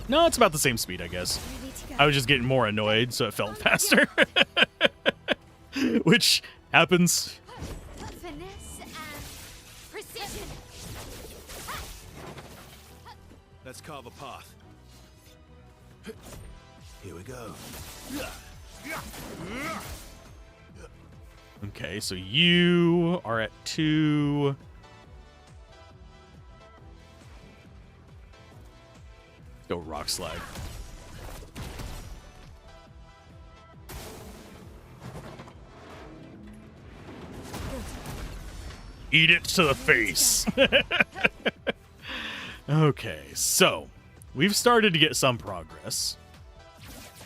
No, it's about the same speed, I guess. Ready to go. I was just getting more annoyed, so it felt faster. Which happens. Finesse and precision. Let's carve a path. Here we go. Okay, so you are at 2. Let's go Rock Slide. Eat it to the face. Okay, so we've started to get some progress.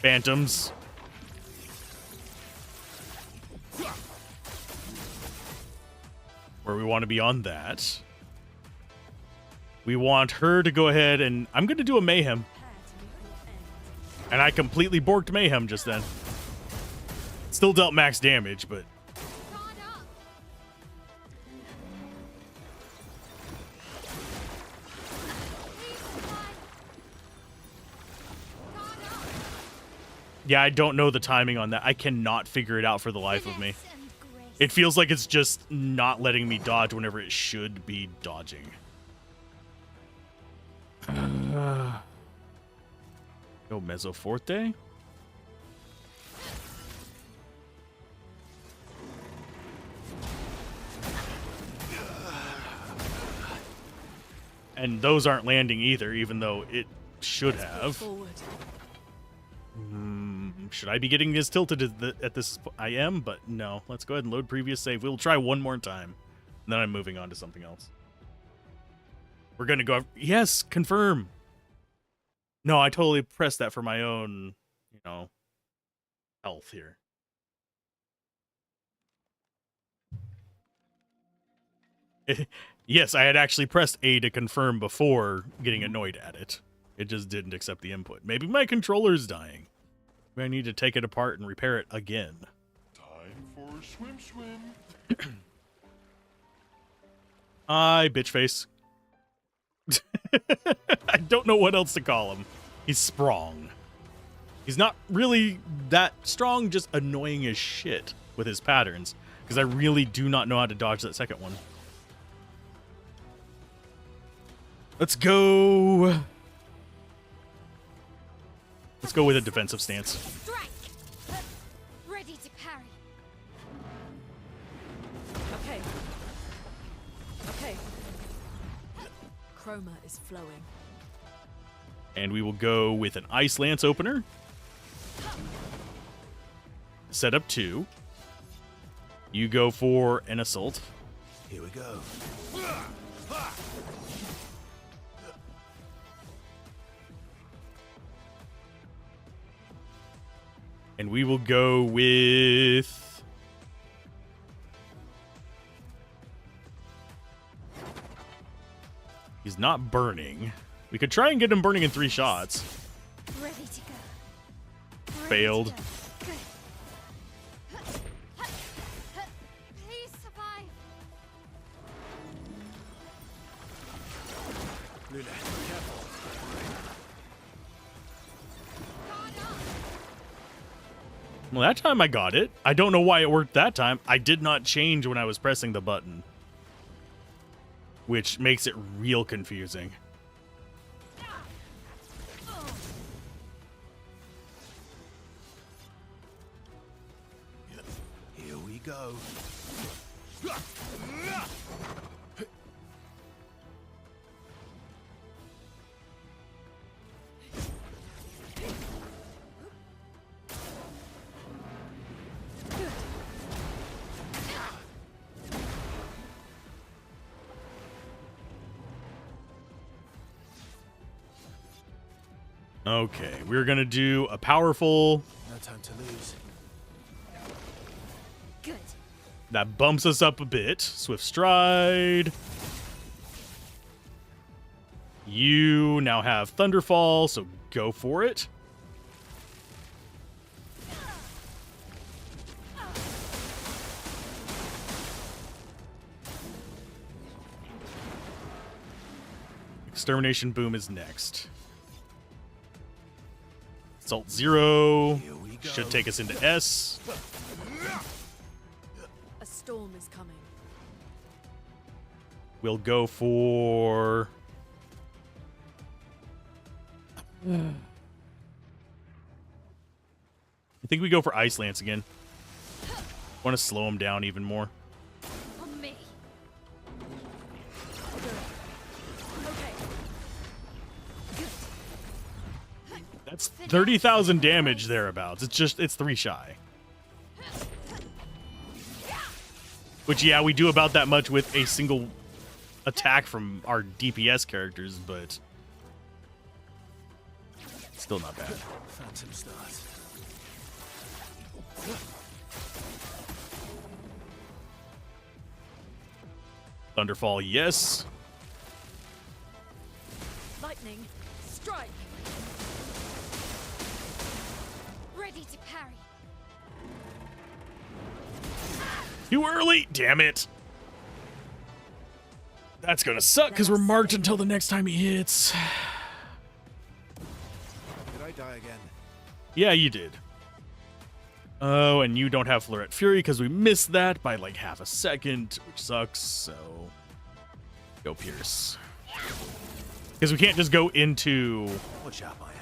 Phantoms. Where we want to be on that. We want her to go ahead and I'm going to do a Mayhem. And I completely borked Mayhem just then. Still dealt max damage, but Guard up. Please survive. Guard up. yeah, I don't know the timing on that. I cannot figure it out for the life of me. Finesse and grace. It feels like it's just not letting me dodge whenever it should be dodging. Go Mezzo Forte. And those aren't landing either, even though it should Let's push have. forward. Should I be getting as tilted at this? I am, but no. Let's go ahead and load previous save. We'll try one more time. And then I'm moving on to something else. We're going to go... Yes, confirm. No, I totally pressed that for my own, you know, health here. Yes, I had actually pressed A to confirm before getting annoyed at it. It just didn't accept the input. Maybe my controller's dying. Maybe I need to take it apart and repair it again. Time for swim. Hi, bitch face. I don't know what else to call him. He's strong. He's not really that strong, just annoying as shit with his patterns. Because I really do not know how to dodge that second one. Let's go. Let's go with a defensive stance. Strike! Ready to parry. Okay. Okay. Chroma is flowing. And we will go with an Ice Lance opener. Set up 2. You go for an Assault. Here we go. And we will go with... He's not burning. We could try and get him burning in 3 shots. Ready to go. Ready Failed. to go. Good. Please survive. Lula, careful. Guard up. Well, that time I got it. I don't know why it worked that time. I did not change when I was pressing the button. Which makes it real confusing. Here we go. Okay, we're gonna do a powerful No time to lose. Good. that bumps us up a bit. Swift Stride. You now have Thunderfall, so go for it. Extermination Boom is next. Assault 0 Here we go. should take us into S. A storm is coming. We'll go for... I think we go for Ice Lance again. Want to slow him down even more. On me. Okay. That's 30,000 damage thereabouts. It's 3 shy. Which, yeah, we do about that much with a single attack from our DPS characters, but still not bad. Phantom start. Thunderfall, yes. Lightning, strike. Ready to parry. Too early! Damn it! That's gonna suck because we're marked until the next time he hits. Did I die again? Yeah, you did. Oh, and you don't have Flurret Fury because we missed that by like half a second, which sucks, so... Go Pierce. Because we can't just go into... Watch out, my hell.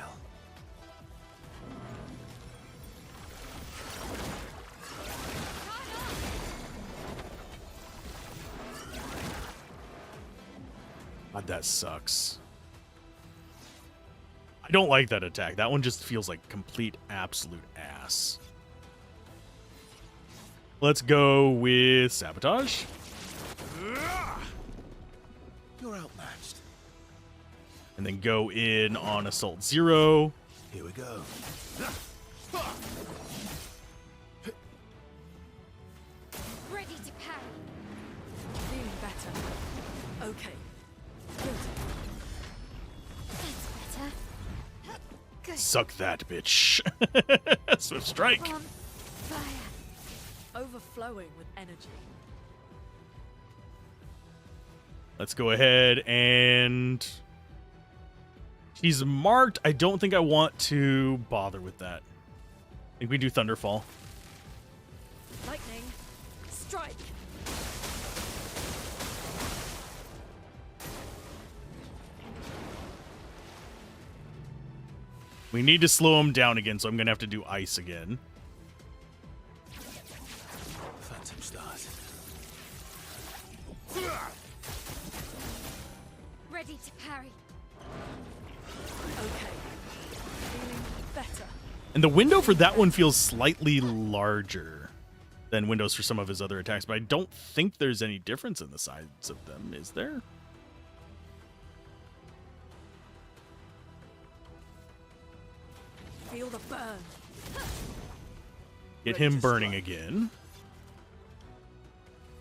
God, that sucks. I don't like that attack. That one just feels like complete absolute ass. Let's go with Sabotage. You're outmatched. And then go in on Assault 0. Here we go. Ready to parry. Feeling better. Okay. Good. That's better. Good. Suck that, bitch. Swift Strike. From fire. Overflowing with energy. Let's go ahead and... She's marked. I don't think I want to bother with that. I think we do Thunderfall. Lightning. Strike. We need to slow him down again, so I'm going to have to do Ice again. Phantom Stars. Ready to parry. Okay. Feeling better. And the window for that one feels slightly larger than windows for some of his other attacks, but I don't think there's any difference in the sides of them, is there? Feel the burn. Get Ready him to burning strike. again.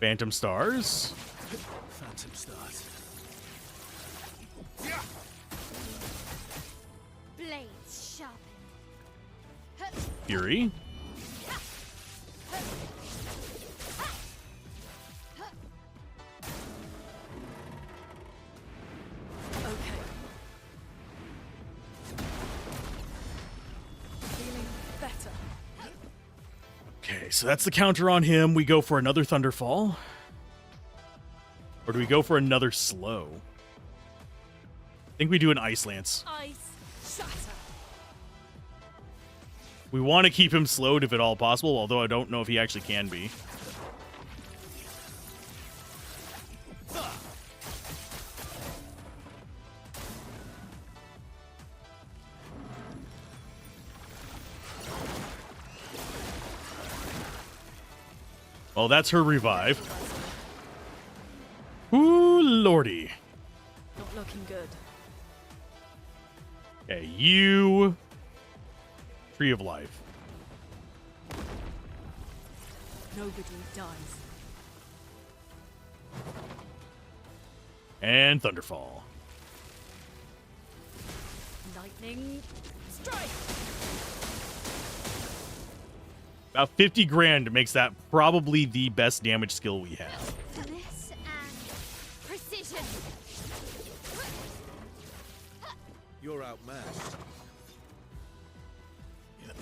Phantom Stars. Phantom Stars. Blades sharpened. Fury. Okay. Feeling better. Okay, so that's the counter on him. We go for another Thunderfall. Or do we go for another slow? I think we do an Ice Lance. Ice shatter. We want to keep him slowed if at all possible, although I don't know if he actually can be. Well, that's her revive. Ooh, lordy. Not looking good. Okay, you... Tree of Life. Nobody dies. And Thunderfall. Lightning strike. About 50 grand makes that probably the best damage skill we have. Finesse and precision. You're outmatched. Yeah.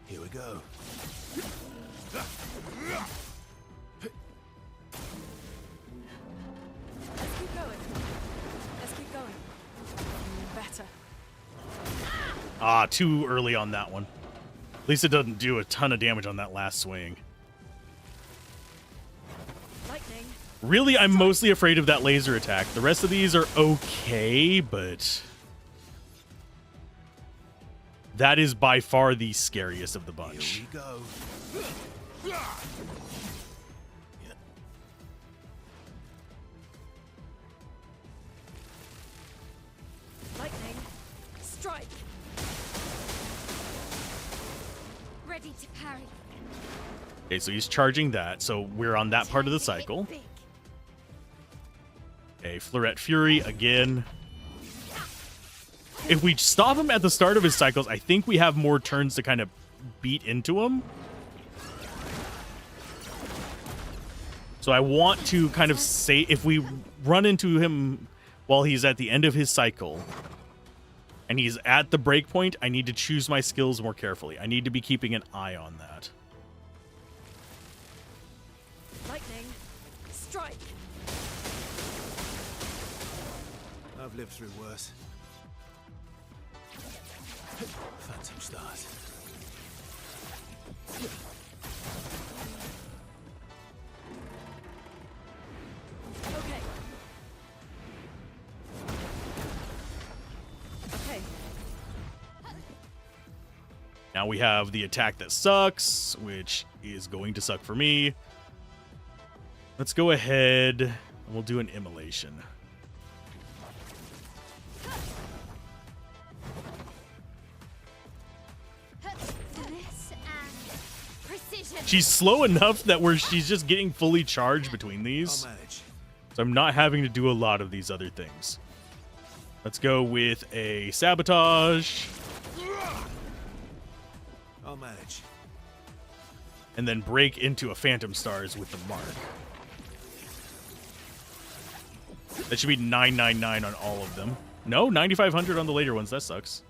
Here we go. Let's keep going. Let's keep going. Feeling better. Ah, too early on that one. At least it doesn't do a ton of damage on that last swing. Lightning. Really, I'm mostly afraid of that laser attack. The rest of these are okay, but... that is by far the scariest of the bunch. Here we go. Lightning strike. Ready to parry. Okay, so he's charging that, so we're on that part of the cycle. Big. Okay, Florette Fury again. If we stop him at the start of his cycles, I think we have more turns to kind of beat into him. So I want to kind of say, if we run into him while he's at the end of his cycle, and he's at the break point, I need to choose my skills more carefully. I need to be keeping an eye on that. Lightning strike. I've lived through worse. Phantom Stars. Okay. Now we have the attack that sucks, which is going to suck for me. Let's go ahead and we'll do an immolation. This and precision. She's slow enough that she's just getting fully charged between these. I'll manage. So I'm not having to do a lot of these other things. Let's go with a sabotage. I'll manage. And then break into a Phantom Stars with the mark. That should be 999 on all of them. No, 9,500 on the later ones. That sucks.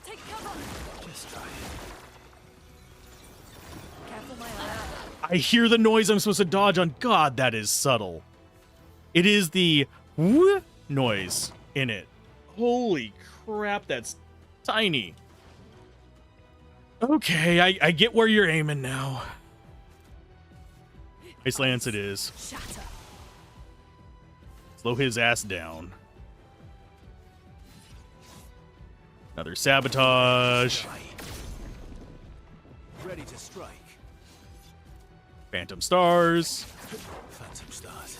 Take cover. Just try. Careful, my eye. I hear the noise I'm supposed to dodge on. God, that is subtle. It is the whoop noise in it. Holy crap, that's tiny. Okay, I get where you're aiming now. Ice Lance it is. Shatter. Slow his ass down. Another sabotage. Ready to strike. Phantom Stars. Phantom stars.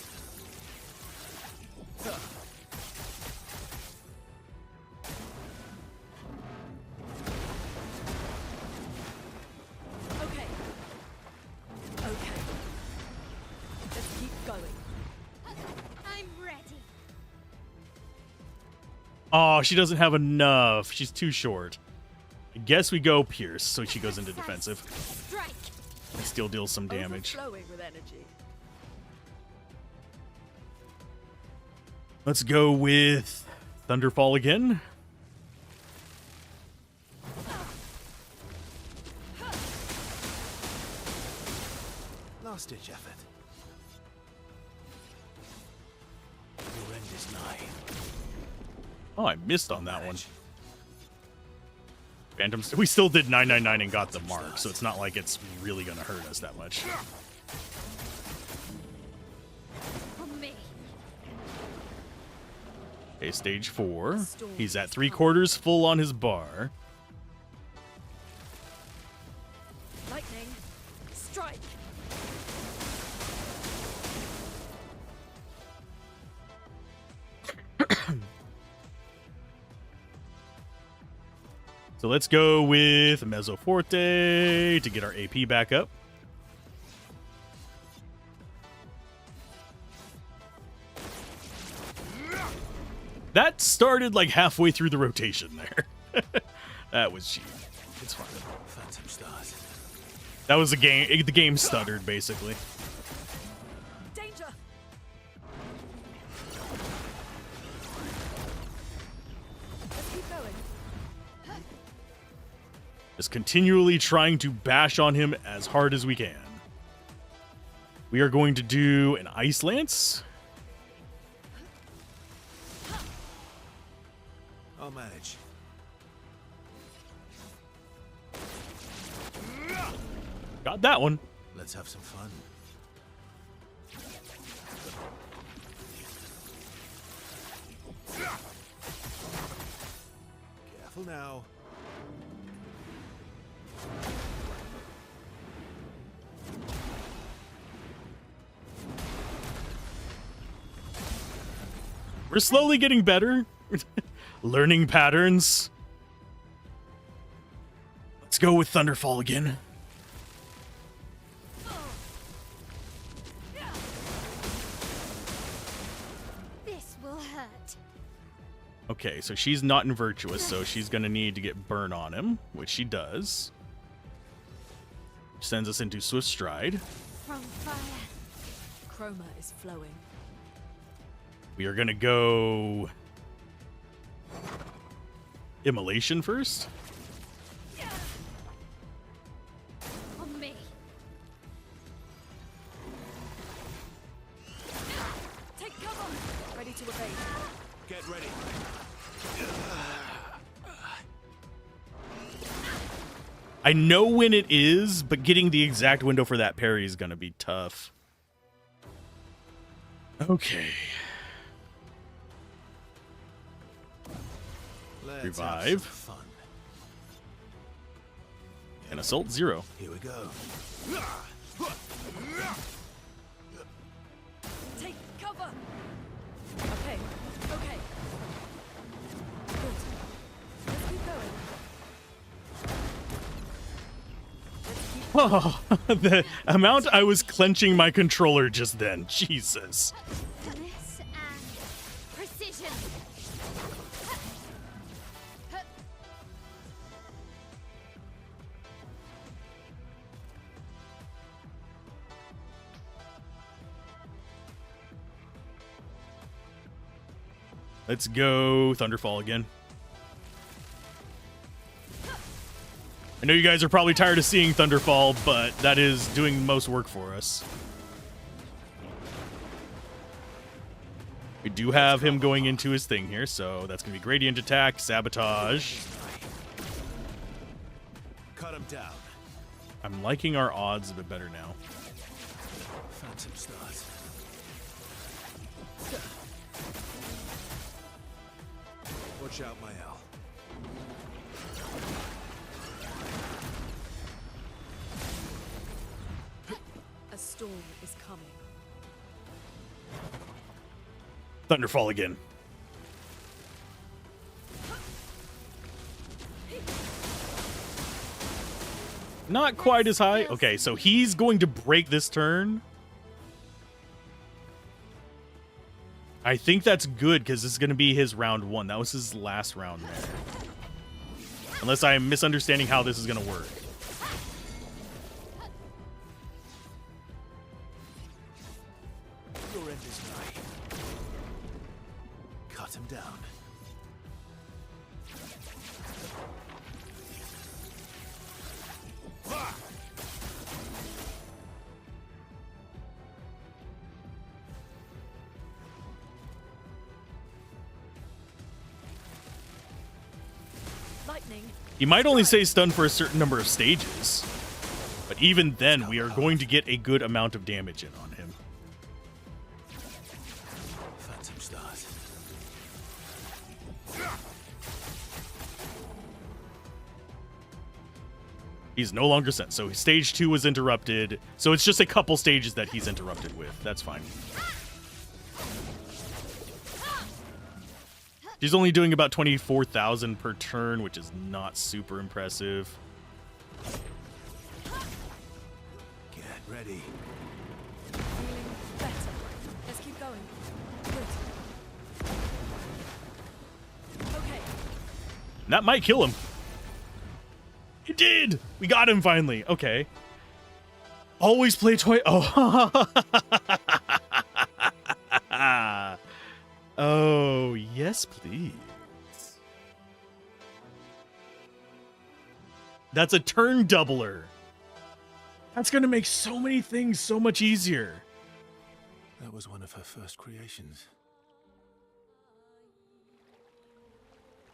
Okay. Okay. Let's keep going. I'm ready. Oh, she doesn't have enough. She's too short. I guess we go Pierce, so she goes into defensive. Strike. And still deals some damage. Overflowing with energy. Let's go with Thunderfall again. Last ditch effort. Your end is nigh. Oh, I missed on that one. Phantom. We still did 999 and got the mark, so it's not like it's really going to hurt us that much. For me. Okay, stage 4. He's at 3/4 full on his bar. Lightning. Strike. So let's go with Mezzoforte to get our AP back up. That started like halfway through the rotation there. That was cheap. It's fine. Phantom stars. That was the game stuttered basically. Danger. Let's keep going. Just continually trying to bash on him as hard as we can. We are going to do an Ice Lance. I'll manage. Got that one. Let's have some fun. Careful now. We're slowly getting better. Learning patterns. Let's go with Thunderfall again. This will hurt. Okay, so she's not in Virtuous, so she's going to need to get Burn on him, which she does. Which sends us into Swift Stride. From fire. Chroma is flowing. We are going to go Immolation first. On me. Take cover. Ready to evade. Get ready. I know when it is, but getting the exact window for that parry is going to be tough. Okay. Let's Revive. have some fun. And Assault 0. Here we go. Take cover! Okay, okay. Good. Let's keep going. Oh, the amount I was clenching my controller just then. Jesus. Finesse and precision. Let's go Thunderfall again. I know you guys are probably tired of seeing Thunderfall, but that is doing most work for us. We do have him going into his thing here, so that's going to be Gradient Attack, Sabotage. Cut him down. I'm liking our odds a bit better now. Phantom stars. Watch out, my L. A storm is coming. Thunderfall again. Not quite as high. Okay, so he's going to break this turn. I think that's good because this is going to be his round 1. That was his last round there. Unless I'm misunderstanding how this is going to work. Your end is nigh. Cut him down. Lightning. He might only say stun for a certain number of stages. But even then, we are going to get a good amount of damage in on him. Phantom stars. He's no longer sent. So stage 2 was interrupted. So it's just a couple stages that he's interrupted with. That's fine. She's only doing about 24,000 per turn, which is not super impressive. Get ready. Feeling better. Let's keep going. Good. Okay. That might kill him. It did! We got him finally. Okay. Always play twice. Oh. Oh, yes, please. That's a turn doubler. That's going to make so many things so much easier. That was one of her first creations.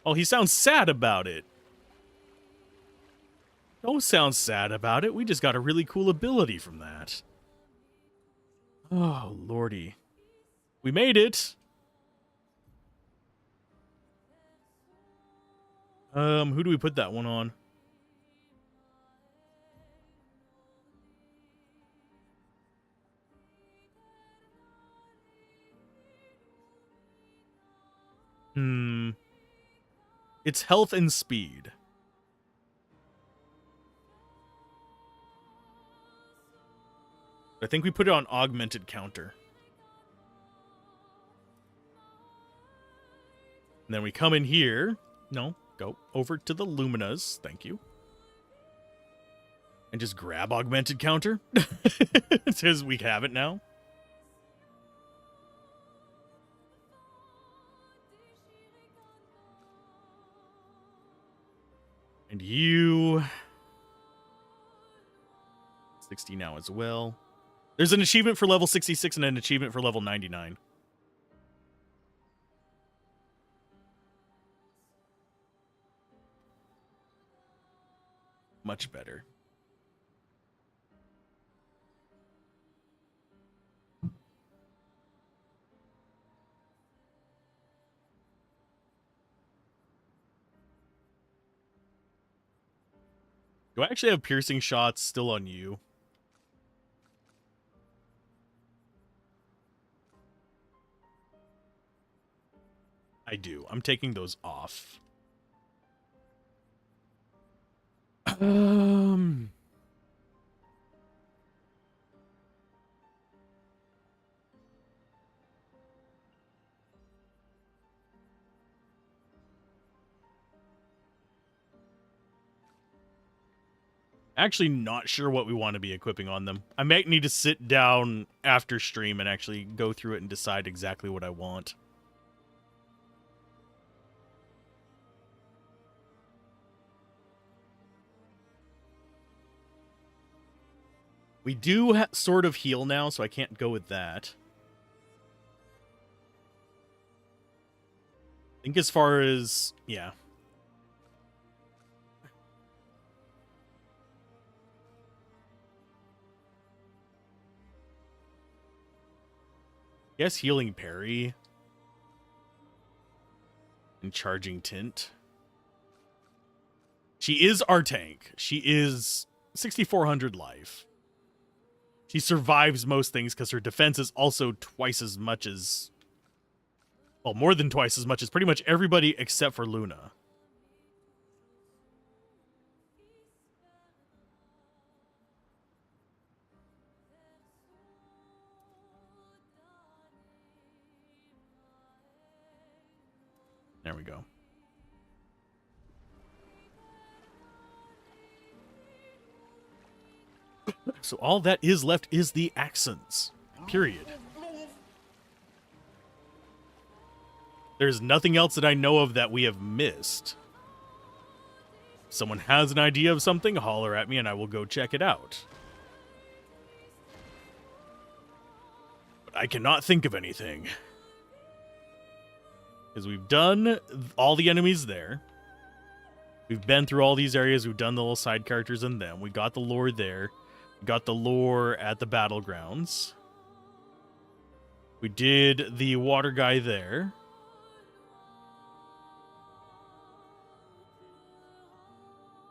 Oh, he sounds sad about it. Don't sound sad about it. We just got a really cool ability from that. Oh, lordy. We made it. Who do we put that one on? It's health and speed. I think we put it on augmented counter. And then we come in here. No, go over to the Luminas. Thank you. And just grab augmented counter. It says we have it now. And you... 60 now as well. There's an achievement for level 66 and an achievement for level 99. Much better. Do I actually have piercing shots still on you? I do. I'm taking those off. Actually not sure what we want to be equipping on them. I might need to sit down after stream and actually go through it and decide exactly what I want. We do sort of heal now, so I can't go with that. I think as far as... yeah. Yes, healing parry. And charging tint. She is our tank. She is 6,400 life. She survives most things because her defense is also twice as much as... well, more than twice as much as pretty much everybody except for Luna. There we go. So all that is left is the accents. Period. There's nothing else that I know of that we have missed. If someone has an idea of something, holler at me and I will go check it out. But I cannot think of anything. Because we've done all the enemies there. We've been through all these areas. We've done the little side characters in them. We got the lore there. We got the lore at the battlegrounds. We did the water guy there.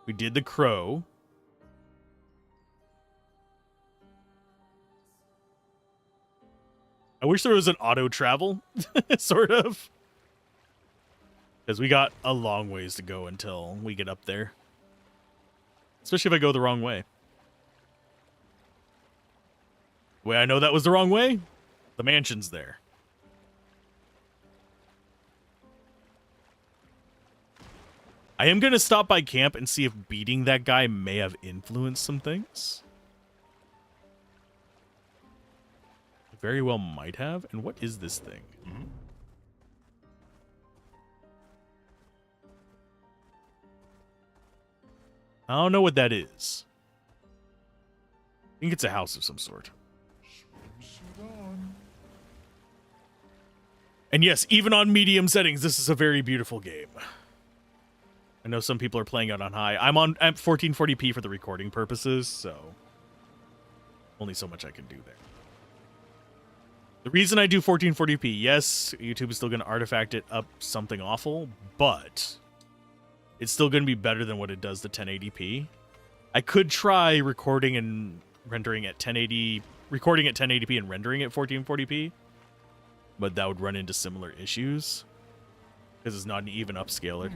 We did the crow. I wish there was an auto travel, sort of. Because we got a long ways to go until we get up there. Especially if I go the wrong way. The way I know that was the wrong way, the mansion's there. I am going to stop by camp and see if beating that guy may have influenced some things. It very well might have. And what is this thing? I don't know what that is. I think it's a house of some sort. Swimsuit on. And yes, even on medium settings, this is a very beautiful game. I know some people are playing it on high. I'm at 1440p for the recording purposes, so only so much I can do there. The reason I do 1440p, yes, YouTube is still going to artifact it up something awful, but it's still going to be better than what it does to 1080p. I could try recording and rendering at 1080, recording at 1080p and rendering at 1440p, but that would run into similar issues because it's not an even upscaler.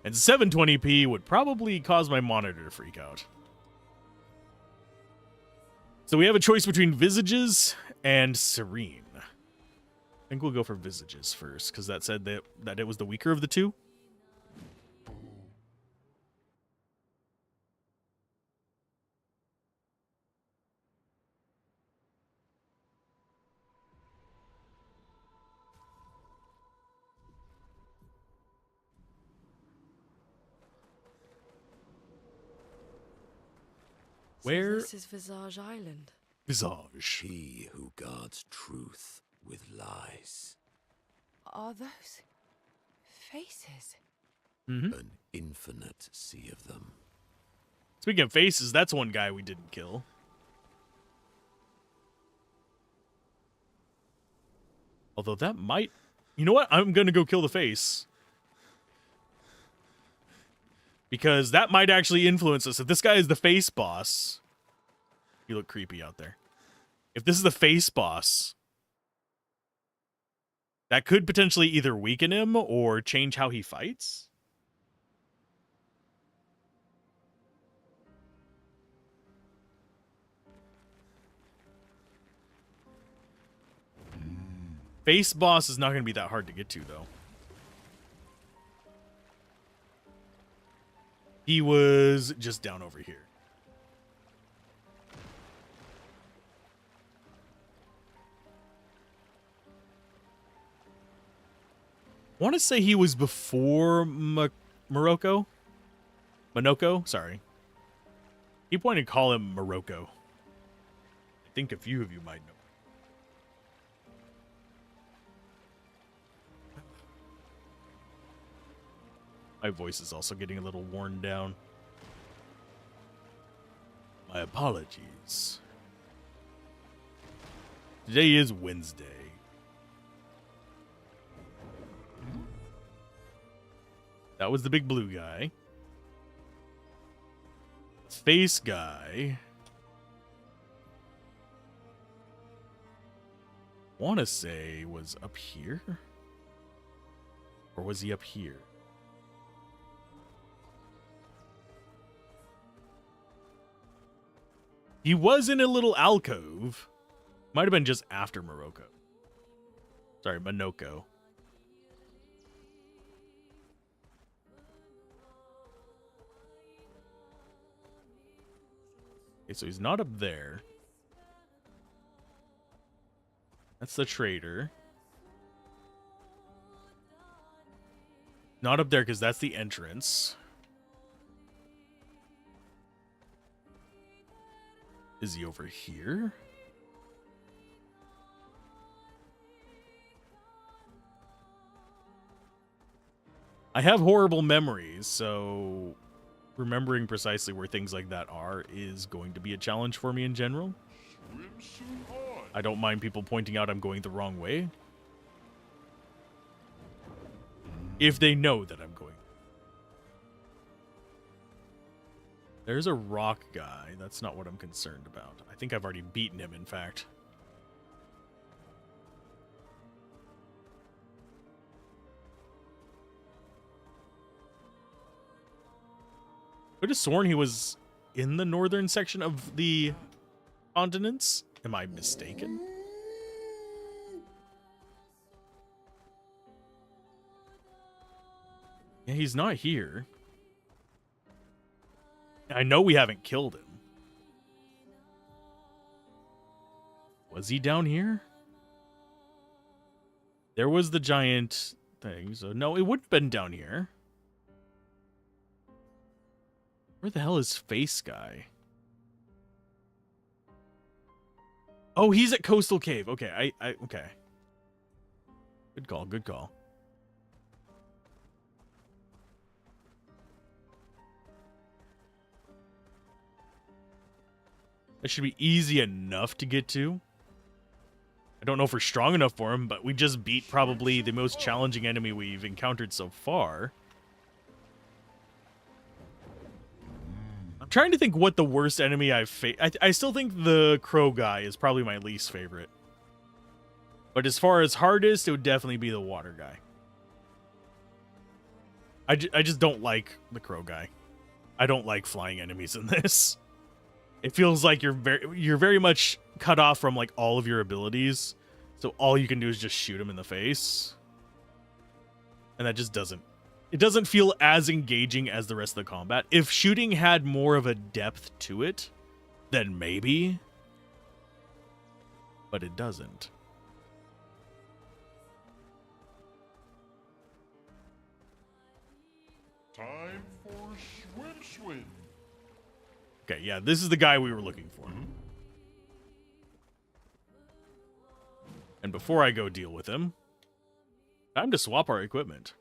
And 720p would probably cause my monitor to freak out. So we have a choice between Visages and Serene. I think we'll go for Visages first, because that said that it was the weaker of the two. Where? So this is Visage Island. Visage. He who guards truth with lies. Are those faces? Mm-hmm. An infinite sea of them. Speaking of faces, that's one guy we didn't kill. Although that might... You know what? I'm going to go kill the face. Because that might actually influence us. If this guy is the face boss... You look creepy out there. If this is the face boss... That could potentially either weaken him or change how he fights. Face boss is not going to be that hard to get to, though. He was just down over here. I want to say he was before Morocco. Monoko? Sorry. Keep wanting to call him Morocco. I think a few of you might know. My voice is also getting a little worn down. My apologies. Today is Wednesday. That was the big blue guy. Face guy. Want to say was up here? Or was he up here? He was in a little alcove. Might have been just after Morocco. Sorry, Monoko. Okay, so he's not up there. That's the trader. Not up there because that's the entrance. Is he over here? I have horrible memories, so remembering precisely where things like that are is going to be a challenge for me in general. I don't mind people pointing out I'm going the wrong way, if they know that I'm going. There's a rock guy. That's not what I'm concerned about. I think I've already beaten him, in fact. I could have sworn he was in the northern section of the continents. Am I mistaken? Yeah, he's not here. I know we haven't killed him. Was he down here? There was the giant thing, so no, it would have been down here. Where the hell is Face Guy? Oh, he's at Coastal Cave. Okay, okay. Good call, good call. That should be easy enough to get to. I don't know if we're strong enough for him, but we just beat probably the most challenging enemy we've encountered so far. I'm trying to think what the worst enemy I've faced. I still think the crow guy is probably my least favorite. But as far as hardest, it would definitely be the water guy. I just don't like the crow guy. I don't like flying enemies in this. It feels like you're very much cut off from like all of your abilities. So all you can do is just shoot him in the face. And that just doesn't feel as engaging as the rest of the combat. If shooting had more of a depth to it, then maybe. But it doesn't. Time for swim. Okay, yeah, this is the guy we were looking for. And before I go deal with him, time to swap our equipment.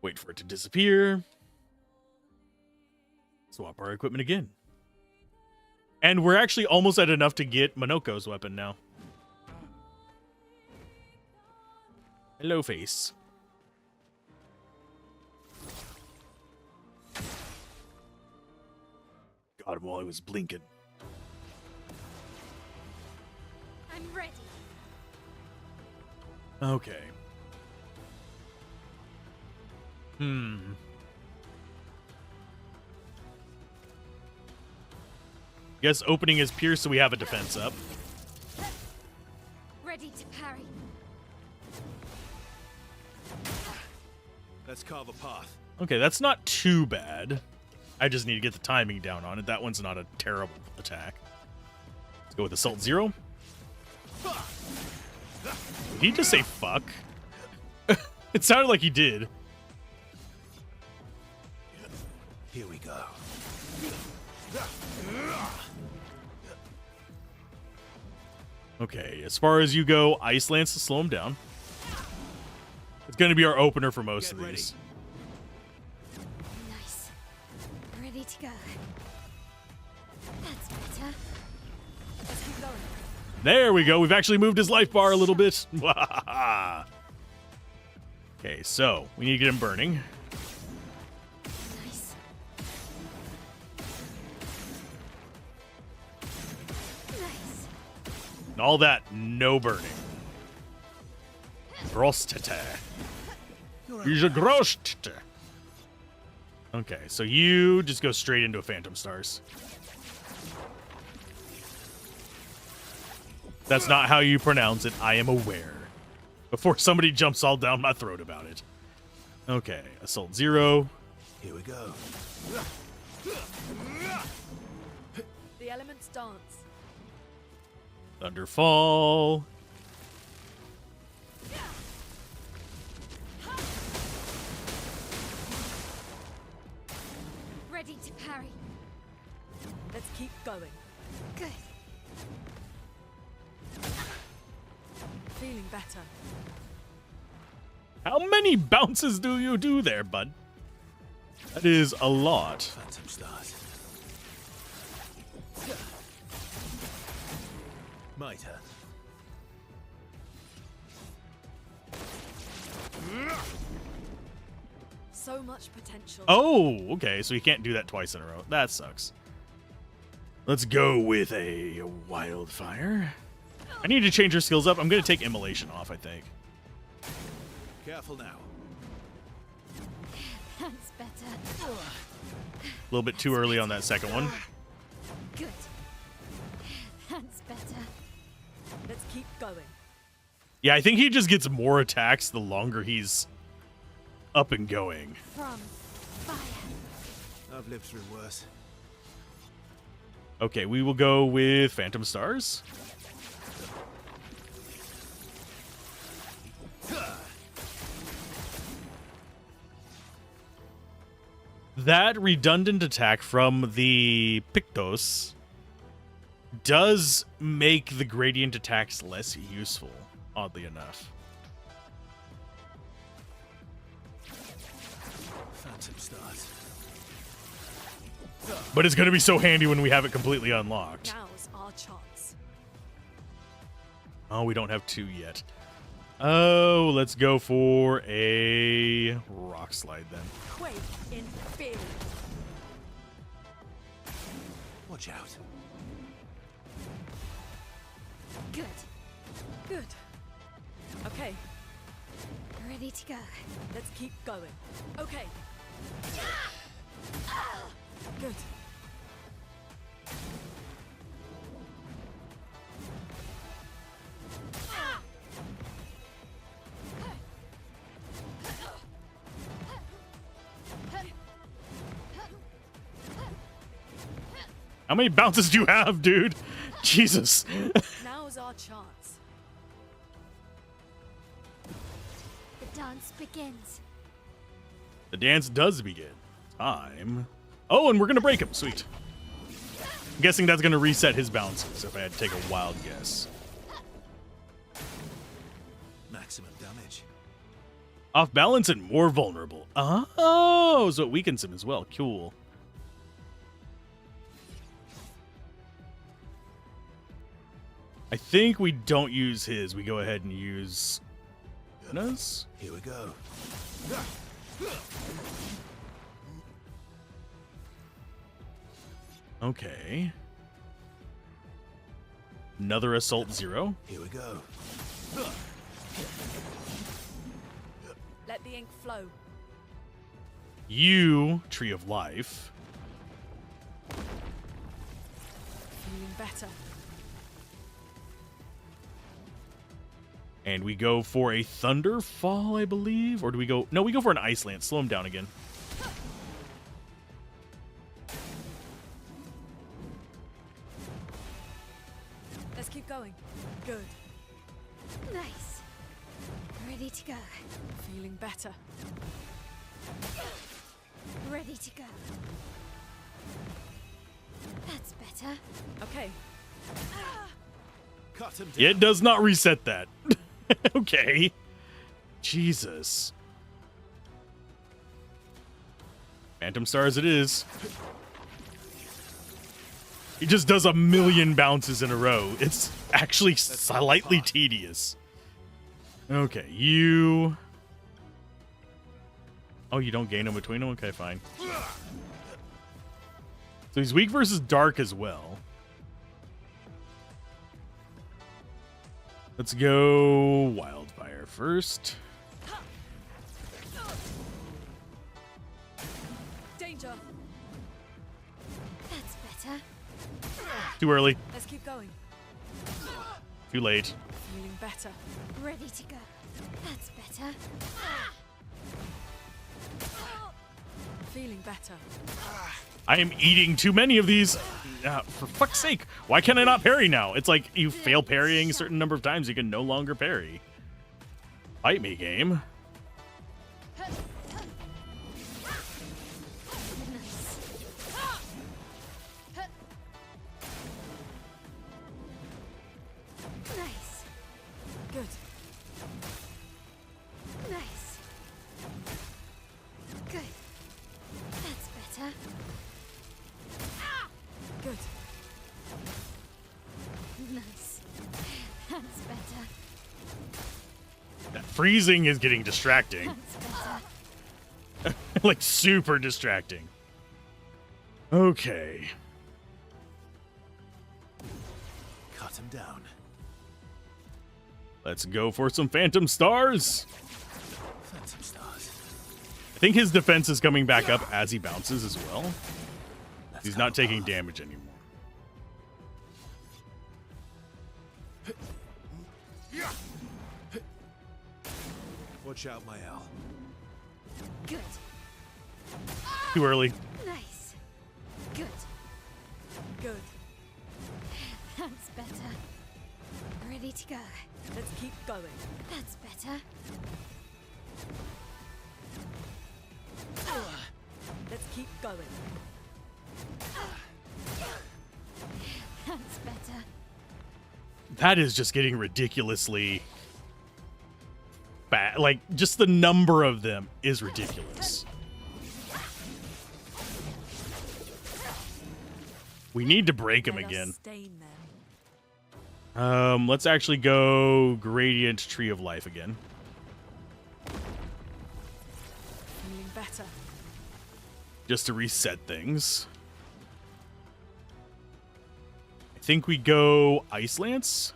Wait for it to disappear. Swap our equipment again. And we're actually almost at enough to get Monoko's weapon now. Hello, face. Got him while I was blinking. I'm ready. Okay. Guess opening is pierce, so we have a defense up. Ready to parry. Let's carve a path. Okay, that's not too bad. I just need to get the timing down on it. That one's not a terrible attack. Let's go with Assault 0. Did he just say fuck? It sounded like he did. Here we go. Okay, as far as you go, Ice Lance to slow him down. It's going to be our opener for most of these. Nice. Ready to go. That's better. Let's keep going. There we go. We've actually moved his life bar a little bit. Okay, so we need to get him burning. Nice. Nice. And all that, no burning. Grostete. He's a Grostete. Okay, so you just go straight into a Phantom Stars. That's not how you pronounce it, I am aware. Before somebody jumps all down my throat about it. Okay, Assault 0. Here we go. The elements dance. Thunderfall. Ready to parry. Let's keep going. Good. Feeling better. How many bounces do you do there, bud? That is a lot. Phantom stars. Mitre. So much potential. Oh, okay, so you can't do that twice in a row. That sucks. Let's go with a wildfire. I need to change her skills up. I'm going to take immolation off, I think. Careful now. That's better. A little bit too early on that second one. Good. That's better. Let's keep going. Yeah, I think he just gets more attacks the longer he's up and going. From fire. I've lived through worse. Okay, we will go with Phantom Stars. That redundant attack from the Pictos does make the gradient attacks less useful, oddly enough. Phantom stars. But it's going to be so handy when we have it completely unlocked. Now's our chance. Oh, we don't have 2 yet. Oh, let's go for a rock slide then. Quake in fear. Watch out. Good. Good. Okay, Ready to go. let's keep going. Okay. Good. How many bounces do you have, dude? Jesus. Now's our chance. The dance begins. The dance does begin. Time. Oh, and we're going to break him. Sweet. I'm guessing that's going to reset his bounces if I had to take a wild guess. Maximum damage. Off balance and more vulnerable. Oh, so it weakens him as well. Cool. I think we don't use his. We go ahead and use manas. Here we go. Okay. Another assault 0. Here we go. Let the ink flow. You, Tree of Life. Feeling better. And we go for a Thunderfall, I believe. Or do we go... No, we go for an Ice Lance. Slow him down again. Let's keep going. Good. Nice. Ready to go. Feeling better. Ready to go. That's better. Okay. Cut him down. It does not reset that. Okay. Jesus. Phantom Stars it is. He just does a million bounces in a row. It's actually slightly tedious. Okay, you... Oh, you don't gain in between them? Okay, fine. So he's weak versus dark as well. Let's go Wildfire first. Danger. That's better. Too early. Let's keep going. Too late. Feeling better. Ready to go. That's better. Feeling better. I am eating too many of these. For fuck's sake. Why can I not parry now? It's like you fail parrying a certain number of times, you can no longer parry. Fight me, game. Nice. Good. Nice. Good. That's better. Good. Nice. That's better. That freezing is getting distracting. That's better. Like super distracting. Okay. Cut him down. Let's go for some Phantom Stars. Phantom stars. I think his defense is coming back up as he bounces as well. He's not taking damage anymore. Watch out, my owl. Good. Too early. Nice. Good. Good. That's better. Ready to go. Let's keep going. That's better. Let's keep going. That's better. That is just getting ridiculously bad. Like, just the number of them is ridiculous. We need to break him Let us again. stain them. Let's actually go Gradient Tree of Life again. Feeling better. Just to reset things. I think we go Ice Lance.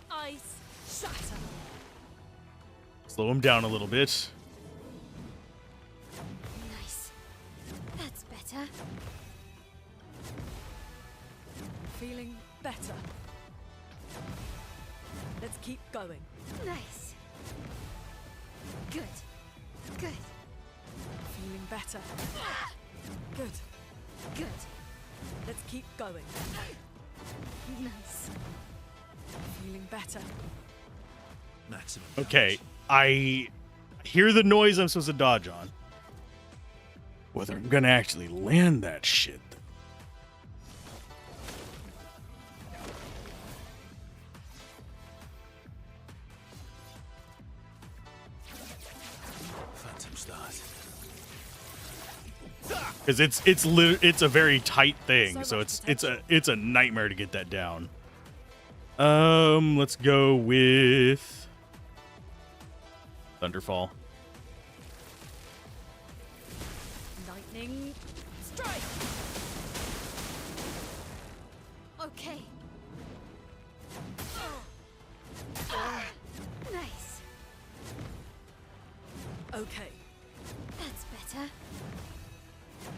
Ice shatter. Slow him down a little bit. Nice. That's better. Feeling better. Let's keep going. Nice. Good. Good. Feeling better. Good. Good. Let's keep going. Nice. Feeling better. Maximum. Okay, I hear the noise I'm supposed to dodge on. Whether I'm gonna actually land that shit. Phantom stars. Because it's a very tight thing, so it's a nightmare to get that down. Let's go with Thunderfall. Lightning strike. Okay. Nice. Okay, That's better.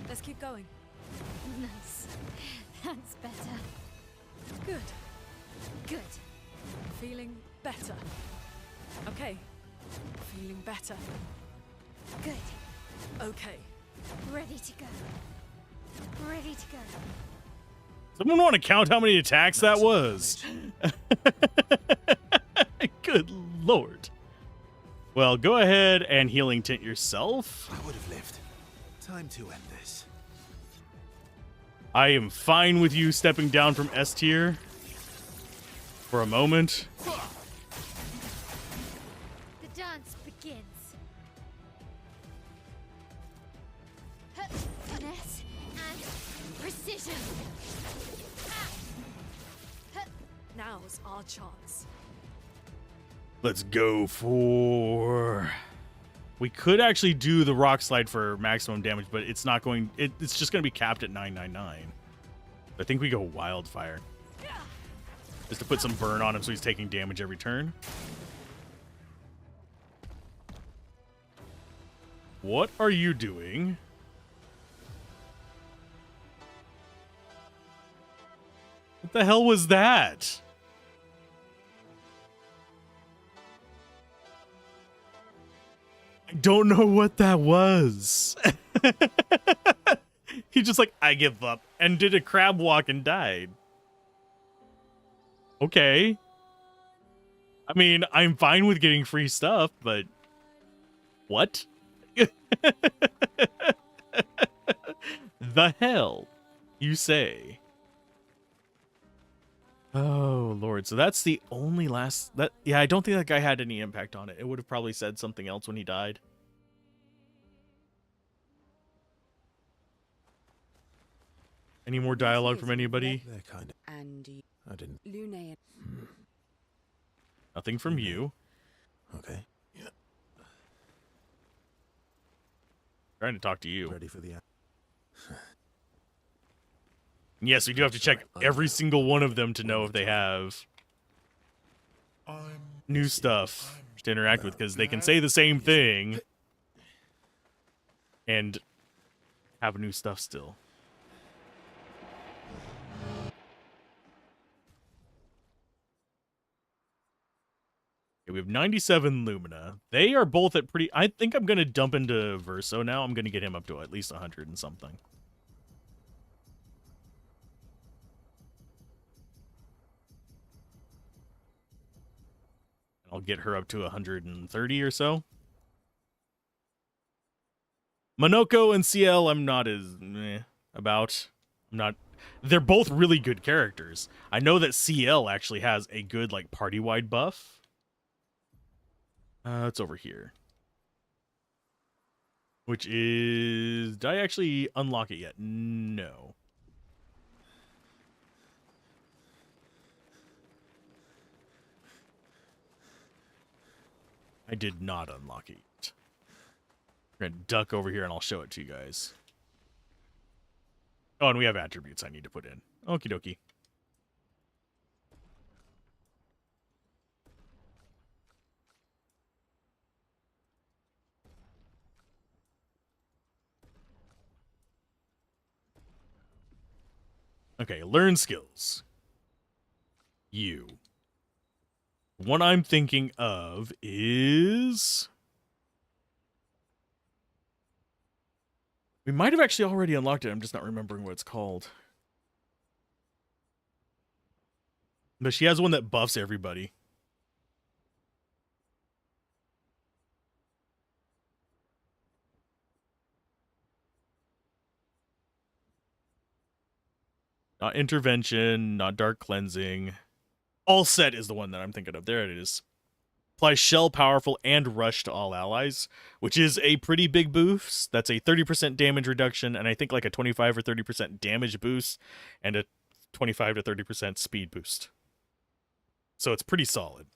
let's keep going. Nice. That's better. Good. Good. Feeling better. Okay. Feeling better. Good. Okay. Ready to go. Ready to go. Someone want to count how many attacks that was? Good lord. Well, go ahead and healing tint yourself. I would have lived. Time to end this. I am fine with you stepping down from S tier for a moment. The dance begins. Finesse and precision. Now's our chance. Let's go for... We could actually do the rock slide for maximum damage, but it's not going... It's just going to be capped at 999. I think we go wildfire. Just to put some burn on him so he's taking damage every turn. What are you doing? What the hell was that? I don't know what that was. He just like, I give up, and did a crab walk and died. Okay. I mean, I'm fine with getting free stuff, but what? The hell you say? Oh lord, so that's the only last that yeah, I don't think that guy had any impact on it. It would have probably said something else when he died. Any more dialogue from anybody? They're kind of... And I didn't... Lune. Nothing from you. Okay. Yeah. Trying to talk to you. Ready for the... Yes, we do have to check every single one of them to know if they have I'm new stuff to interact with, because they can say the same thing and have new stuff still. Okay, we have 97 Lumina. They are both at pretty... I think I'm going to dump into Verso now. I'm going to get him up to at least 100 and something. I'll get her up to 130 or so. Monoko and CL, I'm not as about. I'm not. They're both really good characters. I know that CL actually has a good like party-wide buff. It's over here. Which is... Did I actually unlock it yet? No. I did not unlock it. We're gonna duck over here and I'll show it to you guys. Oh, and we have attributes I need to put in. Okie dokie. Okay, learn skills. You. One I'm thinking of is... We might have actually already unlocked it. I'm just not remembering what it's called. But she has one that buffs everybody. Not intervention, not dark cleansing. All set is the one that I'm thinking of. There it is. Apply shell powerful and rush to all allies, which is a pretty big boost. That's a 30% damage reduction, and I think like a 25 or 30% damage boost, and a 25 to 30% speed boost. So it's pretty solid.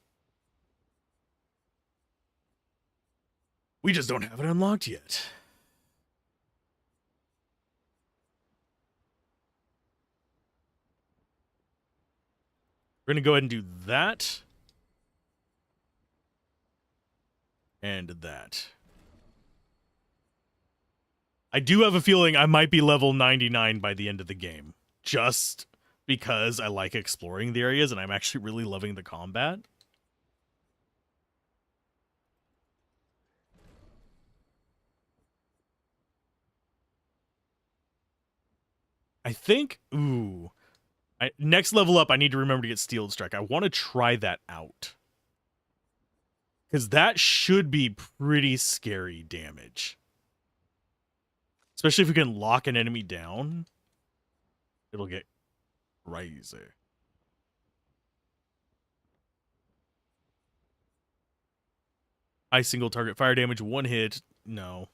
We just don't have it unlocked yet. We're going to go ahead and do that. And that. I do have a feeling I might be level 99 by the end of the game. Just because I like exploring the areas and I'm actually really loving the combat. I think, ooh. Next level up, I need to remember to get Steel Strike. I want to try that out. Because that should be pretty scary damage. Especially if we can lock an enemy down. It'll get crazy. High single target fire damage, 1 hit. No.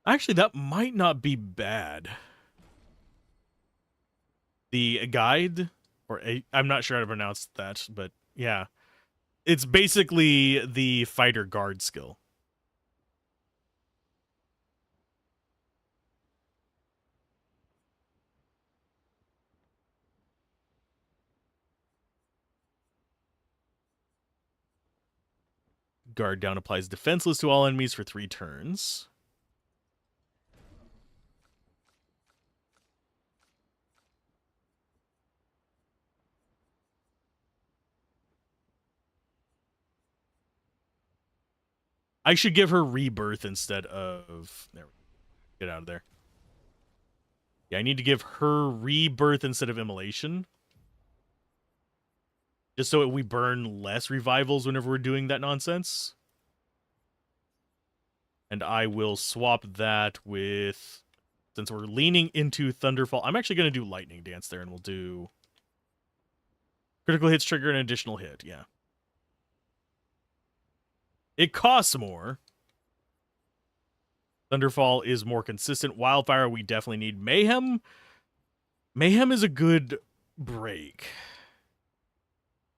Actually, that might not be bad. The guide, or I'm not sure how to pronounce that, but yeah. It's basically the fighter guard skill. Guard down applies defenseless to all enemies for 3 turns. I should give her rebirth instead of... There we go. Get out of there. Yeah, I need to give her rebirth instead of immolation. Just so we burn less revivals whenever we're doing that nonsense. And I will swap that with... Since we're leaning into Thunderfall, I'm actually going to do Lightning Dance there, and we'll do... Critical hits trigger an additional hit, yeah. It costs more. Thunderfall is more consistent. Wildfire, we definitely need. Mayhem. Mayhem is a good break.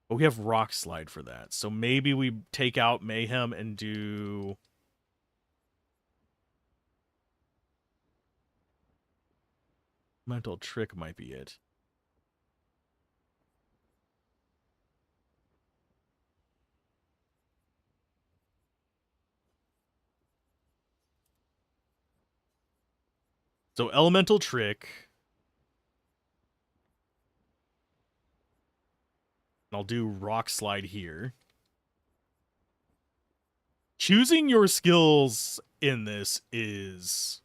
But we have Rock Slide for that. So maybe we take out Mayhem and do... Mental Trick might be it. So Elemental Trick. I'll do Rock Slide here. Choosing your skills in this is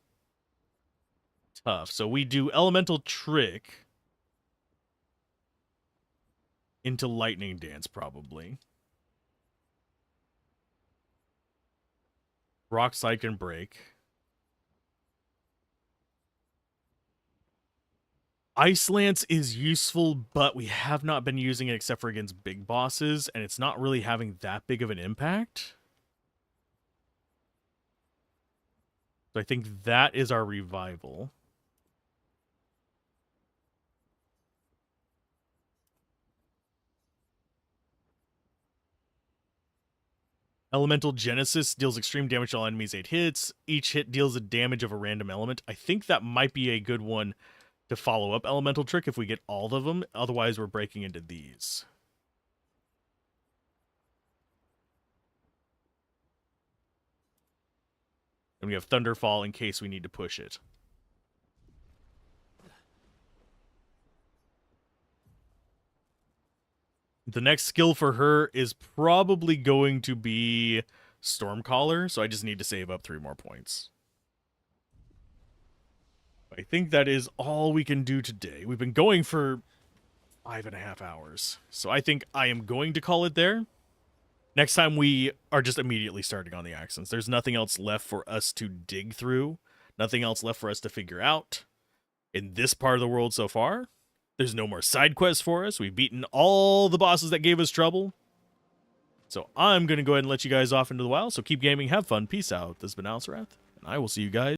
tough. So we do Elemental Trick into Lightning Dance, probably. Rock Slide can break. Ice Lance is useful, but we have not been using it except for against big bosses, and it's not really having that big of an impact. So I think that is our revival. Elemental Genesis deals extreme damage to all enemies 8 hits. Each hit deals a damage of a random element. I think that might be a good one to follow up Elemental Trick if we get all of them. Otherwise, we're breaking into these. And we have Thunderfall in case we need to push it. The next skill for her is probably going to be Stormcaller, so I just need to save up 3 more points. I think that is all we can do today. We've been going for 5.5 hours, so I think I am going to call it there. Next time we are just immediately starting on the accents. There's nothing else left for us to dig through, nothing else left for us to figure out in this part of the world so far. There's no more side quests for us. We've beaten all the bosses that gave us trouble. So I'm going to go ahead and let you guys off into the wild. So keep gaming, have fun, peace out. This has been Alzorath, and I will see you guys